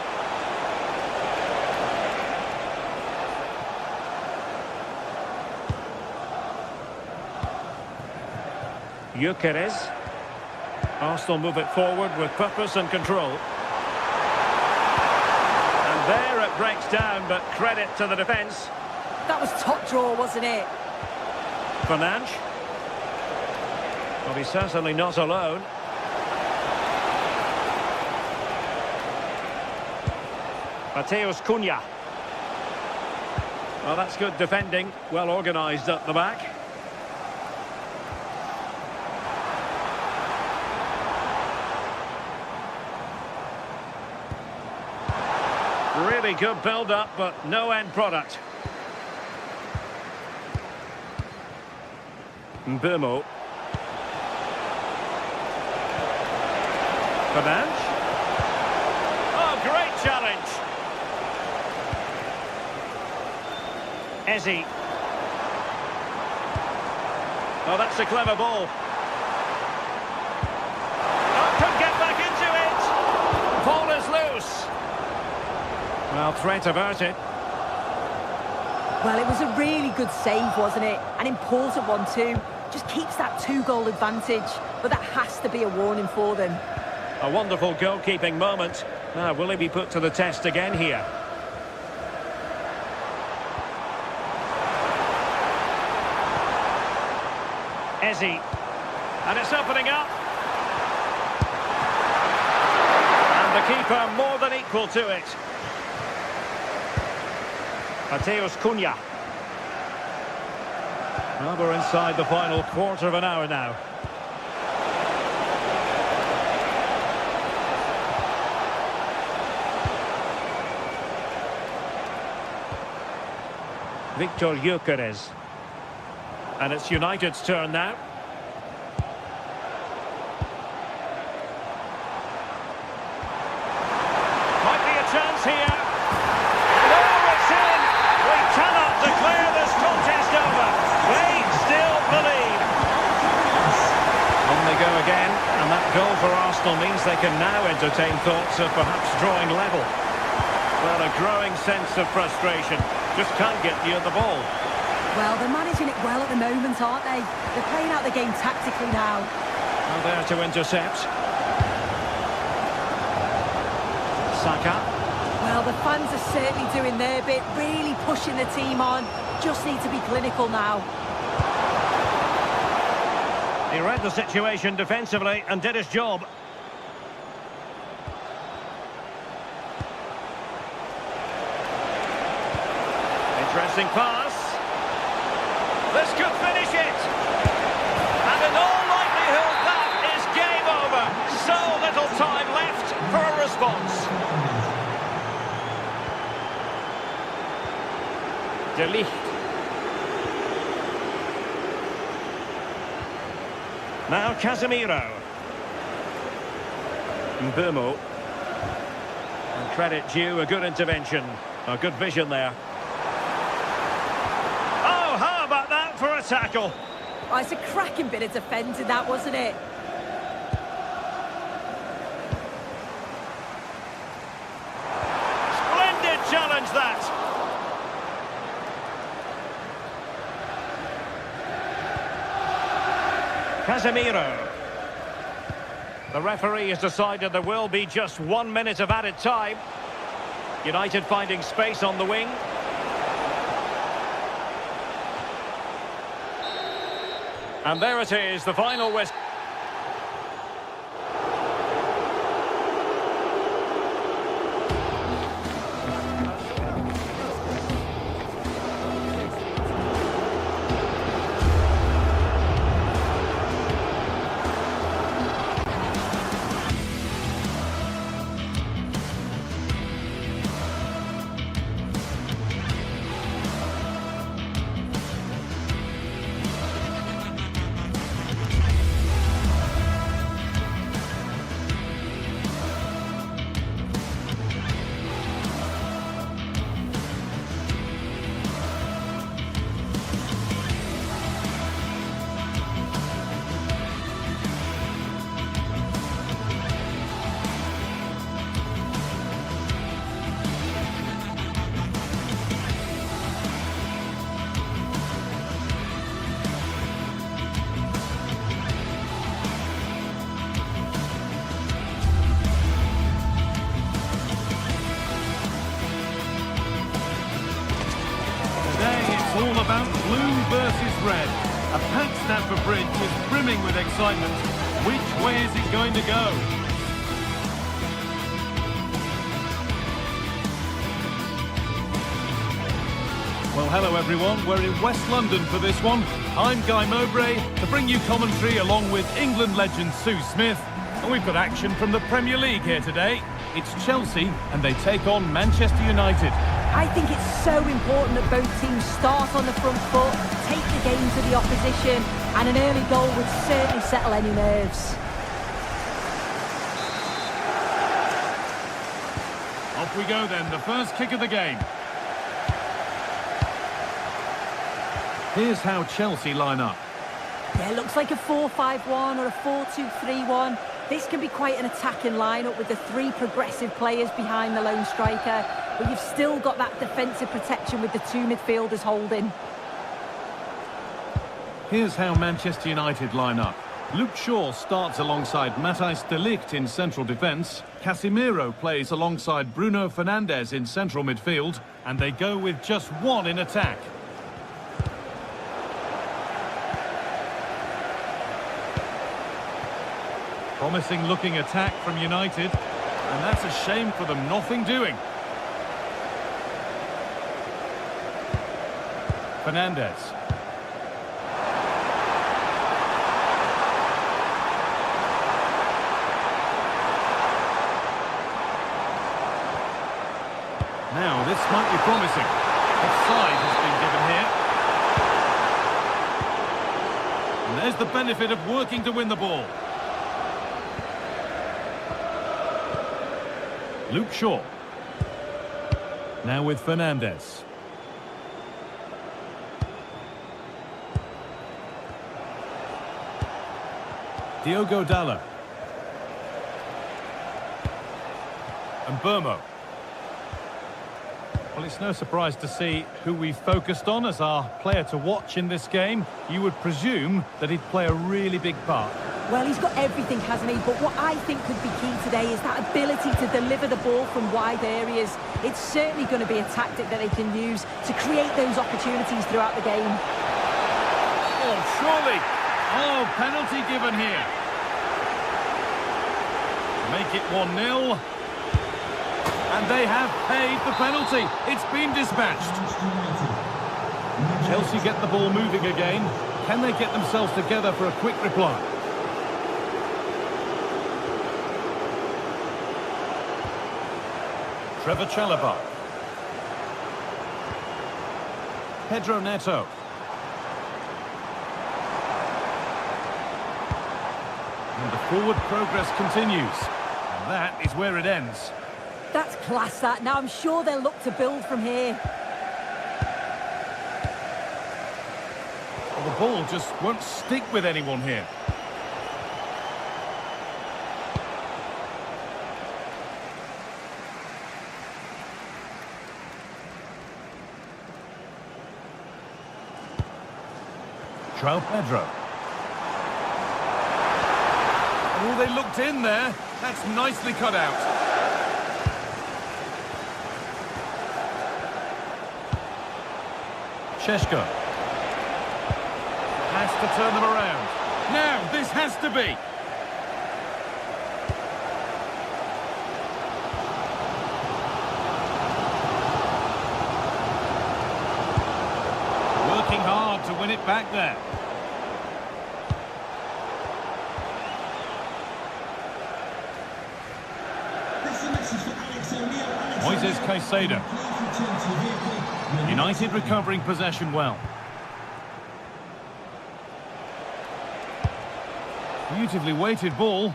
Gyökeres. Arsenal move it forward with purpose and control. And there it breaks down, but credit to the defence. That was top draw, wasn't it? Fernandes. Well, he's certainly not alone. Mateus Cunha. Well, that's good defending. Well organised at the back. Really good build-up, but no end product. Mbeumo. Fernandes. Oh, great challenge. Ezzy. Oh, that's a clever ball. Oh, could get back into it. Ball is loose. Well, threat averted. Well, it was a really good save, wasn't it? An important one too. Just keeps that 2-goal advantage, but that has to be a warning for them. A wonderful goalkeeping moment. Now, will he be put to the test again here? Ezzy. And it's opening up. And the keeper more than equal to it. Mateus Cunha. Well, we're inside the final quarter of an hour now. Victor Gyökeres. And it's United's turn now. Might be a chance here. Oh, it's in! We cannot declare this contest over. They still believe. On they go again, and that goal for Arsenal means they can now entertain thoughts of perhaps drawing level. Well, a growing sense of frustration. Just can't get near the ball. Well, they're managing it well at the moment, aren't they? They're playing out the game tactically now. Well, there to intercept. Saka. Well, the fans are certainly doing their bit, really pushing the team on. Just need to be clinical now. He read the situation defensively and did his job. Interesting pass. This could finish it. And in all likelihood, that is game over. So little time left for a response. De Ligt. Now Casemiro. Mbeumo. And credit due, a good intervention. A good vision there. For a tackle. Oh, it's a cracking bit of defending, that, wasn't it? Splendid challenge, that. Casemiro. The referee has decided there will be just 1 minute of added time. United finding space on the wing. And there it is, the final whistle. All about blue versus red. A packed Stamford Bridge is brimming with excitement. Which way is it going to go? Well, hello everyone. We're in West London for this one. I'm Guy Mowbray to bring you commentary along with England legend Sue Smith. And we've got action from the Premier League here today. It's Chelsea and they take on Manchester United. I think it's so important that both teams start on the front foot, take the game to the opposition, and an early goal would certainly settle any nerves. Off we go then, the first kick of the game. Here's how Chelsea line up. Yeah, it looks like a 4-5-1 or a 4-2-3-1. This can be quite an attacking lineup with the three progressive players behind the lone striker, but you've still got that defensive protection with the two midfielders holding. Here's how Manchester United line up. Luke Shaw starts alongside Matthijs de Ligt in central defence. Casemiro plays alongside Bruno Fernandes in central midfield, and they go with just one in attack. Promising looking attack from United, and that's a shame for them, nothing doing. Fernandes. Now this might be promising. Offside has been given here. And there's the benefit of working to win the ball. Luke Shaw. Now with Fernandes. Diogo Dalot. And Burmo. Well, it's no surprise to see who we focused on as our player to watch in this game. You would presume that he'd play a really big part. Well, he's got everything, hasn't he? But what I think could be key today is that ability to deliver the ball from wide areas. It's certainly going to be a tactic that they can use to create those opportunities throughout the game. Oh, surely. Oh, penalty given here. Make it 1-0. And they have paid the penalty. It's been dispatched. Chelsea get the ball moving again. Can they get themselves together for a quick reply? Trevor Chalobah. Pedro Neto. And the forward progress continues. And that is where it ends. That's class, that. Now, I'm sure they'll look to build from here. Well, the ball just won't stick with anyone here. João Pedro. Oh, they looked in there. That's nicely cut out. Šeško. Has to turn them around. Now, this has to be. Working hard to win it back there. Moises Caicedo. United recovering possession well. Beautifully weighted ball.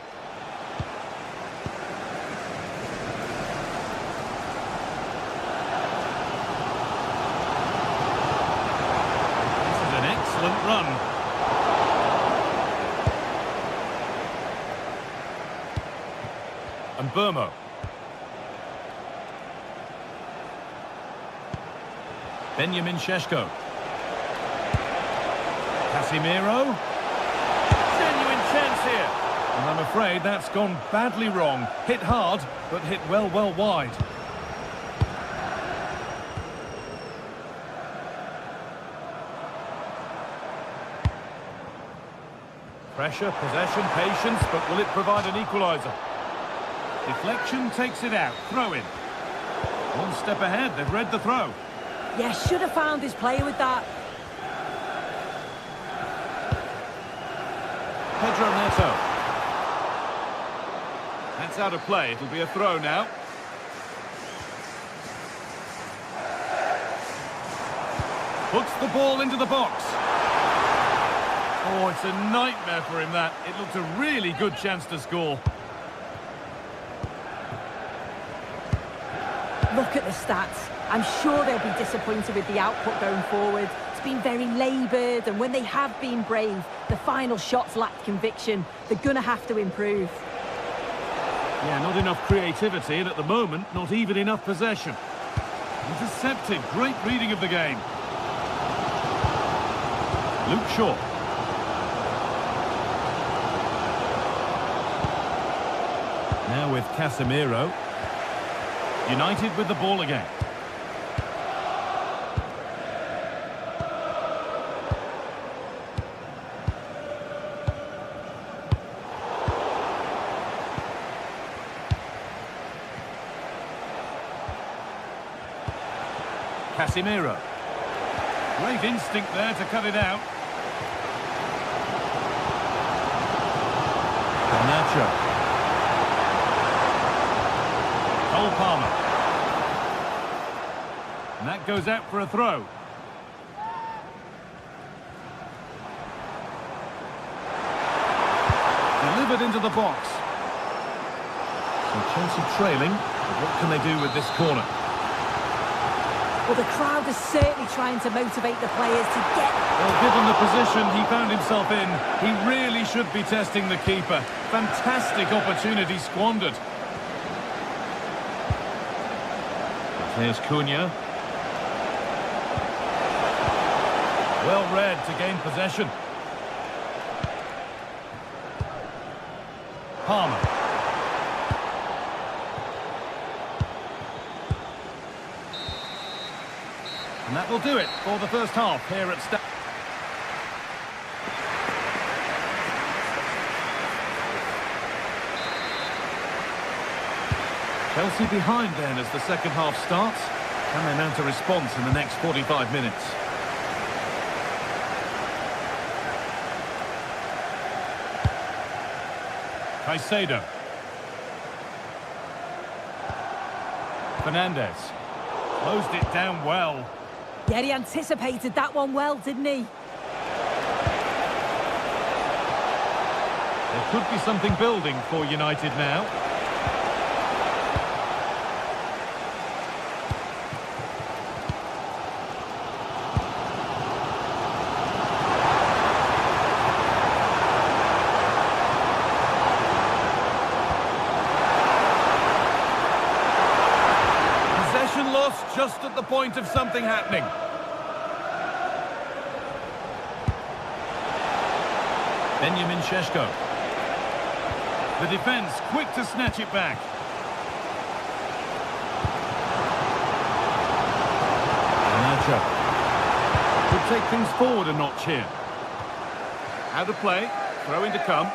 This is an excellent run. And Burmo. Benjamin Šeško. Casemiro. Genuine chance here. And I'm afraid that's gone badly wrong. Hit hard, but hit well wide. Pressure, possession, patience, but will it provide an equaliser? Deflection takes it out. Throw in. One step ahead, they've read the throw. Yeah, should have found his player with that. Pedro Neto. That's out of play. It'll be a throw now. Puts the ball into the box. Oh, it's a nightmare for him, that. It looked a really good chance to score. Look at the stats. I'm sure they'll be disappointed with the output going forward. It's been very laboured, and when they have been brave, the final shots lacked conviction. They're going to have to improve. Yeah, not enough creativity, and at the moment, not even enough possession. Intercepted. Great reading of the game. Luke Shaw. Now with Casemiro. United with the ball again. Casemiro. Great instinct there to cut it out. Nacho. Cole Palmer. And that goes out for a throw. Delivered into the box. So Chelsea trailing, but what can they do with this corner? Well, the crowd is certainly trying to motivate the players to get... Well, given the position he found himself in, he really should be testing the keeper. Fantastic opportunity squandered. There's Cunha. Well read to gain possession. Palmer. And that will do it for the first half here at Stamford. Chelsea behind then as the second half starts. Can they mount a response in the next 45 minutes? Caicedo. Fernandez. Closed it down well. Yeah, he anticipated that one well, didn't he? There could be something building for United now. Possession lost just at the point of something happening. Benjamin Šeško. The defence quick to snatch it back. Nacho. Could take things forward a notch here. Out of play. Throw in to come.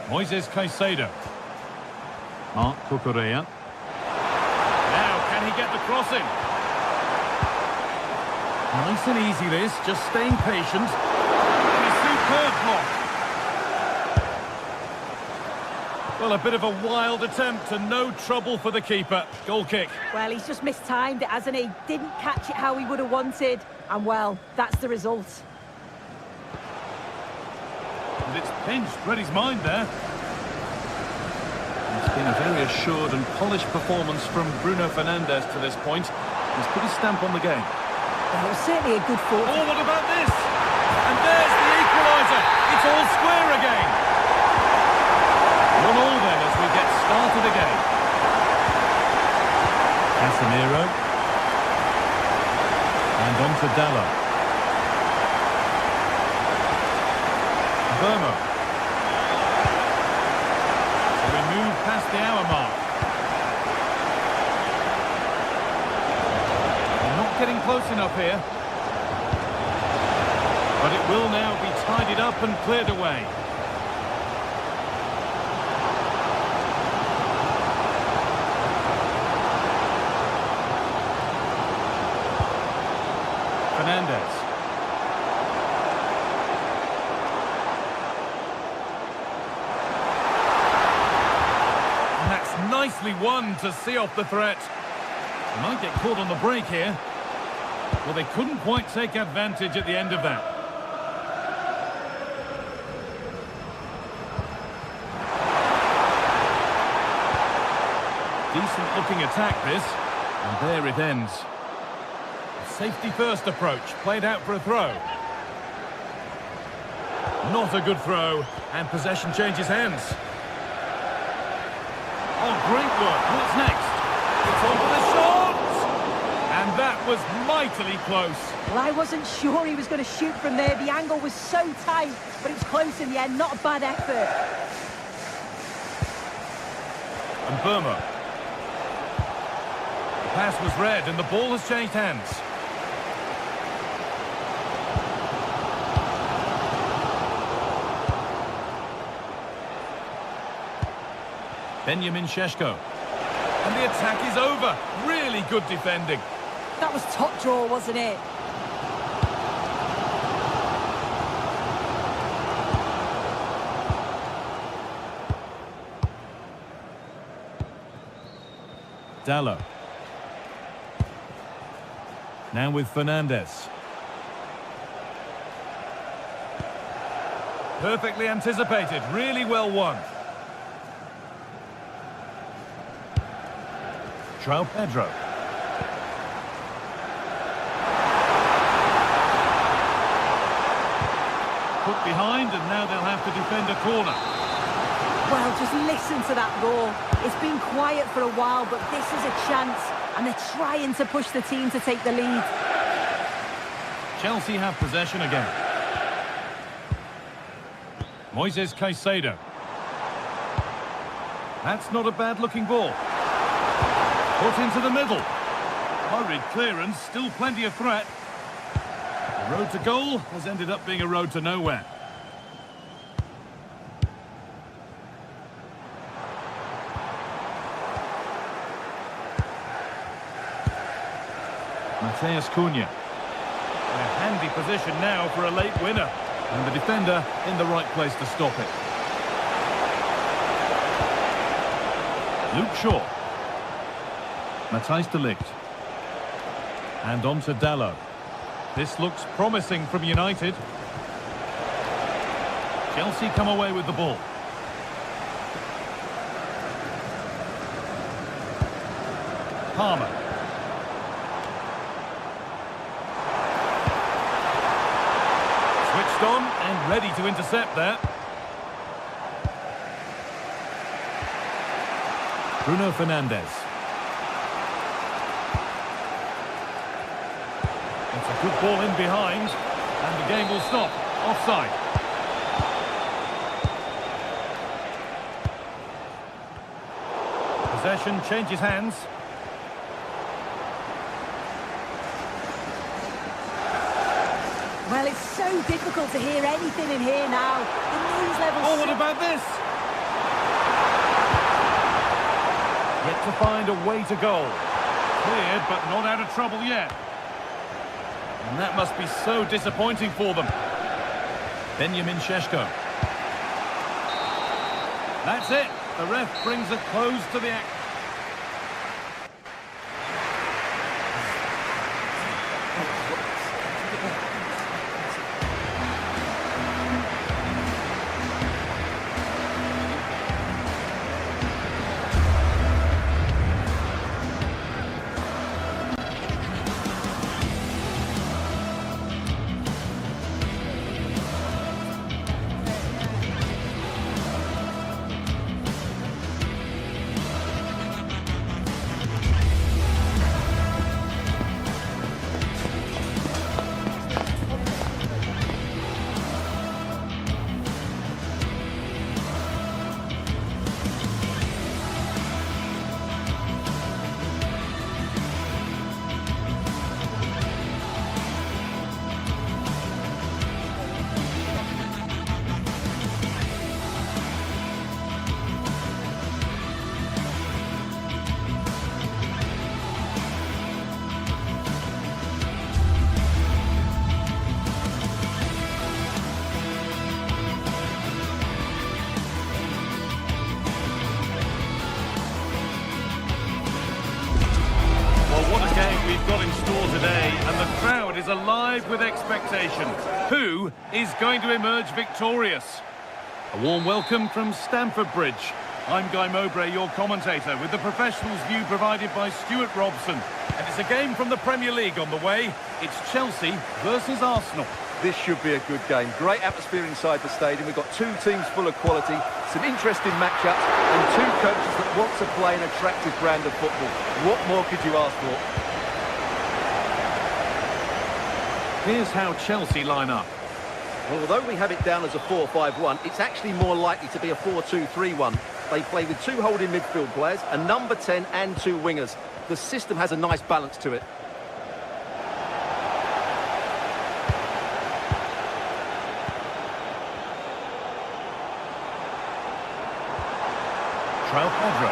Moises Caicedo. Marc Cucurella. Now, can he get the crossing? Nice and easy this, just staying patient. A superb block. Well, a bit of a wild attempt and no trouble for the keeper. Goal kick. Well, he's just mistimed it, hasn't he? Didn't catch it how he would have wanted. And, well, that's the result. And it's pinched Reddy's mind there. It's been a very assured and polished performance from Bruno Fernandes to this point. He's put his stamp on the game. Well, it was certainly a good thought. Oh, what about this? And there's the equaliser. It's all square again. 1-1 then as we get started again. Casemiro. And on to Dallo. Burmo. So we move past the hour mark. Getting close enough here. But it will now be tidied up and cleared away. Fernandez. And that's nicely won to see off the threat. They might get caught on the break here. Well, they couldn't quite take advantage at the end of that. Decent-looking attack, this. And there it ends. A safety-first approach, played out for a throw. Not a good throw, and possession changes hands. Oh, great work. What's next? It's on for the shot! And that was mightily close. Well, I wasn't sure he was going to shoot from there. The angle was so tight, but it was close in the end. Not a bad effort. And Burma. The pass was read, and the ball has changed hands. Benjamin Šeško. And the attack is over. Really good defending. That was top draw, wasn't it? Dallo. Now with Fernandez. Perfectly anticipated. Really well won. João Pedro. Put behind, and now they'll have to defend a corner. Well, just listen to that goal. It's been quiet for a while, but this is a chance, and they're trying to push the team to take the lead. Chelsea have possession again. Moises Caicedo. That's not a bad-looking ball. Put into the middle. Hurried clearance, still plenty of threat. The road to goal has ended up being a road to nowhere. Mateus Cunha. In a handy position now for a late winner. And the defender in the right place to stop it. Luke Shaw. Matthijs de Ligt. And on to Dallo. This looks promising from United. Chelsea come away with the ball. Palmer. Switched on and ready to intercept there. Bruno Fernandes. It's a good ball in behind, and the game will stop. Offside. Possession changes hands. Well, it's so difficult to hear anything in here now. The noise level's Oh, what about this? Yet to find a way to goal. Cleared, but not out of trouble yet. And that must be so disappointing for them. Benjamin Šeško. That's it. The ref brings a close to the act. We've got in store today, and the crowd is alive with expectation. Who is going to emerge victorious? A warm welcome from Stamford Bridge. I'm Guy Mowbray, your commentator, with the professionals' view provided by Stuart Robson. And it's a game from the Premier League on the way. It's Chelsea versus Arsenal. This should be a good game. Great atmosphere inside the stadium. We've got two teams full of quality, some interesting matchups, and two coaches that want to play an attractive brand of football. What more could you ask for? Here's how Chelsea line up. Well, although we have it down as a 4-5-1, it's actually more likely to be a 4-2-3-1. They play with two holding midfield players, a number 10 and two wingers. The system has a nice balance to it. Pedro.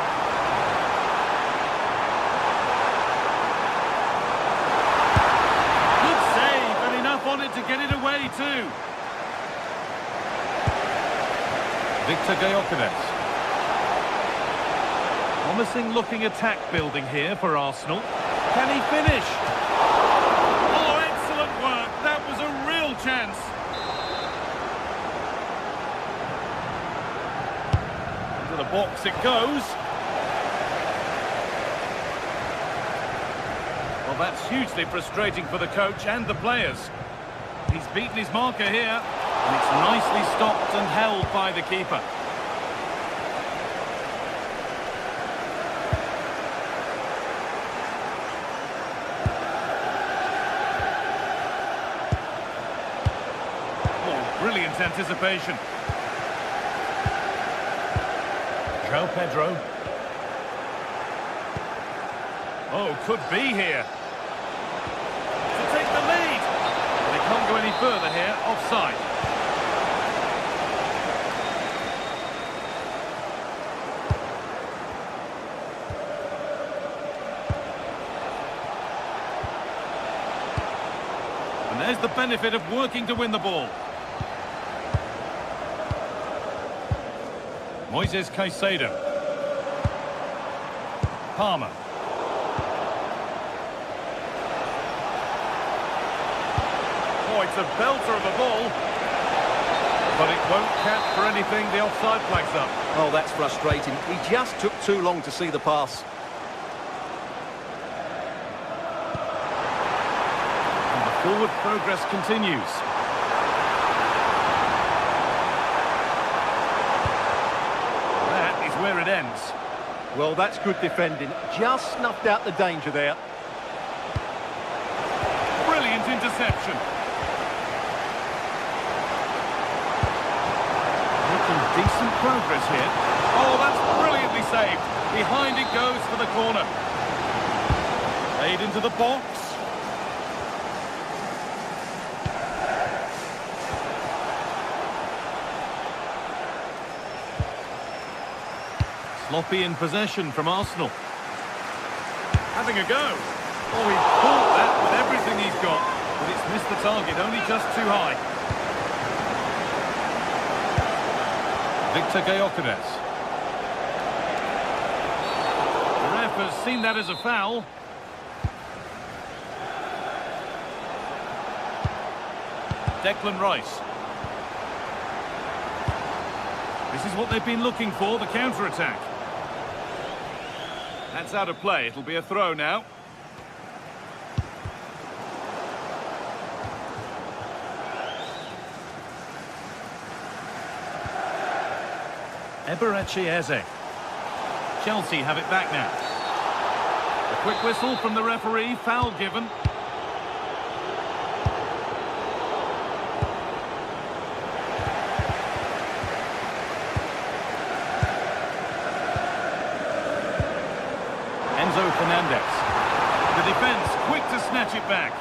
Good save, and enough on it to get it away too. Victor Gyökeres. Promising looking attack building here for Arsenal. Can he finish? Oh, excellent work. That was a real chance. The box it goes. Well, that's hugely frustrating for the coach and the players. He's beaten his marker here, and it's nicely stopped and held by the keeper. Oh, brilliant anticipation. Pedro. Oh, could be here. To take the lead. They can't go any further here. Offside. And there's the benefit of working to win the ball. Moises Caicedo. Palmer. Oh, it's a belter of a ball. But it won't count for anything. The offside flag's up. Oh, that's frustrating. He just took too long to see the pass. And the forward progress continues. Where it ends. Well, that's good defending. Just snuffed out the danger there. Brilliant interception. Making decent progress here. Oh, that's brilliantly saved. Behind it goes for the corner. Played into the box. Sloppy in possession from Arsenal. Having a go. Oh, he caught that with everything he's got, but it's missed the target, only just too high. Victor Gyökeres. The ref has seen that as a foul. Declan Rice. This is what they've been looking for, the counter-attack. That's out of play. It'll be a throw now. Eberechi Eze. Chelsea have it back now. A quick whistle from the referee, foul given. Fernandez. The defence quick to snatch it back.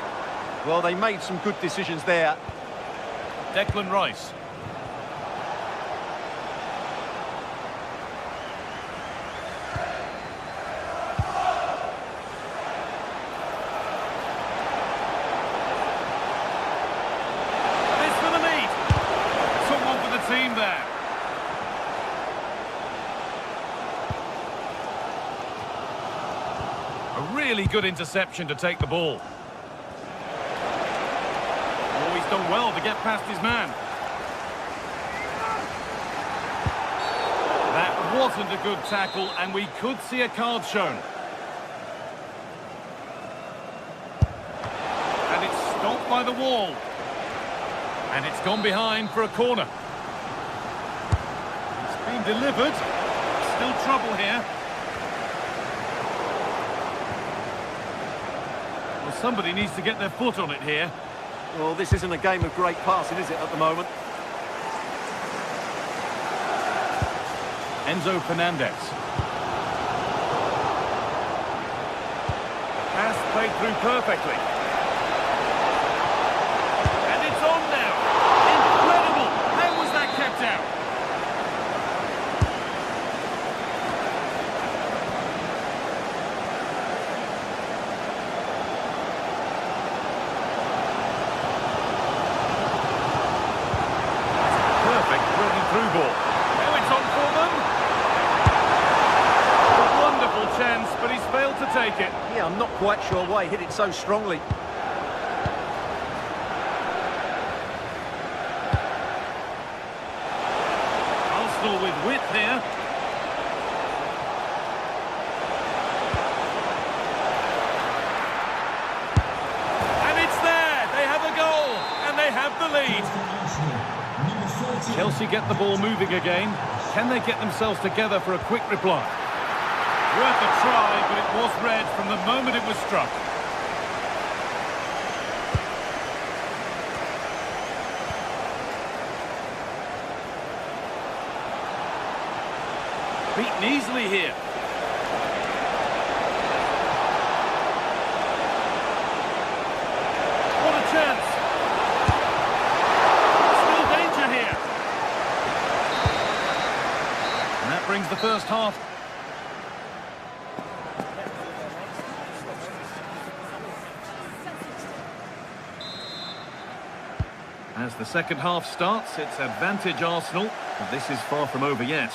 Well, they made some good decisions there. Declan Rice. This for the lead. Took one for the team there. A really good interception to take the ball. Oh, he's done well to get past his man. That wasn't a good tackle, and we could see a card shown. And it's stopped by the wall. And it's gone behind for a corner. It's been delivered. Still trouble here. Well, somebody needs to get their foot on it here. Well, this isn't a game of great passing, is it, at the moment? Enzo Fernandez. Pass played through perfectly. And it's on now. Incredible. How was that kept out? Perfect breaking through ball. Now it's on for them. Chance, but he's failed to take it. Yeah, I'm not quite sure why he hit it so strongly. Arsenal with width here. And it's there. They have a goal, and they have the lead. Chelsea get the ball moving again. Can they get themselves together for a quick reply? Worth a try, but it was red from the moment it was struck. Beaten easily here. What a chance! Still danger here. And that brings the first half. As the second half starts, it's advantage Arsenal, but this is far from over yet.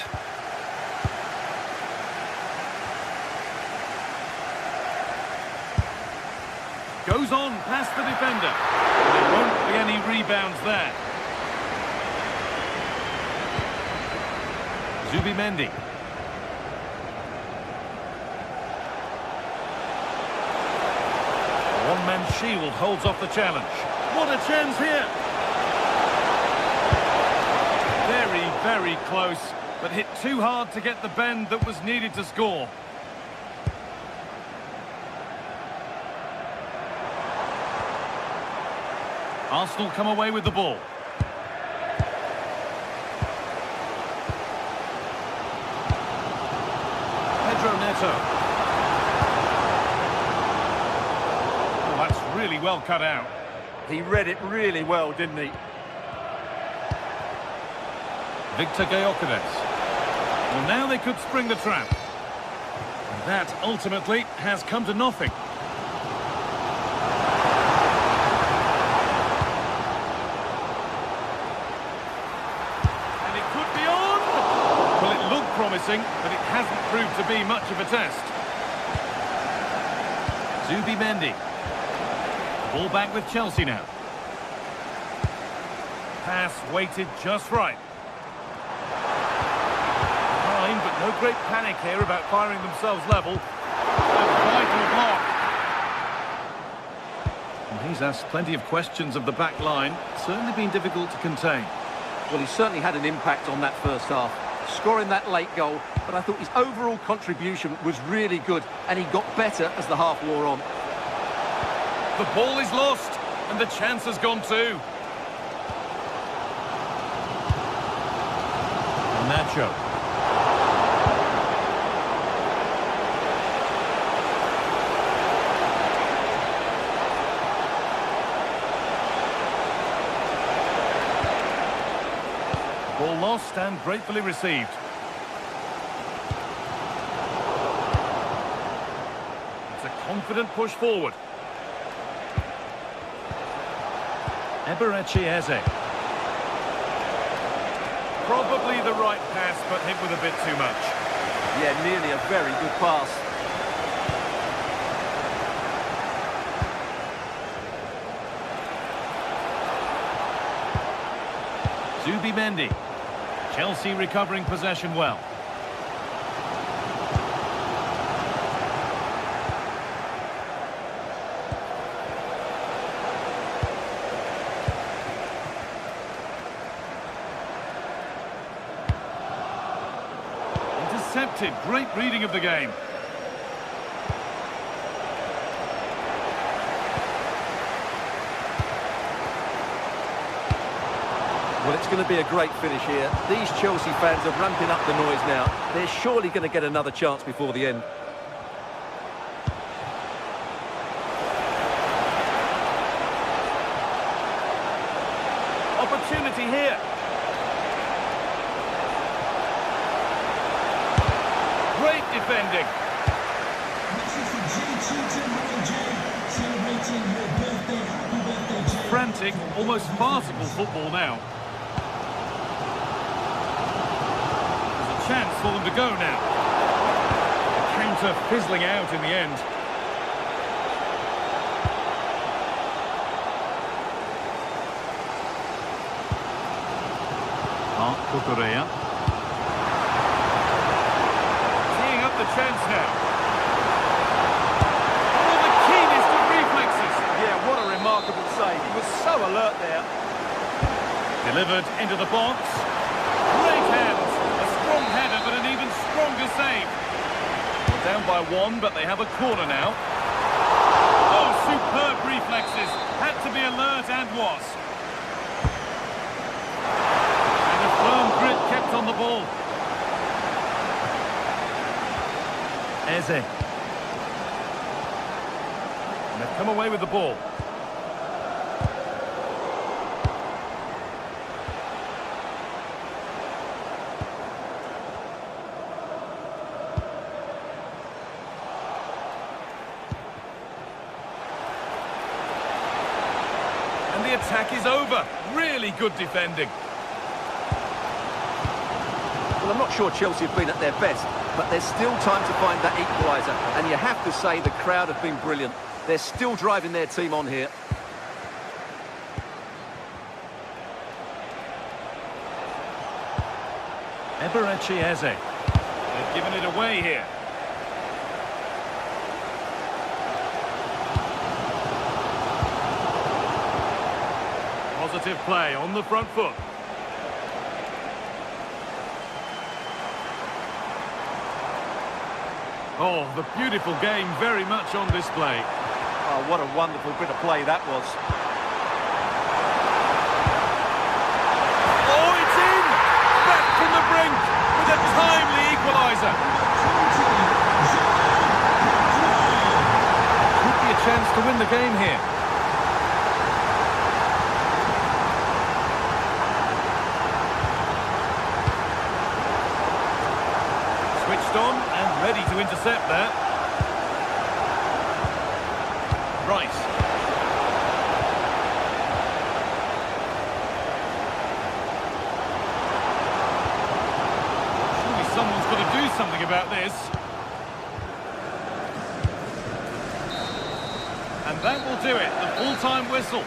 Goes on past the defender. There won't be any rebounds there. Zubimendi. One-man shield holds off the challenge. What a chance here! Very, very close, but hit too hard to get the bend that was needed to score. Arsenal come away with the ball. Pedro Neto. Oh, that's really well cut out. He read it really well, didn't he? Victor Gyökeres. Well, now they could spring the trap. And that ultimately has come to nothing. And it could be on! Well, it looked promising, but it hasn't proved to be much of a test. Zubimendi. Ball back with Chelsea now. Pass weighted just right. But no great panic here about firing themselves level. A vital block. And he's asked plenty of questions of the back line. Certainly been difficult to contain. Well, he certainly had an impact on that first half, scoring that late goal, but I thought his overall contribution was really good, and he got better as the half wore on. The ball is lost, and the chance has gone too. Nacho. Ball lost and gratefully received. It's a confident push forward. Eberechi Eze. Probably the right pass, but hit with a bit too much. Yeah, nearly a very good pass. Zubimendi. Chelsea recovering possession well. spotted. Great reading of the game. Well, it's going to be a great finish here. These Chelsea fans are ramping up the noise now. They're surely going to get another chance before the end. Opportunity here. Great defending. Frantic, almost farcical football now. There's a chance for them to go now. The counter fizzling out in the end. Kukurea. Teeing up the chance now. Oh, the keenest of reflexes. Yeah, what a remarkable save. He was so alert there. Delivered into the box. Great hands. A strong header, but an even stronger save. Well, down by one, but they have a corner now. Oh, superb reflexes. Had to be alert and was. Firm grip kept on the ball. Eze. And they've come away with the ball. And the attack is over. Really good defending. Well, I'm not sure Chelsea have been at their best, but there's still time to find that equaliser. And you have to say the crowd have been brilliant. They're still driving their team on here. Eberechi Eze. They've given it away here. Positive play on the front foot. Oh, the beautiful game very much on display. Oh, what a wonderful bit of play that was. Oh, it's in! Back from the brink with a timely equaliser. Could be a chance to win the game here. Switched on and ready to intercept there. Rice. Surely someone's got to do something about this. And that will do it, the full-time whistle.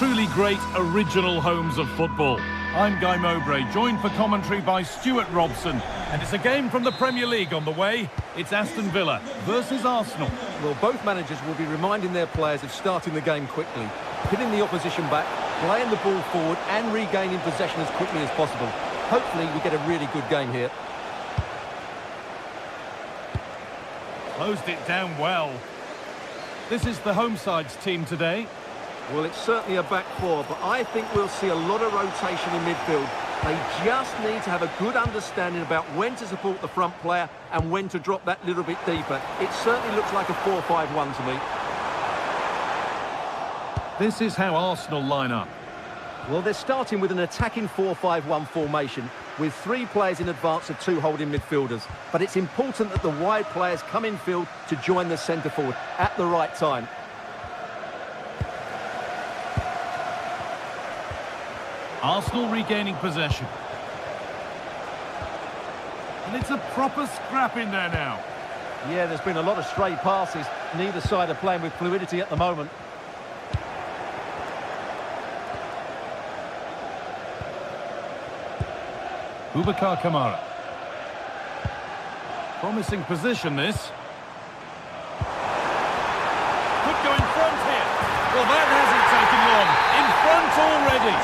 truly great original homes of football. I'm Guy Mowbray, joined for commentary by Stuart Robson. And it's a game from the Premier League on the way. It's Aston Villa versus Arsenal. Well, both managers will be reminding their players of starting the game quickly, hitting the opposition back, playing the ball forward and regaining possession as quickly as possible. Hopefully we get a really good game here. Closed it down well. This is the home side's team today. Well, it's certainly a back four, but I think we'll see a lot of rotation in midfield. They just need to have a good understanding about when to support the front player and when to drop that little bit deeper. It certainly looks like a 4-5-1 to me. This is how Arsenal line up. Well, they're starting with an attacking 4-5-1 formation with 3 players in advance of 2 holding midfielders. But it's important that the wide players come in field to join the centre forward at the right time. Arsenal regaining possession. And it's a proper scrap in there now. Yeah, there's been a lot of stray passes. Neither side are playing with fluidity at the moment. Boubacar Kamara. Promising position, this. Could go in front here. Well, that hasn't taken long. In front already.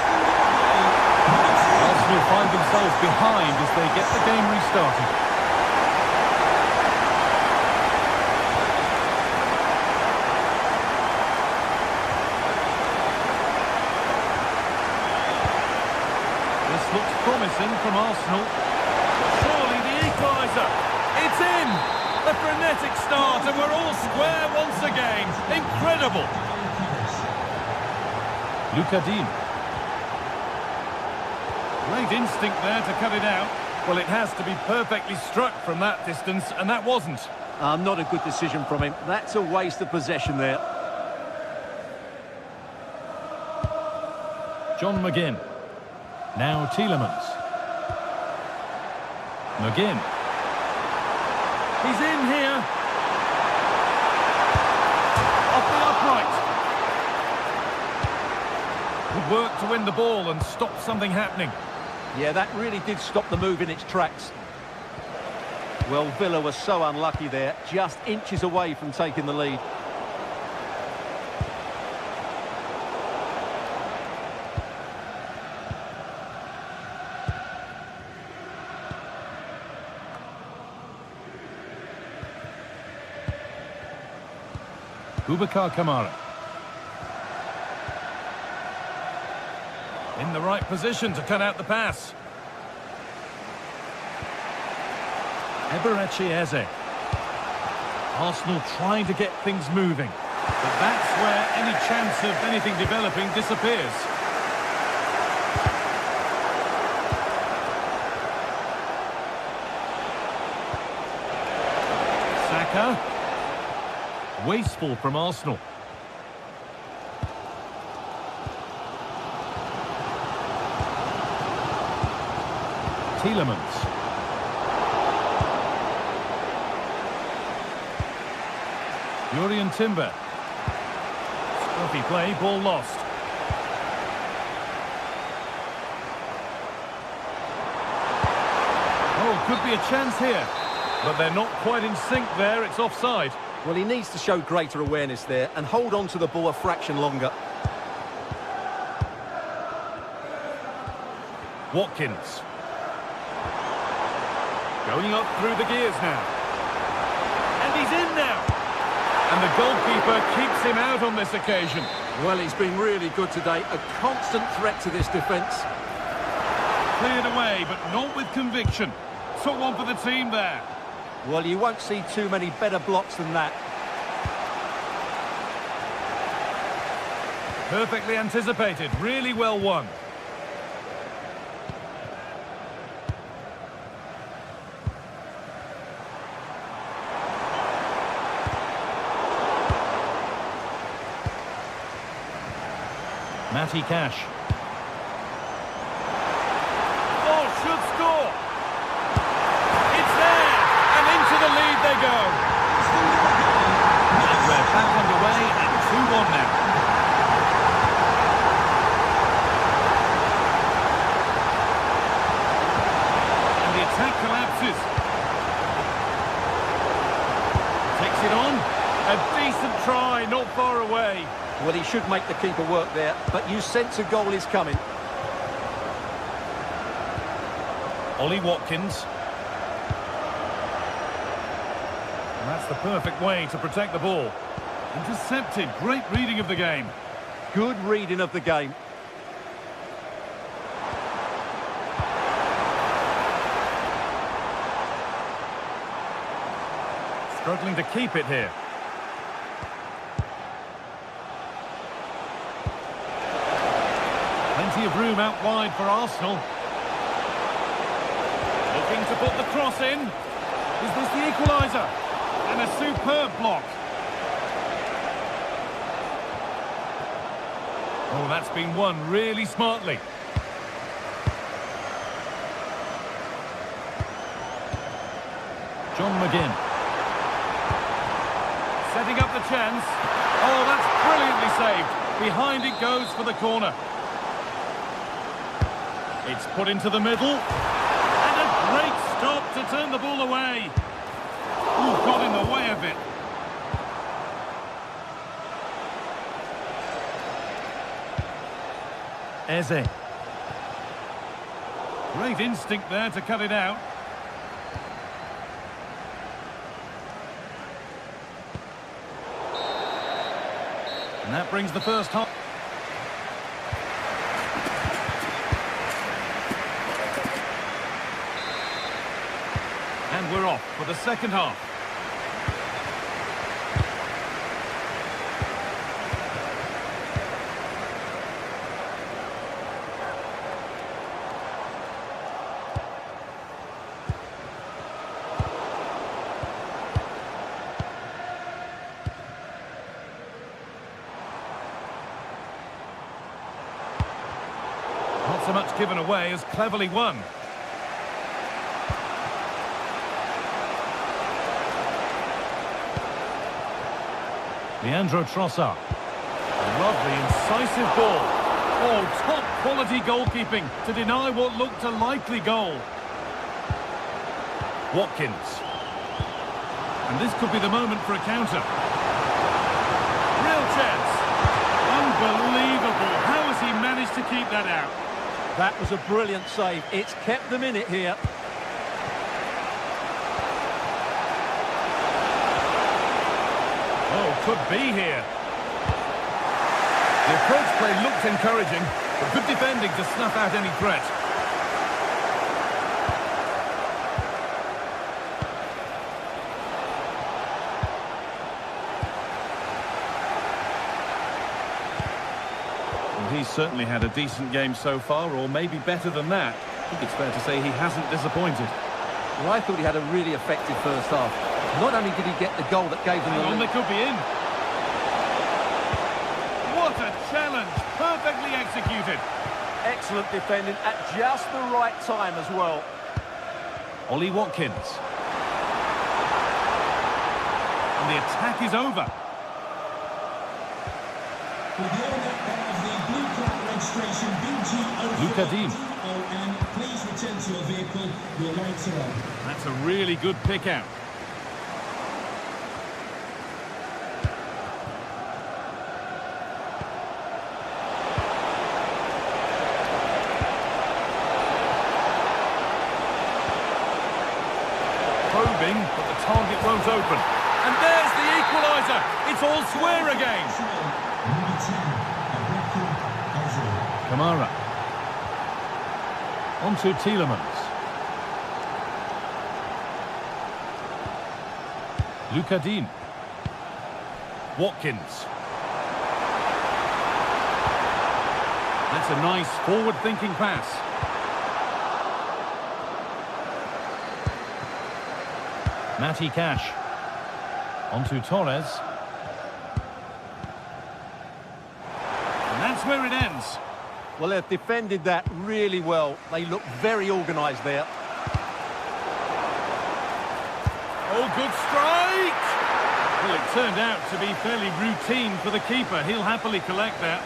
Arsenal find themselves behind as they get the game restarted. This looks promising from Arsenal. Surely the equaliser. It's in! A frenetic start and we're all square once again. Incredible! Luca Dean. Great instinct there to cut it out. Well, it has to be perfectly struck from that distance, and that wasn't. Not a good decision from him. That's a waste of possession there. John McGinn. Now Tielemans. McGinn. He's in here. Off the upright. Good work to win the ball and stop something happening. Yeah, that really did stop the move in its tracks. Well, Villa was so unlucky there, just inches away from taking the lead. Boubacar Kamara. In the right position to cut out the pass. Eberechi Eze. Arsenal trying to get things moving. But that's where any chance of anything developing disappears. Saka. Wasteful from Arsenal. Tielemans. Jurriën Timber. Scruffy play, ball lost. Oh, could be a chance here. But they're not quite in sync there, it's offside. Well, he needs to show greater awareness there and hold on to the ball a fraction longer. Watkins. Going up through the gears now. And he's in now. And the goalkeeper keeps him out on this occasion. Well, he's been really good today. A constant threat to this defence. Cleared away, but not with conviction. Took one for the team there. Well, you won't see too many better blocks than that. Perfectly anticipated. Really well won. Matty Cash. Oh, should score. It's there, and into the lead they go. And we're back underway at 2-1 now. Well, he should make the keeper work there, but you sense a goal is coming. Ollie Watkins. And that's the perfect way to protect the ball. Intercepted. Great reading of the game. Good reading of the game. Struggling to keep it here. Plenty of room out wide for Arsenal. Looking to put the cross in. Is this the equaliser? And a superb block. Oh, that's been won really smartly. John McGinn. Setting up the chance. Oh, that's brilliantly saved. Behind it goes for the corner. It's put into the middle. And a great stop to turn the ball away. Ooh, got in the way of it. Eze. Great instinct there to cut it out. And that brings the first half. And we're off for the second half. Not so much given away as cleverly won. Leandro Trossard. Lovely, incisive ball. Oh, top quality goalkeeping to deny what looked a likely goal. Watkins. And this could be the moment for a counter. Real chance. Unbelievable. How has he managed to keep that out? That was a brilliant save. It's kept them in it here. Oh, could be here. The approach play looked encouraging, but good defending to snuff out any threat. Well, he's certainly had a decent game so far, or maybe better than that. I think it's fair to say he hasn't disappointed. Well, I thought he had a really effective first half. Not only did he get the goal that gave them the lead. They could be in. What a challenge! Perfectly executed. Excellent defending at just the right time as well. Ollie Watkins. And the attack is over. With the owner of the blue card registration Luca Dean. please return to your vehicle. Your lights are on. That's a really good pick out. Probing, but the target won't open. And there's the equaliser. It's all square again. Kamara. On to Tielemans. Luca Dean. Watkins. That's a nice forward-thinking pass. Matty Cash. On to Torres. And that's where it ends. Well, they've defended that really well. They look very organised there. Oh, good strike! Well, it turned out to be fairly routine for the keeper. He'll happily collect that.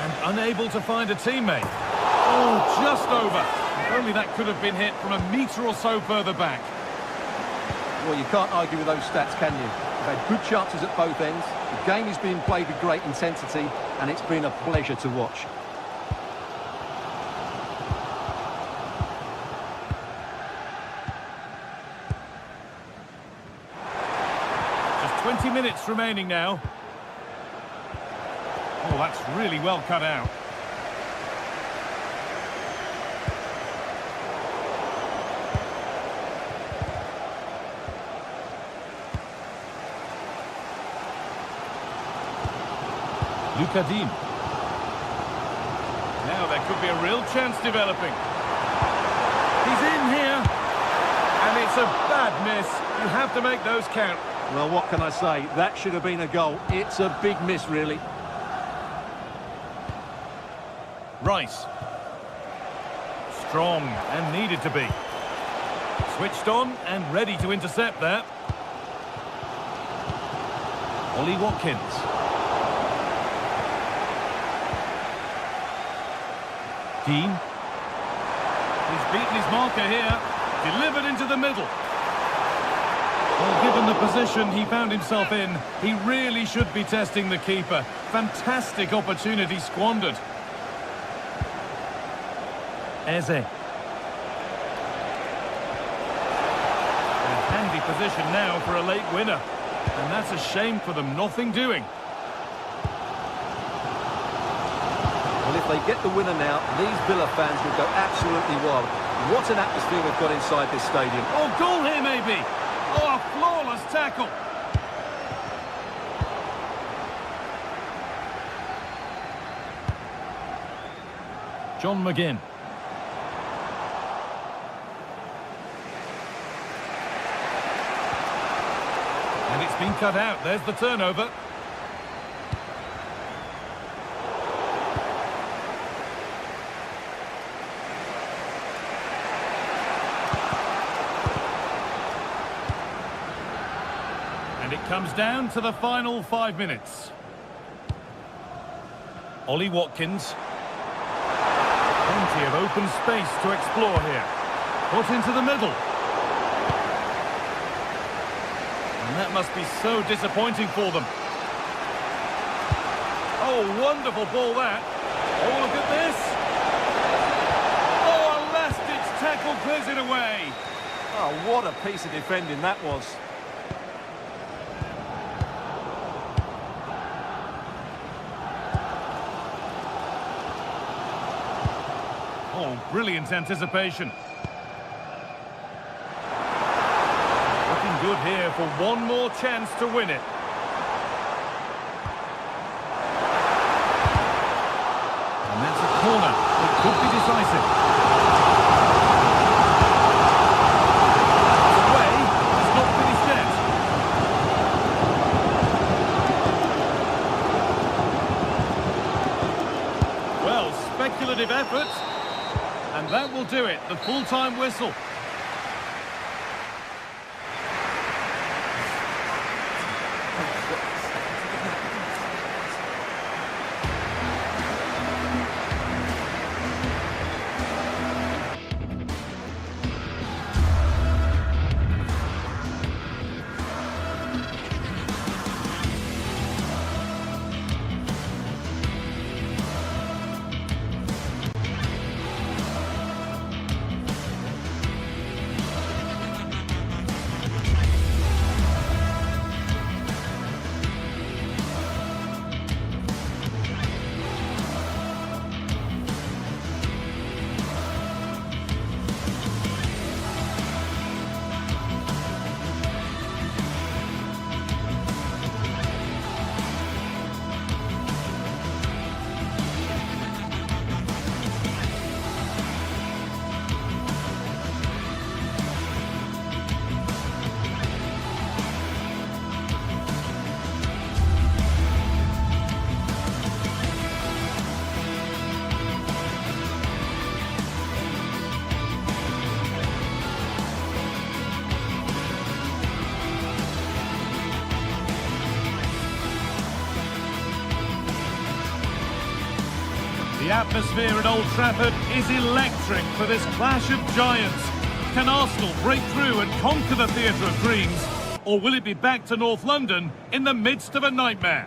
And unable to find a teammate. Oh, just over. If only that could have been hit from a metre or so further back. Well, you can't argue with those stats, can you? We've had good chances at both ends. The game is being played with great intensity, and it's been a pleasure to watch. Just 20 minutes remaining now. Oh, that's really well cut out. Lucadine. Now there could be a real chance developing. He's in here. And it's a bad miss. You have to make those count. Well, what can I say? That should have been a goal. It's a big miss, really. Rice. Strong and needed to be. Switched on and ready to intercept that. Ollie Watkins. Dean. He's beaten his marker here. Delivered into the middle. Well, given the position he found himself in, he really should be testing the keeper. Fantastic opportunity squandered. Eze. A handy position now for a late winner. And that's a shame for them, nothing doing. Well, if they get the winner now, these Villa fans will go absolutely wild. What an atmosphere we've got inside this stadium. Oh, goal here maybe. Oh, a flawless tackle. John McGinn. And it's been cut out. There's the turnover. And it comes down to the final 5 minutes. Ollie Watkins. Plenty of open space to explore here. Put into the middle. And that must be so disappointing for them. Oh, wonderful ball that. Oh, look at this. Oh, a last-ditch tackle clears it away. Oh, what a piece of defending that was. Oh, brilliant anticipation. Looking good here for one more chance to win it. And that's a corner. It could be decisive. It's away. It's not finished yet. Well, speculative effort. And that will do it, the full-time whistle. The atmosphere at Old Trafford is electric for this clash of giants. Can Arsenal break through and conquer the Theatre of Dreams? or will it be back to North London in the midst of a nightmare?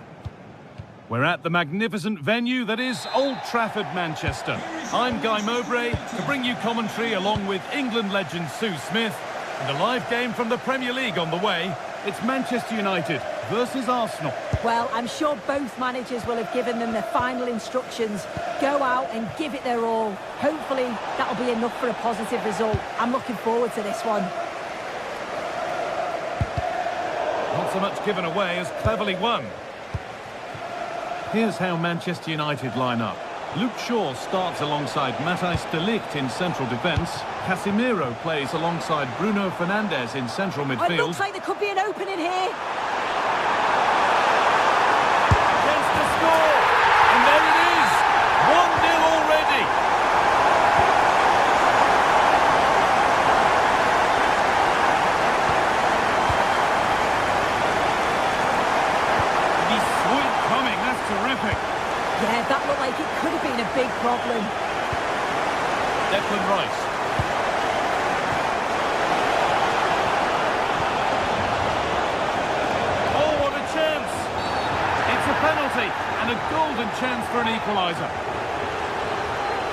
We're at the magnificent venue that is Old Trafford, Manchester. I'm Guy Mowbray to bring you commentary along with England legend Sue Smith, and a live game from the Premier League on the way. It's Manchester United versus Arsenal. Well, I'm sure both managers will have given them their final instructions. Go out and give it their all. Hopefully, that'll be enough for a positive result. I'm looking forward to this one. Not so much given away as cleverly won. Here's how Manchester United line up. Luke Shaw starts alongside Matthijs de Ligt in central defence. Casemiro plays alongside Bruno Fernandes in central midfield. It looks like there could be an opening here. Chance to score! And there it is! 1-0 already! He saw it coming, that's terrific. Yeah, that looked like it could have been a big problem. Declan Rice. Oh, what a chance! It's a penalty and a golden chance for an equaliser.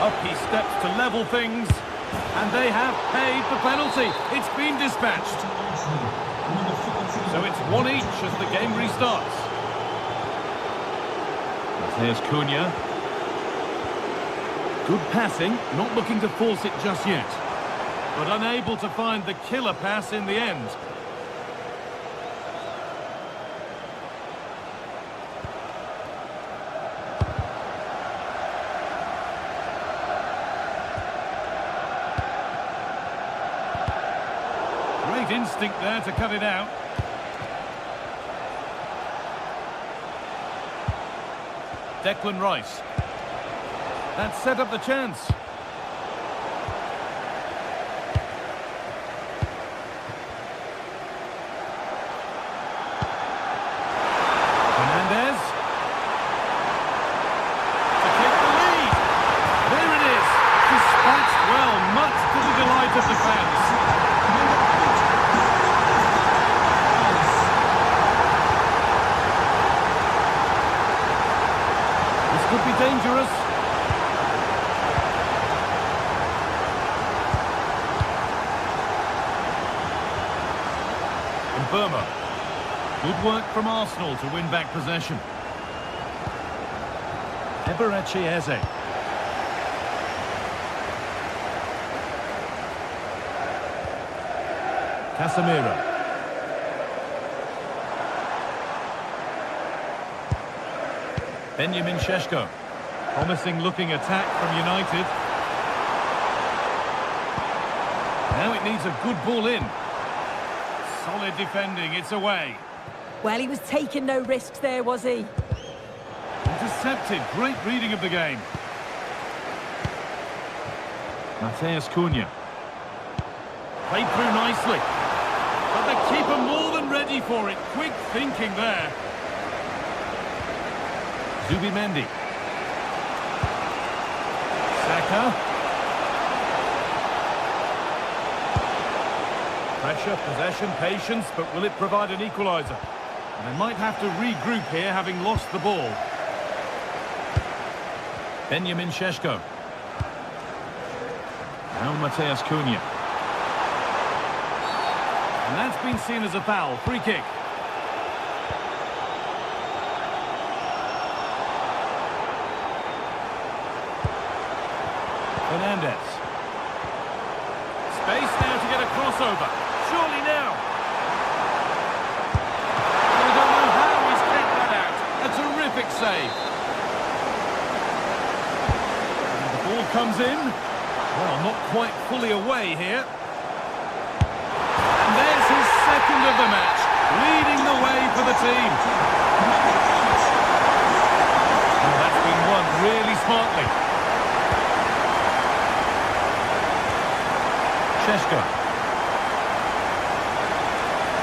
Up he steps to level things, and they have paid the penalty. It's been dispatched. So it's 1 each as the game restarts. There's Cunha. Good passing, not looking to force it just yet, but unable to find the killer pass in the end. Great instinct there to cut it out. Declan Rice. That set up the chance. Fernandes. To take the lead. There it is. Dispatched well, much to the delight of the fans. Could be dangerous. And Burma. Good work from Arsenal to win back possession. Eberechi Eze. Casemiro. Benjamin Šeško. Promising looking attack from United. Now it needs a good ball in. Solid defending, it's away. Well, he was taking no risks there, was he? Intercepted, great reading of the game. Matheus Cunha. Played through nicely. But the keeper more than ready for it. Quick thinking there. Zubimendi. Saka. Pressure, possession, patience, but will it provide an equaliser? And they might have to regroup here, having lost the ball. Benjamin Šeško. Now Matheus Cunha. And that's been seen as a foul. Free kick. Fernandes. Space now to get a crossover. Surely now. I don't know how he's kept that out. A terrific save. And the ball comes in. Well, not quite fully away here. And there's his second of the match, leading the way for the team. And that's been won really smartly. Šeško.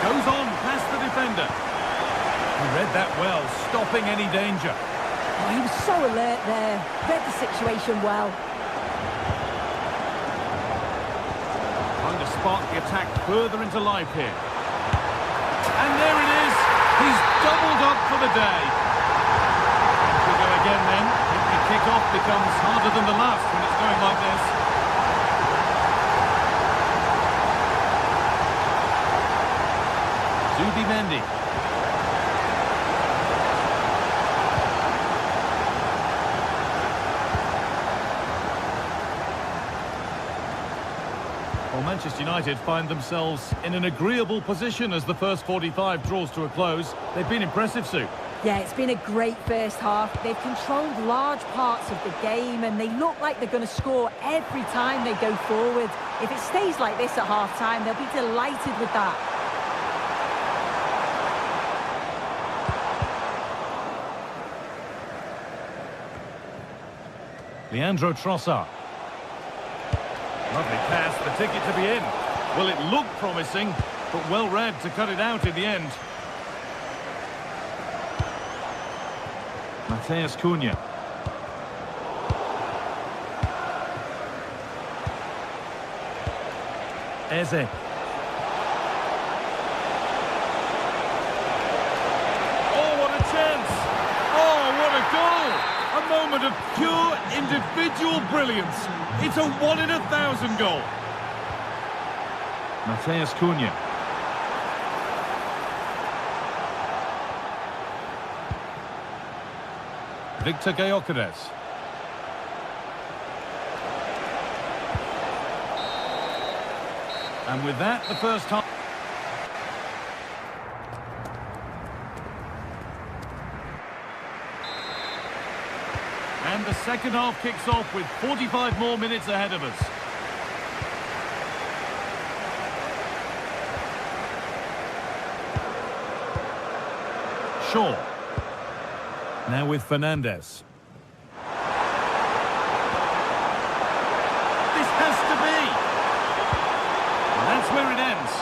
Goes on past the defender. He read that well, stopping any danger. Oh, he was so alert there. Read the situation well. Trying to spark the attack further into life here. And there it is. He's doubled up for the day. We go again then. The kick-off becomes harder than the last when it's going like this. Mendy. Well, Manchester United find themselves in an agreeable position as the first 45 draws to a close. They've been impressive, Sue. Yeah, it's been a great first half. They've controlled large parts of the game and they look like they're going to score every time they go forward. If it stays like this at half-time, they'll be delighted with that. Leandro Trossard. Lovely pass, the ticket to be in. Well, it looked promising, but well read to cut it out in the end. Matheus Cunha. Eze. Oh, what a chance! Oh, what a goal! A moment of pure individual brilliance. It's a 1 in 1,000 goal. Matheus Cunha. Victor Gyökeres. And with that, the first half. And the second half kicks off with 45 more minutes ahead of us. Shaw. Now with Fernandes. This has to be. And that's where it ends.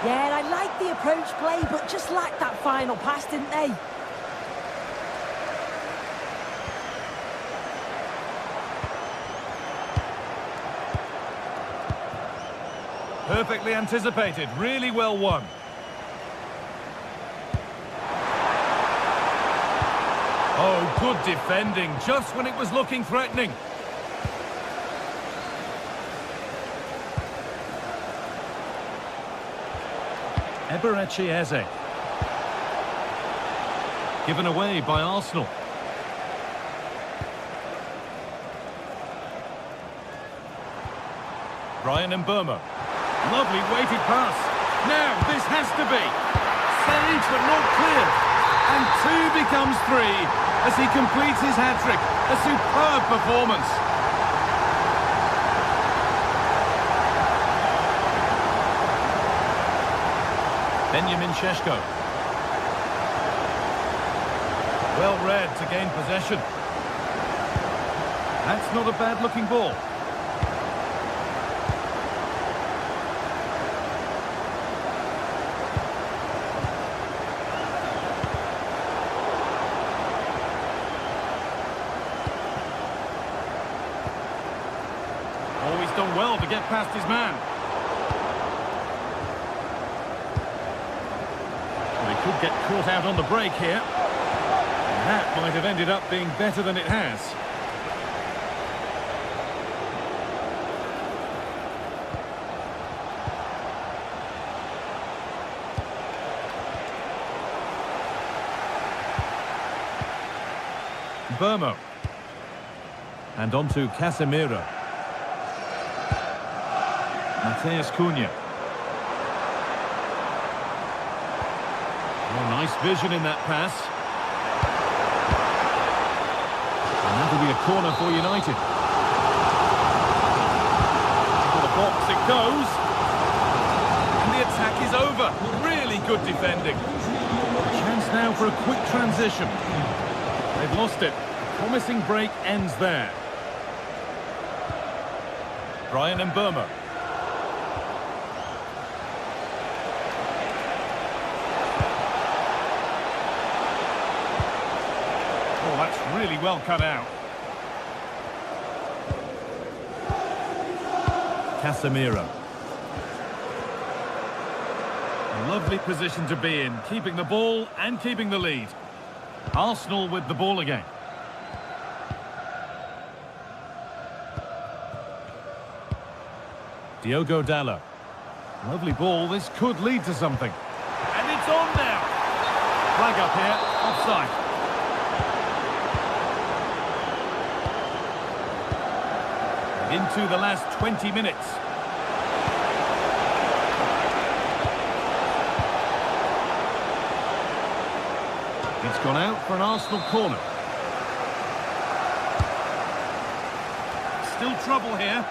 Yeah, I like the approach play, but just lacked that final pass, didn't they? Perfectly anticipated, really well won. Oh, good defending, just when it was looking threatening. Eberechi Eze. Given away by Arsenal. Bryan Mbeumo. Lovely weighted pass. Now, this has to be. Saved but not cleared. And 2 becomes 3 as he completes his hat-trick. A superb performance. Benjamin Šeško. Well read to gain possession. That's not a bad-looking ball. Oh, he's done well to get past his man. Well, he could get caught out on the break here. And that might have ended up being better than it has. Mbeumo. And on to Casemiro. Matheus Cunha. Oh, nice vision in that pass. And that'll be a corner for United. To the box it goes. And the attack is over. Really good defending. Chance now for a quick transition. They've lost it. Promising break ends there. Bryan Mbeumo. Oh, that's really well cut out. Casemiro. Lovely position to be in, keeping the ball and keeping the lead. Arsenal with the ball again. Diogo Dalot. Lovely ball, this could lead to something. And it's on now! Flag up here, offside. And into the last 20 minutes. It's gone out for an Arsenal corner. Still trouble here.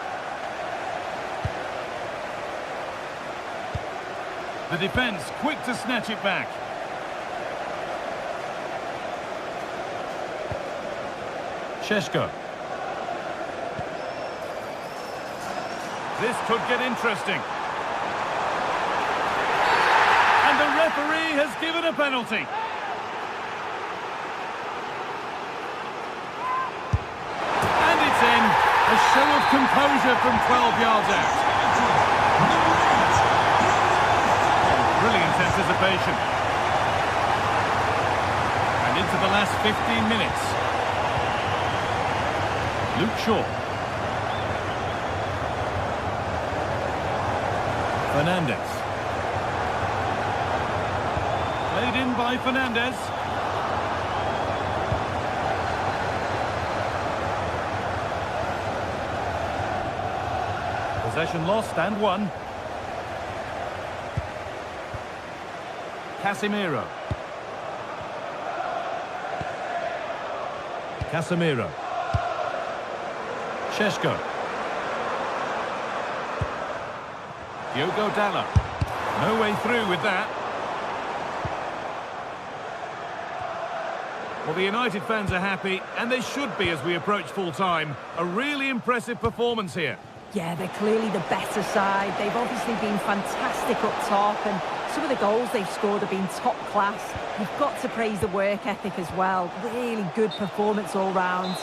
The defence quick to snatch it back. Šeško. This could get interesting. And the referee has given a penalty. And it's in. A show of composure from 12 yards out. Brilliant anticipation. And into the last 15 minutes. Luke Shaw. Fernandes. Played in by Fernandes. Possession lost and won. Casemiro. Casemiro. Šeško. Diogo Dalot. No way through with that. Well, the United fans are happy, and they should be as we approach full-time. A really impressive performance here. Yeah, they're clearly the better side. They've obviously been fantastic up top, and some of the goals they've scored have been top class. You've got to praise the work ethic as well. Really good performance all round.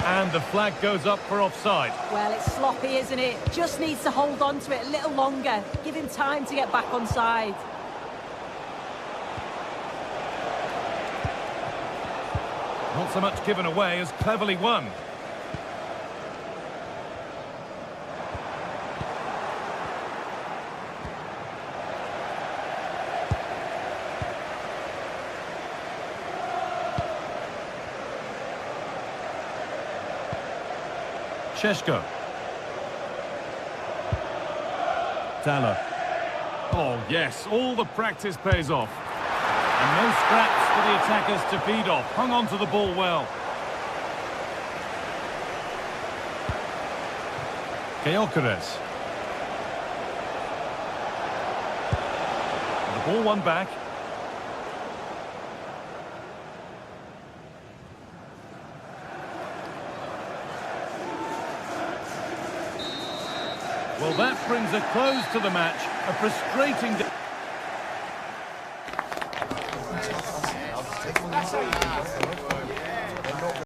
And the flag goes up for offside. Well, it's sloppy, isn't it? Just needs to hold on to it a little longer. Give him time to get back on side. Not so much given away as cleverly won. Šeško. Dalot. Oh, yes, all the practice pays off. And no scraps for the attackers to feed off. Hung on to the ball well. Gyökeres. The ball won back. Well, that brings a close to the match. A frustrating...